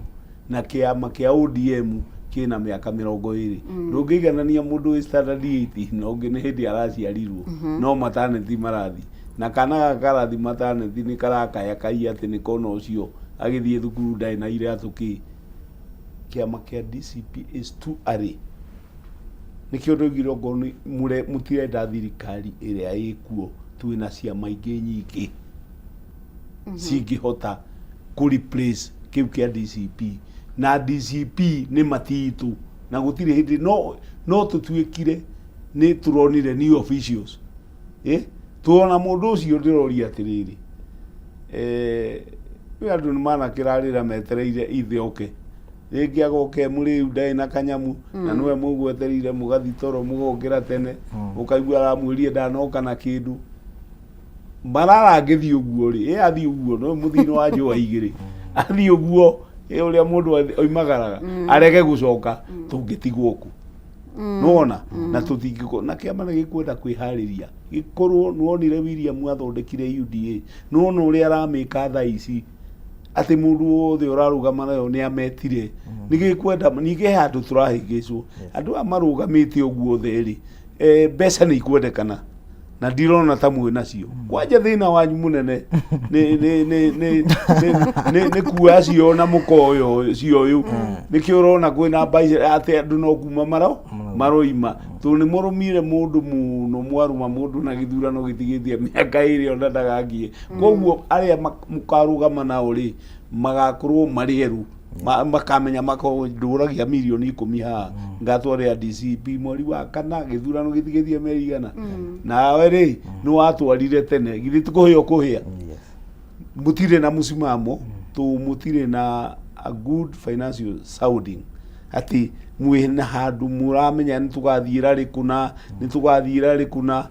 na kiama kia ODM kina miaka 20 ndungiganania mundu standard 8 no ngine hindi araciarirwo no maternity marathi na kana karathi maternity ni karakaya kai ati ni kono ucio agithie thukuru ndai na ire atuki kiama kia DCP is too early nikio ndugiro ngoni mutirenda thirikari iria ikuo twina ciama ingĩ nyingĩ cingĩhota ku replace kiu kia DCP na DCP ni matitu na gutire hindi no tutuikire ni turonire new officials tuona mundu ucio ndirori atiriri we andu ni mana kirarira metereire ithe ringi agoke muri ndai na kanyamu na nwe mugweterire mugathi toro mugokira tene ukaigua aramwirie ndanoka na kindu barara ngithi uguo ri athi uguo no muthino wa njua igiri athi uguo uria mundu oimagaraga arege gucoka tungitigwo ku nona na tutingiko na kiama na gikwenda kwihariria gikorwo nuonire William athondekire UDA nona uria aramika tha ici ati mundu wothe urarugama nayo ni ametire nigikwenda nige handu turahingicwo andu amarugamite uguo theri mbeca ni ikwendekana na ndirona ta mwe nacio kwanja thina wanyu munene ni kuya cio na mukoyo cio yu nikio urona kwina mbaia ati andu no kuma maroima tu ni murumire mundu muno mwaruma mundu na githurano gitigitie miaka iri onda ndagagie koguo aria mukarugama nao ri magakorwo marieru makamenya makonduragia milioni 10 ha ngatware DCP mweri wa kana githurano gitigitie merigana nawe ri ni watwarire tene githi tukuhio kuhia mutire na musimamo tu mutire na a good financial sounding ati mwina handu muramenya ni tugathira ri kuna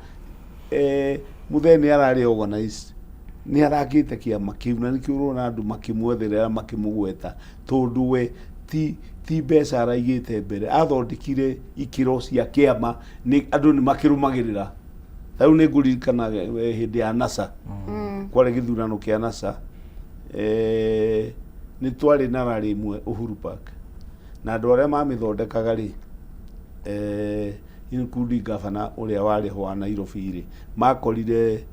mutheni arari organize ni arakite kiama kiu na nikio urona andu makimwetherera makimugweta tondu we ti mbeca araigite mbere athondekire ikiro cia kiama ni andu ni makirumagirira tau ni nguririkana hindi ya NASA kware githurano kia NASA ni twari na rari imwe Uhuru Park na andu aria mamithondekaga ri including governor uria wari ho wa Nairobi ri makorire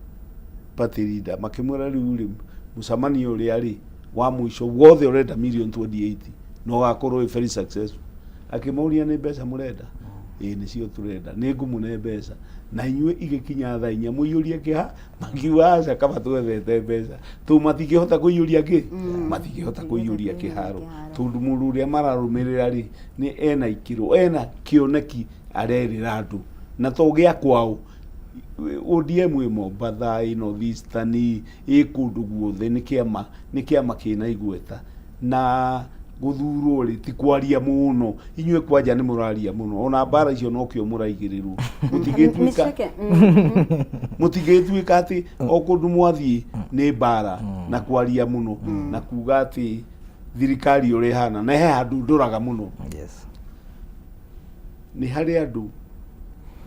party leader makimwira riu ri mucamanio uria ri wa mwisho wothe urenda million 28 no gakorwo very successful akimauria ni mbeca murenda ni cio turenda ni ngumune mbeca na inyue igikinya tha inya muiyuria kiha magiwaca kama twethete mbeca tu matingihota kuiyuria ki matingihota kuiyuria kiharo tondu mundu uria mararumirira ri ni ena ikiro ena kioneki arerira andu na togia kwao ODM ĩ Mombatha ĩ North Eastern ĩ kũndũ guothe nĩ kĩama kĩna igweta na guthurwo ri ti kwaria muno inyuĩ kwanja nĩ mũraria muno ona mbara icio no kĩo mũraigĩrĩrwo mũtigĩtuĩka atĩ o kũndũ mwathiĩ nĩ mbara na kwaria muno na kuga atĩ thirikari ũrĩa hana na he handũ ndũraga muno nĩ harĩ andũ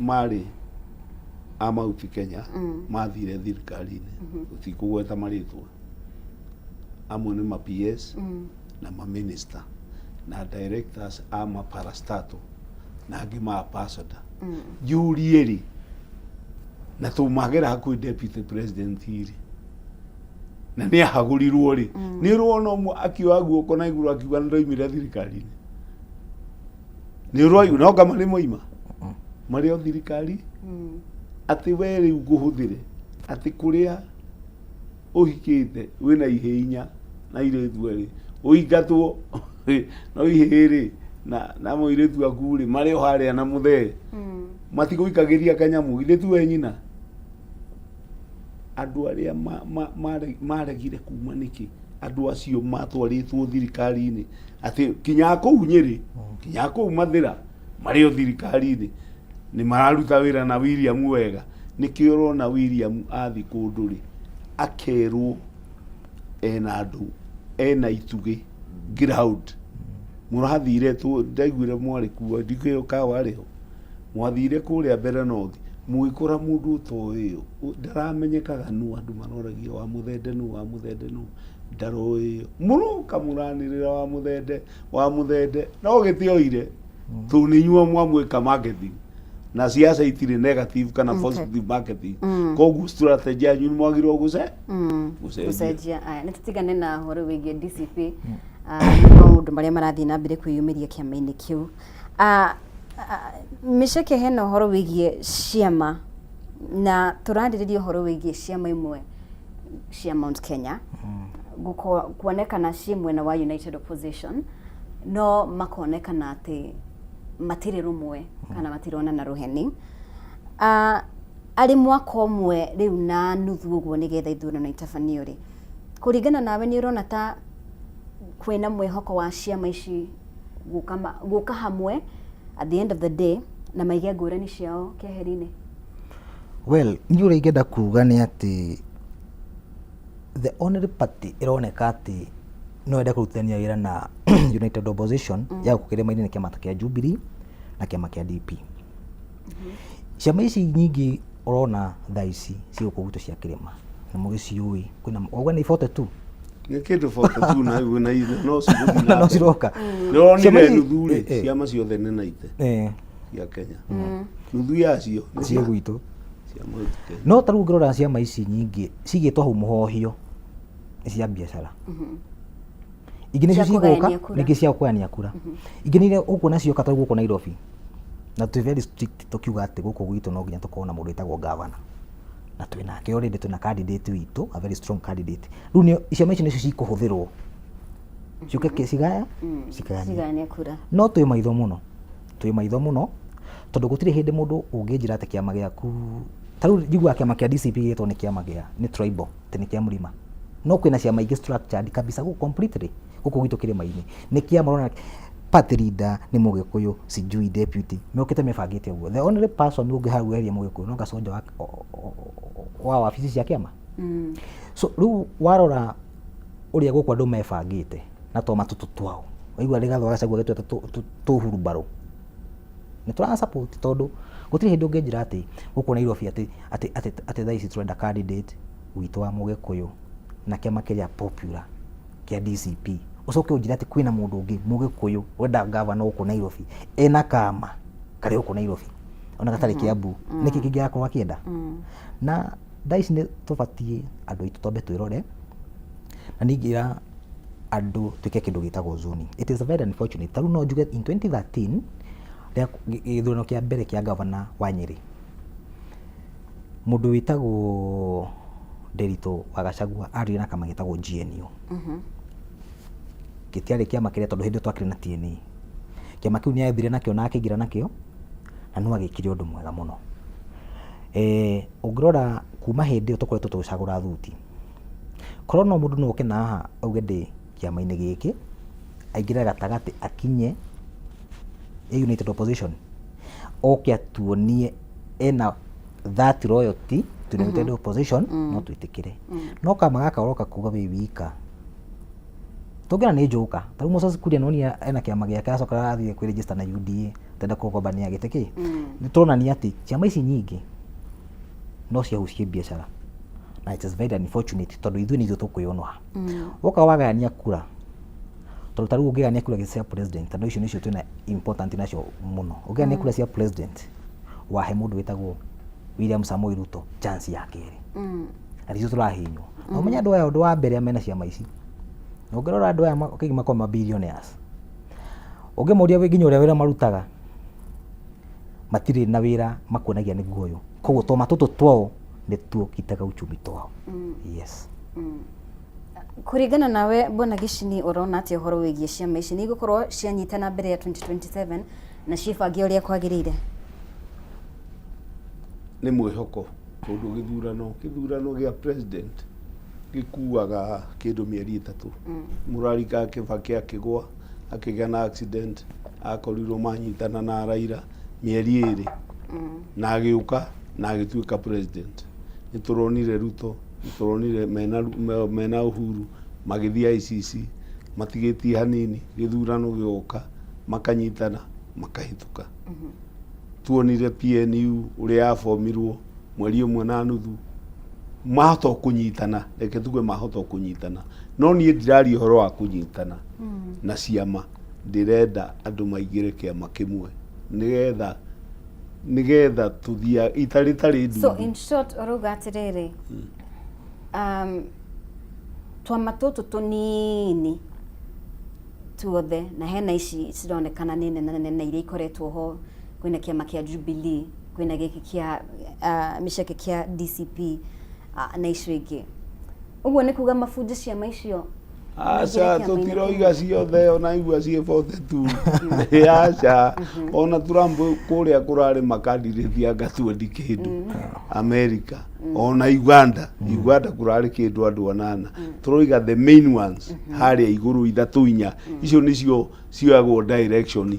marĩ amauti Kenya mathire thirikari-inĩ ũtikũgweta marĩtwa amwe nĩ ma PS na ma minister na directors ama parastato na angĩ ma ambassador jurie ri na tumagera hakuhĩ deputy president iri na nĩ ahagũrirwo ri nĩ ruona ũmwe akioya guoko na igũrũ akiuga nĩndoimire thirikari-inĩ nĩ ũrwaigua no kama nĩ moima marĩ o thirikari atĩ we rĩu ngũhũthĩre atĩ kũrĩa ũhikĩte wĩna ihĩ inya na irĩtu erĩ ũingatwo no ihĩ rĩ na mũirĩtu aku rĩ marĩ o harĩa na mũthee matigũikagĩria kanyamũ irĩtu we nyina andũ arĩa maregire kuma nĩkĩ andũ acio matwarĩtwo thirikari-inĩ atĩ kinya kũu Nyĩrĩ kinya kũu Mathĩra marĩ o thirikari-inĩ nĩ mararuta wĩra na William wega nĩkĩo ũrona William athi kũndũ rĩ akerwo ena andũ ena itugĩ ground mũrathire ndaiguire mwarĩ kuo ndikĩyo kawarĩho mwathire kũrĩa mbere North mũgĩkora mũndũ ũtoĩ ndaramenyekaga nũ andũ manoragia wa mũthende nũ ndaroĩ mũno kamũranĩrĩra wa mũthende no gĩtĩoire tu nĩ inyuo mwamwĩka marketing na siasa itirĩ negative kana positive marketing koguo strategy yanyu mwagirwo gũcenjia nĩ tũtigane na ũhoro wĩgiĩ DCP maũndũ marĩa marathiĩ na mbere kwĩyumĩria kĩama-inĩ kĩu Miceke hena ũhoro wĩgiĩ ciama na tũrarĩrĩria ũhoro wĩgiĩ ciama imwe cia Mount Kenya kuonekana ciĩ mwena wa United Opposition no makonekana atĩ matirĩ rũmwe kana matirona na rũheni arĩ mwaka ũmwe rĩu na nuthu ũguo nĩgetha ithurano itabanio rĩ kũringana nawe nĩ ũrona ta kwĩna mwĩhoko wa ciama ici gũka hamwe at the end of the day na maige ngũrani ciao keheri-inĩ well niĩ ũrĩa ingĩenda kuga nĩ atĩ the only party ĩroneka atĩ no enda kũrutithania wĩra na United Opposition ya gũkĩrĩma-inĩ nĩ kĩama kĩa Jubilee na kĩama kĩa DP ciama ici nyingĩ ũrona thaa ici cigũkũ gwitũ cia kĩrĩma na mũgĩciũĩ kwĩna ogwa nĩ 42 nĩ kĩndũ 42 na iwe na iwe no ciroka nĩronire nuthu rĩ ciama ciothe nĩ naite cia Kenya nuthu yacio cia gwitũ no tarĩu ũngĩrora ciama ici nyingĩ cigĩtwo hau mũhohio nĩ cia biacara ingĩ nĩcio cigũka ningĩ cia kũgania kura ingĩ nĩ ũkuona cioka tarĩu gũkũ Nairobi na tũ very strict tukiuga atĩ gũkũ gwitũ no nginya tũkorwo na mũndũ wĩtagwo governor na twĩnake already twĩna candidate witũ a very strong candidate rĩu nĩ ciama ici nĩcio cikũhũthĩrwo ciũke cigania kura no twĩ maitho mũno tondũ gũtirĩ hĩndĩ mũndũ ũngĩnjĩra atĩ kĩama gĩaku tarĩu njiguaga kĩama kĩa DCP gĩtwo nĩ kĩama nĩ tribal atĩ nĩ kĩa mũrima no kwĩna ciama ingĩ structured kabisa completely gũkũ gwitũ kĩrĩma-inĩ nĩ kĩama ũrona party leader nĩ Mũgĩkũyũ sijui deputy mĩokĩte mĩbangĩte ũguo the only person ũngĩhagueria Mũgĩkũyũ no gaconja wa wabici cia kĩama so rĩu warora ũrĩa gũkũ andũ mebangĩte na to matũtũ twao waigua Rigathĩ Gachagua gĩtwete tũhurumbarũ nĩ tũra support tondũ gũtirĩ hĩndĩ ũngĩnjĩra atĩ gũkũ Nairobi atĩ thaa ici tũrenda candidate witũ wa Mũgĩkũyũ na kĩama kĩrĩa popular kĩa DCP ucoke unjira ati kwina mundu ungi Mũgĩkũyũ wenda governor gũkũ Nairobi ena kama kari gũkũ Nairobi ona gatari Kiambu niki kingĩrakorwo akĩenda na daici nĩ tũbatie andũ aitũ twambe twĩrore na ningĩra andũ twĩke kĩndũ gĩtagwo zoning. It is very unfortunate tarĩu no njuge in 2013 gĩthurano kĩa mbere kĩa governor wa Nyĩrĩ mũndũ wĩtagwo Nderitu wa Gachagua arĩ na kama gĩtagwo GNU gĩtiarĩ kĩama kĩrĩa tondũ hĩndĩ twakĩrĩ na TNA kĩama kĩu nĩ athire nakĩo na akĩingĩra nakĩo na no agĩkire ũndũ mwega mũno Ũngĩrora kuma hĩndĩ ĩyo tũkoretwo tũgĩcagũra thuti, korwo no mũndũ no oke na haha auge ndĩ kĩama-inĩ gĩkĩ, aingĩre gatagatĩ akinye United Opposition, oke atuonie ena that loyalty to the United Opposition, no twĩtĩkĩre. No kama gaka ũroka kuga wĩ wika, tũngĩra nĩ njoka. Tarĩu Moses Kuria nonia ena kĩama gĩake acoka athiĩ kwĩ register na UDA tenda kũgombania gĩtĩ kĩ. Nĩ tũronania atĩ ciama ici nyingĩ no ciahucie biacara, na it is very unfortunate tondũ ithuĩ nĩ ithuĩ tũkwĩonwa. Woka wagayania kura, tondũ tarĩu ũngĩgania kura cia president, tondũ icio nĩcio twĩna important nacio mũno. Ũngĩgania kura cia president, wahe mũndũ wĩtagwo William Samoei Ruto chance ya kerĩ. Na nĩcio tũrahinywo. Na ũmenya andũ aya ũndũ wa mbere amena ciama ici, na ũngĩrora andũ aya kaingĩ makoragwo mabillionaires, ũngĩmoria nginya ũrĩa wĩra marutaga, matirĩ na wĩra makuonagia nĩ guoyo. Koguo toma tũtũ twao nĩ tuo kitaga uchumi twao. Yes. Kũringana nawe Bwana Gicini, ũrona atĩ ũhoro wĩgiĩ ciama ici nĩ igũkorwo cianyitana mbere ya 2027 na ciĩbange ũrĩa kwagĩrĩire? Nĩ mwĩhoko tondũ gĩthurano gĩa president gĩkuaga kĩndũ mĩeri 3. Mũrarika Kibaki akĩgwa, akĩgĩa na accident, akorirwo manyitana na Raila mĩeri 2 na agĩũka na agĩtuĩka president. Nĩ tũronire Ruto, nĩ tũronire mena Uhuru magĩthiĩ ICC, matigĩtie hanini, gĩthurano gĩoka makanyitana makahĩtũka. Tuonire PNU ũrĩa yabomirwo mweri 1.5 mahota kũnyitana, reke tuge mahota kũnyitana. No niĩ ndiraria ũhoro wa kũnyitana na ciama, ndĩrenda andũ maingĩre kĩama kĩmwe nĩgetha tũthia itarĩ nduru. So in short ũrauga atĩrĩrĩ, twama tũtũ tũnini tuothe, na hena ici cironekana nĩ nene iria ikoretwo ho, kwĩna kĩama kĩa Jubilee, kwĩna gĩkĩ kĩa mĩceke kĩa DCP na icio ingĩ. Ũguo nĩ kuga mabunje ciama icio? Aca tũtiroiga ciothe, ona igua ciĩ 42. Aca ona Trump kũrĩa kũrarĩ makandidate gatwendi kĩndũ America, ona Uganda kũrarĩ kĩndũ andũ 8. Tũroiga the main ones harĩa igũrũ 3-4, icio nĩcio cioyagwo direction.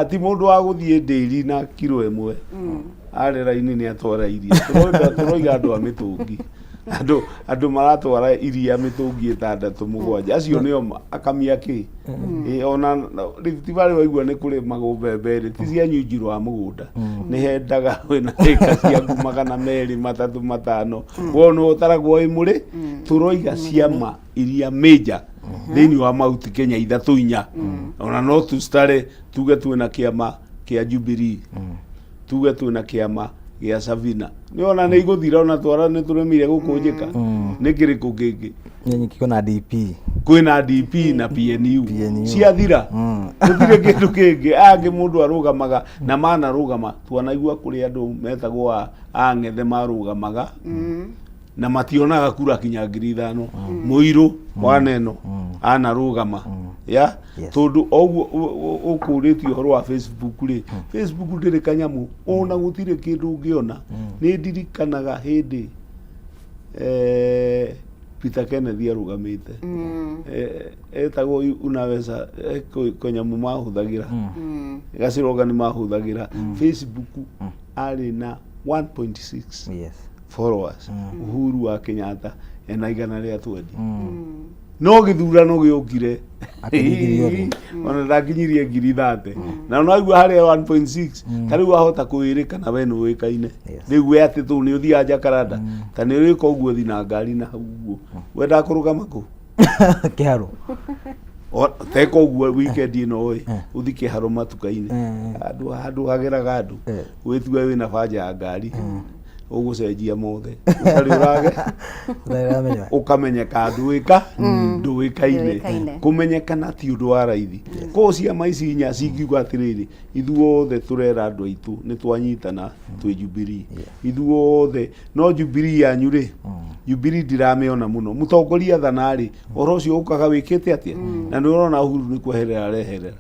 Ti mũndũ wa gũthiĩ ndĩri na kilo 1 arĩ raini nĩ atwara iria. Tũroiga andũ a mĩtũngi, andũ maratwara iria mĩtũngi 6-7, acio nĩo akamia kĩ. Ona Rift Valley waigua nĩ kũrĩ magũmbembe, ti cia nyunjirwo wa mũgũnda, nĩ hendaga wĩna ĩka ciaku 200-300-5. Wona ũtaragwo mũrĩ. Tũroiga ciama iria major thĩinĩ wa Mount Kenya 3-4, ona no tũstare tuge twĩna kĩama kĩa Jubilee, tuge twĩna kĩama gĩa Savina. Nĩ ona nĩ igũthira, ona twara nĩ tũremire gũkũnjĩka. Nĩ kĩrĩkũ kĩngĩ? Kwĩna DP, kwĩna DP na PNU ciathira, gũtirĩ kĩndũ kĩngĩ. Angĩ mũndũ arũgamaga na manarũgama, twanaigua kũrĩ andũ metagwo ang'ethe marũgamaga na mationaga kura kinya 5,000. Mũirũ wa Neno anarũgama ya tondu oguo ũkũrĩtio ũhoro wa Facebook rĩ. Facebook ndĩrĩ kanyamũ, ona gũtirĩ kĩndũ ũngĩona. Nĩ ndirikanaga hĩndĩ Peter Kennedy arũgamĩte, etagwo unaweza kanyamũ mahũthagĩra, gacirogani mahũthagĩra Facebook, arĩ na 1.6 followers. Uhuru wa Kenyatta ena 120. No gĩthurano gĩokire ona ndakinyirie 30. Na unaigua harĩa 1.6, tarĩu ahota kwĩrĩkana we nĩ ũĩkaine. Rĩu we atĩ tũ nĩ ũthiaga Jakaranda, ta nĩ ũrĩka ũguo thi na ngari na ũguo wenda kũrũgama kũ kĩharo. Teka ũguo weekend ĩno ũthi kĩharo matuka-inĩ, handũ hageraga andũ, wĩtue wĩna banja ya ngari, ũgũcenjia mothe, ũtarĩ ũrage ũkamenyeka ndũĩkaine. Kũmenyekana ti ũndũ wa raithi. Koguo ciama ici 4 cingiuga atĩrĩrĩ, ithuothe tũrera andũ aitũ nĩ twanyitana twĩ Jubilee, ithuothe. No Jubilee yanyu rĩ, Jubilee ndiramĩona mũno. Mũtongoria thanarĩ, ũhoro ũcio ũkaga wĩkĩte atĩa? Na nĩ ũrona Uhuru nĩ kweherera areherera,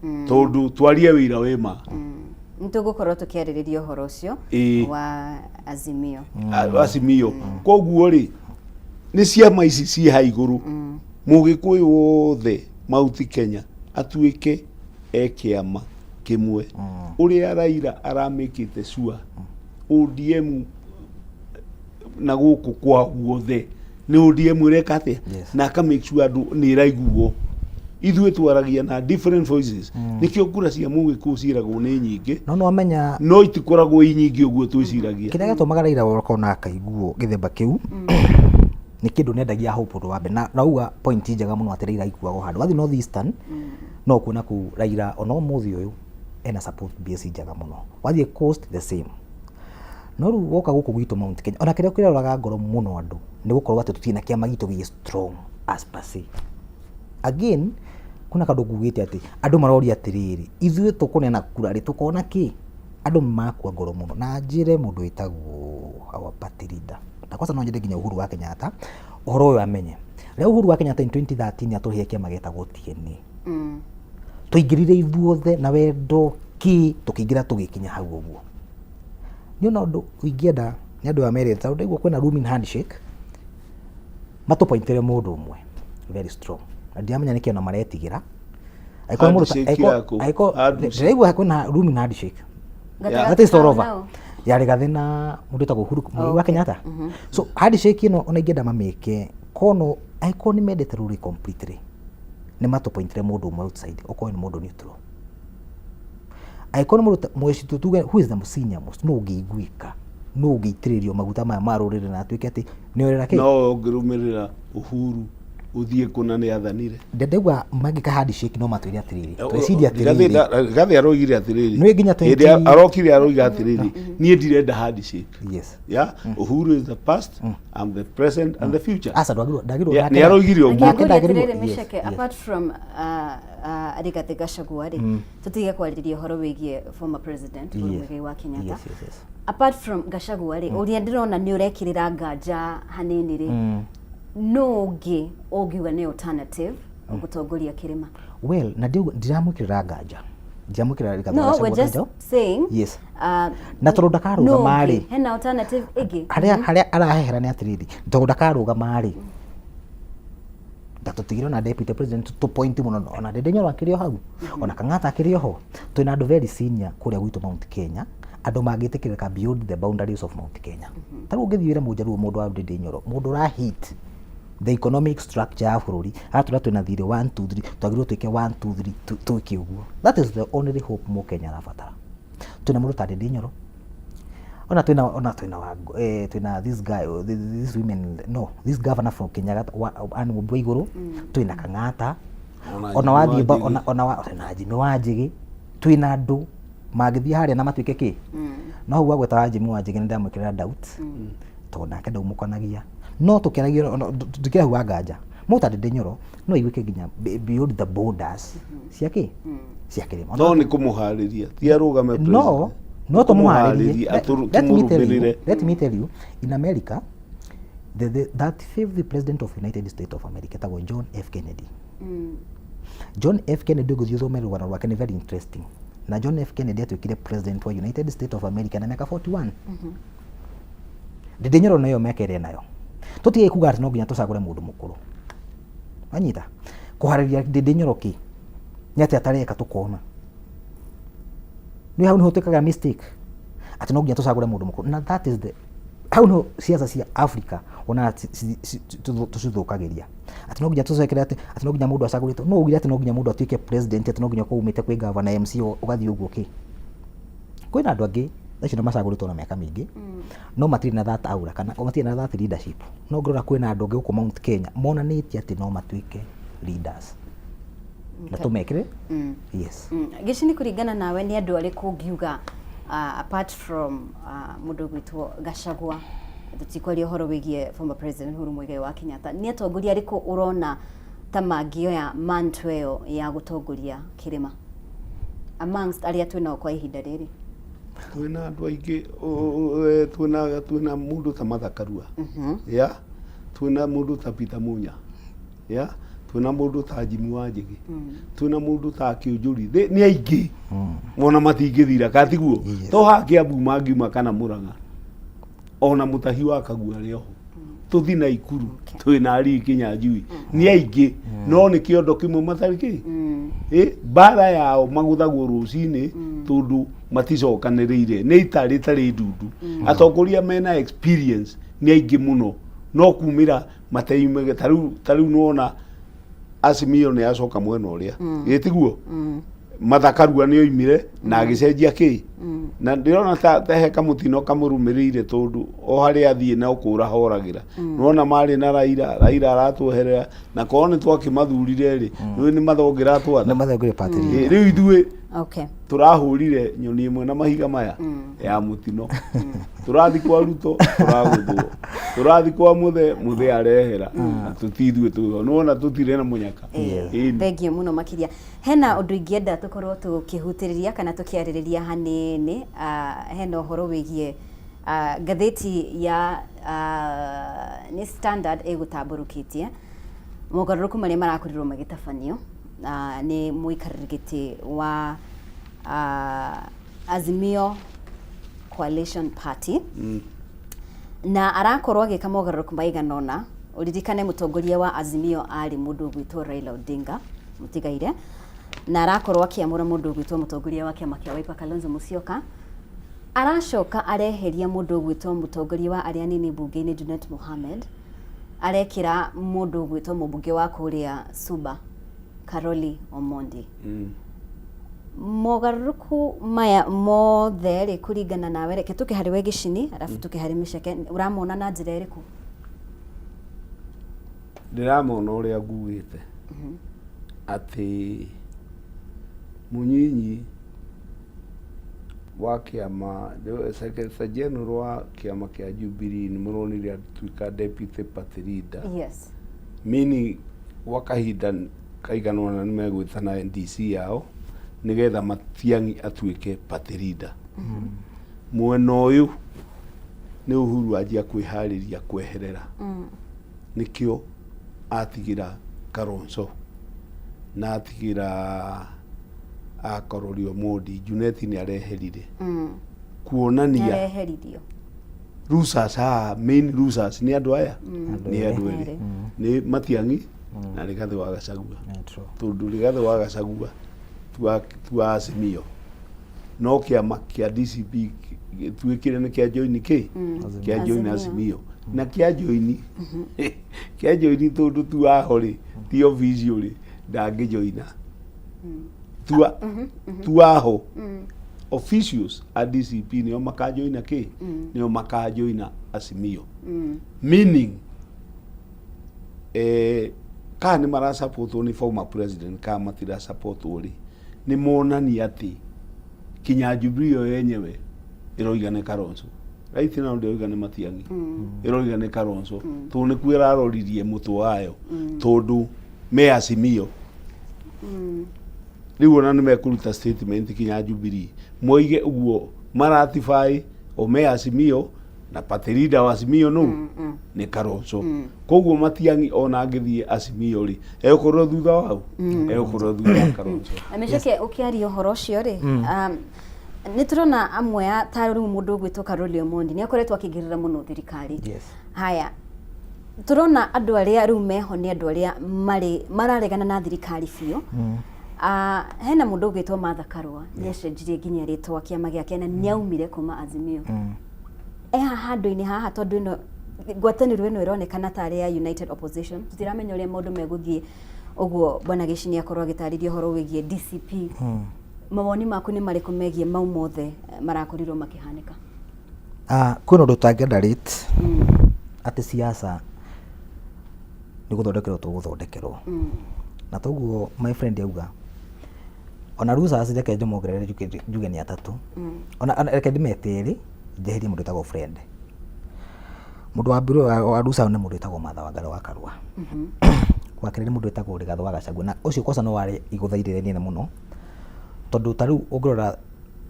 tondũ twarie wĩra wĩma. ntugukorwo tukiaririria horo ucio wa Azimio Azimio koguo ri ni ciama ici ci haiguru mugikuyu wothe mauti Kenya atuike ekiama kimwe uria Raila aramikite sure ODM na guku kwa guothe ni ODM reka atia na aka make sure andu ni raiguo ithuĩ twaragia na different voices nikio kura cia Mũgĩkũyũ ciragwo nĩ nyingĩ no amenya no itikoragwo i nyingĩ ũguo twĩciragia kĩrĩa gĩtũmaga Raila gũkorwo na akaiguo gĩthemba kĩu nĩ kĩndũ nendagia hope ũndũ wa mbere na uga point njega mũno atĩ Raila ikuagwo handũ wathi North Eastern no kuona kũ Raila ona mũthĩ ũyũ ena support base njega mũno wathi coast the same no rĩu woka gũkũ gwitũ Mount Kenya ona kĩrĩa kĩroraga ngoro mũno andũ nĩ gũkorwo atĩ tũtirĩ na kĩama gitũ gĩ strong as per se again kuna kandu kugite ati andu maroria atiriri ithuĩ tukunena kura ri tukona ki andu makwa ngoro muno na njire mundu witagwo our party leader na kwanza no njire nginya Uhuru wa Kenyatta uhoro uyu amenye rĩu Uhuru wa Kenyatta in 2013 atuhie kĩama getagwo TNA tuingirire ithuothe na wendo ki tukiingira tugikinya hau ũguo ni ona undu uingĩenda ni andu amerĩte tondũ iguo kwĩna room in handshake matupointere mundu umwe very strong ndiamenya niki ona maretigira aiko mundu ndiraigua hakuna room in handshake that is all over yari gathina mundu ta Uhuru wa Kenyatta so handshake ino ona ingĩenda mameke kono aiko ni mendete ruri completely ni matupointere mundu umwe outside okoe ni mundu neutral aiko ni mundu mwecitu tuge who is the senior most no ngĩiguĩka no ngĩitĩrĩrio maguta maya marũrĩrĩ na atuĩke atĩ nĩ orera kĩ no ngĩrũmĩrĩra Uhuru uthie kuna ni athanire ndegwa magika handshake no matwiri atiriri tweciria atiriri gathi arogire atiriri no nginya 20 arokire aroiga atiriri nie ndirenda handshake yes yeah Uhuru is the past I'm the present and the future asa ndagiro ni arogire oguo ndagiro misheke apart from Rigathi Gachagua tutige kwariria horo wigie former president Muigai wa Kenyatta apart from Gachagua uria ndirona ni urekirira nganja hanini ri no ngi ogiuga ni alternative gutongoria kirima well na ndiramukirira nganja ndiramukirira Rigathi Gachagua no we're just saying yes na toro ndakaruga mari hena alternative igi haria arahehera ni atiriri toro ndakaruga mari ndatutigirwo na deputy president to point muno ona Ndĩndĩ akirio hau ona Kang'ata akirio ho twina andu very senior kuria gwitu Mount Kenya andu magitikirika beyond the boundaries of Mount Kenya taru ngithiire mujaruo mundu wa Ndĩndĩ mundu ra hit the economic structure ya bururi atura twina thire 1 2 3 twagirwo twike 1 2 3 twike uguo that is the only hope mu Kenya rabatara twina mundu ta Ndĩndĩ ona twina this guy this women no this governor from Kenya ani mubwa iguru twina Kang'ata ona wathi ona Jimmy Wanjigi twina andu magithia haria na matwike ki no huwa gweta Jimmy Wanjigi ndamwikira doubt to nake ndaumukonagia no tukeragia tukira huwa nganja muta Ndĩndĩ no igwike nginya beyond the borders ciake kirima no ni kumuhariria ti arugame president no to muhariri let me tell you in America that fifth president of United States of America tagwo John F Kennedy John F Kennedy go thutha mero wana wake ni very interesting na John F Kennedy atwikire president wa United States of America na miaka 41 Ndĩndĩ nayo miaka ĩrĩa nayo tutige kuga ati no nginya tucagure mundu mukuru anyita kuhariria Ndĩndĩ ki ni ati atareka tukona ni hau ni hotekaga mistake ati no nginya tucagure mundu mukuru na that is the hau no siasa cia Africa ona tucithukagiria ati no nginya tucekere ati no nginya mundu acaguritwo no ugire ati no nginya mundu atuike president ati no nginya kuumite kwi governor MC ugathi uguo ki kwina andu angi acio na macaguritwo na miaka mingi no matiri na that aura kana matiri na that leadership no ngorora kwina andu angi guku Mount Kenya monanitie ati no matuike leaders na tumekire yes gici ni kuringana nawe ni andu ariku ngiuga apart from mundu gwitwo Gachagua tutikwaria horo wigie former president Uhuru Muigai wa Kenyatta ni atongoria ariku urona ta mangioya mantle ya gutongoria kirima amongst aria twina kwa ihinda riri twina andu aingi twina mundu ta Martha Karua ya twina mundu ta Peter Munya ya twina mundu ta Jimmy Wanjigi twina mundu ta Kiunjuri ni aingi mona matingithira katiguo to hake abu mangiuma kana Murang'a ona Mutahi wa Kagua rioho tuthi na Ikuru twina ari Kinyanjui ni aingi no ni kiondo kimwe matariki bara yao maguthagwo rucini tundu maticokanirire ni itari ndundu atongoria mena experience ni aingi muno no kumira mateimege tariu nona Azimio ni acoka mwena uria gitiguo Mathakarua ni oimire na agicenjia ki na ndirona ta heka mutino kamurumirire tondu o hari athie na ukura horagira nona mari na Raila aratuherera na kone twakimathurire ri ni mathongira twatha na mathongire party riu ithue okay turahurire nyoni imwe na mahiga maya ya mutino turathi kwa Ruto turaguthwo turathi kwa muthe arehera tutithwe tu nona tutire na munyaka thengi muno makiria hena undu ingienda tukorwo tukihutiriria kana tukiaririria hanini hena uhoro wigie gatheti ya ni Standard igutamburukitie mogaruruku maria marakorirwo magitafanio ni muikarigiti wa Azimio Coalition Party na arakorwo agika mogaruruku maiganona uririkane mutongoria wa Azimio ari mundu gwitwo Raila Odinga mutigaire na arakorwo akiamura mundu gwitwo mutongoria wa kiama kia Wiper Kalonzo Musyoka aracoka areheria mundu gwitwo mutongoria wa aria nini bunge-ini Junet Mohamed arekira mundu gwitwo mubunge wa kuria Suba Karoli Omondi mogaruruku maya mothe ri kuringana nawe reke tuke hari wegicini arafu tuke hari miceke uramona na njira iriku ndiramona uria nguite ati Munyinyi wa kiama secretary general wa kiama kia Jubilee ni muronire atuika deputy party leader yes mini wakahinda kaiganona ni megwitana NDC yao nigetha Matiang'i atuike party leader mwena uyu ni Uhuru ajia kwihariria kweherera nikio atigira Kalonzo na atigira Karoli Omondi Junet ni areherire kuonania areheririo rusas main rusas ni andu aya ni andu eri ni Matiang'i na Rigathi wa Gachagua tondu Rigathi wa Gachagua tua Azimio no kiama kia DCP tuikire ni kia join ki kia join Azimio na kia join tondu tuahori ti official ri ndangi joina tuaho officials a DCP ni makajoina ki ni makajoina Azimio meaning kana mara support ni former president kama matira support uri ni monani ati kinya Jubilee yenyewe iroigane Kalonzo right now ndio igane Matiang'i iroigane Kalonzo tu ni kwira aroririe mutu wayo tondu me Azimio riu ona ni mekuruta statement kinya Jubilee moige uguo maratify o me Azimio na party leader wa Azimio no ni Kalonzo koguo Matiang'i ona angithie Azimio ri ekorwo thutha wao ekorwo thutha wa Kalonzo ameshake ukiaria horo cio ri ni turona amwe ta riu mundu gwitwo Karoli Omondi ni akoretwo akigirira muno thirikari haya turona andu aria riu meho ni andu aria mararegana na thirikari biu hena mundu gwitwo Martha Karua ni acenjirie nginya ritwa kiama giake na ni aumire kuma Azimio handu-ini haha tondu ino ngwataniro ino ironekana tari ya United Opposition tutiramenya uria maundu meguthie uguo bwana Gicini akorwo agitariria horo wigie DCP mawoni maku ni mariku megie mau mothe marakorirwo makihanika kwina undu tangenda rate ati siasa ni guthondekerwo tuguthodekero na toguo my friend yauga ona rusa asireke njomongerere njuge ni atatu ona reke ndimetiri njeherie mundu etagwo friend mundu wa mbere wa rusa ni mundu etagwo Martha Wangari wa Karua wa kerĩ ni mundu etagwo Rigathi wa Gachagua na ucio kosa no wari iguthairire nene muno tondu tariu ungirora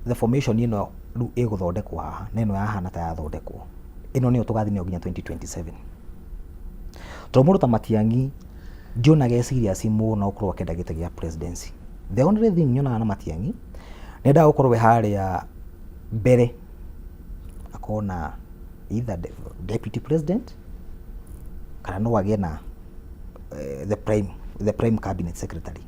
the formation ino riu iguthondekwo haha na ino yahana ta yathondekwo ino niyo tugathi nayo nginya 2027 tondu mundu ta Matiang'i ndionage serious mũno gũkorwo akĩenda gĩtĩ gĩa presidency. The only thing nyonaga na Matiang'i nĩendaga gũkorwo we harĩa mbere akona either deputy president kana no agĩe na the prime cabinet secretary.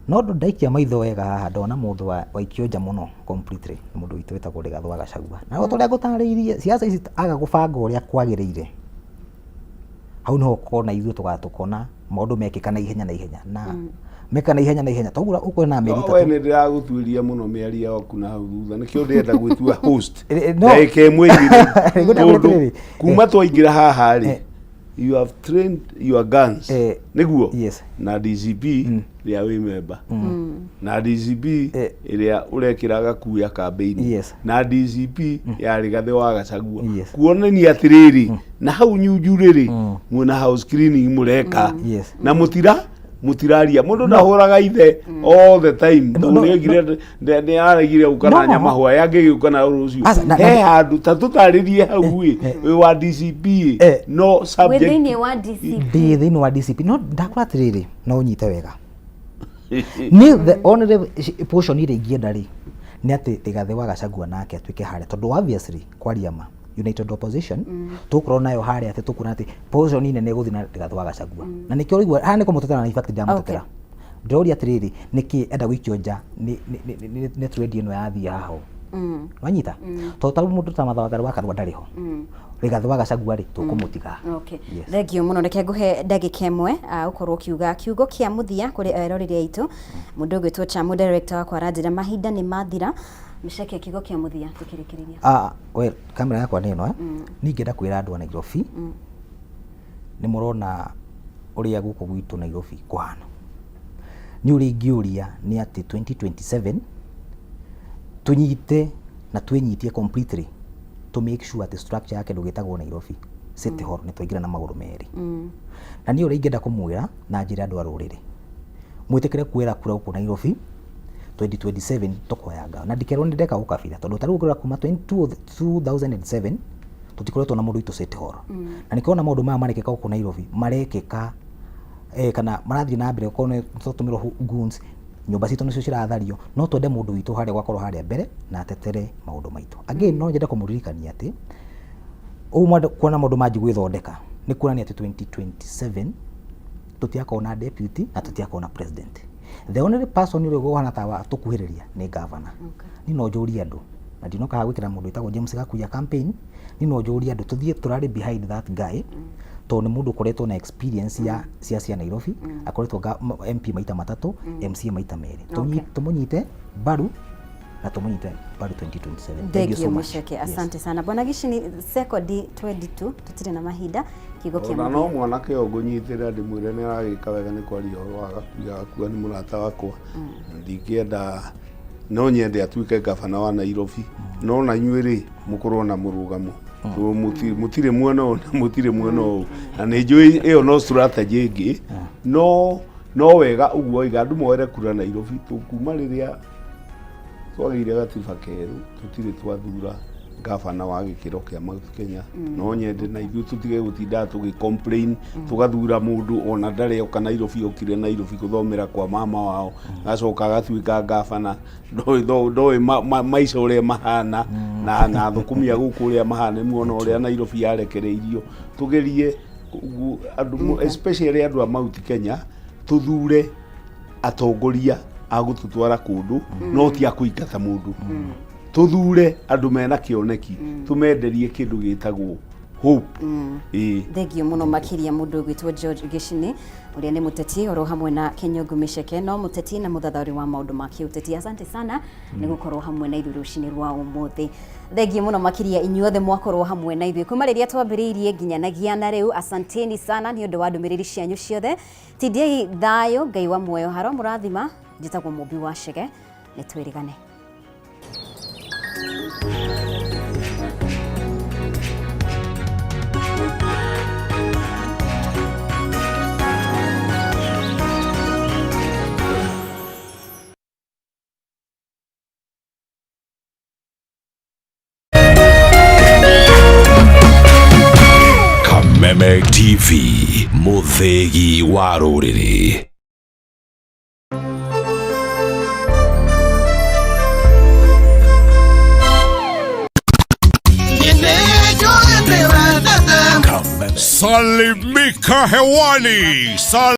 No ndaikia maitho wega haha ndona mũndũ waikio nja mũno completely mũndũ witũ wĩtagwo Rigathĩ wa Gachagua. Na ũrĩa ngũtarĩirie ciaca ici aga gũbanga ũrĩa kwagĩrĩire, hau nĩho ũkona ithuĩ tũgatũkona maũndũ mekĩka na ihenya na meka na ihenya toguo uko na Amerika. We nĩ ndĩragũtuĩria mũno mĩario yaku na hau thutha nĩkĩo ndĩrenda gwĩtua host ndagĩka ĩmwe igĩrĩ kuma twaingĩra haha rĩ you have trained your guns nĩguo na DCP rĩa wĩ member na DCP ĩrĩa ũrekĩraga kuya campaign na DCP ya Rigathĩ wa Gachagua kuonania atĩrĩrĩ na hau nyunjurĩrĩ mwena house cleaning mũreka na mutiraria mundu ndahuraga ithe all the time nĩgire nĩ aragire ukana nyama hwa yake ukana rucio he handu tatutaririe hau we wa DCP no subject within wa DCP within wa DCP no ndakora tiriri no unyite wega ni the only portion ire ingĩenda rĩ nĩ atĩ Rigathĩ wa Gachagua nake atuĩke harĩa tondũ obviously kwaria ma United Opposition tukorwo nayo harĩa atĩ tukuna atĩ portion nene gũthi na Rigathĩ wa Gachagua na nĩkĩo ũigua haha nĩ kũmũtetera na impact ndamutetera ndoria atĩrĩrĩ nĩkĩ enda gũikio nja nĩ trade ĩno yathia haho wanyita to ta mũndũ ta Mathaga wa Karua ndarĩ ho Rigathĩ wa Gachagua rĩ tũkũmũtiga. Okay, thengio mũno reke nguhe ndagĩka ĩmwe ũkorwo kiuga kiugo kĩa mũthia kũrĩ eroreri aitũ mũndũ ũgwĩtwo Chamu director wakwa aranjĩra mahinda nĩ mathira mĩceke kiugo kĩa mũthia tũkĩrĩkĩrĩria. Well kamera yakwa nĩ ĩno ningĩenda kwĩra andũ a Nairobi nĩ mũrona ũrĩa gũkũ gwitũ Nairobi kũhana nĩ ũrĩa ingĩũria nĩ atĩ 2027 tunyite na twĩnyitie completely to make sure atĩ structure yake ndũgĩtagwo Nairobi City Hall nĩ twaingĩra na magũrũ merĩ na nĩ ũrĩa ingĩenda kũmwĩra na njĩra andũ a rũrĩrĩ mwĩtĩkĩre kuoera kura gũkũ Nairobi 2027 tukoyanga na ndikerwo nĩ ndeka gũkabira tondũ tarĩu ngora kuma 2007 tutikoretwo na mũndũ witũ City Hall na nĩkĩona maũndũ maya marekĩka gũkũ Nairobi marekĩka kana marathiĩ na mbere ũkorwo nĩ tũtũmĩrwo goons nyũmba citũ nĩcio cirathario no twende mũndũ witũ harĩa gwakorwo harĩa mbere na atetere maũndũ maitũ again no nyende kũmũririkania atĩ kuona maũndũ manji gwĩthondeka nĩ kuonania atĩ 2027 tũtiakorwo na deputy na tũtiakorwo na president. The only person ũrĩa ũgũhana tawa tũkuhĩrĩria nĩ governor. Ni no njũria andũ na ndinoka gwĩkĩra mũndũ wĩtagwo James Gakuya campaign ni no njũria andũ tũthiĩ tũrarĩ behind that guy to nĩ mũndũ ũkoretwo na experience ya cia Nairobi akoretwo MP maita matatũ MCA maita merĩ tũmũnyite baru na tũmũnyite baru 2027. Thank you so much. Asante sana bwana Gicini second 22 tutirĩ na mahinda kiugo kĩa mũthia no mwanake ũngũnyitĩra ndĩmwĩre nĩ aragĩka wega nĩ kwaria ũhoro wa Gakua nĩ mũrata wakwa ndingĩenda no nyende atuĩke gavana wa Nairobi no na inyuĩ mũkorwo na mũrũgamo mutirĩ mwena ũũ na mutirĩ mwena ũũ na nĩ njũĩ ĩyo no strategy ĩngĩ no wega ũguo iga andũ moere kura Nairobi tukuma rĩrĩa twagĩire gatiba kerũ tutirĩ twathura gavana wa gĩkĩro kĩa Mount Kenya no nyende na ithuĩ tũtige gũtinda tũgĩ-complain tũgathura mũndũ ona ndarĩ oka Nairobi okire Nairobi gũthomera kwa mama wao agacoka agatuĩka gavana ndoĩ maica ũrĩa mahana na thũkũmia gũkũ ũrĩa mahana muona ũrĩa Nairobi yarekereirio tũgerie andũ especially andũ a Mount Kenya tũthure atongoria agũtũtwara kũndũ no ti akũingata mũndũ tuthure andu mena kioneki tumenderie kindu gitagwo hope. Thengio muno makiria mundu gwitwo George Gicini uria ni muteti oro hamwe na Kenyongu Miceke no muteti na muthathari wa maundu ma kiuteti. Asante sana ni gukorwo hamwe na ithuĩ rucini rwa umuthi. Thengio muno makiria inyuothe mwakorwo hamwe na ithuĩ kuma rĩrĩa twambĩrĩirie nginyanagia na rĩu. Asanteni sana ni undu wa ndũmĩrĩri cianyu ciothe. Tidiai thayo Ngai wa muoyo haro mũrathima njĩtagwo Mũmbi wa Chege nĩ twĩrĩgane. Kameme Kameme TV, muthegi wa rũrĩrĩ. Salimika hewani.